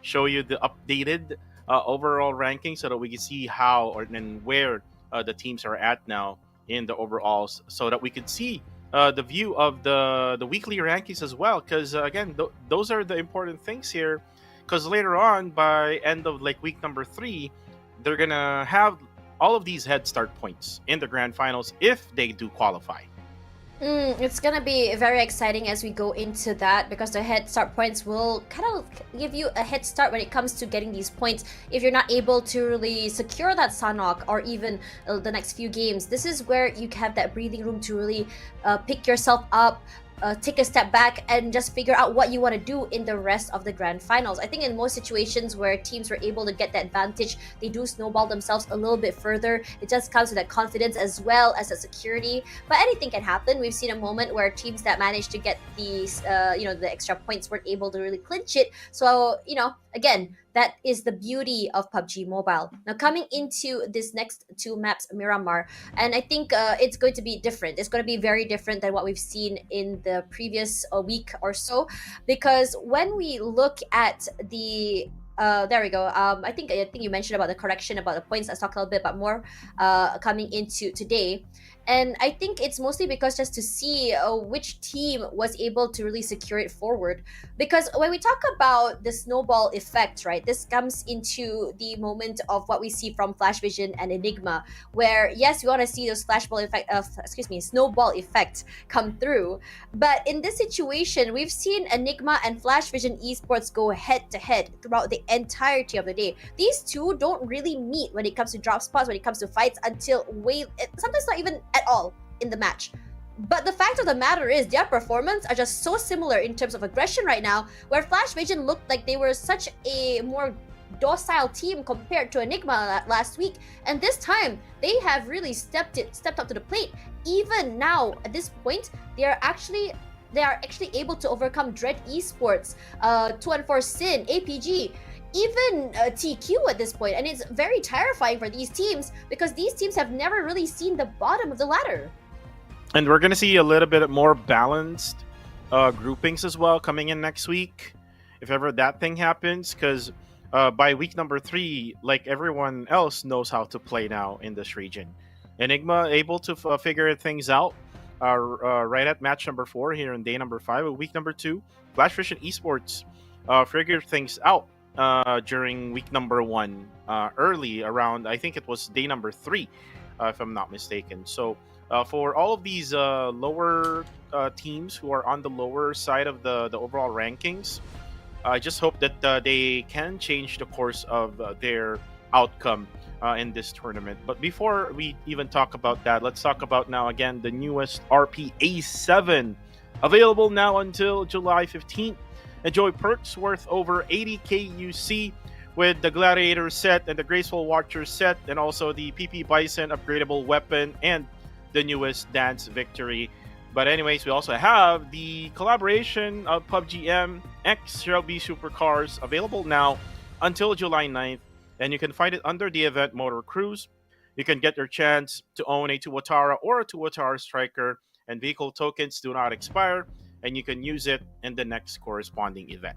show you the updated overall rankings so that we can see how or and where the teams are at now in the overalls, so that we could see the view of the weekly rankings as well. Because again, those are the important things here. Because later on, by end of like week number 3, they're gonna have all of these head start points in the grand finals if they do qualify. It's gonna be very exciting as we go into that, because the head start points will kind of give you a head start when it comes to getting these points. If you're not able to really secure that Sanhok or even the next few games, this is where you have that breathing room to really pick yourself up, take a step back, and just figure out what you want to do in the rest of the grand finals. I think in most situations where teams were able to get that advantage, they do snowball themselves a little bit further. It just comes with that confidence as well as a security. But anything can happen. We've seen a moment where teams that managed to get these, the extra points weren't able to really clinch it. So, again, that is the beauty of PUBG Mobile. Now, coming into this next 2 maps, Miramar, and I think it's going to be different. It's going to be very different than what we've seen in the previous week or so, because when we look at the there we go. I think you mentioned about the correction about the points. Let's talk a little bit about more coming into today. And I think it's mostly because just to see which team was able to really secure it forward. Because when we talk about the snowball effect, right, this comes into the moment of what we see from Flash Vision and Enigma, where yes, we want to see those snowball effect come through. But in this situation, we've seen Enigma and Flash Vision Esports go head to head throughout the entirety of the day. These two don't really meet when it comes to drop spots, when it comes to fights, until sometimes not even at all in the match. But the fact of the matter is their performance are just so similar in terms of aggression right now, where Flash Vision looked like they were such a more docile team compared to Enigma last week, and this time they have really stepped up to the plate. Even now at this point, they are actually able to overcome Dread Esports, 214 Sin, APG, even TQ at this point. And it's very terrifying for these teams, because these teams have never really seen the bottom of the ladder. And we're going to see a little bit more balanced groupings as well coming in next week, if ever that thing happens. Because by week number 3, like everyone else knows how to play now in this region. Enigma able to figure things out right at match number 4 here in day number 5. Week number 2, Flash Vision Esports figured things out during week number 1, early around, I think it was day number 3, if I'm not mistaken. So for all of these lower teams who are on the lower side of the overall rankings, I just hope that they can change the course of their outcome in this tournament. But before we even talk about that, let's talk about now again the newest RPA7, available now until July 15th. Enjoy perks worth over 80k UC with the Gladiator set and the Graceful Watcher set, and also the PP Bison upgradable weapon and the newest Dance Victory. But anyways, we also have the collaboration of PUBGM X Shelby Supercars, available now until July 9th, and you can find it under the event Motor Cruise. You can get your chance to own a Tuatara or a Tuatara Striker, and vehicle tokens do not expire, and you can use it in the next corresponding event.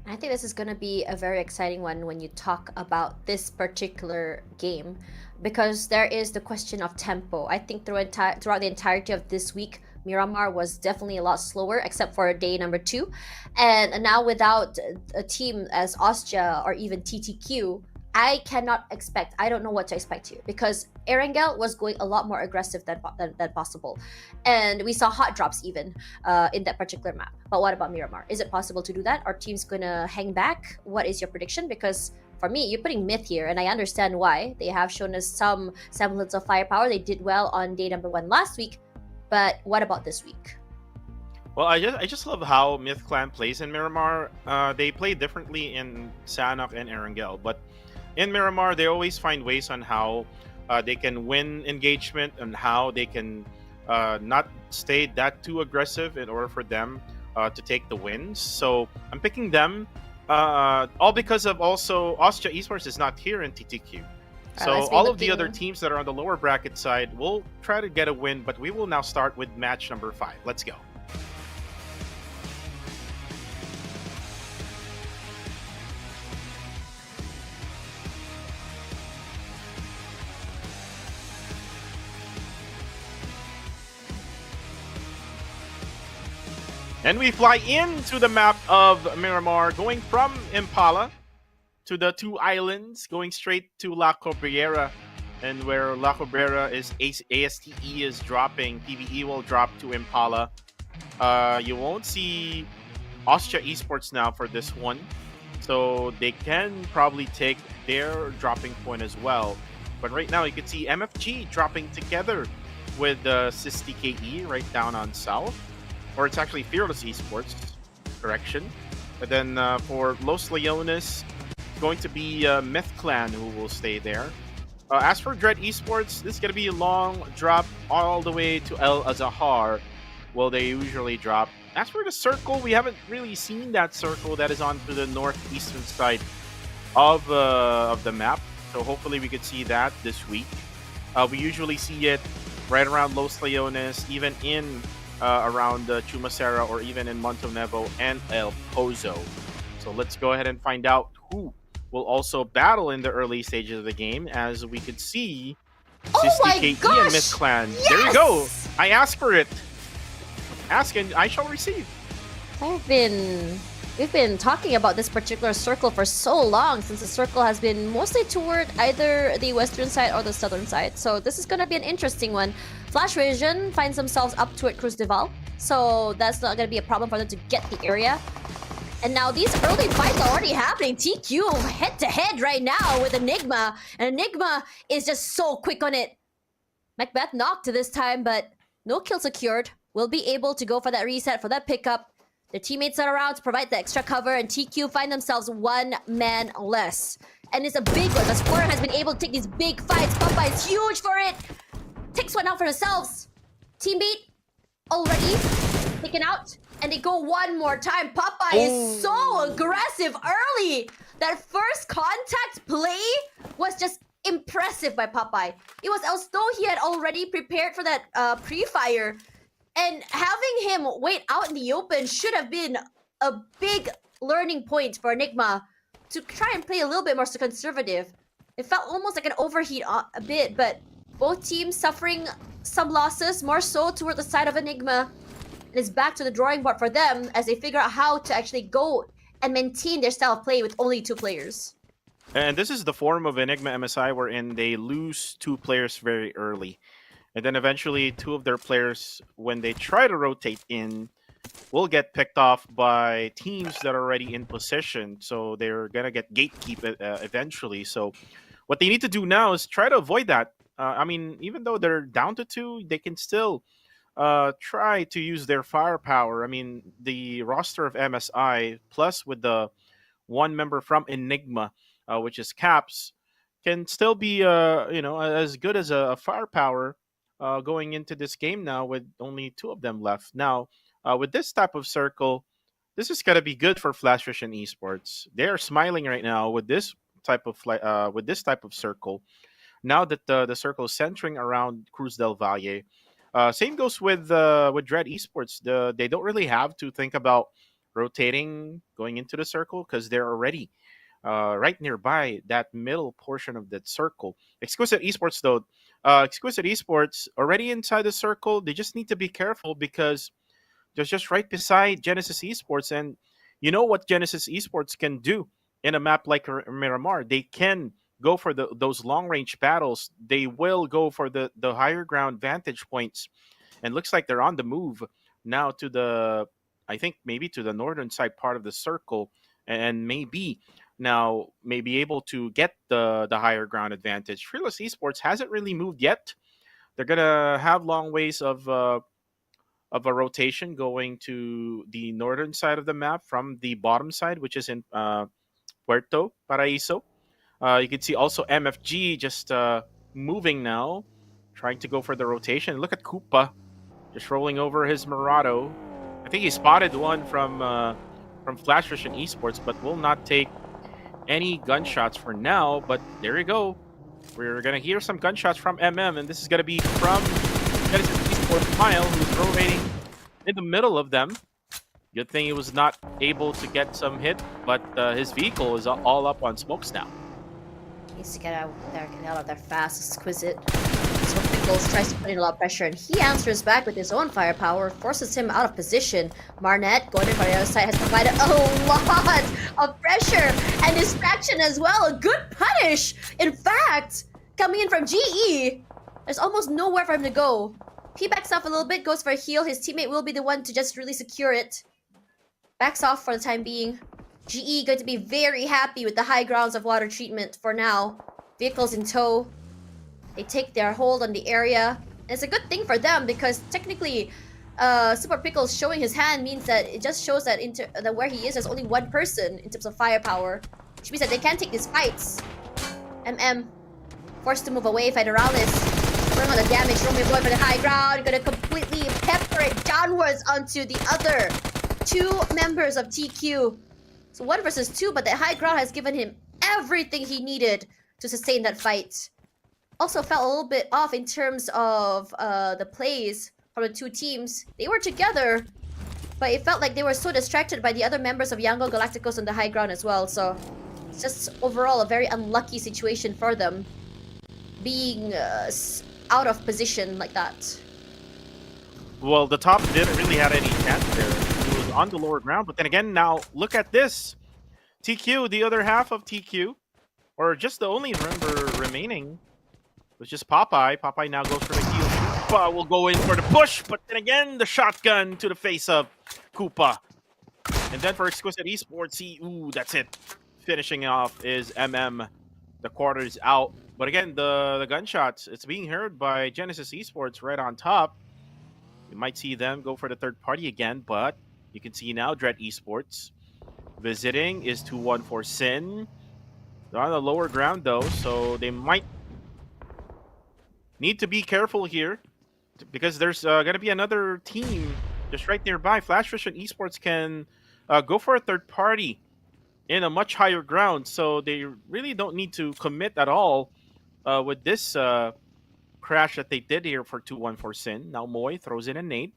I think this is going to be a very exciting one when you talk about this particular game, because there is the question of tempo. I think throughout the entirety of this week, Miramar was definitely a lot slower, except for day number 2. And now without a team as Austria or even TTQ, I don't know what to expect here, because Erangel was going a lot more aggressive than possible. And we saw hot drops even in that particular map. But what about Miramar? Is it possible to do that? Are teams going to hang back? What is your prediction? Because for me, you're putting Myth here, and I understand why. They have shown us some semblance of firepower. They did well on day number 1 last week. But what about this week? Well, I just love how Myth Clan plays in Miramar. They play differently in Sanhok and Erangel, but in Miramar, they always find ways on how they can win engagement and how they can not stay that too aggressive in order for them to take the wins. So I'm picking them All because of also Austria Esports is not here in TTQ. So let's be all of the other looking. teams that are on the lower bracket side will try to get a win, but we will now start with match number 5. Let's go. And we fly into the map of Miramar, going from Impala to the 2 islands, going straight to La Cabrera. And where La Cabrera is, ASTE is dropping, PvE will drop to Impala. You won't see Austria Esports now for this one. So they can probably take their dropping point as well. But right now you can see MFG dropping together with SysTKE right down on south. Or it's actually Fearless Esports, correction. And then for Los Leones, it's going to be Myth Clan who will stay there. As for Dread Esports, this is going to be a long drop all the way to El Azahar. Well, they usually drop. As for the circle, we haven't really seen that circle that is on to the northeastern side of the map. So hopefully we could see that this week. We usually see it right around Los Leones, even in around Chumacera, or even in Montonevo and El Pozo. So let's go ahead and find out who will also battle in the early stages of the game. As we could see, SysTKE and Myth Clan. Yes! There you go. I asked for it. Ask and I shall receive. We've been talking about this particular circle for so long, since the circle has been mostly toward either the western side or the southern side. So this is going to be an interesting one. Flash Vision finds themselves up toward Cruz de Val, so that's not going to be a problem for them to get the area. And now these early fights are already happening. TQ head-to-head right now with Enigma, and Enigma is just so quick on it. Macbeth knocked this time, but no kill secured. Will be able to go for that reset, for that pickup. Their teammates are around to provide the extra cover, and TQ find themselves 1 man less. And it's a big one. The Square has been able to take these big fights. Popeye is huge for it. Takes one out for themselves. Teammate already taken out. And they go one more time. Popeye is so aggressive early. That first contact play was just impressive by Popeye. It was as though he had already prepared for that pre-fire. And having him wait out in the open should have been a big learning point for Enigma to try and play a little bit more conservative. It felt almost like an overheat a bit, but both teams suffering some losses, more so toward the side of Enigma. And it's back to the drawing board for them as they figure out how to actually go and maintain their style of play with only 2 players. And this is the form of Enigma MSI wherein they lose 2 players very early. And then eventually 2 of their players, when they try to rotate in, will get picked off by teams that are already in position. So they're going to get gatekeep eventually. So what they need to do now is try to avoid that. I mean, even though they're down to 2, they can still try to use their firepower. I mean, the roster of MSI, plus with the 1 member from Enigma, which is Caps, can still be as good as a firepower going into this game now with only 2 of them left. Now, with this type of circle, this is gonna be good for Flash Vision Esports. They are smiling right now with this type of circle. Now that the circle is centering around Cruz del Valle. Same goes with Dread Esports. They don't really have to think about rotating going into the circle because they're already right nearby that middle portion of that circle. Exquisite Esports, though, Exquisite Esports already inside the circle. They just need to be careful because they're just right beside Genesis Esports, and you know what Genesis Esports can do in a map like Miramar. They can go for those long range battles. They will go for the higher ground vantage points, and looks like they're on the move now to the, I think maybe to the northern side part of the circle, and maybe now may be able to get the higher ground advantage. Fearless Esports hasn't really moved yet. They're gonna have long ways of a rotation going to the northern side of the map from the bottom side, which is in Puerto Paraíso. You can see also MFG just moving now, trying to go for the rotation. Look at Koopa just rolling over his Murado. I think he spotted one from from Flash Vision Esports, but will not take any gunshots for now. But there you go. We're gonna hear some gunshots from MM, and this is gonna be from Genesis Esports Mile, who's rotating in the middle of them. Good thing he was not able to get some hit, but his vehicle is all up on smokes now. Needs to get out of there fast, exquisite. So Pickles tries to put in a lot of pressure, and he answers back with his own firepower, forces him out of position. Marnet, going in from the other side, has provided a lot of pressure and distraction as well. A good punish! In fact, coming in from GE, there's almost nowhere for him to go. He backs off a little bit, goes for a heal. His teammate will be the one to just really secure it. Backs off for the time being. GE going to be very happy with the high grounds of water treatment for now. Vehicles in tow. They take their hold on the area. And it's a good thing for them because technically Super Pickles showing his hand means that it just shows that, that where he is there's only one person in terms of firepower. Which means that they can take these fights. MM forced to move away. Federalis bring on the damage. Romeo going for the high ground. Gonna completely pepper it downwards onto the other two members of TQ. So 1 versus 2, but the high ground has given him everything he needed to sustain that fight. Also felt a little bit off in terms of the plays from the two teams. They were together, but it felt like they were so distracted by the other members of Yango Galacticos on the high ground as well. So it's just overall a very unlucky situation for them, being out of position like that. Well, the top didn't really have any chance there. He was on the lower ground, but then again, now look at this. TQ, the other half of TQ, or just the only member remaining, was just Popeye. Popeye now goes for the heal. Koopa will go in for the push, but then again, the shotgun to the face of Koopa. And then for Exquisite Esports, ooh, that's it. Finishing off is MM. The quarter is out. But again, the gunshots, it's being heard by Genesis Esports right on top. You might see them go for the third party again, but you can see now Dread Esports visiting is 214 Sin. They're on the lower ground though, so they might need to be careful here because there's going to be another team just right nearby. Flash Vision Esports can go for a third party in a much higher ground, so they really don't need to commit at all with this crash that they did here for 214 Sin. Now Moy throws in a nade.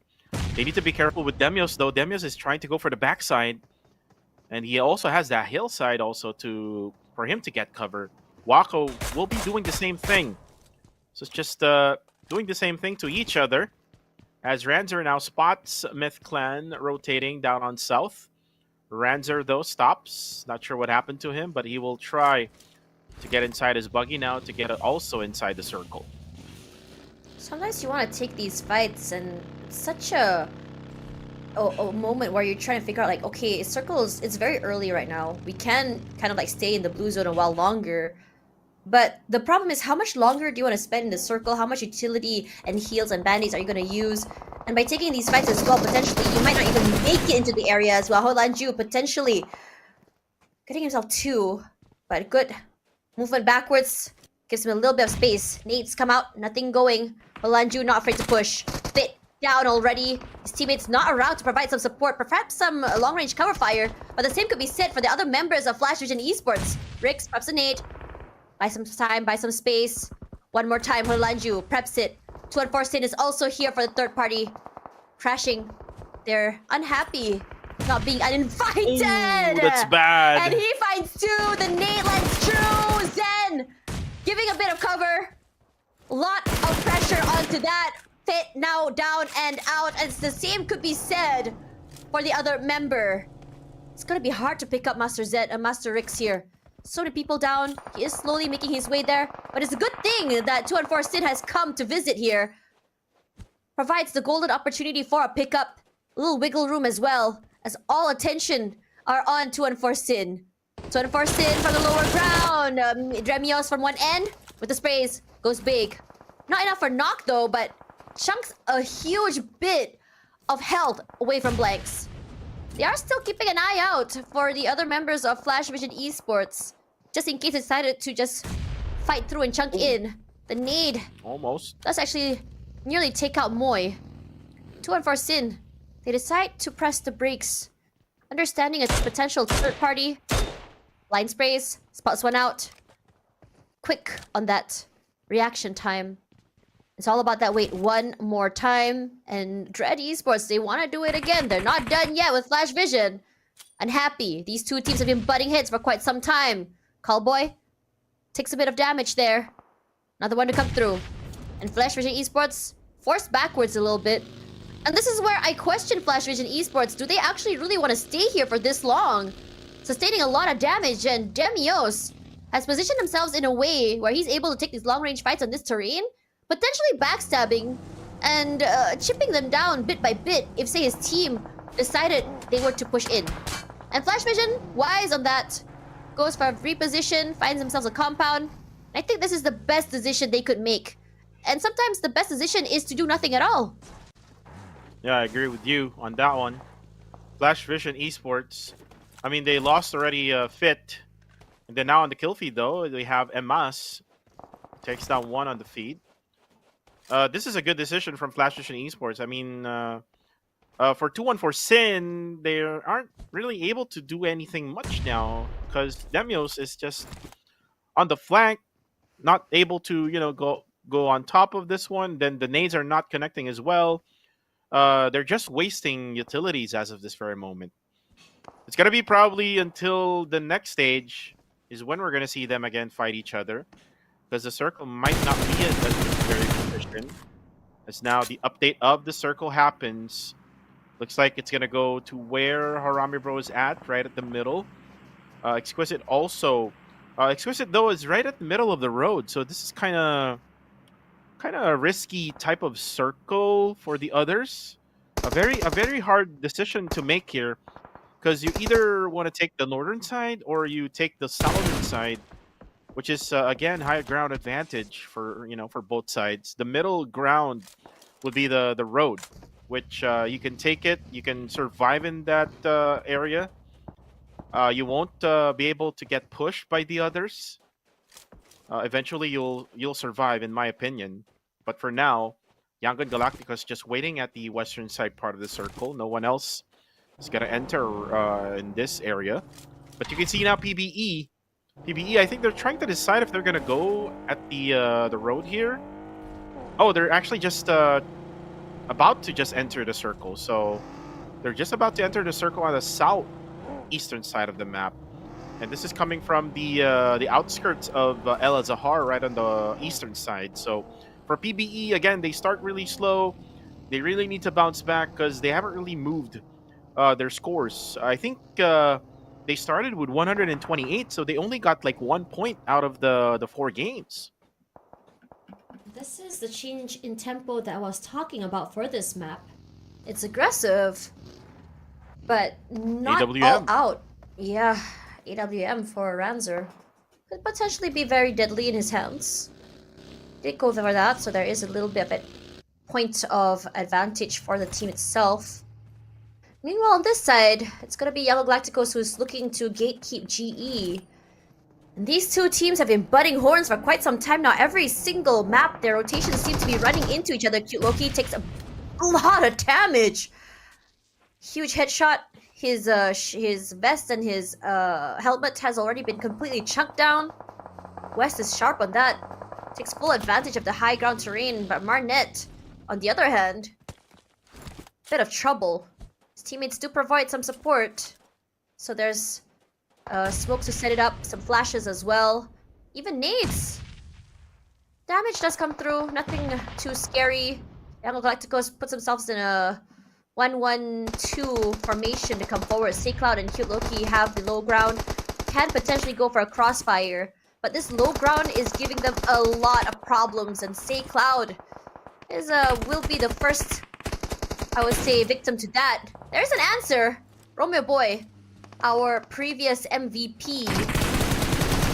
They need to be careful with Demios though. Demios is trying to go for the backside, and he also has that hillside also for him to get cover. Wako will be doing the same thing. So it's just doing the same thing to each other. As Ranzer now spots Myth Clan rotating down on south. Ranzer though stops. Not sure what happened to him, but he will try to get inside his buggy now to get also inside the circle. Sometimes you want to take these fights, and it's such a moment where you're trying to figure out, like, okay, circles, it's very early right now. We can kind of like stay in the blue zone a while longer. But the problem is, how much longer do you want to spend in the circle? How much utility and heals and band-aids are you going to use? And by taking these fights as well, potentially, you might not even make it into the area as well. Holanju potentially getting himself 2, but good movement backwards. Gives him a little bit of space. Nades come out, nothing going. Holanju not afraid to push. Fit down already. His teammates not around to provide some support, perhaps some long-range cover fire. But the same could be said for the other members of Flash Vision Esports. Rix preps a nade. Buy some time, buy some space. One more time, Holanju preps it. 214 Sin is also here for the third party. Crashing. They're unhappy not being uninvited. Ooh, that's bad. And he finds 2. The nade lands true. Zen giving a bit of cover. Lot of pressure onto that. Fit now down and out. And the same could be said for the other member. It's gonna be hard to pick up Master Zed and Master Rix here. So many people down. He is slowly making his way there. But it's a good thing that 214 Sin has come to visit here. Provides the golden opportunity for a pickup. A little wiggle room as well, as all attention are on 214 Sin. 214 Sin from the lower ground. Dremios from one end with the sprays. Goes big. Not enough for knock though, but chunks a huge bit of health away from blanks. They are still keeping an eye out for the other members of Flash Vision Esports, just in case they decided to just fight through and chunk in. The nade Almost. does actually nearly take out Moy. 214 Sin. They decide to press the brakes understanding its potential third party. Line sprays, spots one out. Quick on that reaction time. It's all about that wait one more time. And Dread Esports, they want to do it again. They're not done yet with Flash Vision. Unhappy. These two teams have been butting heads for quite some time. Callboy takes a bit of damage there. Another one to come through. And Flash Vision Esports forced backwards a little bit. And this is where I question Flash Vision Esports. Do they actually really want to stay here for this long? Sustaining a lot of damage, and Demios has positioned themselves in a way where he's able to take these long-range fights on this terrain, potentially backstabbing and chipping them down bit by bit if, say, his team decided they were to push in. And Flash Vision, wise on that, goes for a reposition, finds themselves a compound. I think this is the best decision they could make. And sometimes the best decision is to do nothing at all. Yeah, I agree with you on that one. Flash Vision Esports, I mean, they lost already Fit. And then now on the kill feed, though, they have Emas. Takes down one on the feed. This is a good decision from Flash Vision Esports. I mean, for 2-1-4 Sin, they aren't really able to do anything much now. Because Demios is just on the flank, not able to, you know, go on top of this one. Then the nades are not connecting as well. They're just wasting utilities as of this very moment. It's going to be probably until the next stage is when we're going to see them again fight each other. Because the circle might not be at this very position. As now the update of the circle happens. Looks like it's going to go to where Harami Bro is at, right at the middle. Exquisite also. Exquisite, though, is right at the middle of the road. So this is kind of a risky type of circle for the others. A very hard decision to make here, because you either want to take the northern side or you take the southern side, which is again higher ground advantage for both sides. The middle ground would be the road, which you can take it, you can survive in that area. You won't be able to get pushed by the others. Eventually you'll survive, in my opinion. But for now, Yangon Galacticos just waiting at the western side part of the circle. No one else is going to enter in this area. But you can see now PBE. PBE, I think they're trying to decide if they're going to go at the road here. Oh, they're actually just about to just enter the circle. So they're just about to enter the circle on the southeastern side of the map. And this is coming from the outskirts of El Azahar, right on the eastern side. So for PBE, again, they start really slow. They really need to bounce back because they haven't really moved their scores. I think they started with 128, so they only got like 1 point out of the 4 games. This is the change in tempo that I was talking about for this map. It's aggressive, but not AWM. all out. Yeah, AWM for Ranzer could potentially be very deadly in his hands. Did go over that, so there is a little bit of a point of advantage for the team itself. Meanwhile, on this side, it's going to be Yellow Galacticos who's looking to gatekeep GE. And these two teams have been butting horns for quite some time now. Every single map, their rotations seem to be running into each other. Cute Loki takes a lot of damage. Huge headshot. His vest and his helmet has already been completely chunked down. West is sharp on that. Takes full advantage of the high ground terrain, but Marnet, on the other hand, bit of trouble. His teammates do provide some support. So there's smoke to set it up, some flashes as well. Even nades. Damage does come through, nothing too scary. Young Galacticos puts themselves in a 1-1-2 formation to come forward. Cloud and Cute Loki have the low ground. Can potentially go for a crossfire. But this low ground is giving them a lot of problems, and Cloud is will be the first, I would say, victim to that. There's an answer. Romeo Boy, our previous MVP,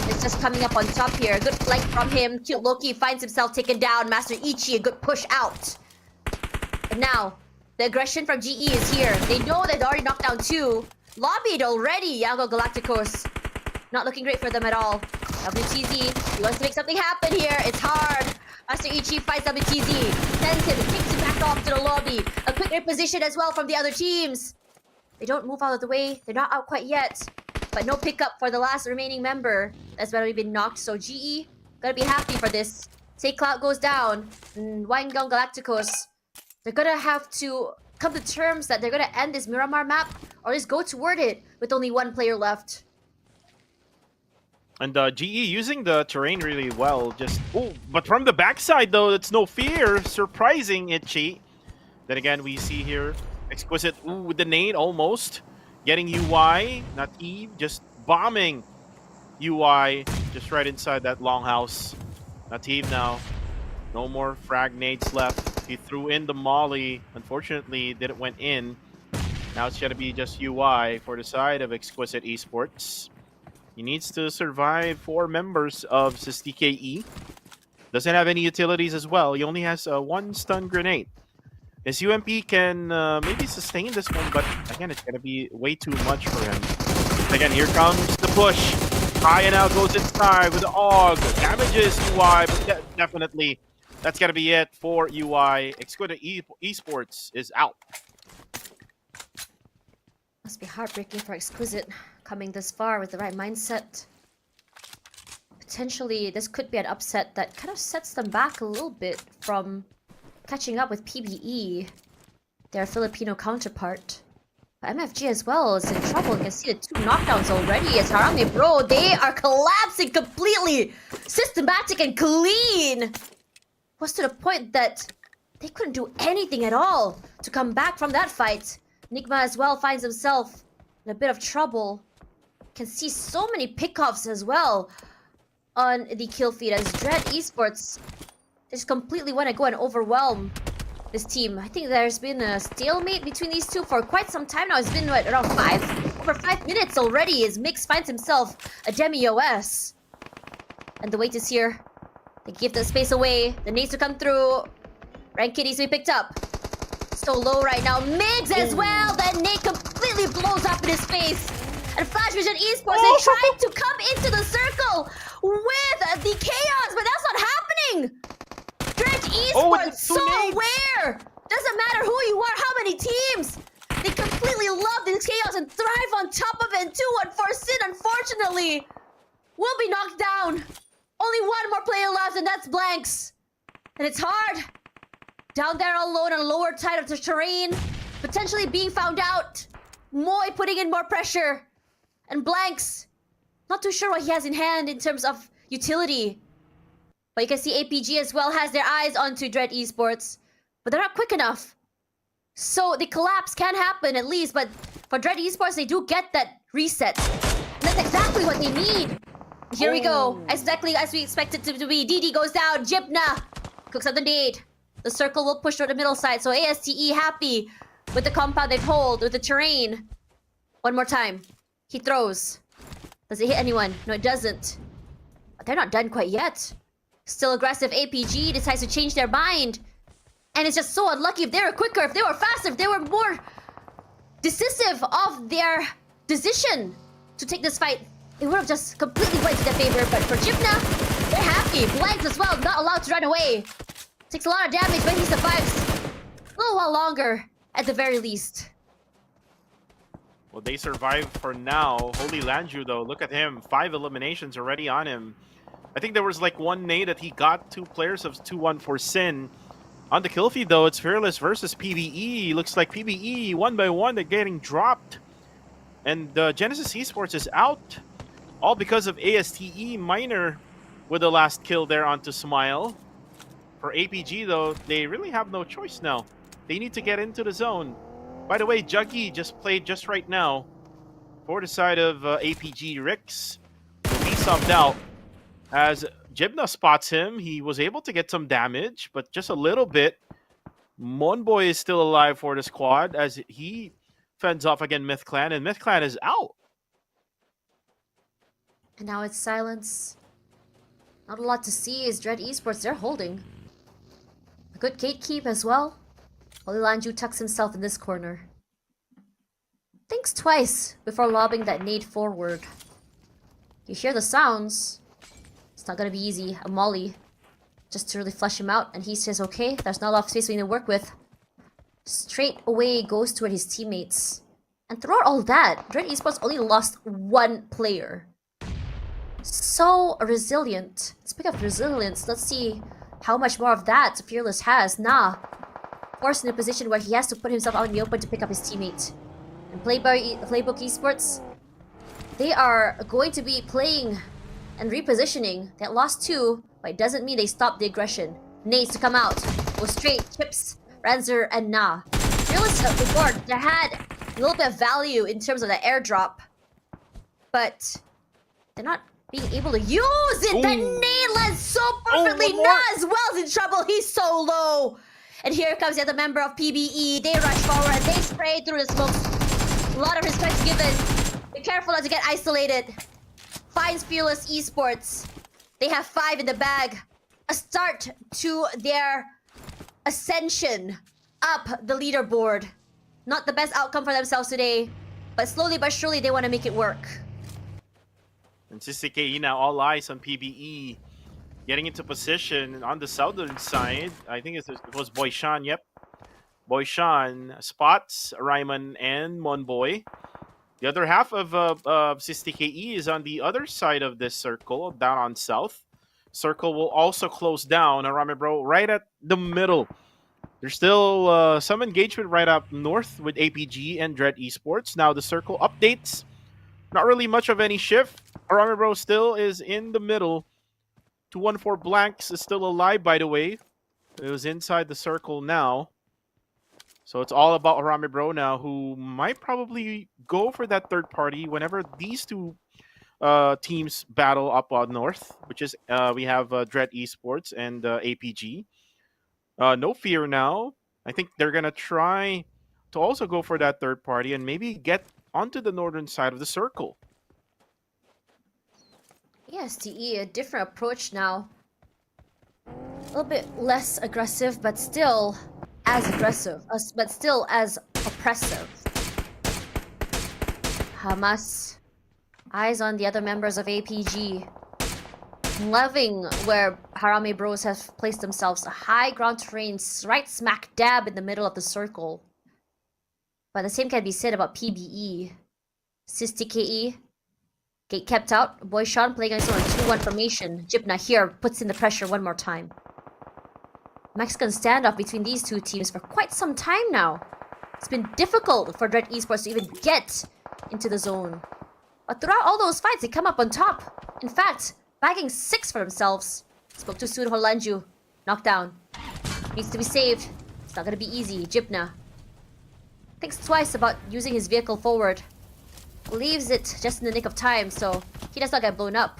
is just coming up on top here. Good flank from him. Cute Loki finds himself taken down. Master Ichi, a good push out. And now, the aggression from GE is here. They know they've already knocked down 2. Lobbied already, Yango Galacticos. Not looking great for them at all. WTZ, he wants to make something happen here. It's hard. Master Ichi fights WTZ. Sends him, kicks him back off to the lobby. A quick reposition as well from the other teams. They don't move out of the way. They're not out quite yet. But no pickup for the last remaining member that's already been knocked. So GE, gonna be happy for this. Say Cloud goes down. And Wangang Galacticos, they're gonna have to come to terms that they're gonna end this Miramar map or just go toward it with only one player left. And GE using the terrain really well. But from the backside though, it's no fear. Surprising Itchy. Then again, we see here Exquisite with the nade almost. Getting UI, not Eve, just bombing UI just right inside that longhouse. Nativ now. No more frag nades left. He threw in the molly. Unfortunately, didn't went in. Now it's going to be just UI for the side of Exquisite Esports. He needs to survive 4 members of SysTKE. Doesn't have any utilities as well. He only has 1 stun grenade. His UMP can maybe sustain this one, but again, it's going to be way too much for him. Again, here comes the push. Kaya now goes inside with the AUG. Damages UI, but definitely that's going to be it for UI. Exquisite Esports is out. Must be heartbreaking for Exquisite coming this far with the right mindset. Potentially, this could be an upset that kind of sets them back a little bit from catching up with PBE, their Filipino counterpart. But MFG as well is in trouble. You can see the 2 knockdowns already as Harame Bro, they are collapsing completely! Systematic and clean! Was to the point that they couldn't do anything at all to come back from that fight. Nigma as well finds himself in a bit of trouble. Can see so many pickoffs as well on the kill feed as Dread Esports just completely want to go and overwhelm this team. I think there's been a stalemate between these two for quite some time now. It's been what, around over 5 minutes already as Mix finds himself a demi-OS. And the wait is here. They give the space away. The needs to come through. Rank needs to be picked up. So low right now. Migs as well. That nade completely blows up in his face. And Flash Vision Esports, they trying to come into the circle with the chaos, but that's not happening. Dread Esports, so aware. Doesn't matter who you are, how many teams. They completely love this chaos and thrive on top of it. 2-1 for Sin, unfortunately, will be knocked down. Only 1 more player left, and that's Blanks. And it's hard. Down there alone on the lower side of the terrain. Potentially being found out. Moy putting in more pressure. And Blanks, not too sure what he has in hand in terms of utility. But you can see APG as well has their eyes onto Dread Esports. But they're not quick enough. So the collapse can happen at least. But for Dread Esports, they do get that reset. And that's exactly what they need. Here we go. Exactly as we expected it to be. DD goes down. Jibna cooks up the nade. The circle will push toward the middle side. So ASTE happy with the compound they've hold, with the terrain. One more time. He throws. Does it hit anyone? No, it doesn't. But they're not done quite yet. Still aggressive. APG decides to change their mind. And it's just so unlucky. If they were quicker, if they were faster, if they were more decisive of their decision to take this fight, it would have just completely went to their favor. But for Jibna, they're happy. Blanks as well, not allowed to run away. Takes a lot of damage, but he survives a little while longer, at the very least. Well, they survived for now. Holy Landru, though, look at him. 5 eliminations already on him. I think there was like 1 nade that he got 2 players of 2-1 for Sin. On the kill feed, though, it's Fearless versus PBE. Looks like PBE, 1 by 1, they're getting dropped. And Genesis Esports is out. All because of ASTE Minor with the last kill there onto Smile. For APG, though, they really have no choice now. They need to get into the zone. By the way, Juggy just played just right now for the side of APG. Rix will be subbed out as Jibna spots him. He was able to get some damage, but just a little bit. Monboy is still alive for the squad as he fends off again Myth Clan, and Myth Clan is out. And now it's silence. Not a lot to see is Dread Esports. They're holding. A good gatekeep as well. Holy Lanju tucks himself in this corner. Thinks twice before lobbing that nade forward. You hear the sounds. It's not gonna be easy. A molly. Just to really flush him out. And he says, okay, there's not a lot of space we need to work with. Straight away goes toward his teammates. And throughout all that, Dread Esports only lost one player. So resilient. Speaking of resilience, let's see how much more of that Fearless has. Nah. Forced in a position where he has to put himself out in the open to pick up his teammate. And Playbook Esports, they are going to be playing and repositioning. They lost 2, but it doesn't mean they stopped the aggression. Nades to come out. Go straight. Chips, Ranzer, and Nah. Fearless before, they had a little bit of value in terms of the airdrop, but they're not being able to use it. Ooh. That nade lands so perfectly. Nah as well is in trouble. He's so low. And here comes the other member of PBE. They rush forward and they spray through the smokes. A lot of respect given. Be careful not to get isolated. Finds Fearless Esports. They have 5 in the bag. A start to their ascension up the leaderboard. Not the best outcome for themselves today, but slowly but surely they want to make it work. And CCKE now all eyes on PBE. Getting into position on the southern side. I think it was Boyshan, yep. Boyshan spots Ryman and Monboy. The other half of CCKE is on the other side of this circle, down on south. Circle will also close down. Arame Bro right at the middle. There's still some engagement right up north with APG and Dread Esports. Now the circle updates. Not really much of any shift. Arame Bro still is in the middle. 214 Blanks is still alive, by the way. It was inside the circle now. So it's all about Arame Bro now, who might probably go for that third party whenever these two teams battle up north, which is we have Dread Esports and APG. No fear now. I think they're going to try to also go for that third party and maybe get onto the northern side of the circle. Yes, TE, a different approach now. A little bit less aggressive, but still as aggressive. But still as oppressive. Hamas. Eyes on the other members of APG. Loving where Harame Bros have placed themselves. A high ground terrain right smack dab in the middle of the circle. But the same can be said about PBE. SysTKE. Gate kept out. Boyshan playing against on 2-1 formation. Jibna here puts in the pressure one more time. Mexican standoff between these two teams for quite some time now. It's been difficult for Dread Esports to even get into the zone. But throughout all those fights, they come up on top. In fact, bagging 6 for themselves. Spoke too soon, Holanju. Knockdown. Needs to be saved. It's not gonna be easy. Jibna thinks twice about using his vehicle forward. Leaves it just in the nick of time, so he does not get blown up.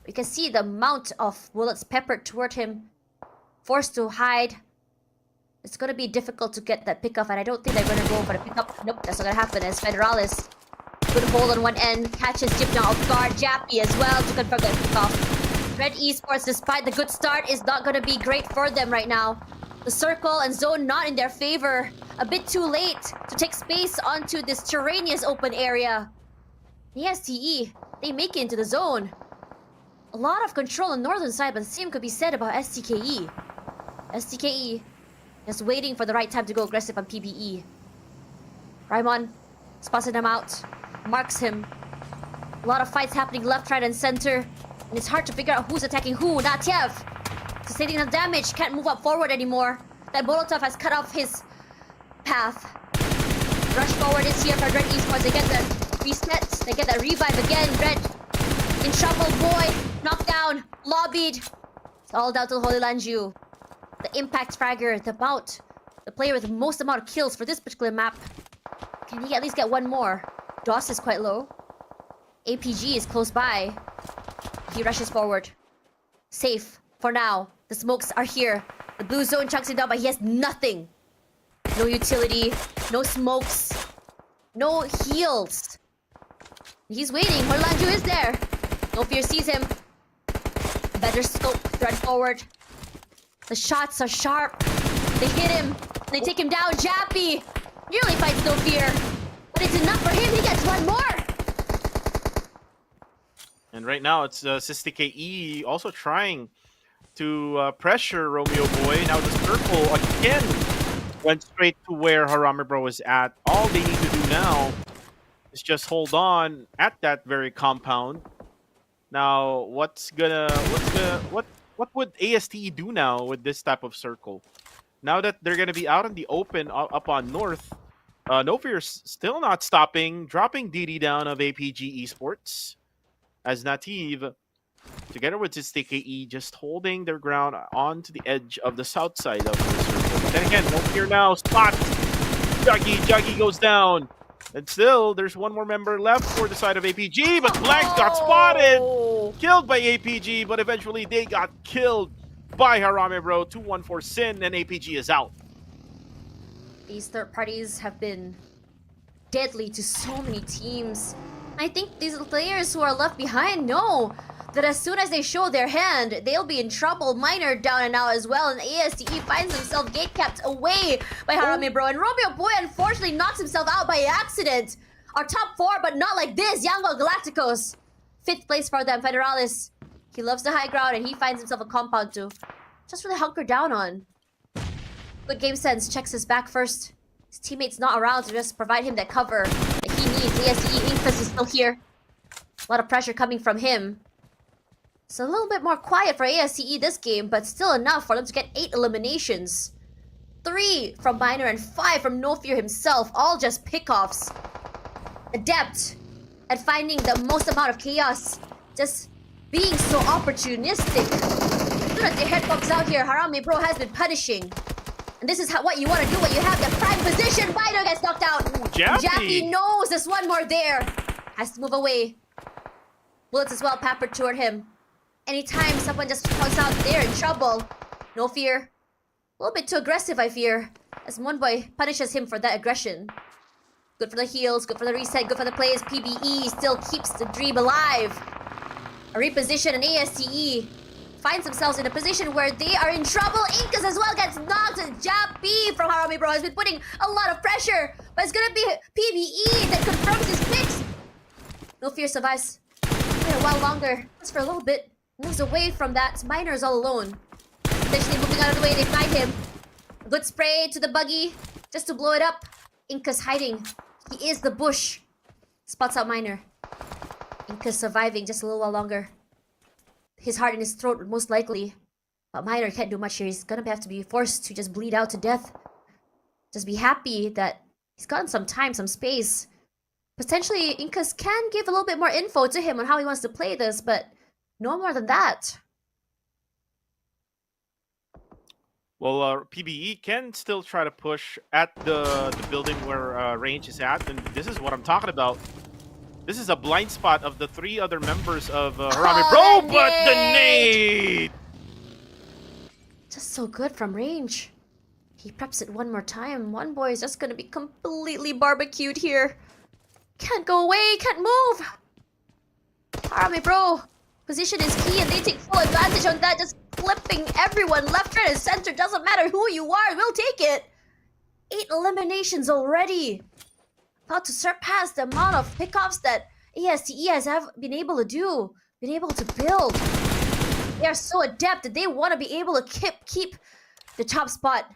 You can see the amount of bullets peppered toward him. Forced to hide. It's gonna be difficult to get that pickup, and I don't think they're gonna go for the pickup. Nope, that's not gonna happen as Federalis. Good hold on one end, catches Jibna off guard. Jappy as well to confirm that pickoff. Red Esports, despite the good start, is not gonna be great for them right now. The circle and zone not in their favor. A bit too late to take space onto this terraneous open area. Yes, TE, they make it into the zone. A lot of control on the northern side, but the same could be said about STKE. STKE just waiting for the right time to go aggressive on PBE. Raimon spots them out, marks him. A lot of fights happening left, right, and center. And it's hard to figure out who's attacking who. Natiev, sustaining enough damage, can't move up forward anymore. That Molotov has cut off his path. Rush forward is here for Red Esports. They get that reset, they get that revive again. Red in trouble, boy. Knocked down, lobbied. It's all down to Holy Lanju. The impact fragger, the player with the most amount of kills for this particular map. Can he at least get one more? DOS is quite low. APG is close by. He rushes forward. Safe for now. The smokes are here. The blue zone chunks him down, but he has nothing. No utility, no smokes, no heals. He's waiting. Horlanju is there. No fear sees him. Better scope, thread forward. The shots are sharp. They hit him. They take him down. Jappy nearly fights No Fear, but it's enough for him. He gets one more. And right now it's SysTKE also trying to pressure Romeo Boy. Now the circle again went straight to where Harame Bro is at. All they need to do now is just hold on at that very compound. Now, what would ASTE do now with this type of circle? Now that they're gonna be out in the open up on north, No Fear's still not stopping, dropping DD down of APG Esports as Native, together with his TKE, just holding their ground onto the edge of the south side of the circle. But then again, No Fear now spot. Juggy goes down. And still, there's one more member left for the side of APG, but Blanks got spotted! Killed by APG, but eventually they got killed by Harame Bro. 2-1 Sin, and APG is out. These third parties have been deadly to so many teams. I think these players who are left behind know that as soon as they show their hand, they'll be in trouble. Miner down and out as well, and ASTE finds himself gate-capped away by Harame Bro. And Romeo Boy unfortunately knocks himself out by accident. Our top 4, but not like this. Yango Galacticos. 5th place for them, Federalis. He loves the high ground and he finds himself a compound to just really hunker down on. Good game sense, checks his back first. His teammate's not around to just provide him that cover that he needs. ASTE Incus is still here. A lot of pressure coming from him. It's a little bit more quiet for ASTE this game, but still enough for them to get 8 eliminations. 3 from Miner and 5 from No Fear himself, all just pickoffs. Adept at finding the most amount of chaos, just being so opportunistic. Look at the headbox out here. Harame Bro has been punishing. And this is what you want to do when you have the prime position. Miner gets knocked out. Jaffe knows there's one more there. Has to move away. Bullets as well peppered toward him. Anytime someone just comes out, they're in trouble. No Fear. A little bit too aggressive, I fear. As one boy punishes him for that aggression. Good for the heals, good for the reset, good for the plays. PBE still keeps the dream alive. A reposition and ASTE finds themselves in a position where they are in trouble. Incus as well gets knocked. Jappy from Harame Bro has been putting a lot of pressure. But it's gonna be PBE that confirms his picks. No Fear survives a while longer. Just for a little bit. Moves away from that. Miner's all alone. Eventually moving out of the way, they find him. A good spray to the buggy. Just to blow it up. Incus hiding. He is the bush. Spots out Miner. Incus surviving just a little while longer. His heart in his throat, most likely. But Miner can't do much here. He's gonna have to be forced to just bleed out to death. Just be happy that he's gotten some time, some space. Potentially, Incus can give a little bit more info to him on how he wants to play this, but no more than that. Well, PBE can still try to push at the building where Range is at, and this is what I'm talking about. This is a blind spot of the 3 other members of Harame Bro, but the nade! Just so good from Range. He preps it one more time. One boy is just gonna be completely barbecued here. Can't go away, can't move. Harame Bro, position is key and they take full advantage on that, just flipping everyone left, right, and center. Doesn't matter who you are, we'll take it. 8 eliminations already. About to surpass the amount of pickoffs that ASTE has been able to do, been able to build. They are so adept that they want to be able to keep the top spot.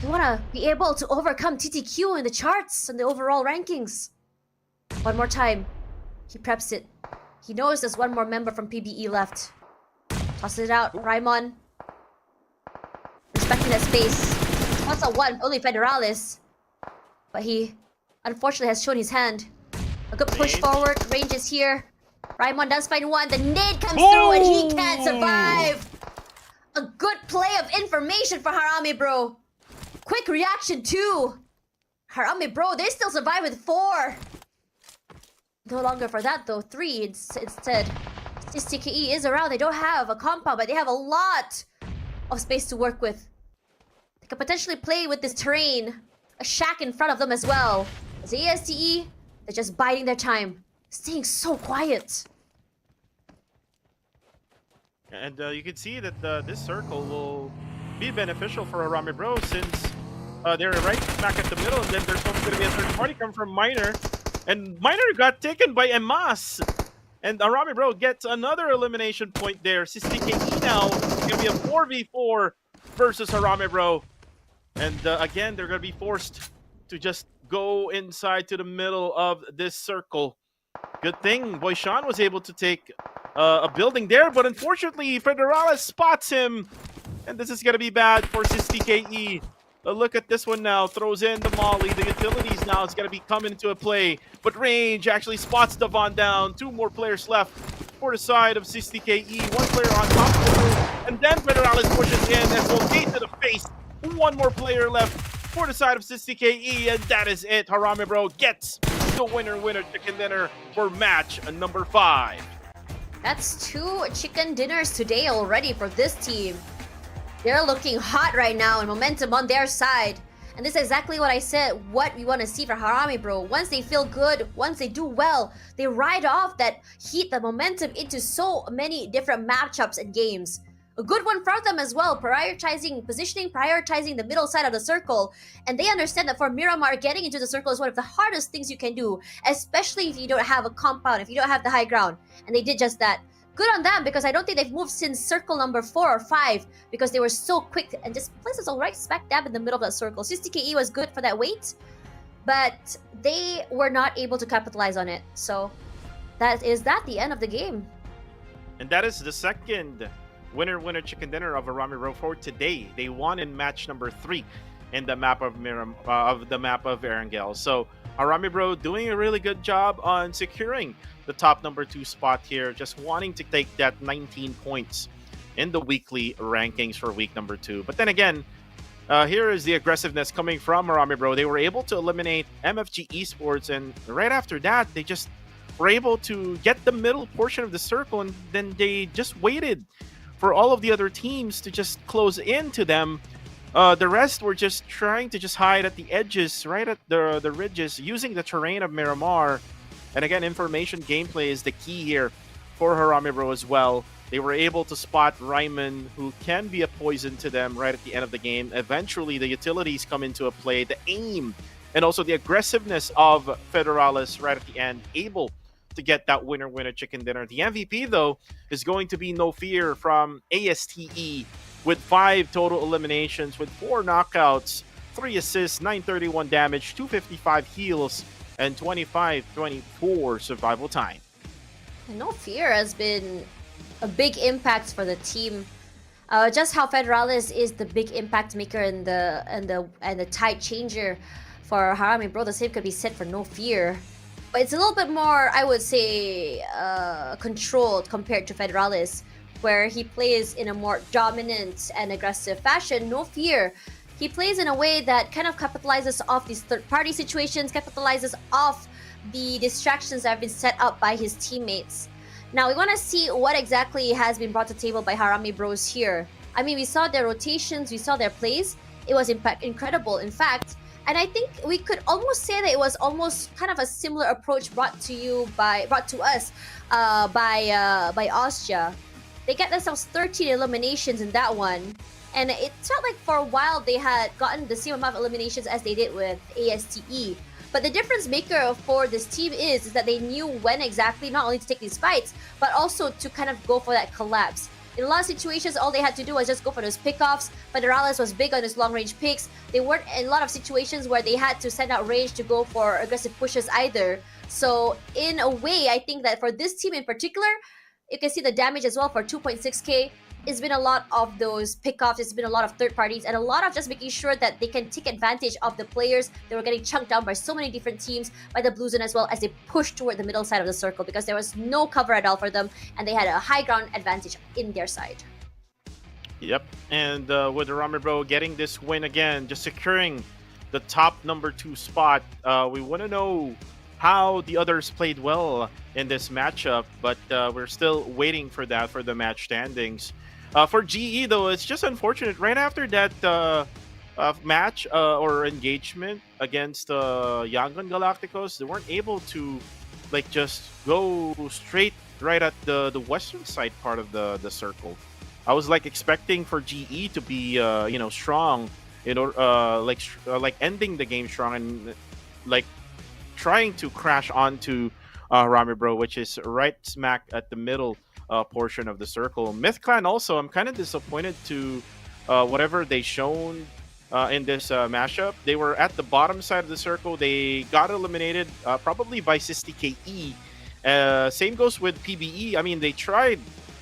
They want to be able to overcome TTQ in the charts and the overall rankings. One more time. He preps it. He knows there's one more member from PBE left. Tosses it out. Raimon. Respecting that space. Wants a one. Only Federalis. But he unfortunately has shown his hand. A good push forward. Range is here. Raimon does find one. The nade comes through and he can't survive. A good play of information for Harame Bro. Quick reaction too. Harame Bro, they still survive with 4. No longer for that though, 3 instead. This TKE is around. They don't have a compound, but they have a lot of space to work with. They could potentially play with this terrain. A shack in front of them as well. As ASTE, they're just biding their time. Staying so quiet. And you can see that this circle will be beneficial for Harame Bro since they're right smack at the middle, and then there's going to be a third party come from Miner. And Miner got taken by Emas. And Harame Bro gets another elimination point there. TKE now is going to be a 4v4 versus Harame Bro. And again, they're going to be forced to just go inside to the middle of this circle. Good thing Boyshan was able to take a building there, but unfortunately, Federales spots him. And this is going to be bad for SysTKE. Look at this one now. Throws in the molly. The utilities now is going to be coming into a play. But Range actually spots Devon down. 2 more players left for the side of SysTKE. 1 player on top of the roof. And then Federales pushes in and will gate to the face. 1 more player left for the side of SysTKE. And that is it. Harame Bro gets the winner chicken dinner for match number 5. That's 2 chicken dinners today already for this team. They're looking hot right now and momentum on their side. And this is exactly what I said, what we want to see for Harame Bro. Once they feel good, once they do well, they ride off that heat, the momentum into so many different matchups and games. A good one for them as well, prioritizing positioning, prioritizing the middle side of the circle. And they understand that for Miramar, getting into the circle is one of the hardest things you can do, especially if you don't have a compound, if you don't have the high ground. And they did just that. Good on them, because I don't think they've moved since circle number 4 or 5, because they were so quick and just placed us all right smack dab in the middle of that circle. SysTKE was good for that weight, but they were not able to capitalize on it. So that the end of the game. And that is the second winner chicken dinner of Harame Bro for today. They won in match number 3 in the map of Erangel. So Harame Bro doing a really good job on securing the top number 2 spot here, just wanting to take that 19 points in the weekly rankings for week number 2. But then again, here is the aggressiveness coming from Harame Bro. They were able to eliminate MFG Esports, and right after that, they just were able to get the middle portion of the circle, and then they just waited for all of the other teams to just close into them. The rest were just trying to just hide at the edges, right at the ridges, using the terrain of Miramar. And again, information gameplay is the key here for Harame Bro as well. They were able to spot Ryman, who can be a poison to them right at the end of the game. Eventually, the utilities come into a play, the aim, and also the aggressiveness of Federales right at the end, able to get that winner chicken dinner. The MVP, though, is going to be No Fear from ASTE, with 5 total eliminations, with 4 knockouts, 3 assists, 931 damage, 255 heals, and 25-24 survival time. And No Fear has been a big impact for the team. Just how Federales is the big impact maker and the tide changer for Harame Bro, the same could be said for No Fear. But it's a little bit more, I would say, controlled compared to Federales, where he plays in a more dominant and aggressive fashion. No Fear, he plays in a way that kind of capitalizes off these third-party situations, capitalizes off the distractions that have been set up by his teammates. Now, we want to see what exactly has been brought to the table by Harame Bros here. I mean, we saw their rotations, we saw their plays. It was incredible, in fact. And I think we could almost say that it was almost kind of a similar approach brought to us by Austria. They get themselves 13 eliminations in that one. And it felt like for a while they had gotten the same amount of eliminations as they did with ASTE. But the difference maker for this team is that they knew when exactly not only to take these fights, but also to kind of go for that collapse. In a lot of situations, all they had to do was just go for those pickoffs. Federales was big on his long-range picks. They weren't in a lot of situations where they had to send out range to go for aggressive pushes either. So in a way, I think that for this team in particular, you can see the damage as well for 2.6k. It's been a lot of those pickoffs. It's been a lot of third parties and a lot of just making sure that they can take advantage of the players. They were getting chunked down by so many different teams, by the Blues, and as well as they pushed toward the middle side of the circle because there was no cover at all for them and they had a high ground advantage in their side. Yep, and with Harame Bro getting this win again, just securing the top number 2 spot, we want to know how the others played well in this matchup, but we're still waiting for that for the match standings. For GE, though, it's just unfortunate. Right after that match or engagement against Yangon Galacticos, they weren't able to just go straight right at the western side part of the circle. I was expecting for GE to be strong, ending the game strong and trying to crash onto Harame Bro, which is right smack at the middle portion of the circle. Myth Clan also, I'm kind of disappointed to whatever they shown in this mashup. They were at the bottom side of the circle. They got eliminated probably by Sisti KE. Same goes with PBE. I mean, they tried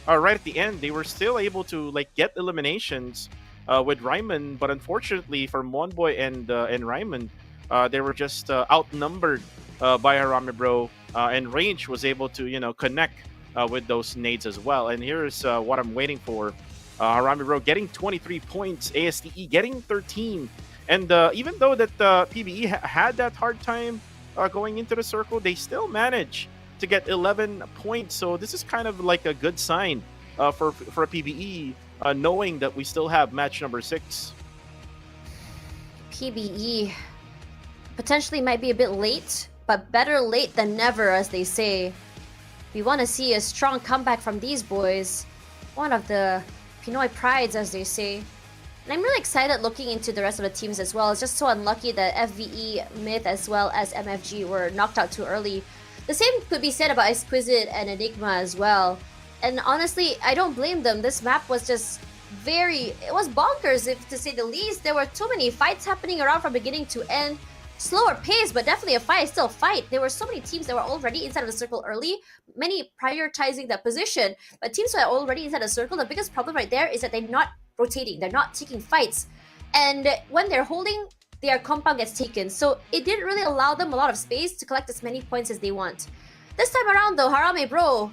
right at the end. They were still able to like get eliminations with Ryman, but unfortunately for Monboy and Ryman, they were just outnumbered by Harame Bro, and Range was able to connect with those nades as well. And here's what I'm waiting for. Harame Bro getting 23 points, ASTE getting 13. And even though that PBE had that hard time going into the circle, they still managed to get 11 points. So this is kind of like a good sign for PBE, knowing that we still have match number 6. PBE potentially might be a bit late, but better late than never, as they say. We want to see a strong comeback from these boys. One of the Pinoy prides, as they say. And I'm really excited looking into the rest of the teams as well. It's just so unlucky that FVE, Myth, as well as MFG were knocked out too early. The same could be said about Exquisite and Enigma as well. And honestly, I don't blame them. This map was just it was bonkers, if to say the least. There were too many fights happening around from beginning to end. Slower pace, but definitely a fight, still a fight. There were so many teams that were already inside of the circle early, many prioritizing that position. But teams that are already inside the circle, the biggest problem right there is that they're not rotating, they're not taking fights. And when they're holding, their compound gets taken. So it didn't really allow them a lot of space to collect as many points as they want. This time around though, Harame Bro,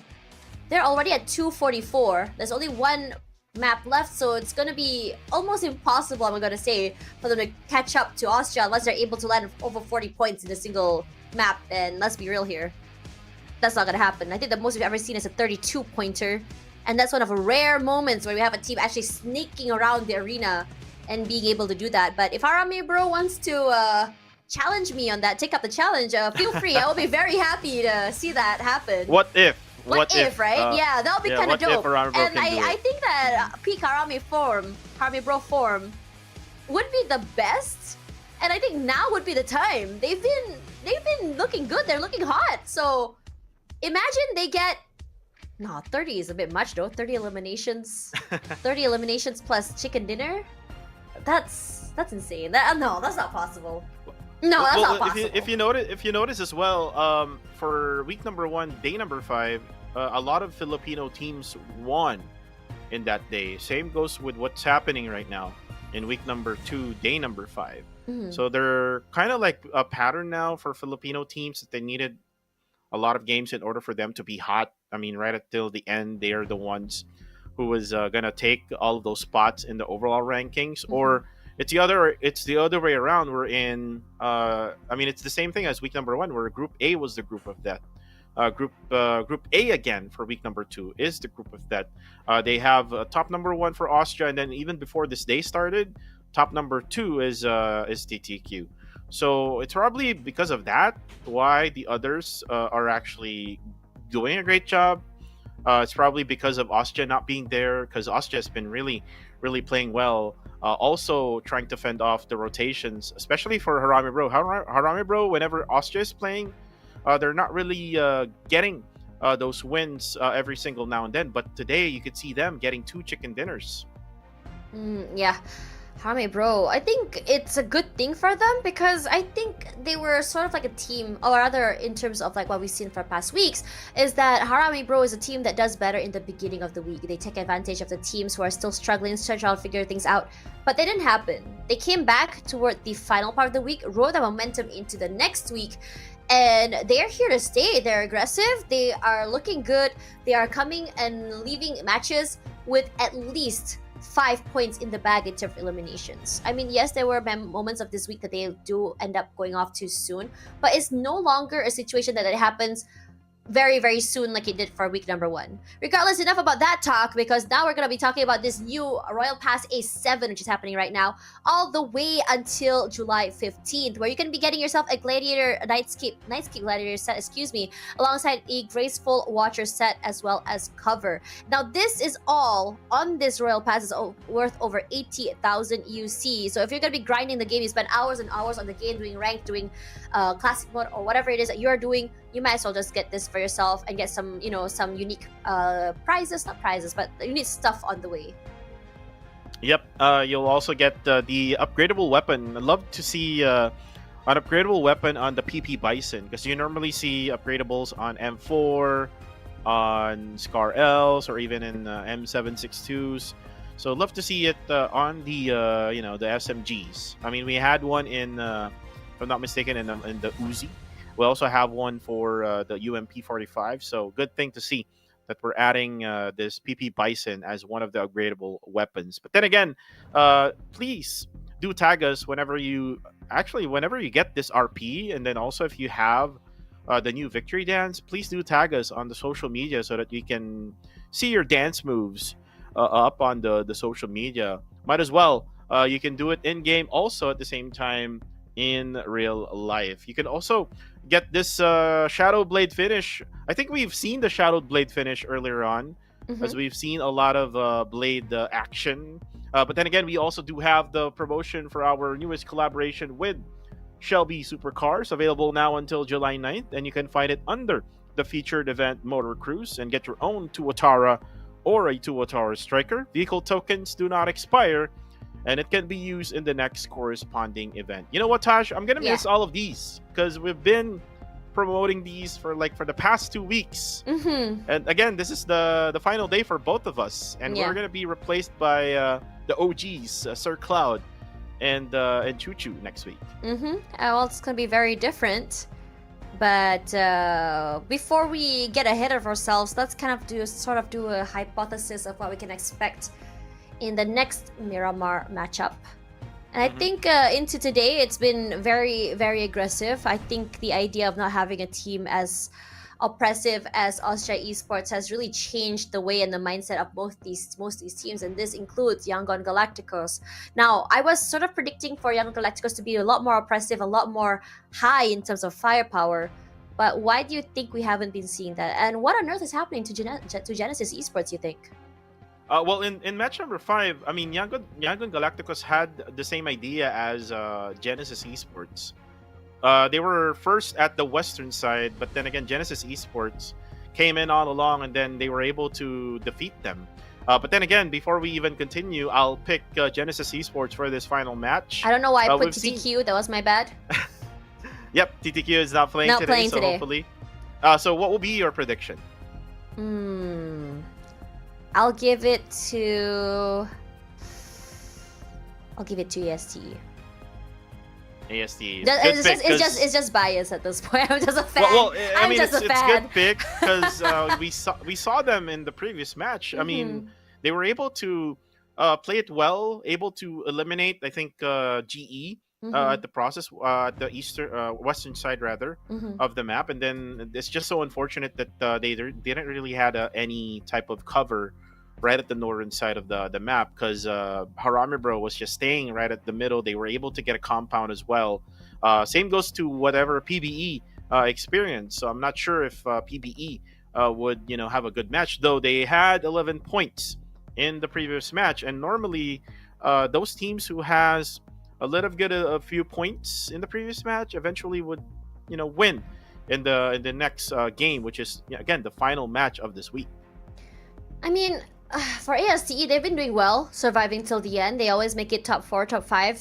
they're already at 244. There's only one map left, so it's gonna be almost impossible, I'm gonna say, for them to catch up to Austria unless they're able to land over 40 points in a single map. And let's be real here, that's not gonna happen. I think the most we've ever seen is a 32 pointer, and that's one of the rare moments where we have a team actually sneaking around the arena and being able to do that. But if Harame Bro wants to challenge me on that, take up the challenge, feel free. I will be very happy to see that happen. What if? What if, right? Yeah, that would be kind of dope. And I think that peak Harame Bro form would be the best. And I think now would be the time. They've been looking good. They're looking hot. So imagine they get 30 is a bit much though. 30 eliminations. 30 eliminations plus chicken dinner. That's insane. No, that's not possible. No, that's not possible. If you notice as well, for week number 1, day number 5, a lot of Filipino teams won in that day. Same goes with what's happening right now in week number 2, day number 5. Mm-hmm. So they're kind of like a pattern now for Filipino teams that they needed a lot of games in order for them to be hot. I mean, right until the end, they are the ones who was gonna take all of those spots in the overall rankings. Mm-hmm. Or it's the other way around. We're in I mean, it's the same thing as week number 1, where Group A was the group of death. Group A again for week number 2 is the group of death. They have top number 1 for Austria, and then even before this day started, top number 2 is TTQ. So it's probably because of that why the others are actually doing a great job. It's probably because of Austria not being there, because Austria has been really playing well. Also trying to fend off the rotations, especially for Harame Bro. Harame Bro, whenever Austria is playing, they're not really getting those wins every single now and then. But today, you could see them getting 2 chicken dinners. Yeah. Harame Bro, I think it's a good thing for them, because I think they were sort of like a team, or rather in terms of like what we've seen for past weeks, is that Harame Bro is a team that does better in the beginning of the week. They take advantage of the teams who are still struggling to try to figure things out. But that didn't happen. They came back toward the final part of the week, rode the momentum into the next week, and they're here to stay. They're aggressive. They are looking good. They are coming and leaving matches with at least 5 points in the bag in terms of eliminations. I mean, yes, there were moments of this week that they do end up going off too soon, but it's no longer a situation that it happens very, very soon like it did for week number 1. Regardless, enough about that talk, because now we're going to be talking about this new Royal Pass A7, which is happening right now, all the way until July 15th, where you can be getting yourself a Nightscape Gladiator set, alongside a Graceful Watcher set, as well as cover. Now, this is all on this Royal Pass is worth over 80,000 UC. So if you're going to be grinding the game, you spend hours and hours on the game, doing ranked, doing classic mode, or whatever it is that you're doing, you might as well just get this for yourself and get some, some unique prizes, not prizes, but unique stuff on the way. Yep. You'll also get the upgradable weapon. I'd love to see an upgradable weapon on the PP Bison, because you normally see upgradables on M4, on Scar Ls, or even in M762s. So I'd love to see it on the the SMGs. I mean, we had one in, if I'm not mistaken, in the Uzi. We also have one for the UMP45. So good thing to see that we're adding this PP Bison as one of the upgradable weapons. But then again, please do tag us whenever you get this RP, and then also if you have the new victory dance, please do tag us on the social media so that we can see your dance moves up on the social media. Might as well. You can do it in game also at the same time in real life. You can also get this Shadow Blade finish. I think we've seen the Shadow Blade finish earlier on, as we've seen a lot of Blade action. But then again, we also do have the promotion for our newest collaboration with Shelby Supercars, available now until July 9th, and you can find it under the featured event Motor Cruise and get your own Tuatara or a Tuatara Striker. Vehicle tokens do not expire, and it can be used in the next corresponding event. You know what, Tash? I'm gonna miss all of these because we've been promoting these for the past 2 weeks. And again, this is the final day for both of us, and we're gonna be replaced by the OGs, Sir Cloud and Choo Choo next week. Well, it's gonna be very different. But before we get ahead of ourselves, let's kind of do a hypothesis of what we can expect in the next Miramar matchup. And I think into today, it's been very, very aggressive. I think the idea of not having a team as oppressive as Austria Esports has really changed the way and the mindset of most of these teams, and this includes Yangon Galacticos. Now, I was sort of predicting for Yangon Galacticos to be a lot more oppressive, a lot more high in terms of firepower. But why do you think we haven't been seeing that? And what on earth is happening to Genesis Esports, you think? Well, in match number 5, I mean, Yangon Galacticos had the same idea as Genesis Esports. They were first at the western side, but then again, Genesis Esports came in all along, and then they were able to defeat them. But then again, before we even continue, I'll pick Genesis Esports for this final match. I don't know why I put TTQ. That was my bad. Yep, TTQ is not playing today, so hopefully. So what will be your prediction? I'll give it to AST. AST. It's just bias at this point. I'm just a fan. Well, I mean, it's a good pick because we saw them in the previous match. I mean, they were able to play it well, able to eliminate, I think, GE at the process, at the western side rather of the map, and then it's just so unfortunate that they didn't really had any type of cover right at the northern side of the map, because Harami Bro was just staying right at the middle. They were able to get a compound as well. Same goes to whatever PBE experienced. So I'm not sure if PBE would have a good match, though they had 11 points in the previous match, and normally those teams who has a few points in the previous match eventually would win in the next game, which is again the final match of this week. I mean, for ASTE, they've been doing well, surviving till the end. They always make it top 4, top 5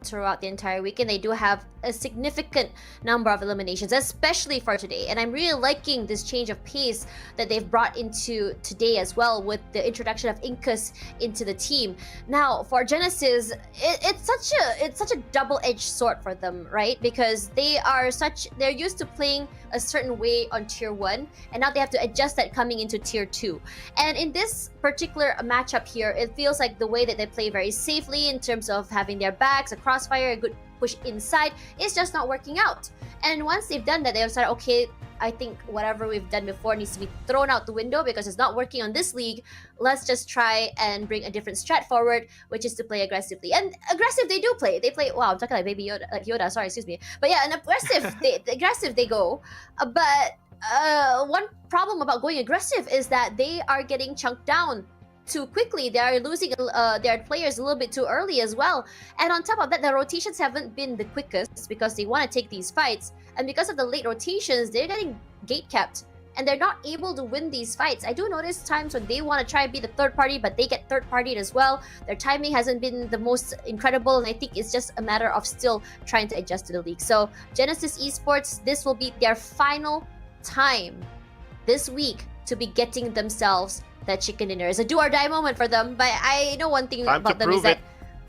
throughout the entire weekend. They do have a significant number of eliminations, especially for today. And I'm really liking this change of pace that they've brought into today as well, with the introduction of Incus into the team. Now, for Genesis, it's such a double-edged sword for them, right? Because they're used to playing a certain way on tier 1, and now they have to adjust that coming into tier 2. And in this particular matchup here, it feels like the way that they play very safely in terms of having their backs, a crossfire, a good push inside, is just not working out. And once they've done that, they've decided, okay, I think whatever we've done before needs to be thrown out the window because it's not working on this league. Let's just try and bring a different strat forward, which is to play aggressively. And aggressive they do play. They play, wow, I'm talking like Baby Yoda, sorry, excuse me. But yeah, an aggressive, aggressive they go. But one problem about going aggressive is that they are getting chunked down too quickly. They are losing their players a little bit too early as well. And on top of that, the rotations haven't been the quickest because they want to take these fights. And because of the late rotations, they're getting gate capped. and they're not able to win these fights. I do notice times when they want to try and be the third party, but they get third partied as well. Their timing hasn't been the most incredible, and I think it's just a matter of still trying to adjust to the league. So Genesis Esports, this will be their final time this week to be getting themselves that chicken dinner. It's a do or die moment for them, but I know one thing Time about to them is prove that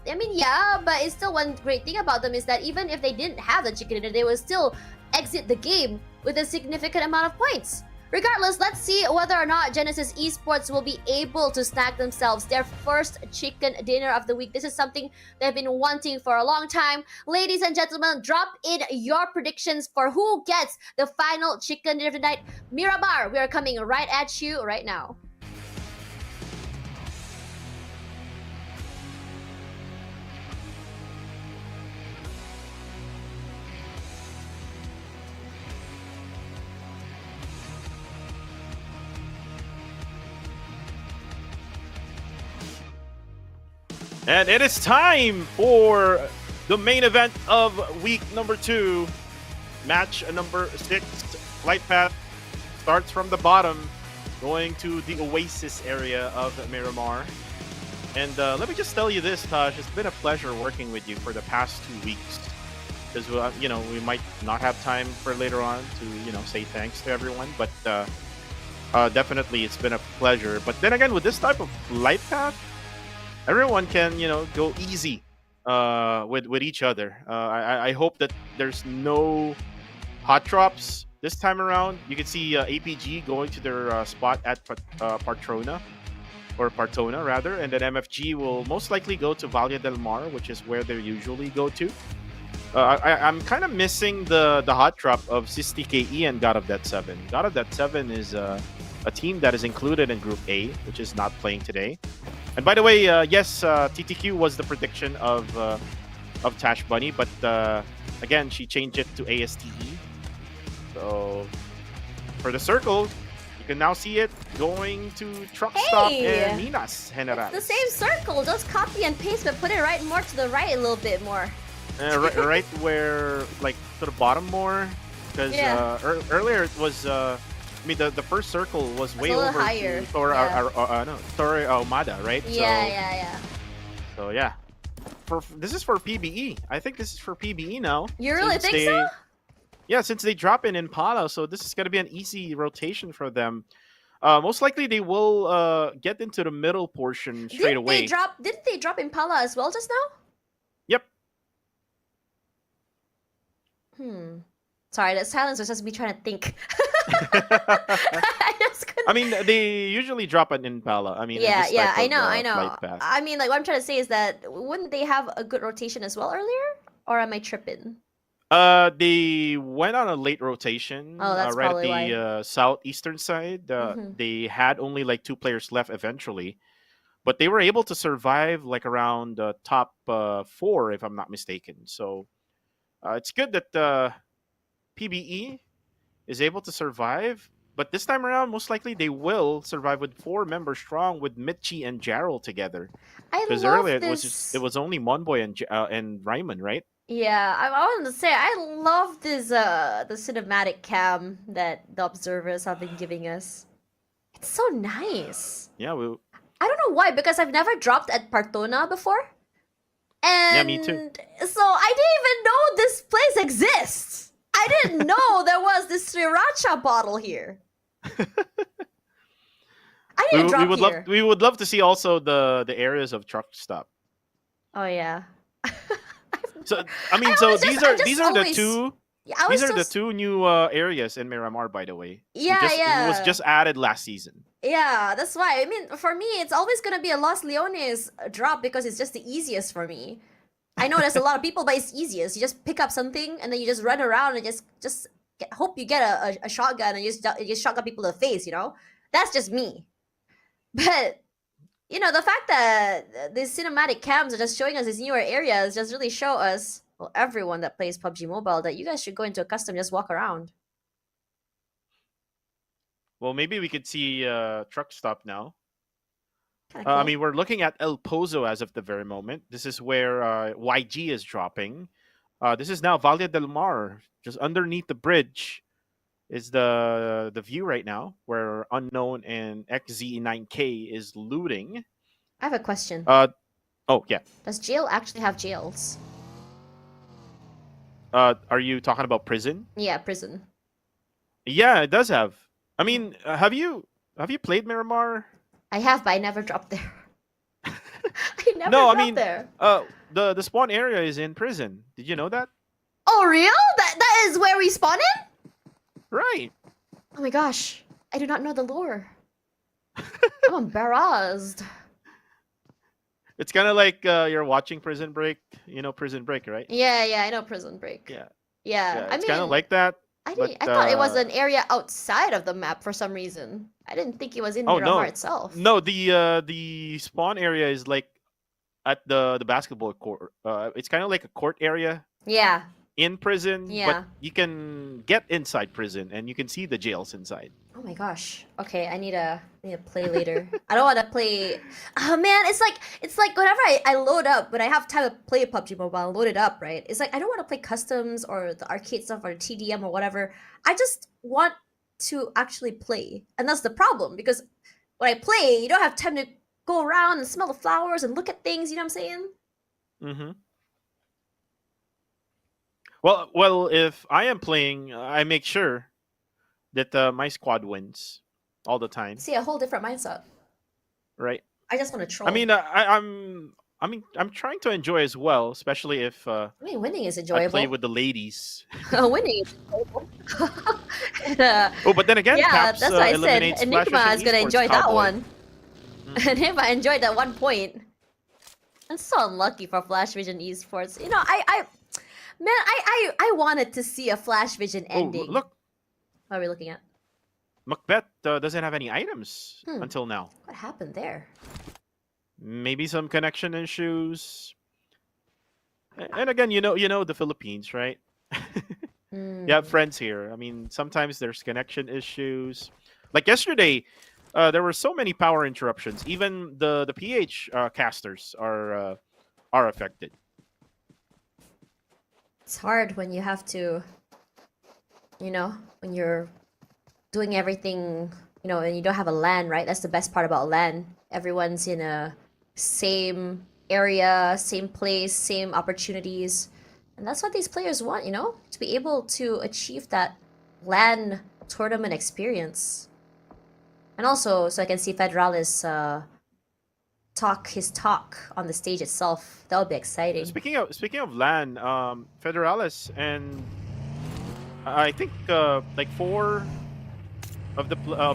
it. I mean, yeah, but it's still one great thing about them is that even if they didn't have the chicken dinner, they would still exit the game with a significant amount of points. Regardless, let's see whether or not Genesis Esports will be able to snag themselves their first chicken dinner of the week. This is something they've been wanting for a long time. Ladies and gentlemen, drop in your predictions for who gets the final chicken dinner of the night. Miramar, we are coming right at you right now. And it is time for the main event of week number 2. Match number 6. Flight path starts from the bottom, going to the Oasis area of Miramar. And let me just tell you this, Taj. It's been a pleasure working with you for the past 2 weeks. Because, we might not have time for later on to, say thanks to everyone. But definitely it's been a pleasure. But then again, with this type of flight path, everyone can, go easy with each other. I hope that there's no hot drops this time around. You can see APG going to their spot at Partona rather, and then MFG will most likely go to Valle del Mar, which is where they usually go to. I'm kind of missing the hot drop of Sisti KE and God of Death 7. God of Death 7 is a team that is included in Group A, which is not playing today. And by the way, yes, TTQ was the prediction of Tash Bunny, but again, she changed it to ASTE. So for the circle, you can now see it going to Truck Stop and Minas General. It's the same circle, just copy and paste, but put it right more to the right a little bit more. Right where, like, to the bottom more, because earlier it was. The first circle was way over higher. to Torre Ahumada, right? Yeah. So yeah, this is for PBE. I think this is for PBE now. You really think so? Yeah, since they drop in Impala, so this is gonna be an easy rotation for them. Most likely they will get into the middle portion straight away. Didn't they drop Impala as well just now? Yep. Sorry, that silence was just me trying to think. I mean, they usually drop an Impala. I mean, I know. Flight path. I mean, like, what I'm trying to say is that wouldn't they have a good rotation as well earlier? Or am I tripping? They went on a late rotation. Oh, that's right probably at the southeastern side. They had only like 2 players left eventually, but they were able to survive like around the top 4, if I'm not mistaken. So it's good that PBE is able to survive, but this time around, most likely they will survive with 4 members strong with Mitchie and Jarrell together. Because earlier it was only Monboy and Ryman, right? Yeah, I wanted to say I love this the cinematic cam that the observers have been giving us. It's so nice. Yeah, I don't know why, because I've never dropped at Partona before. And yeah, me too. So I didn't even know this place exists. I didn't know there was this sriracha bottle here. I need to drop here. We would love to see also the areas of Truck Stop. Oh yeah. So I mean, these are the two new areas in Miramar, by the way. It was just added last season. Yeah, that's why. I mean, for me, it's always gonna be a Los Leones drop because it's just the easiest for me. I know there's a lot of people, but it's easiest. You just pick up something and then you just run around and hope you get a shotgun and you just shotgun people in the face. That's just me. But the fact that these cinematic cams are just showing us these newer areas just really show us, well, everyone that plays PUBG Mobile, that you guys should go into a custom, just walk around. Well, maybe we could see Truck Stop now. Cool. I mean, we're looking at El Pozo as of the very moment. This is where YG is dropping. This is now Valle del Mar, just underneath the bridge. is the view right now where Unknown and XZ9K is looting. I have a question. Oh yeah. Does jail actually have jails? Are you talking about prison? Yeah, prison. Yeah, it does have. I mean, have you played Miramar? I have, but I never dropped there. I never No, I dropped mean, there. the spawn area is in prison. Did you know that? Oh, real? That is where we spawn in? Right. Oh my gosh. I do not know the lore. I'm embarrassed. It's kind of like you're watching Prison Break. You know Prison Break, right? Yeah, I know Prison Break. Yeah. Yeah, I It's mean, kind of like that. I but, thought it was an area outside of the map for some reason. I didn't think it was in Oh Miramar no, itself. no. The spawn area is like at the basketball court. It's kind of like a court area Yeah. in prison, Yeah. but you can get inside prison and you can see the jails inside. Oh my gosh. Okay, I need to play later. I don't want to play. Oh man, it's like whenever I load up, when I have time to play PUBG Mobile, load it up, right? It's like I don't want to play customs or the arcade stuff or TDM or whatever. I just want to actually play, and that's the problem because when I play, you don't have time to go around and smell the flowers and look at things. You know what I'm saying? Mm-hmm. Well, if I am playing, I make sure that my squad wins all the time, See, a whole different mindset. right? I just want to troll. I mean, I'm trying to enjoy as well, especially if winning is I enjoyable. play with the ladies. Winning is enjoyable. And, Oh, but then again, yeah, Caps that's what I said. eliminates Flash Enigma Vision is gonna Esports enjoy that Cowboy. one. Enigma enjoyed that 1 point. I'm so unlucky for Flash Vision Esports. You know, I wanted to see a Flash Vision ending. Oh, look, What are we looking at? Macbeth doesn't have any items until now. What happened there? Maybe some connection issues. And again, you know the Philippines, right? You have friends here. I mean, sometimes there's connection issues. Like yesterday, there were so many power interruptions. Even the PH casters are affected. It's hard when you have to, when you're doing everything, and you don't have a LAN, right? That's the best part about LAN. Everyone's in a same area, same place, same opportunities. And that's what these players want, to be able to achieve that LAN tournament experience. And also, so I can see Federalis talk his talk on the stage itself. That would be exciting. Speaking of LAN, Federalis and I think like 4 of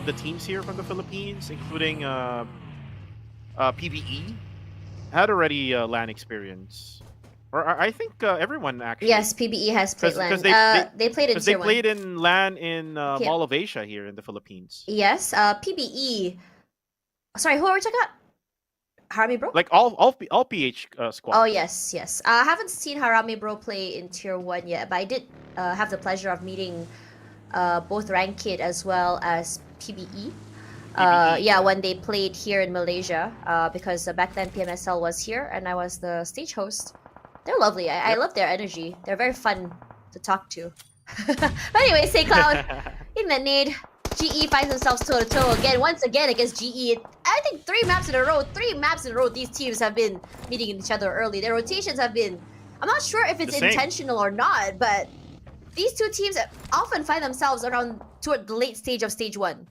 the teams here from the Philippines, including PBE, had already LAN experience. Or I think everyone actually. Yes, PBE has played LAN. They played in because they Tier 1. played in LAN in Mall of Asia here in the Philippines. Yes, PBE. Sorry, who are we talking about? Harami Bro? Like all PH squads. Oh, yes. I haven't seen Harami Bro play in Tier 1 yet, but I did have the pleasure of meeting both Ranked as well as PBE. Yeah, when they played here in Malaysia, because back then PMSL was here and I was the stage host. They're lovely. I love their energy. They're very fun to talk to. But anyway, Say Cloud, in the need, GE finds themselves toe-to-toe again, once again against GE. I think 3 maps in a row, these teams have been meeting each other early. Their rotations have been, I'm not sure if it's intentional or not, but these two teams often find themselves around toward the late stage of stage 1.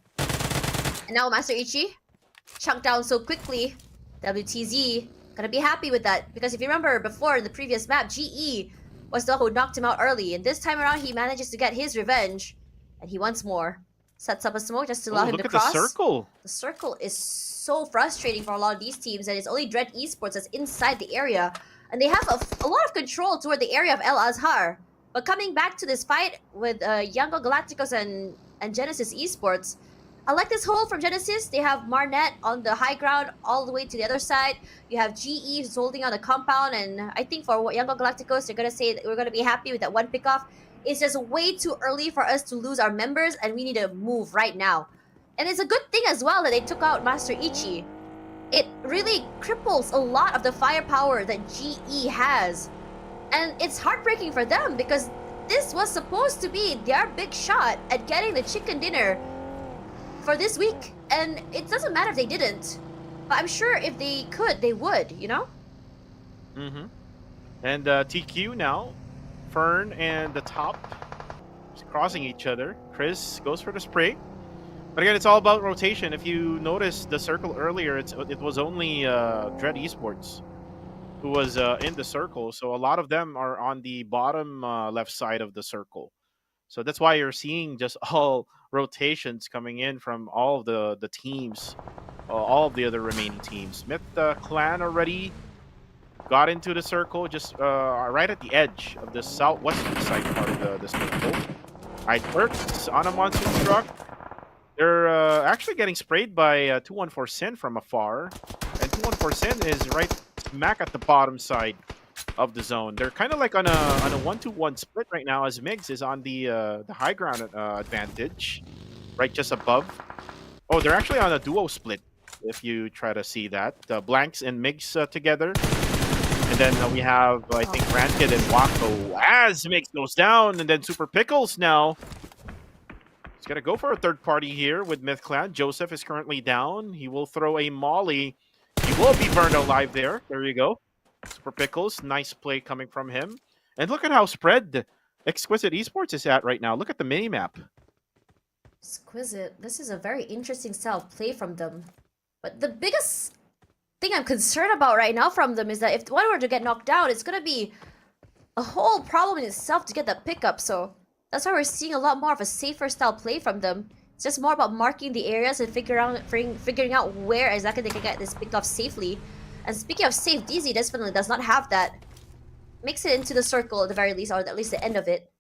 And now Master Ichi, chunked down so quickly. WTZ, gonna be happy with that. Because if you remember before in the previous map, GE was the one who knocked him out early. And this time around, he manages to get his revenge. And he wants more. Sets up a smoke just to allow him to cross. Look at the circle. The circle is so frustrating for a lot of these teams. And it's only Dread Esports that's inside the area. And they have a lot of control toward the area of El Azhar. But coming back to this fight with Yango Galacticos and Genesis Esports, I like this hold from Genesis. They have Marnet on the high ground all the way to the other side. You have GE who's holding on the compound. And I think for Yango Galacticos, they're going to say that we're going to be happy with that 1 pickoff. It's just way too early for us to lose our members, and we need to move right now. And it's a good thing as well that they took out Master Ichi. It really cripples a lot of the firepower that GE has. And it's heartbreaking for them because this was supposed to be their big shot at getting the chicken dinner for this week. And it doesn't matter if they didn't. But I'm sure if they could, they would, you know? Mm-hmm. And TQ now, Fern and the top just crossing each other. Chris goes for the spray. But again, it's all about rotation. If you notice the circle earlier, it was only Dread Esports who was in the circle. So a lot of them are on the bottom left side of the circle. So that's why you're seeing just all rotations coming in from all of the teams, all of the other remaining teams. Myth Clan already got into the circle, just right at the edge of the southwestern side part of the circle. Right, works on a monster truck. They're actually getting sprayed by 214 Sin from afar, and 214 Sin is right smack at the bottom side of the zone. They're kind of like on a 1-2-1 split right now, as Migs is on the high ground advantage, right just above. Oh, they're actually on a duo split. If you try to see that, Blanks and Migs together. And then we have, I think, Ranked and Wako as Migs goes down, and then Super Pickles now. He's going to go for a third party here with Myth Clan. Joseph is currently down. He will throw a molly. He will be burned alive there. There you go. Super Pickles. Nice play coming from him. And look at how spread Exquisite Esports is at right now. Look at the minimap. Exquisite. This is a very interesting style of play from them. But the biggest thing I'm concerned about right now from them is that if one were to get knocked down, it's going to be a whole problem in itself to get that pickup. So that's why we're seeing a lot more of a safer style play from them. It's just more about marking the areas and figuring out where exactly they can get this picked off safely. And speaking of safe, DZ definitely does not have that. Makes it into the circle at the very least, or at least the end of it.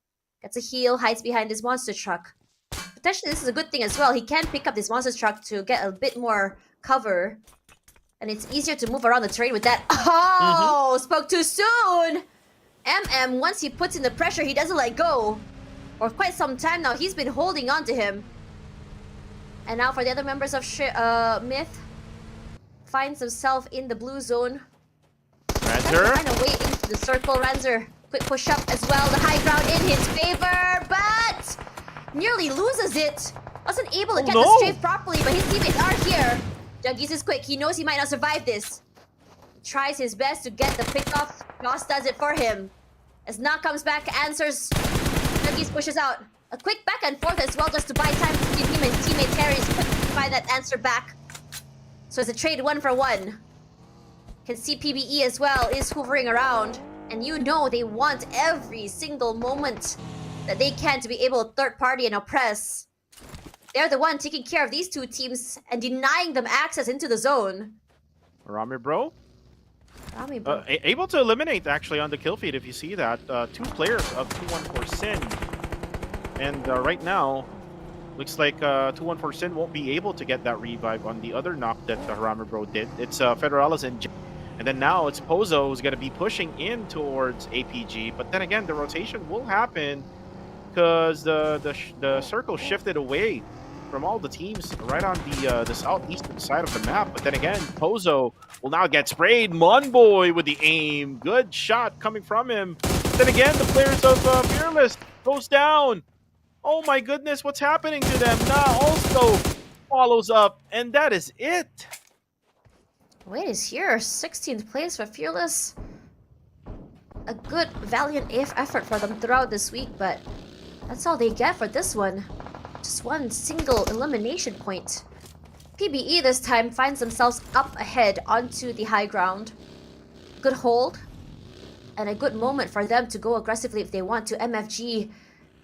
Gets a heal, hides behind this monster truck. Potentially this is a good thing as well. He can pick up this monster truck to get a bit more cover. And it's easier to move around the terrain with that. Oh, spoke too soon! MM, once he puts in the pressure, he doesn't let go. For quite some time now, he's been holding on to him. And now for the other members of Myth, finds himself in the blue zone. Ranzer. Find a way into the circle. Ranzer, quick push up as well. The high ground in his favor, but nearly loses it. Wasn't able to get the strafe properly, but his teammates are here. Juggies is quick. He knows he might not survive this. Tries his best to get the pick off. Joss does it for him. As Nak comes back, answers. Juggies pushes out. A quick back and forth as well, just to buy time to give him and teammate Terry's quick to find that answer back. So it's a trade 1-for-1. Can see PBE as well is hovering around. And you know they want every single moment that they can to be able to third party and oppress. They're the one taking care of these two teams and denying them access into the zone. Rami bro. Rami bro. Able to eliminate actually on the kill feed if you see that. 2 players of 214 Sin. And right now, looks like 214 Sin won't be able to get that revive on the other knock that Rami bro did. It's Federalis and then now it's Pozo who's going to be pushing in towards APG. But then again, the rotation will happen because the circle shifted away from all the teams right on the southeastern side of the map. But then again, Pozo will now get sprayed. Monboy with the aim. Good shot coming from him. Then again, the players of Fearless goes down. Oh my goodness, what's happening to them? Now also follows up, and that is it. Wait is here. 16th place for Fearless. A good, valiant effort for them throughout this week, but that's all they get for this one. Just one single elimination point. PBE this time finds themselves up ahead onto the high ground. Good hold. And a good moment for them to go aggressively if they want to. MFG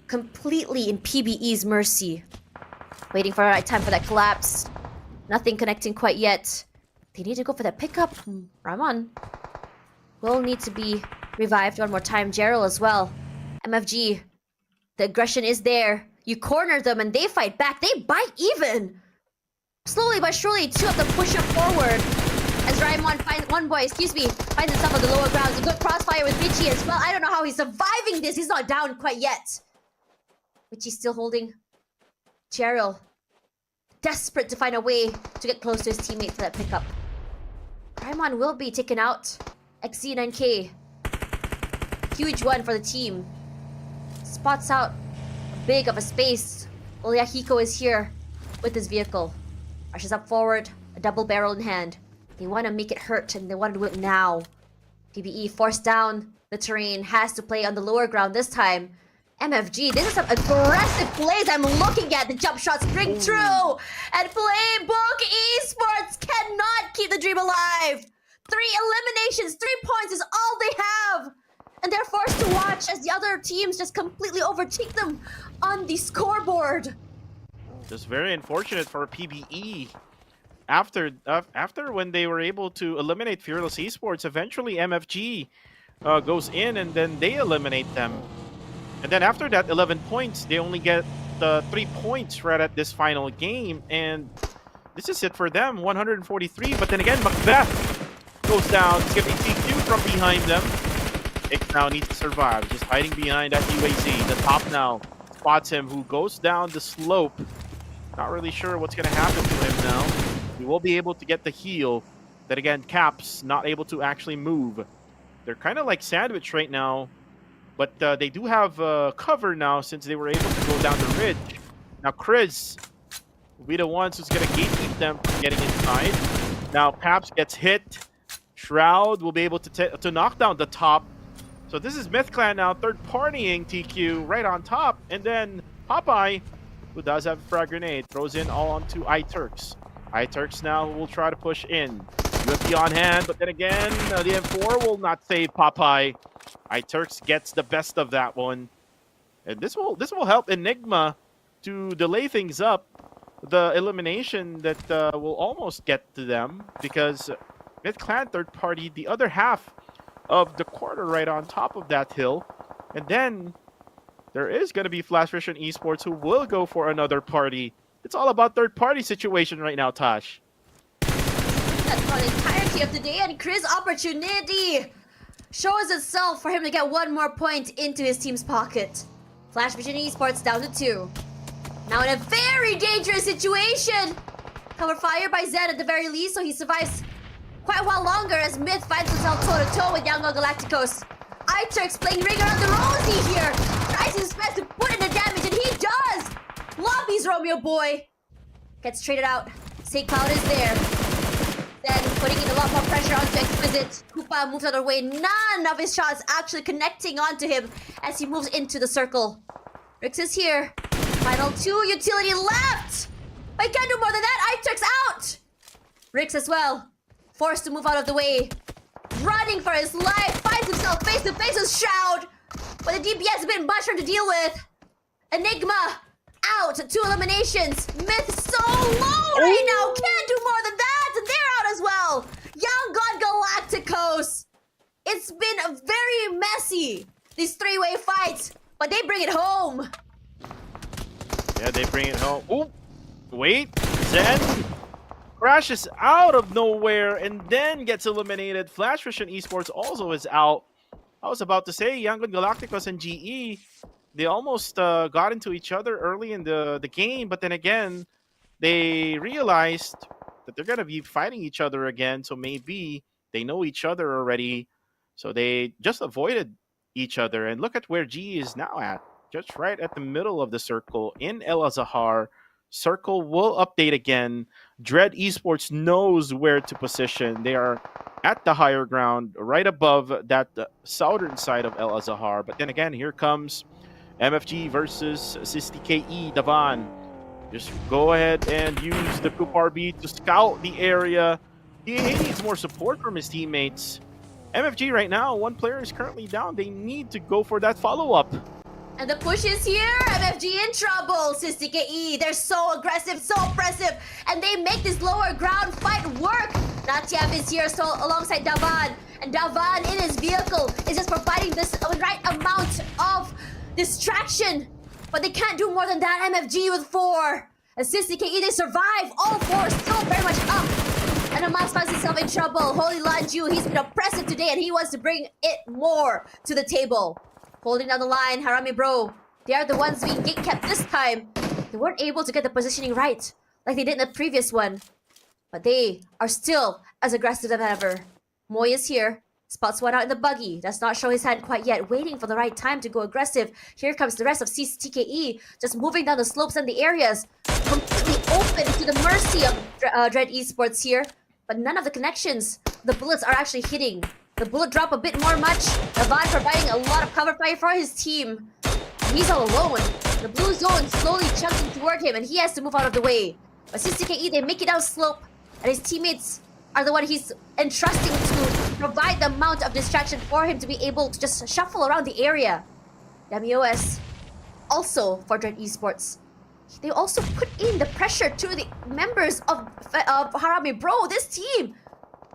completely in PBE's mercy. Waiting for the right time for that collapse. Nothing connecting quite yet. They need to go for that pickup. Ramon will need to be revived one more time. Gerald as well. MFG. The aggression is there. You corner them and they fight back. They bite even. Slowly but surely, 2 of them push up forward. As Raimon finds finds himself on the lower ground. A good crossfire with Richie as well. I don't know how he's surviving this. He's not down quite yet. Richie's still holding. Gerald, desperate to find a way to get close to his teammate for that pickup. Raimon will be taken out. XZ9K. Huge one for the team. spots out big of a space. Olyahiko is here with his vehicle. Rushes up forward, a double barrel in hand. They want to make it hurt and they want to do it now. PBE forced down the terrain, has to play on the lower ground this time. MFG, this is some aggressive plays I'm looking at. The jump shots ring true. And Playbook Esports cannot keep the dream alive. 3 eliminations, 3 points is all they have. And they're forced to watch as the other teams just completely overtake them on the scoreboard. Just very unfortunate for PBE. After when they were able to eliminate Fearless Esports, eventually MFG goes in and then they eliminate them. And then after that 11 points, they only get 3 points right at this final game. And this is it for them, 143. But then again, Macbeth goes down. It's going to be TQ from behind them. X now needs to survive, just hiding behind that UAZ. The top now spots him, who goes down the slope. Not really sure what's going to happen to him now. He will be able to get the heal. Then again, Caps not able to actually move. They're kind of like sandwiched right now. But they do have cover now since they were able to go down the ridge. Now Chris will be the ones who's going to gatekeep them from getting inside. Now Caps gets hit. Shroud will be able to knock down the top. So this is MythClan now third-partying TQ right on top. And then Popeye, who does have a frag grenade, throws in all onto iTurks. iTurks now will try to push in. UFP on hand, but then again, the M4 will not save Popeye. iTurks gets the best of that one. And this will help Enigma to delay things up. The elimination that will almost get to them, because MythClan third party the other half of the quarter right on top of that hill. And then there is going to be Flash Vision Esports who will go for another party. It's all about third party situation right now, Tosh. That's for the entirety of the day, and Chris' opportunity shows itself for him to get 1 more point into his team's pocket. Flash Vision Esports down to 2. Now in a very dangerous situation. Cover fire by Zed at the very least, so he survives quite a while longer as Myth finds himself toe-to-toe with Young Galacticos. iTurks playing ring around the rosy here. Tries his best to put in the damage, and he does! Lobbies Romeo boy. Gets traded out. Sake Cloud is there. Then putting in a lot more pressure onto Exquisite. Koopa moves out of the way. None of his shots actually connecting onto him as he moves into the circle. Rix is here. Final 2 utility left. But he can't do more than that. iTurks out. Rix as well. Forced to move out of the way. Running for his life. Finds himself face to face with Shroud. But the DPS is a bit much for him to deal with. Enigma out. 2 eliminations. Myth so low right now. Can't do more than that. And they're out as well. Young God Galacticos. It's been very messy, these 3-way fights. But they bring it home. Yeah, they bring it home. Oh, wait. Zen crashes out of nowhere and then gets eliminated. Flash Vision Esports also is out. I was about to say, Young Galacticos and GE, they almost got into each other early in the game, but then again, they realized that they're going to be fighting each other again, so maybe they know each other already, so they just avoided each other. And look at where GE is now at, just right at the middle of the circle in El Azahar. Circle will update again. Dread Esports knows where to position. They are at the higher ground, right above that southern side of El Azahar. But then again, here comes MFG versus Sisti KE Davan. Just go ahead and use the Coop RB to scout the area. He needs more support from his teammates. MFG right now, 1 player is currently down. They need to go for that follow-up. And the push is here. MFG in trouble. Sisti KE, they're so aggressive, so oppressive, and they make this lower ground fight work. Natiav is here, so alongside Davan, and Davan in his vehicle is just providing this right amount of distraction. But they can't do more than that. MFG with 4. And Sisti KE, they survive. All 4 still very much up. And Amas finds himself in trouble. Holy Lanju, he's been oppressive today, and he wants to bring it more to the table. Holding down the line, Harami bro. They are the ones being gate-kept this time. They weren't able to get the positioning right, like they did in the previous one. But they are still as aggressive as ever. Moy is here. Spots one out in the buggy. Does not show his hand quite yet. Waiting for the right time to go aggressive. Here comes the rest of CTKE. Just moving down the slopes and the areas. Completely open to the mercy of Dread Esports here. But none of the connections. The bullets are actually hitting. The bullet drop a bit more much. Avan providing a lot of cover fire for his team. He's all alone. The blue zone slowly chunking toward him and he has to move out of the way. But CTKE, they make it down slope. And his teammates are the one he's entrusting to provide the amount of distraction for him to be able to just shuffle around the area. WOS, also for Dread Esports, they also put in the pressure to the members of Harame Bro. This team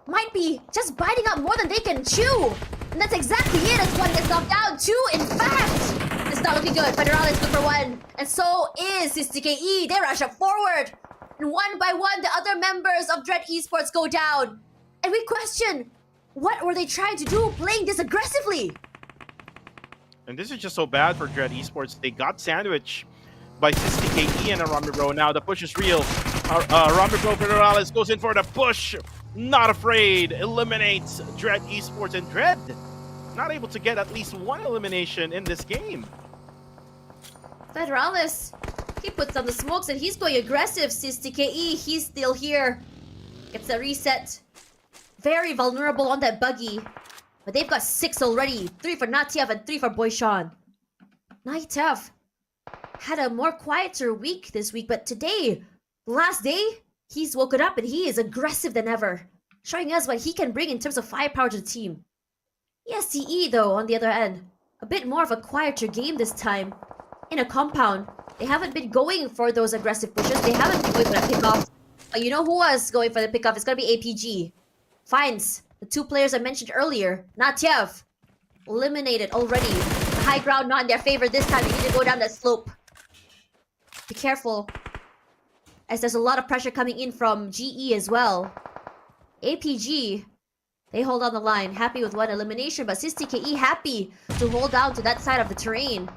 might be just biting up more than they can chew. And that's exactly it as one gets knocked down. Two, in fact. It's not looking good. Federal is good for one. And so is CTKE. They rush up forward. And one by one, the other members of Dread Esports go down. And we question, what were they trying to do playing this aggressively? And this is just so bad for Dread Esports. They got sandwiched by CTKE and Aramiro. Now the push is real. Aramiro Federales goes in for the push. Not afraid. Eliminates Dread Esports. And Dread not able to get at least one elimination in this game. Federales, he puts on the smokes and he's going aggressive. CTKE, he's still here. Gets a reset. Very vulnerable on that buggy. But they've got 6 already. 3 for Natiev and 3 for Boyshawn. Natiev had a more quieter week this week, but today, last day, he's woken up and he is aggressive than ever. Showing us what he can bring in terms of firepower to the team. ESTE though, on the other end, a bit more of a quieter game this time. In a compound, they haven't been going for those aggressive pushes. They haven't been going for that pickoff. But you know who was going for the pickoff? It's gonna be APG. Finds the 2 players I mentioned earlier. Natiev, eliminated already. The high ground not in their favor this time. They need to go down that slope. Be careful, as there's a lot of pressure coming in from GE as well. APG, they hold on the line, happy with one elimination, but CTKE happy to hold down to that side of the terrain.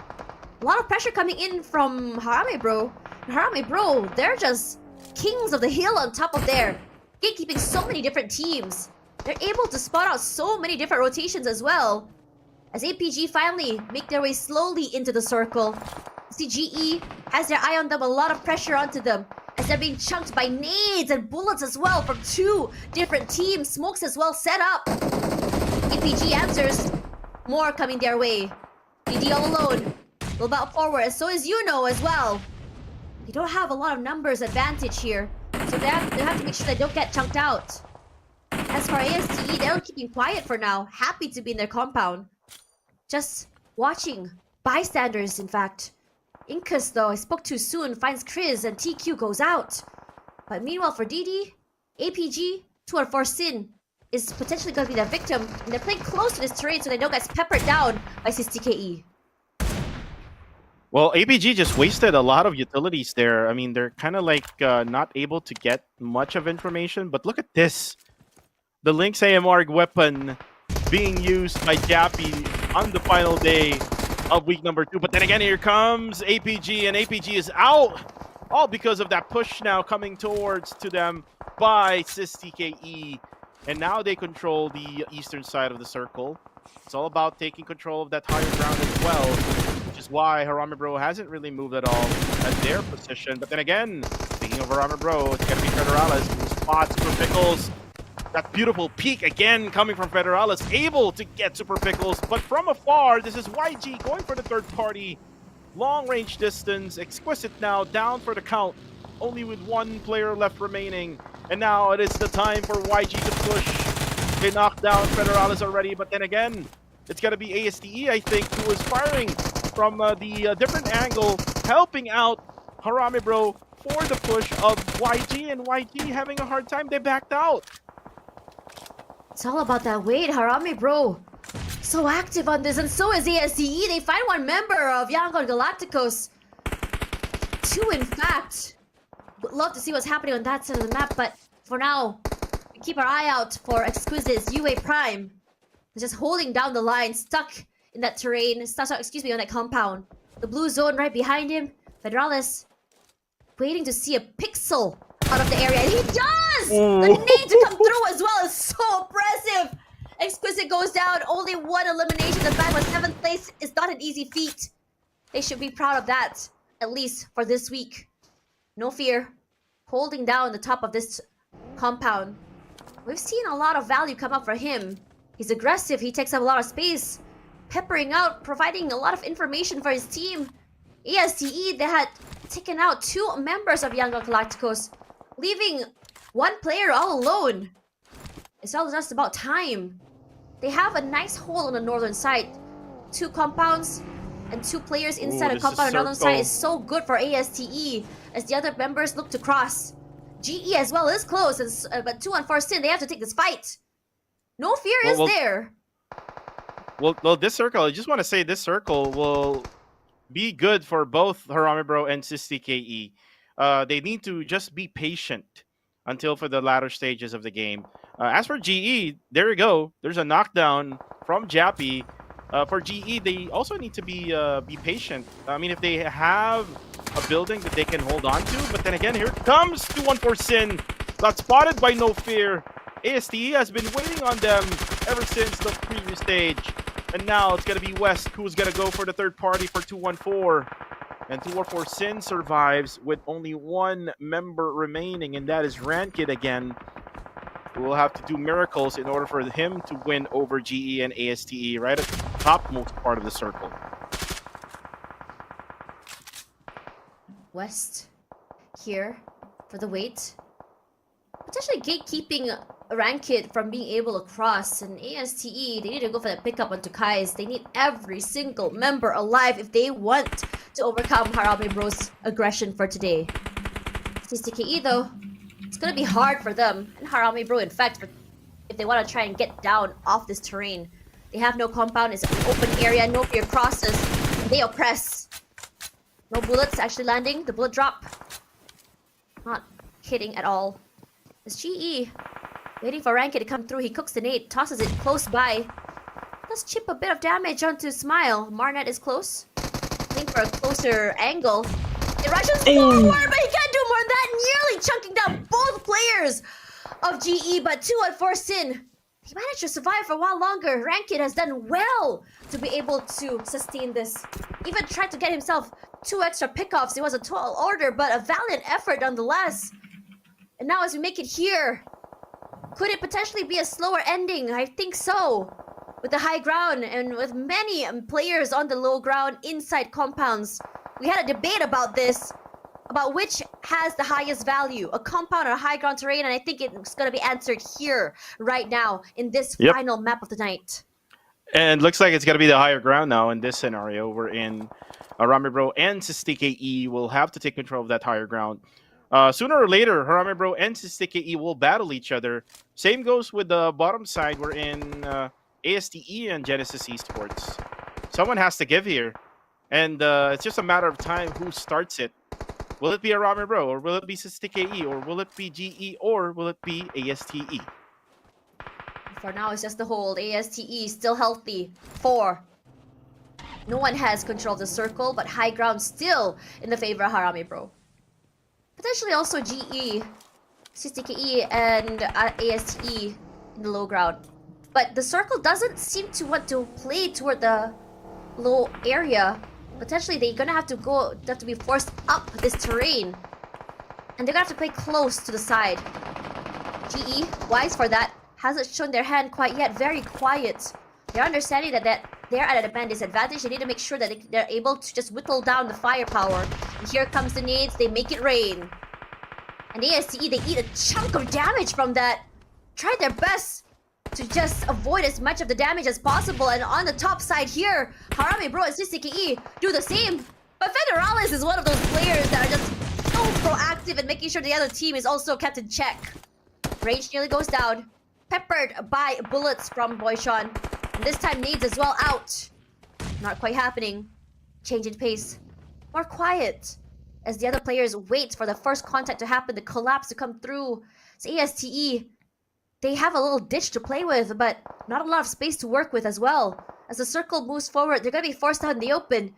A lot of pressure coming in from Harame Bro. Harame Bro, they're just kings of the hill on top of there, gatekeeping so many different teams. They're able to spot out so many different rotations as well. As APG finally make their way slowly into the circle. CGE has their eye on them, a lot of pressure onto them as they're being chunked by nades and bullets as well from 2 different teams. Smokes as well set up. APG answers. More coming their way. DD all alone. Will bout forward, so is Yuno as well. They don't have a lot of numbers advantage here, so they have to make sure they don't get chunked out. As for ASTE, they're keeping quiet for now, happy to be in their compound. Just watching. Bystanders, in fact. Incus, though, I spoke too soon, finds Chris and TQ goes out. But meanwhile for DD, APG, 2 and 4 Sin is potentially going to be the victim. And they're playing close to this terrain so they don't get peppered down by CTKE. Well, APG just wasted a lot of utilities there. I mean, they're kind of like not able to get much of information. But look at this. The Lynx AMR weapon being used by Jappy on the final day of week number 2. But then again, here comes APG, and APG is out. All because of that push now coming towards to them by CTKE. And now they control the eastern side of the circle. It's all about taking control of that higher ground as well, which is why Harame Bro hasn't really moved at all at their position. But then again, speaking of Harame Bro, it's going to be Federales who spots Super Pickles. That beautiful peek again coming from Federales, able to get Super Pickles, but from afar, this is YG going for the third party. Long range distance, exquisite now, down for the count, only with 1 player left remaining. And now it is the time for YG to push. They knocked down Federales already, but then again, it's going to be ASTE, I think, who is firing from the different angle, helping out Harame Bro for the push of YG, and YG having a hard time, they backed out. It's all about that weight, Harame Bro. So active on this, and so is ASCE. They find 1 member of Yangon Galacticos. 2, in fact. Would love to see what's happening on that side of the map, but for now, we keep our eye out for Exquisite's UA Prime. They're just holding down the line, stuck in that terrain, on that compound. The blue zone right behind him. Federales waiting to see a pixel out of the area. And he does! Ooh. The nade to come through as well is so impressive. Exquisite goes down. Only one elimination. The back was 7th place. It's not an easy feat. They should be proud of that, at least for this week. No fear. Holding down the top of this compound. We've seen a lot of value come up for him. He's aggressive. He takes up a lot of space. Peppering out, providing a lot of information for his team. ESTE, they had taken out 2 members of Young Galacticos, leaving 1 player all alone. It's all just about time. They have a nice hole on the northern side. 2 compounds and 2 players inside a compound on the northern side is so good for ASTE as the other members look to cross. GE as well is close, but 2 on 4 sin, they have to take this fight. No fear is there. Well, this circle, I just want to say this circle will be good for both Harame Bro and Sisti KE. They need to just be patient until for the latter stages of the game. As for GE, there you go. There's a knockdown from Jappy. For GE, they also need to be patient. I mean, if they have a building that they can hold on to, but then again, here it comes 2-1 Sin. Got spotted by No Fear. ASTE has been waiting on them ever since the previous stage. And now it's going to be West who's going to go for the third party for 2-1-4. And 2-1-4 Sin survives with only 1 member remaining, and that is Rankid again. We'll have to do miracles in order for him to win over GE and ASTE right at the topmost part of the circle. West here for the wait. Potentially gatekeeping Rankid from being able to cross, and ASTE, they need to go for that pickup onto Kai's. They need every single member alive if they want to overcome Harame Bro's aggression for today. CCKE though, it's gonna be hard for them, and Harame Bro in fact, if they want to try and get down off this terrain. They have no compound, it's an open area, no fear crosses, and they oppress. No bullets actually landing, the bullet drop. Not hitting at all. It's GE. Waiting for Rankid to come through. He cooks the nade, tosses it close by. Does chip a bit of damage onto Smile. Marnet is close. Looking for a closer angle. It rushes forward, but he can't do more than that. Nearly chunking down both players of GE, but 2-4 Sin. He managed to survive for a while longer. Rankid has done well to be able to sustain this. Even tried to get himself 2 extra pickoffs. It was a tall order, but a valiant effort nonetheless. And now as we make it here, could it potentially be a slower ending? I think so. With the high ground and with many players on the low ground inside compounds. We had a debate about this, about which has the highest value, a compound or a high ground terrain, and I think it's going to be answered here right now in this final map of the night. And looks like it's going to be the higher ground now in this scenario. We're in Harame Bro and SistiKE will have to take control of that higher ground. Sooner or later, Harame Bro and SistiKE will battle each other. Same goes with the bottom side. We're in ASTE and Genesis Esports. Someone has to give here. And it's just a matter of time who starts it. Will it be Harame Bro, or will it be SistiKE, or will it be GE, or will it be ASTE? For now, it's just the hold. ASTE still healthy. 4. No one has control of the circle, but high ground still in the favor of Harame Bro. Potentially also GE, SistiKE, and ASTE in the low ground. But the circle doesn't seem to want to play toward the low area. Potentially they're gonna have to be forced up this terrain. And they're gonna have to play close to the side. GE, wise for that, hasn't shown their hand quite yet. Very quiet. They're understanding that they're at a man disadvantage. They need to make sure that they're able to just whittle down the firepower. And here comes the nades. They make it rain. And ASTE, they eat a chunk of damage from that. Try their best to just avoid as much of the damage as possible. And on the top side here, Harame Bro and SistiKE do the same. But Federalis is one of those players that are just so proactive in making sure the other team is also kept in check. Range nearly goes down. Peppered by bullets from Boyshawn. And this time nades as well out. Not quite happening. Change in pace. More quiet. As the other players wait for the first contact to happen, the collapse to come through. It's ASTE. They have a little ditch to play with, but not a lot of space to work with as well. As the circle moves forward, they're going to be forced out in the open.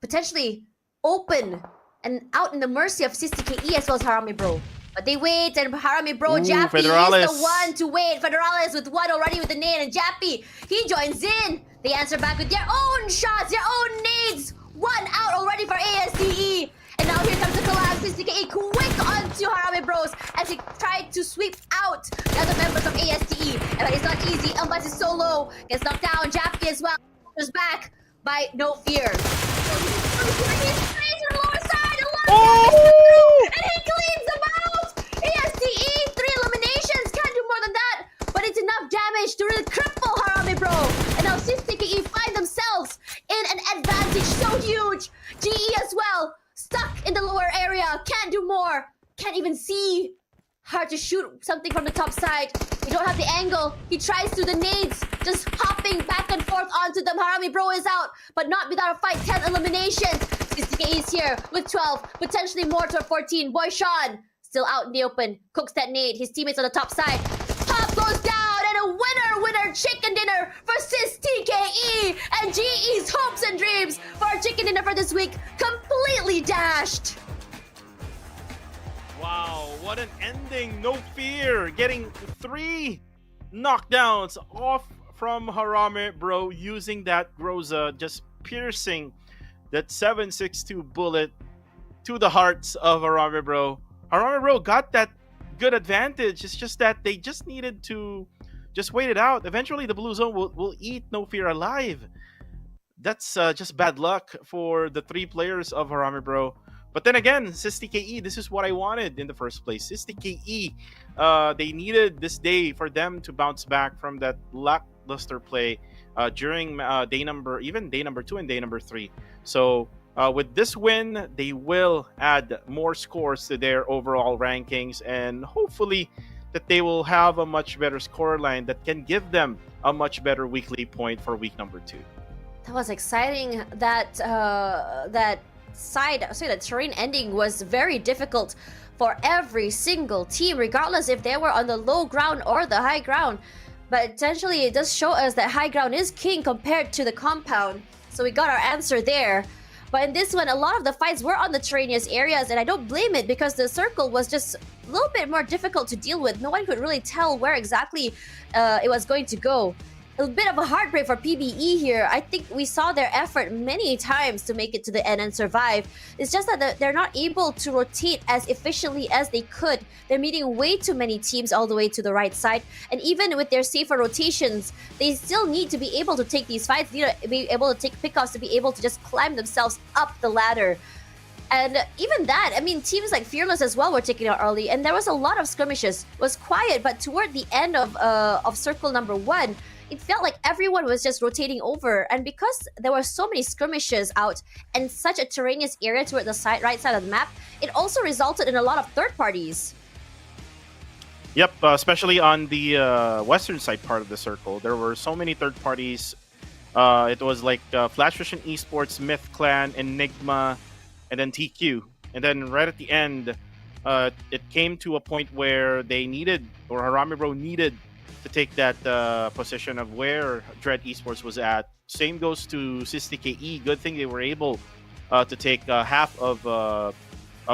Potentially open and out in the mercy of SistiKE as well as Harame Bro. But they wait, and Harami Bro, Ooh, Jappy is Federales. the one to wait. Federales with one already with the nade, and Jappy, he joins in. They answer back with their own shots, their own nades. One out already for ASTE. And now here comes the collapse. CKE quick onto Harami Bros as he tried to sweep out the other members of ASTE. But it's not easy. Elmas is so low. Gets knocked down. Jappy as well. Is back by No Fear. So he's straight to the lower side. Oh! And he cleans them out! ASTE, 3 eliminations, can't do more than that, but it's enough damage to really cripple Harami Bro. And now CKE find themselves in an advantage so huge. GE as well, stuck in the lower area, can't do more, can't even see. Hard to shoot something from the top side. We don't have the angle. He tries through the nades, just hopping back and forth onto them. Harami Bro is out, but not without a fight. 10 eliminations. CKE is here with 12, potentially more to 14. Boy Sean still out in the open. Cooks that nade. His teammates on the top side. Top goes down, and a winner chicken dinner for Sis TKE and GE's hopes and dreams for our chicken dinner for this week completely dashed. Wow, what an ending. No Fear getting 3 knockdowns off from Harame Bro using that Groza, just piercing that 7.62 bullet to the hearts of Harame Bro. Harame Bro got that good advantage. It's just that they just needed to just wait it out. Eventually, the Blue Zone will eat No Fear alive. That's just bad luck for the 3 players of Harame Bro. But then again, SysTKE, this is what I wanted in the first place. SysTKE, they needed this day for them to bounce back from that lackluster play during day number 2 and day number 3. So with this win, they will add more scores to their overall rankings, and hopefully that they will have a much better scoreline that can give them a much better weekly point for week number 2. That was exciting. That that terrain ending was very difficult for every single team, regardless if they were on the low ground or the high ground. But essentially, it does show us that high ground is king compared to the compound. So we got our answer there. But in this one, a lot of the fights were on the terraneous areas, and I don't blame it because the circle was just a little bit more difficult to deal with. No one could really tell where exactly it was going to go. A bit of a heartbreak for PBE here. I think we saw their effort many times to make it to the end and survive. It's just that they're not able to rotate as efficiently as they could. They're meeting way too many teams all the way to the right side. And even with their safer rotations, they still need to be able to take these fights, need to be able to take pickoffs to be able to just climb themselves up the ladder. And even that, I mean, teams like Fearless as well were taken out early, and there was a lot of skirmishes. It was quiet, but toward the end of circle number 1, it felt like everyone was just rotating over. And because there were so many skirmishes out and such a terraneous area toward the right side of the map, it also resulted in a lot of third parties. Yep, especially on the western side part of the circle. There were so many third parties. It was like Flash Vision Esports, Myth Clan, Enigma, and then TQ. And then right at the end, it came to a point where they needed, or Harame Bro needed, to take that position of where Dread Esports was at. Same goes to SysTKE. Good thing they were able to take half of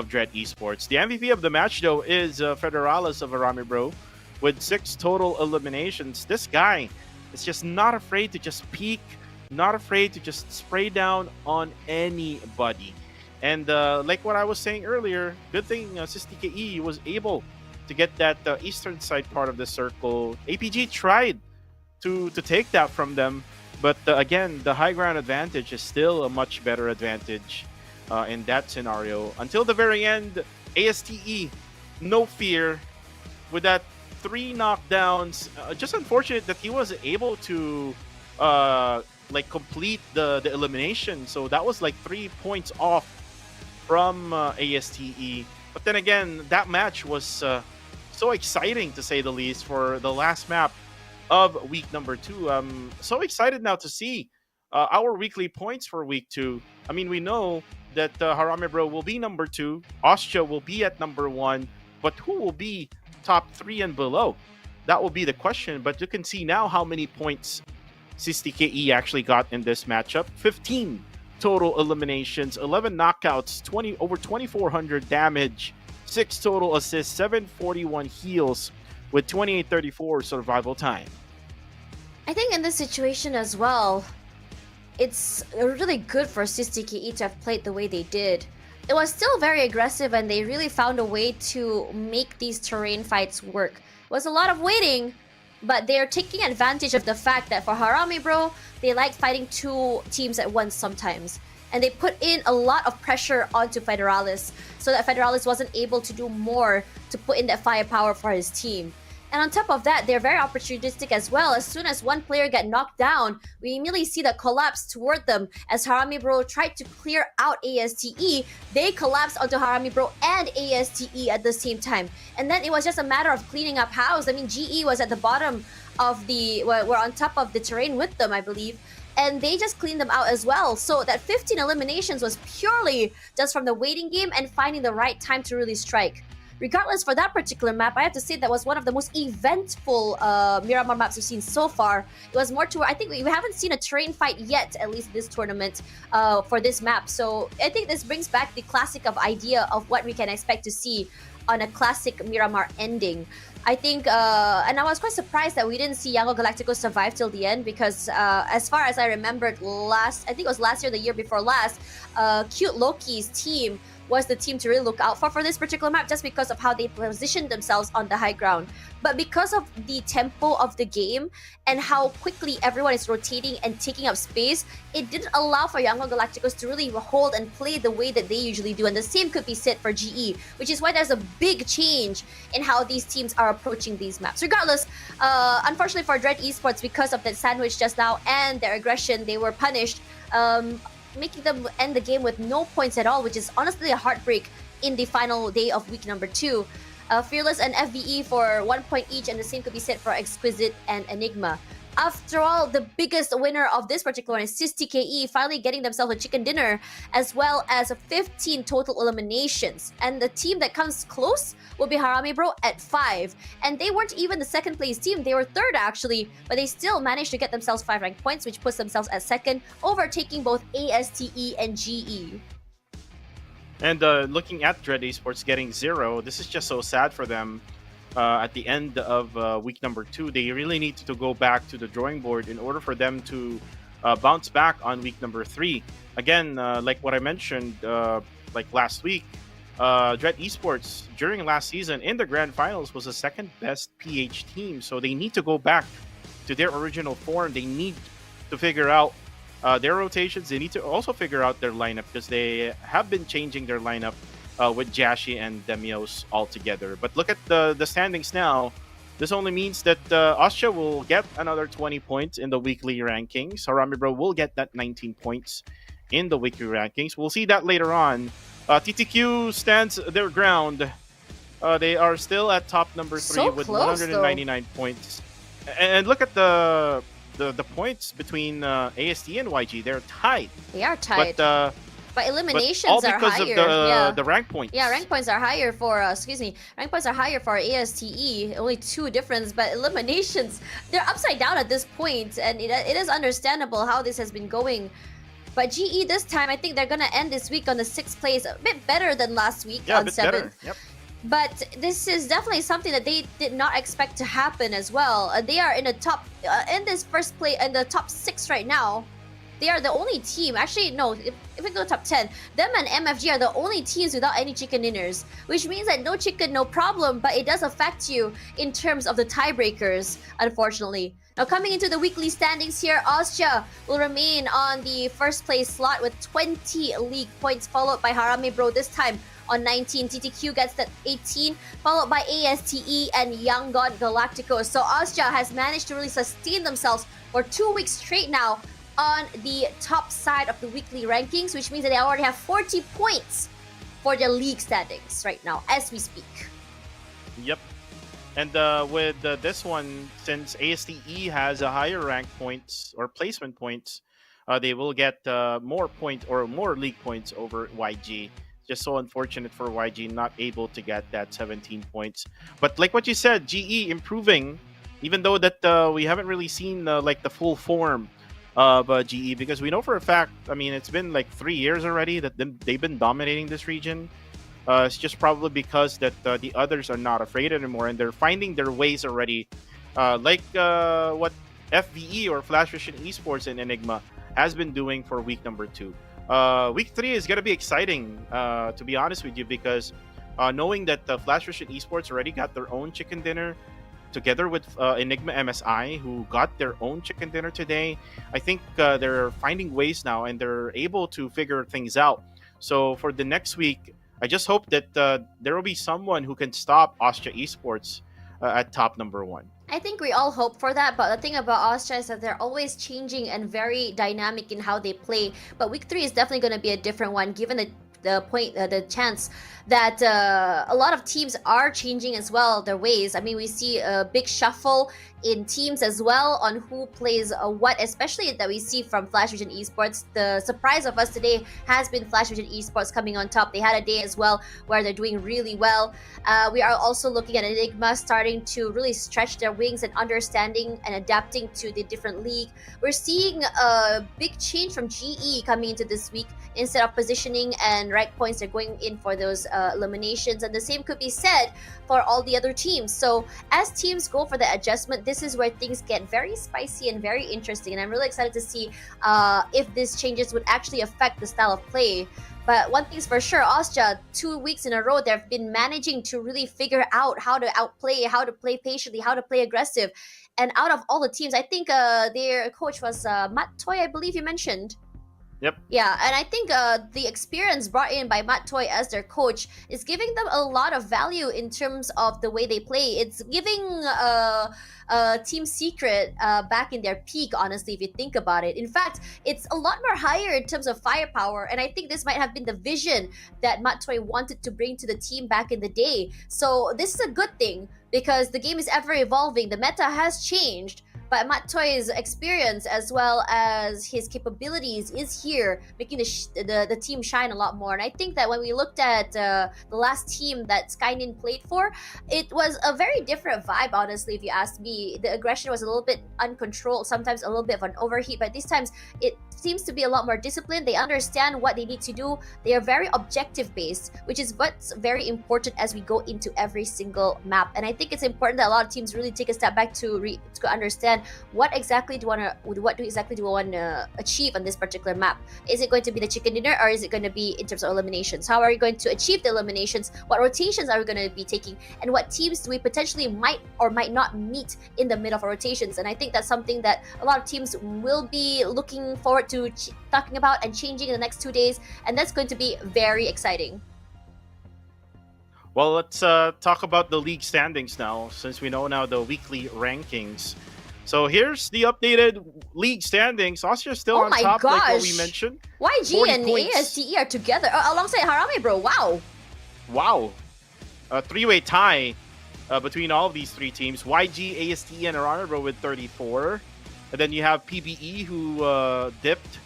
Dread Esports. The MVP of the match, though, is Federales of Harame Bro with 6 total eliminations. This guy is just not afraid to just peek, not afraid to just spray down on anybody. And like what I was saying earlier, good thing SysTKE was able to get that eastern side part of the circle. APG tried to take that from them, but again, the high ground advantage is still a much better advantage in that scenario. Until the very end, ASTE, No Fear, with that 3 knockdowns. Just unfortunate that he was able to complete the elimination. So that was like 3 points off from ASTE. But then again, that match was so exciting, to say the least, for the last map of week number 2. I'm so excited now to see our weekly points for week 2. I mean, we know that Harame Bro will be number 2, Austria will be at number 1, but who will be top 3 and below? That will be the question. But you can see now how many points SysTKE actually got in this matchup. 15 total eliminations, 11 knockouts, over 2,400 damage. 6 total assists, 741 heals with 28:34 survival time. I think in this situation as well, it's really good for CSTKE to have played the way they did. It was still very aggressive and they really found a way to make these terrain fights work. It was a lot of waiting, but they're taking advantage of the fact that for Harami Bro, they like fighting two teams at once sometimes. And they put in a lot of pressure onto Federalis so that Federalis wasn't able to do more to put in that firepower for his team. And on top of that, they're very opportunistic as well. As soon as one player got knocked down, we immediately see the collapse toward them. As Harami Bro tried to clear out ASTE, they collapsed onto Harami Bro and ASTE at the same time. And then it was just a matter of cleaning up house. I mean, GE was at the bottom of the, were on top of the terrain with them, I believe. And they just cleaned them out as well. So that 15 eliminations was purely just from the waiting game and finding the right time to really strike. Regardless, for that particular map, I have to say that was one of the most eventful Miramar maps we've seen so far. It was more to, I think we haven't seen a terrain fight yet, at least this tournament, for this map. So I think this brings back the classic of idea of what we can expect to see on a classic Miramar ending. I think, and I was quite surprised that we didn't see Yango Galacticos survive till the end because as far as I remembered I think it was last year, the year before last, Cute Loki's team was the team to really look out for this particular map just because of how they positioned themselves on the high ground. But because of the tempo of the game and how quickly everyone is rotating and taking up space, it didn't allow for Yango Galacticos to really hold and play the way that they usually do. And the same could be said for GE, which is why there's a big change in how these teams are approaching these maps. Regardless, unfortunately for Dread Esports, because of that sandwich just now and their aggression, they were punished, making them end the game with no points at all, which is honestly a heartbreak in the final day of week number 2. Fearless and FBE for 1 point each, and the same could be said for Exquisite and Enigma. After all, the biggest winner of this particular one is SysTKE, finally getting themselves a chicken dinner, as well as 15 total eliminations. And the team that comes close will be Harami Bro at 5. And they weren't even the second place team, they were third actually, but they still managed to get themselves 5 ranked points, which puts themselves at second, overtaking both ASTE and GE. And looking at Dread Esports getting 0, this is just so sad for them. At the end of week number 2, they really need to go back to the drawing board in order for them to bounce back on week number 3. Again, like what I mentioned like last week, Dread Esports during last season in the grand finals was the second best PH team. So they need to go back to their original form. They need to figure out their rotations. They need to also figure out their lineup because they have been changing their lineup with Jashi and Demios all together. But look at the standings now. This only means that Austria will get another 20 points in the weekly rankings. Harami Bro will get that 19 points in the weekly rankings. We'll see that later on. TTQ stands their ground. They are still at top number 3 So with close, 199 points. And look at the points between AST and YG. They're tied. They are tied. But eliminations all are because higher. of the rank points. Yeah, rank points are higher for rank points are higher for ASTE. Only 2 difference, but eliminations, they're upside down at this point, and it is understandable how this has been going. But GE this time, I think they're gonna end this week on the 6th place, a bit better than last week on 7th. Yep. But this is definitely something that they did not expect to happen as well. They are in the top, in this first place, in the top 6 right now. They are the only team, actually no, if we go top 10, them and MFG are the only teams without any chicken dinners, which means that no chicken, no problem, but it does affect you in terms of the tiebreakers, unfortunately. Now coming into the weekly standings here, Austria will remain on the first place slot with 20 league points, followed by Harami Bro this time on 19. TTQ gets that 18, followed by ASTE and Young God Galacticos. So Austria has managed to really sustain themselves for 2 weeks straight now on the top side of the weekly rankings, which means that they already have 40 points for their league standings right now as we speak. Yep. And with this one, since ASTE has a higher rank points or placement points, they will get more point or more league points over YG. Just so unfortunate for YG not able to get that 17 points. But like what you said, GE improving, even though that we haven't really seen like the full form of GE, because we know for a fact, I mean, it's been like 3 years already that they've been dominating this region. It's just probably because that the others are not afraid anymore, and they're finding their ways already, like what FVE or Flash Vision Esports and Enigma has been doing for week number 2. Week 3 is gonna be exciting, to be honest with you, because knowing that the Flash Vision Esports already got their own chicken dinner, together with Enigma MSI, who got their own chicken dinner today. I think they're finding ways now, and they're able to figure things out. So for the next week, I just hope that there will be someone who can stop Austria Esports at top number 1. I think we all hope for that, but the thing about Austria is that they're always changing and very dynamic in how they play. But week 3 is definitely going to be a different one, given the chance that a lot of teams are changing as well their ways. I mean, we see a big shuffle in teams as well on who plays what, especially that we see from Flash Vision Esports. The surprise of us today has been Flash Vision Esports coming on top. They had a day as well where they're doing really well. We are also looking at Enigma starting to really stretch their wings and understanding and adapting to the different league. We're seeing a big change from GE coming into this week. Instead of positioning and rank points, they're going in for those eliminations, and the same could be said for all the other teams. So as teams go for the adjustment, this is where things get very spicy and very interesting, and I'm really excited to see if these changes would actually affect the style of play. But one thing's for sure, Austria, 2 weeks in a row, they've been managing to really figure out how to outplay, how to play patiently, how to play aggressive. And out of all the teams, I think their coach was Matt Toy, I believe you mentioned. Yep. Yeah, and I think the experience brought in by Matt Toy as their coach is giving them a lot of value in terms of the way they play. It's giving Team Secret back in their peak, honestly, if you think about it. In fact, it's a lot more higher in terms of firepower, and I think this might have been the vision that Matt Toy wanted to bring to the team back in the day. So this is a good thing, because the game is ever evolving. The meta has changed, but Matt Toy's experience as well as his capabilities is here, making the team shine a lot more. And I think that when we looked at the last team that Skynin played for, it was a very different vibe, honestly, if you ask me. The aggression was a little bit uncontrolled, sometimes a little bit of an overheat, but these times it seems to be a lot more disciplined. They understand what they need to do. They are very objective based, which is what's very important as we go into every single map. And I think it's important that a lot of teams really take a step back to understand what exactly do we want to achieve on this particular map. Is it going to be the chicken dinner, or is it going to be in terms of eliminations? How are we going to achieve the eliminations? What rotations are we going to be taking? And what teams do we potentially might or might not meet in the middle of our rotations? And I think that's something that a lot of teams will be looking forward to talking about and changing in the next 2 days, and that's going to be very exciting. Well, let's talk about the league standings now, since we know now the weekly rankings. So here's the updated league standings. Austria's still on top, like what we mentioned. YG and ASTE are together alongside Harame, bro. Wow. A three-way tie between all of these three teams. YG, ASTE, and Harame, bro, with 34. And then you have PBE, who dipped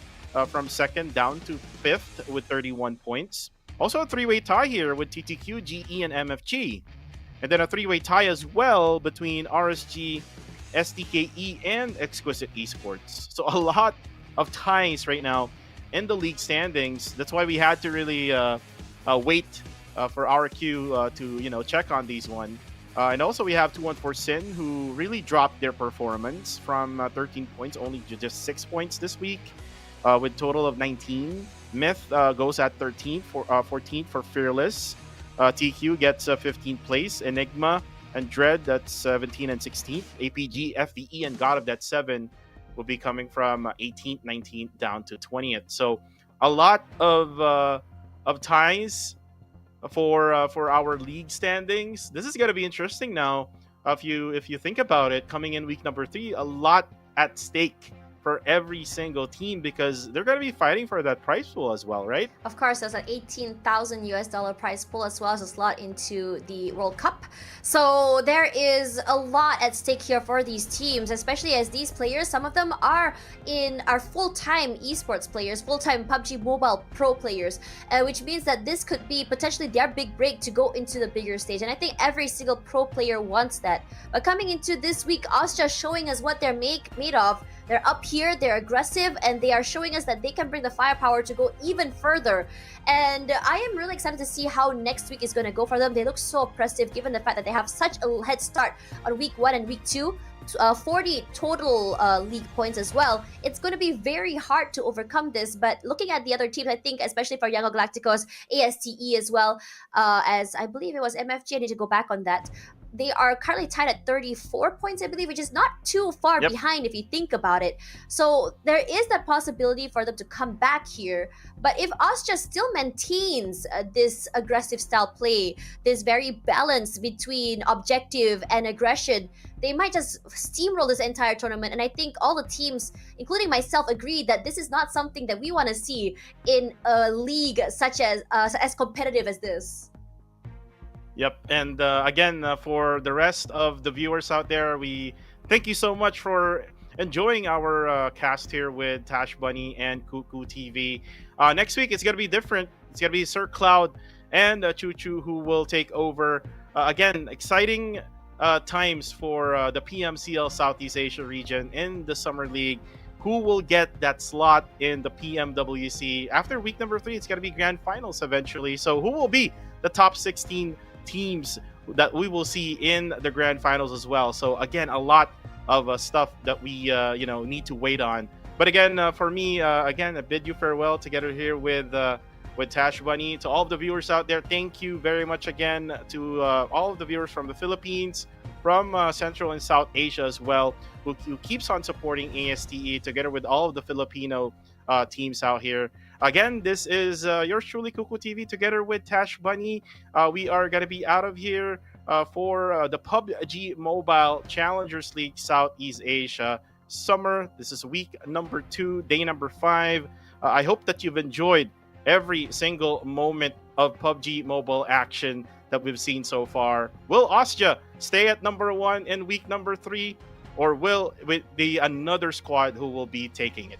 from second down to fifth with 31 points. Also a three-way tie here with TTQ, GE, and MFG. And then a three-way tie as well between RSG, SDKE, and Exquisite Esports. So a lot of ties right now in the league standings. That's why we had to really wait for our queue to check on these one. And also we have 214 Sin, who really dropped their performance from 13 points only to just 6 points this week, with total of 19. Myth goes at 14th for Fearless. TQ gets 15th place. Enigma and Dread, that's 17 and 16th. APG, FVE, and God of That 7 will be coming from 18th, 19th down to 20th. So a lot of ties for our league standings. This is going to be interesting now. If you think about it, coming in week number 3, a lot at stake for every single team, because they're going to be fighting for that prize pool as well, right? Of course, there's an $18,000 prize pool as well as a slot into the World Cup. So there is a lot at stake here for these teams, especially as these players, some of them are full-time esports players, full-time PUBG Mobile pro players, which means that this could be potentially their big break to go into the bigger stage. And I think every single pro player wants that. But coming into this week, Austria showing us what they're made of. They're up here, they're aggressive, and they are showing us that they can bring the firepower to go even further. And I am really excited to see how next week is going to go for them. They look so oppressive given the fact that they have such a head start on week 1 and week 2. 40 total league points as well. It's going to be very hard to overcome this, but looking at the other teams, I think especially for Erangel Galacticos, ASTE as well, as I believe it was MFG, I need to go back on that. They are currently tied at 34 points, I believe, which is not too far behind if you think about it. So there is that possibility for them to come back here. But if Austria still maintains this aggressive style play, this very balance between objective and aggression, they might just steamroll this entire tournament. And I think all the teams, including myself, agree that this is not something that we want to see in a league such as competitive as this. Yep, and again, for the rest of the viewers out there, we thank you so much for enjoying our cast here with Tash Bunny and Cuckoo TV. Next week, it's going to be different. It's going to be Sir Cloud and Choo Choo who will take over. Again, exciting times for the PMCL Southeast Asia region in the Summer League. Who will get that slot in the PMWC? After week number 3, it's going to be grand finals eventually. So who will be the top 16 teams that we will see in the grand finals as well? So again, a lot of stuff that we need to wait on. But again, for me, again, I bid you farewell together here with Tash Bunny. To all of the viewers out there, thank you very much again to all of the viewers from the Philippines, from Central and South Asia as well, who keeps on supporting ASTE together with all of the Filipino teams out here. Again, this is yours truly, Cuckoo TV, together with Tash Bunny. We are going to be out of here for the PUBG Mobile Challengers League Southeast Asia Summer. This is week number 2, day number 5. I hope that you've enjoyed every single moment of PUBG Mobile action that we've seen so far. Will Austria stay at number 1 in week number 3, or will it be another squad who will be taking it?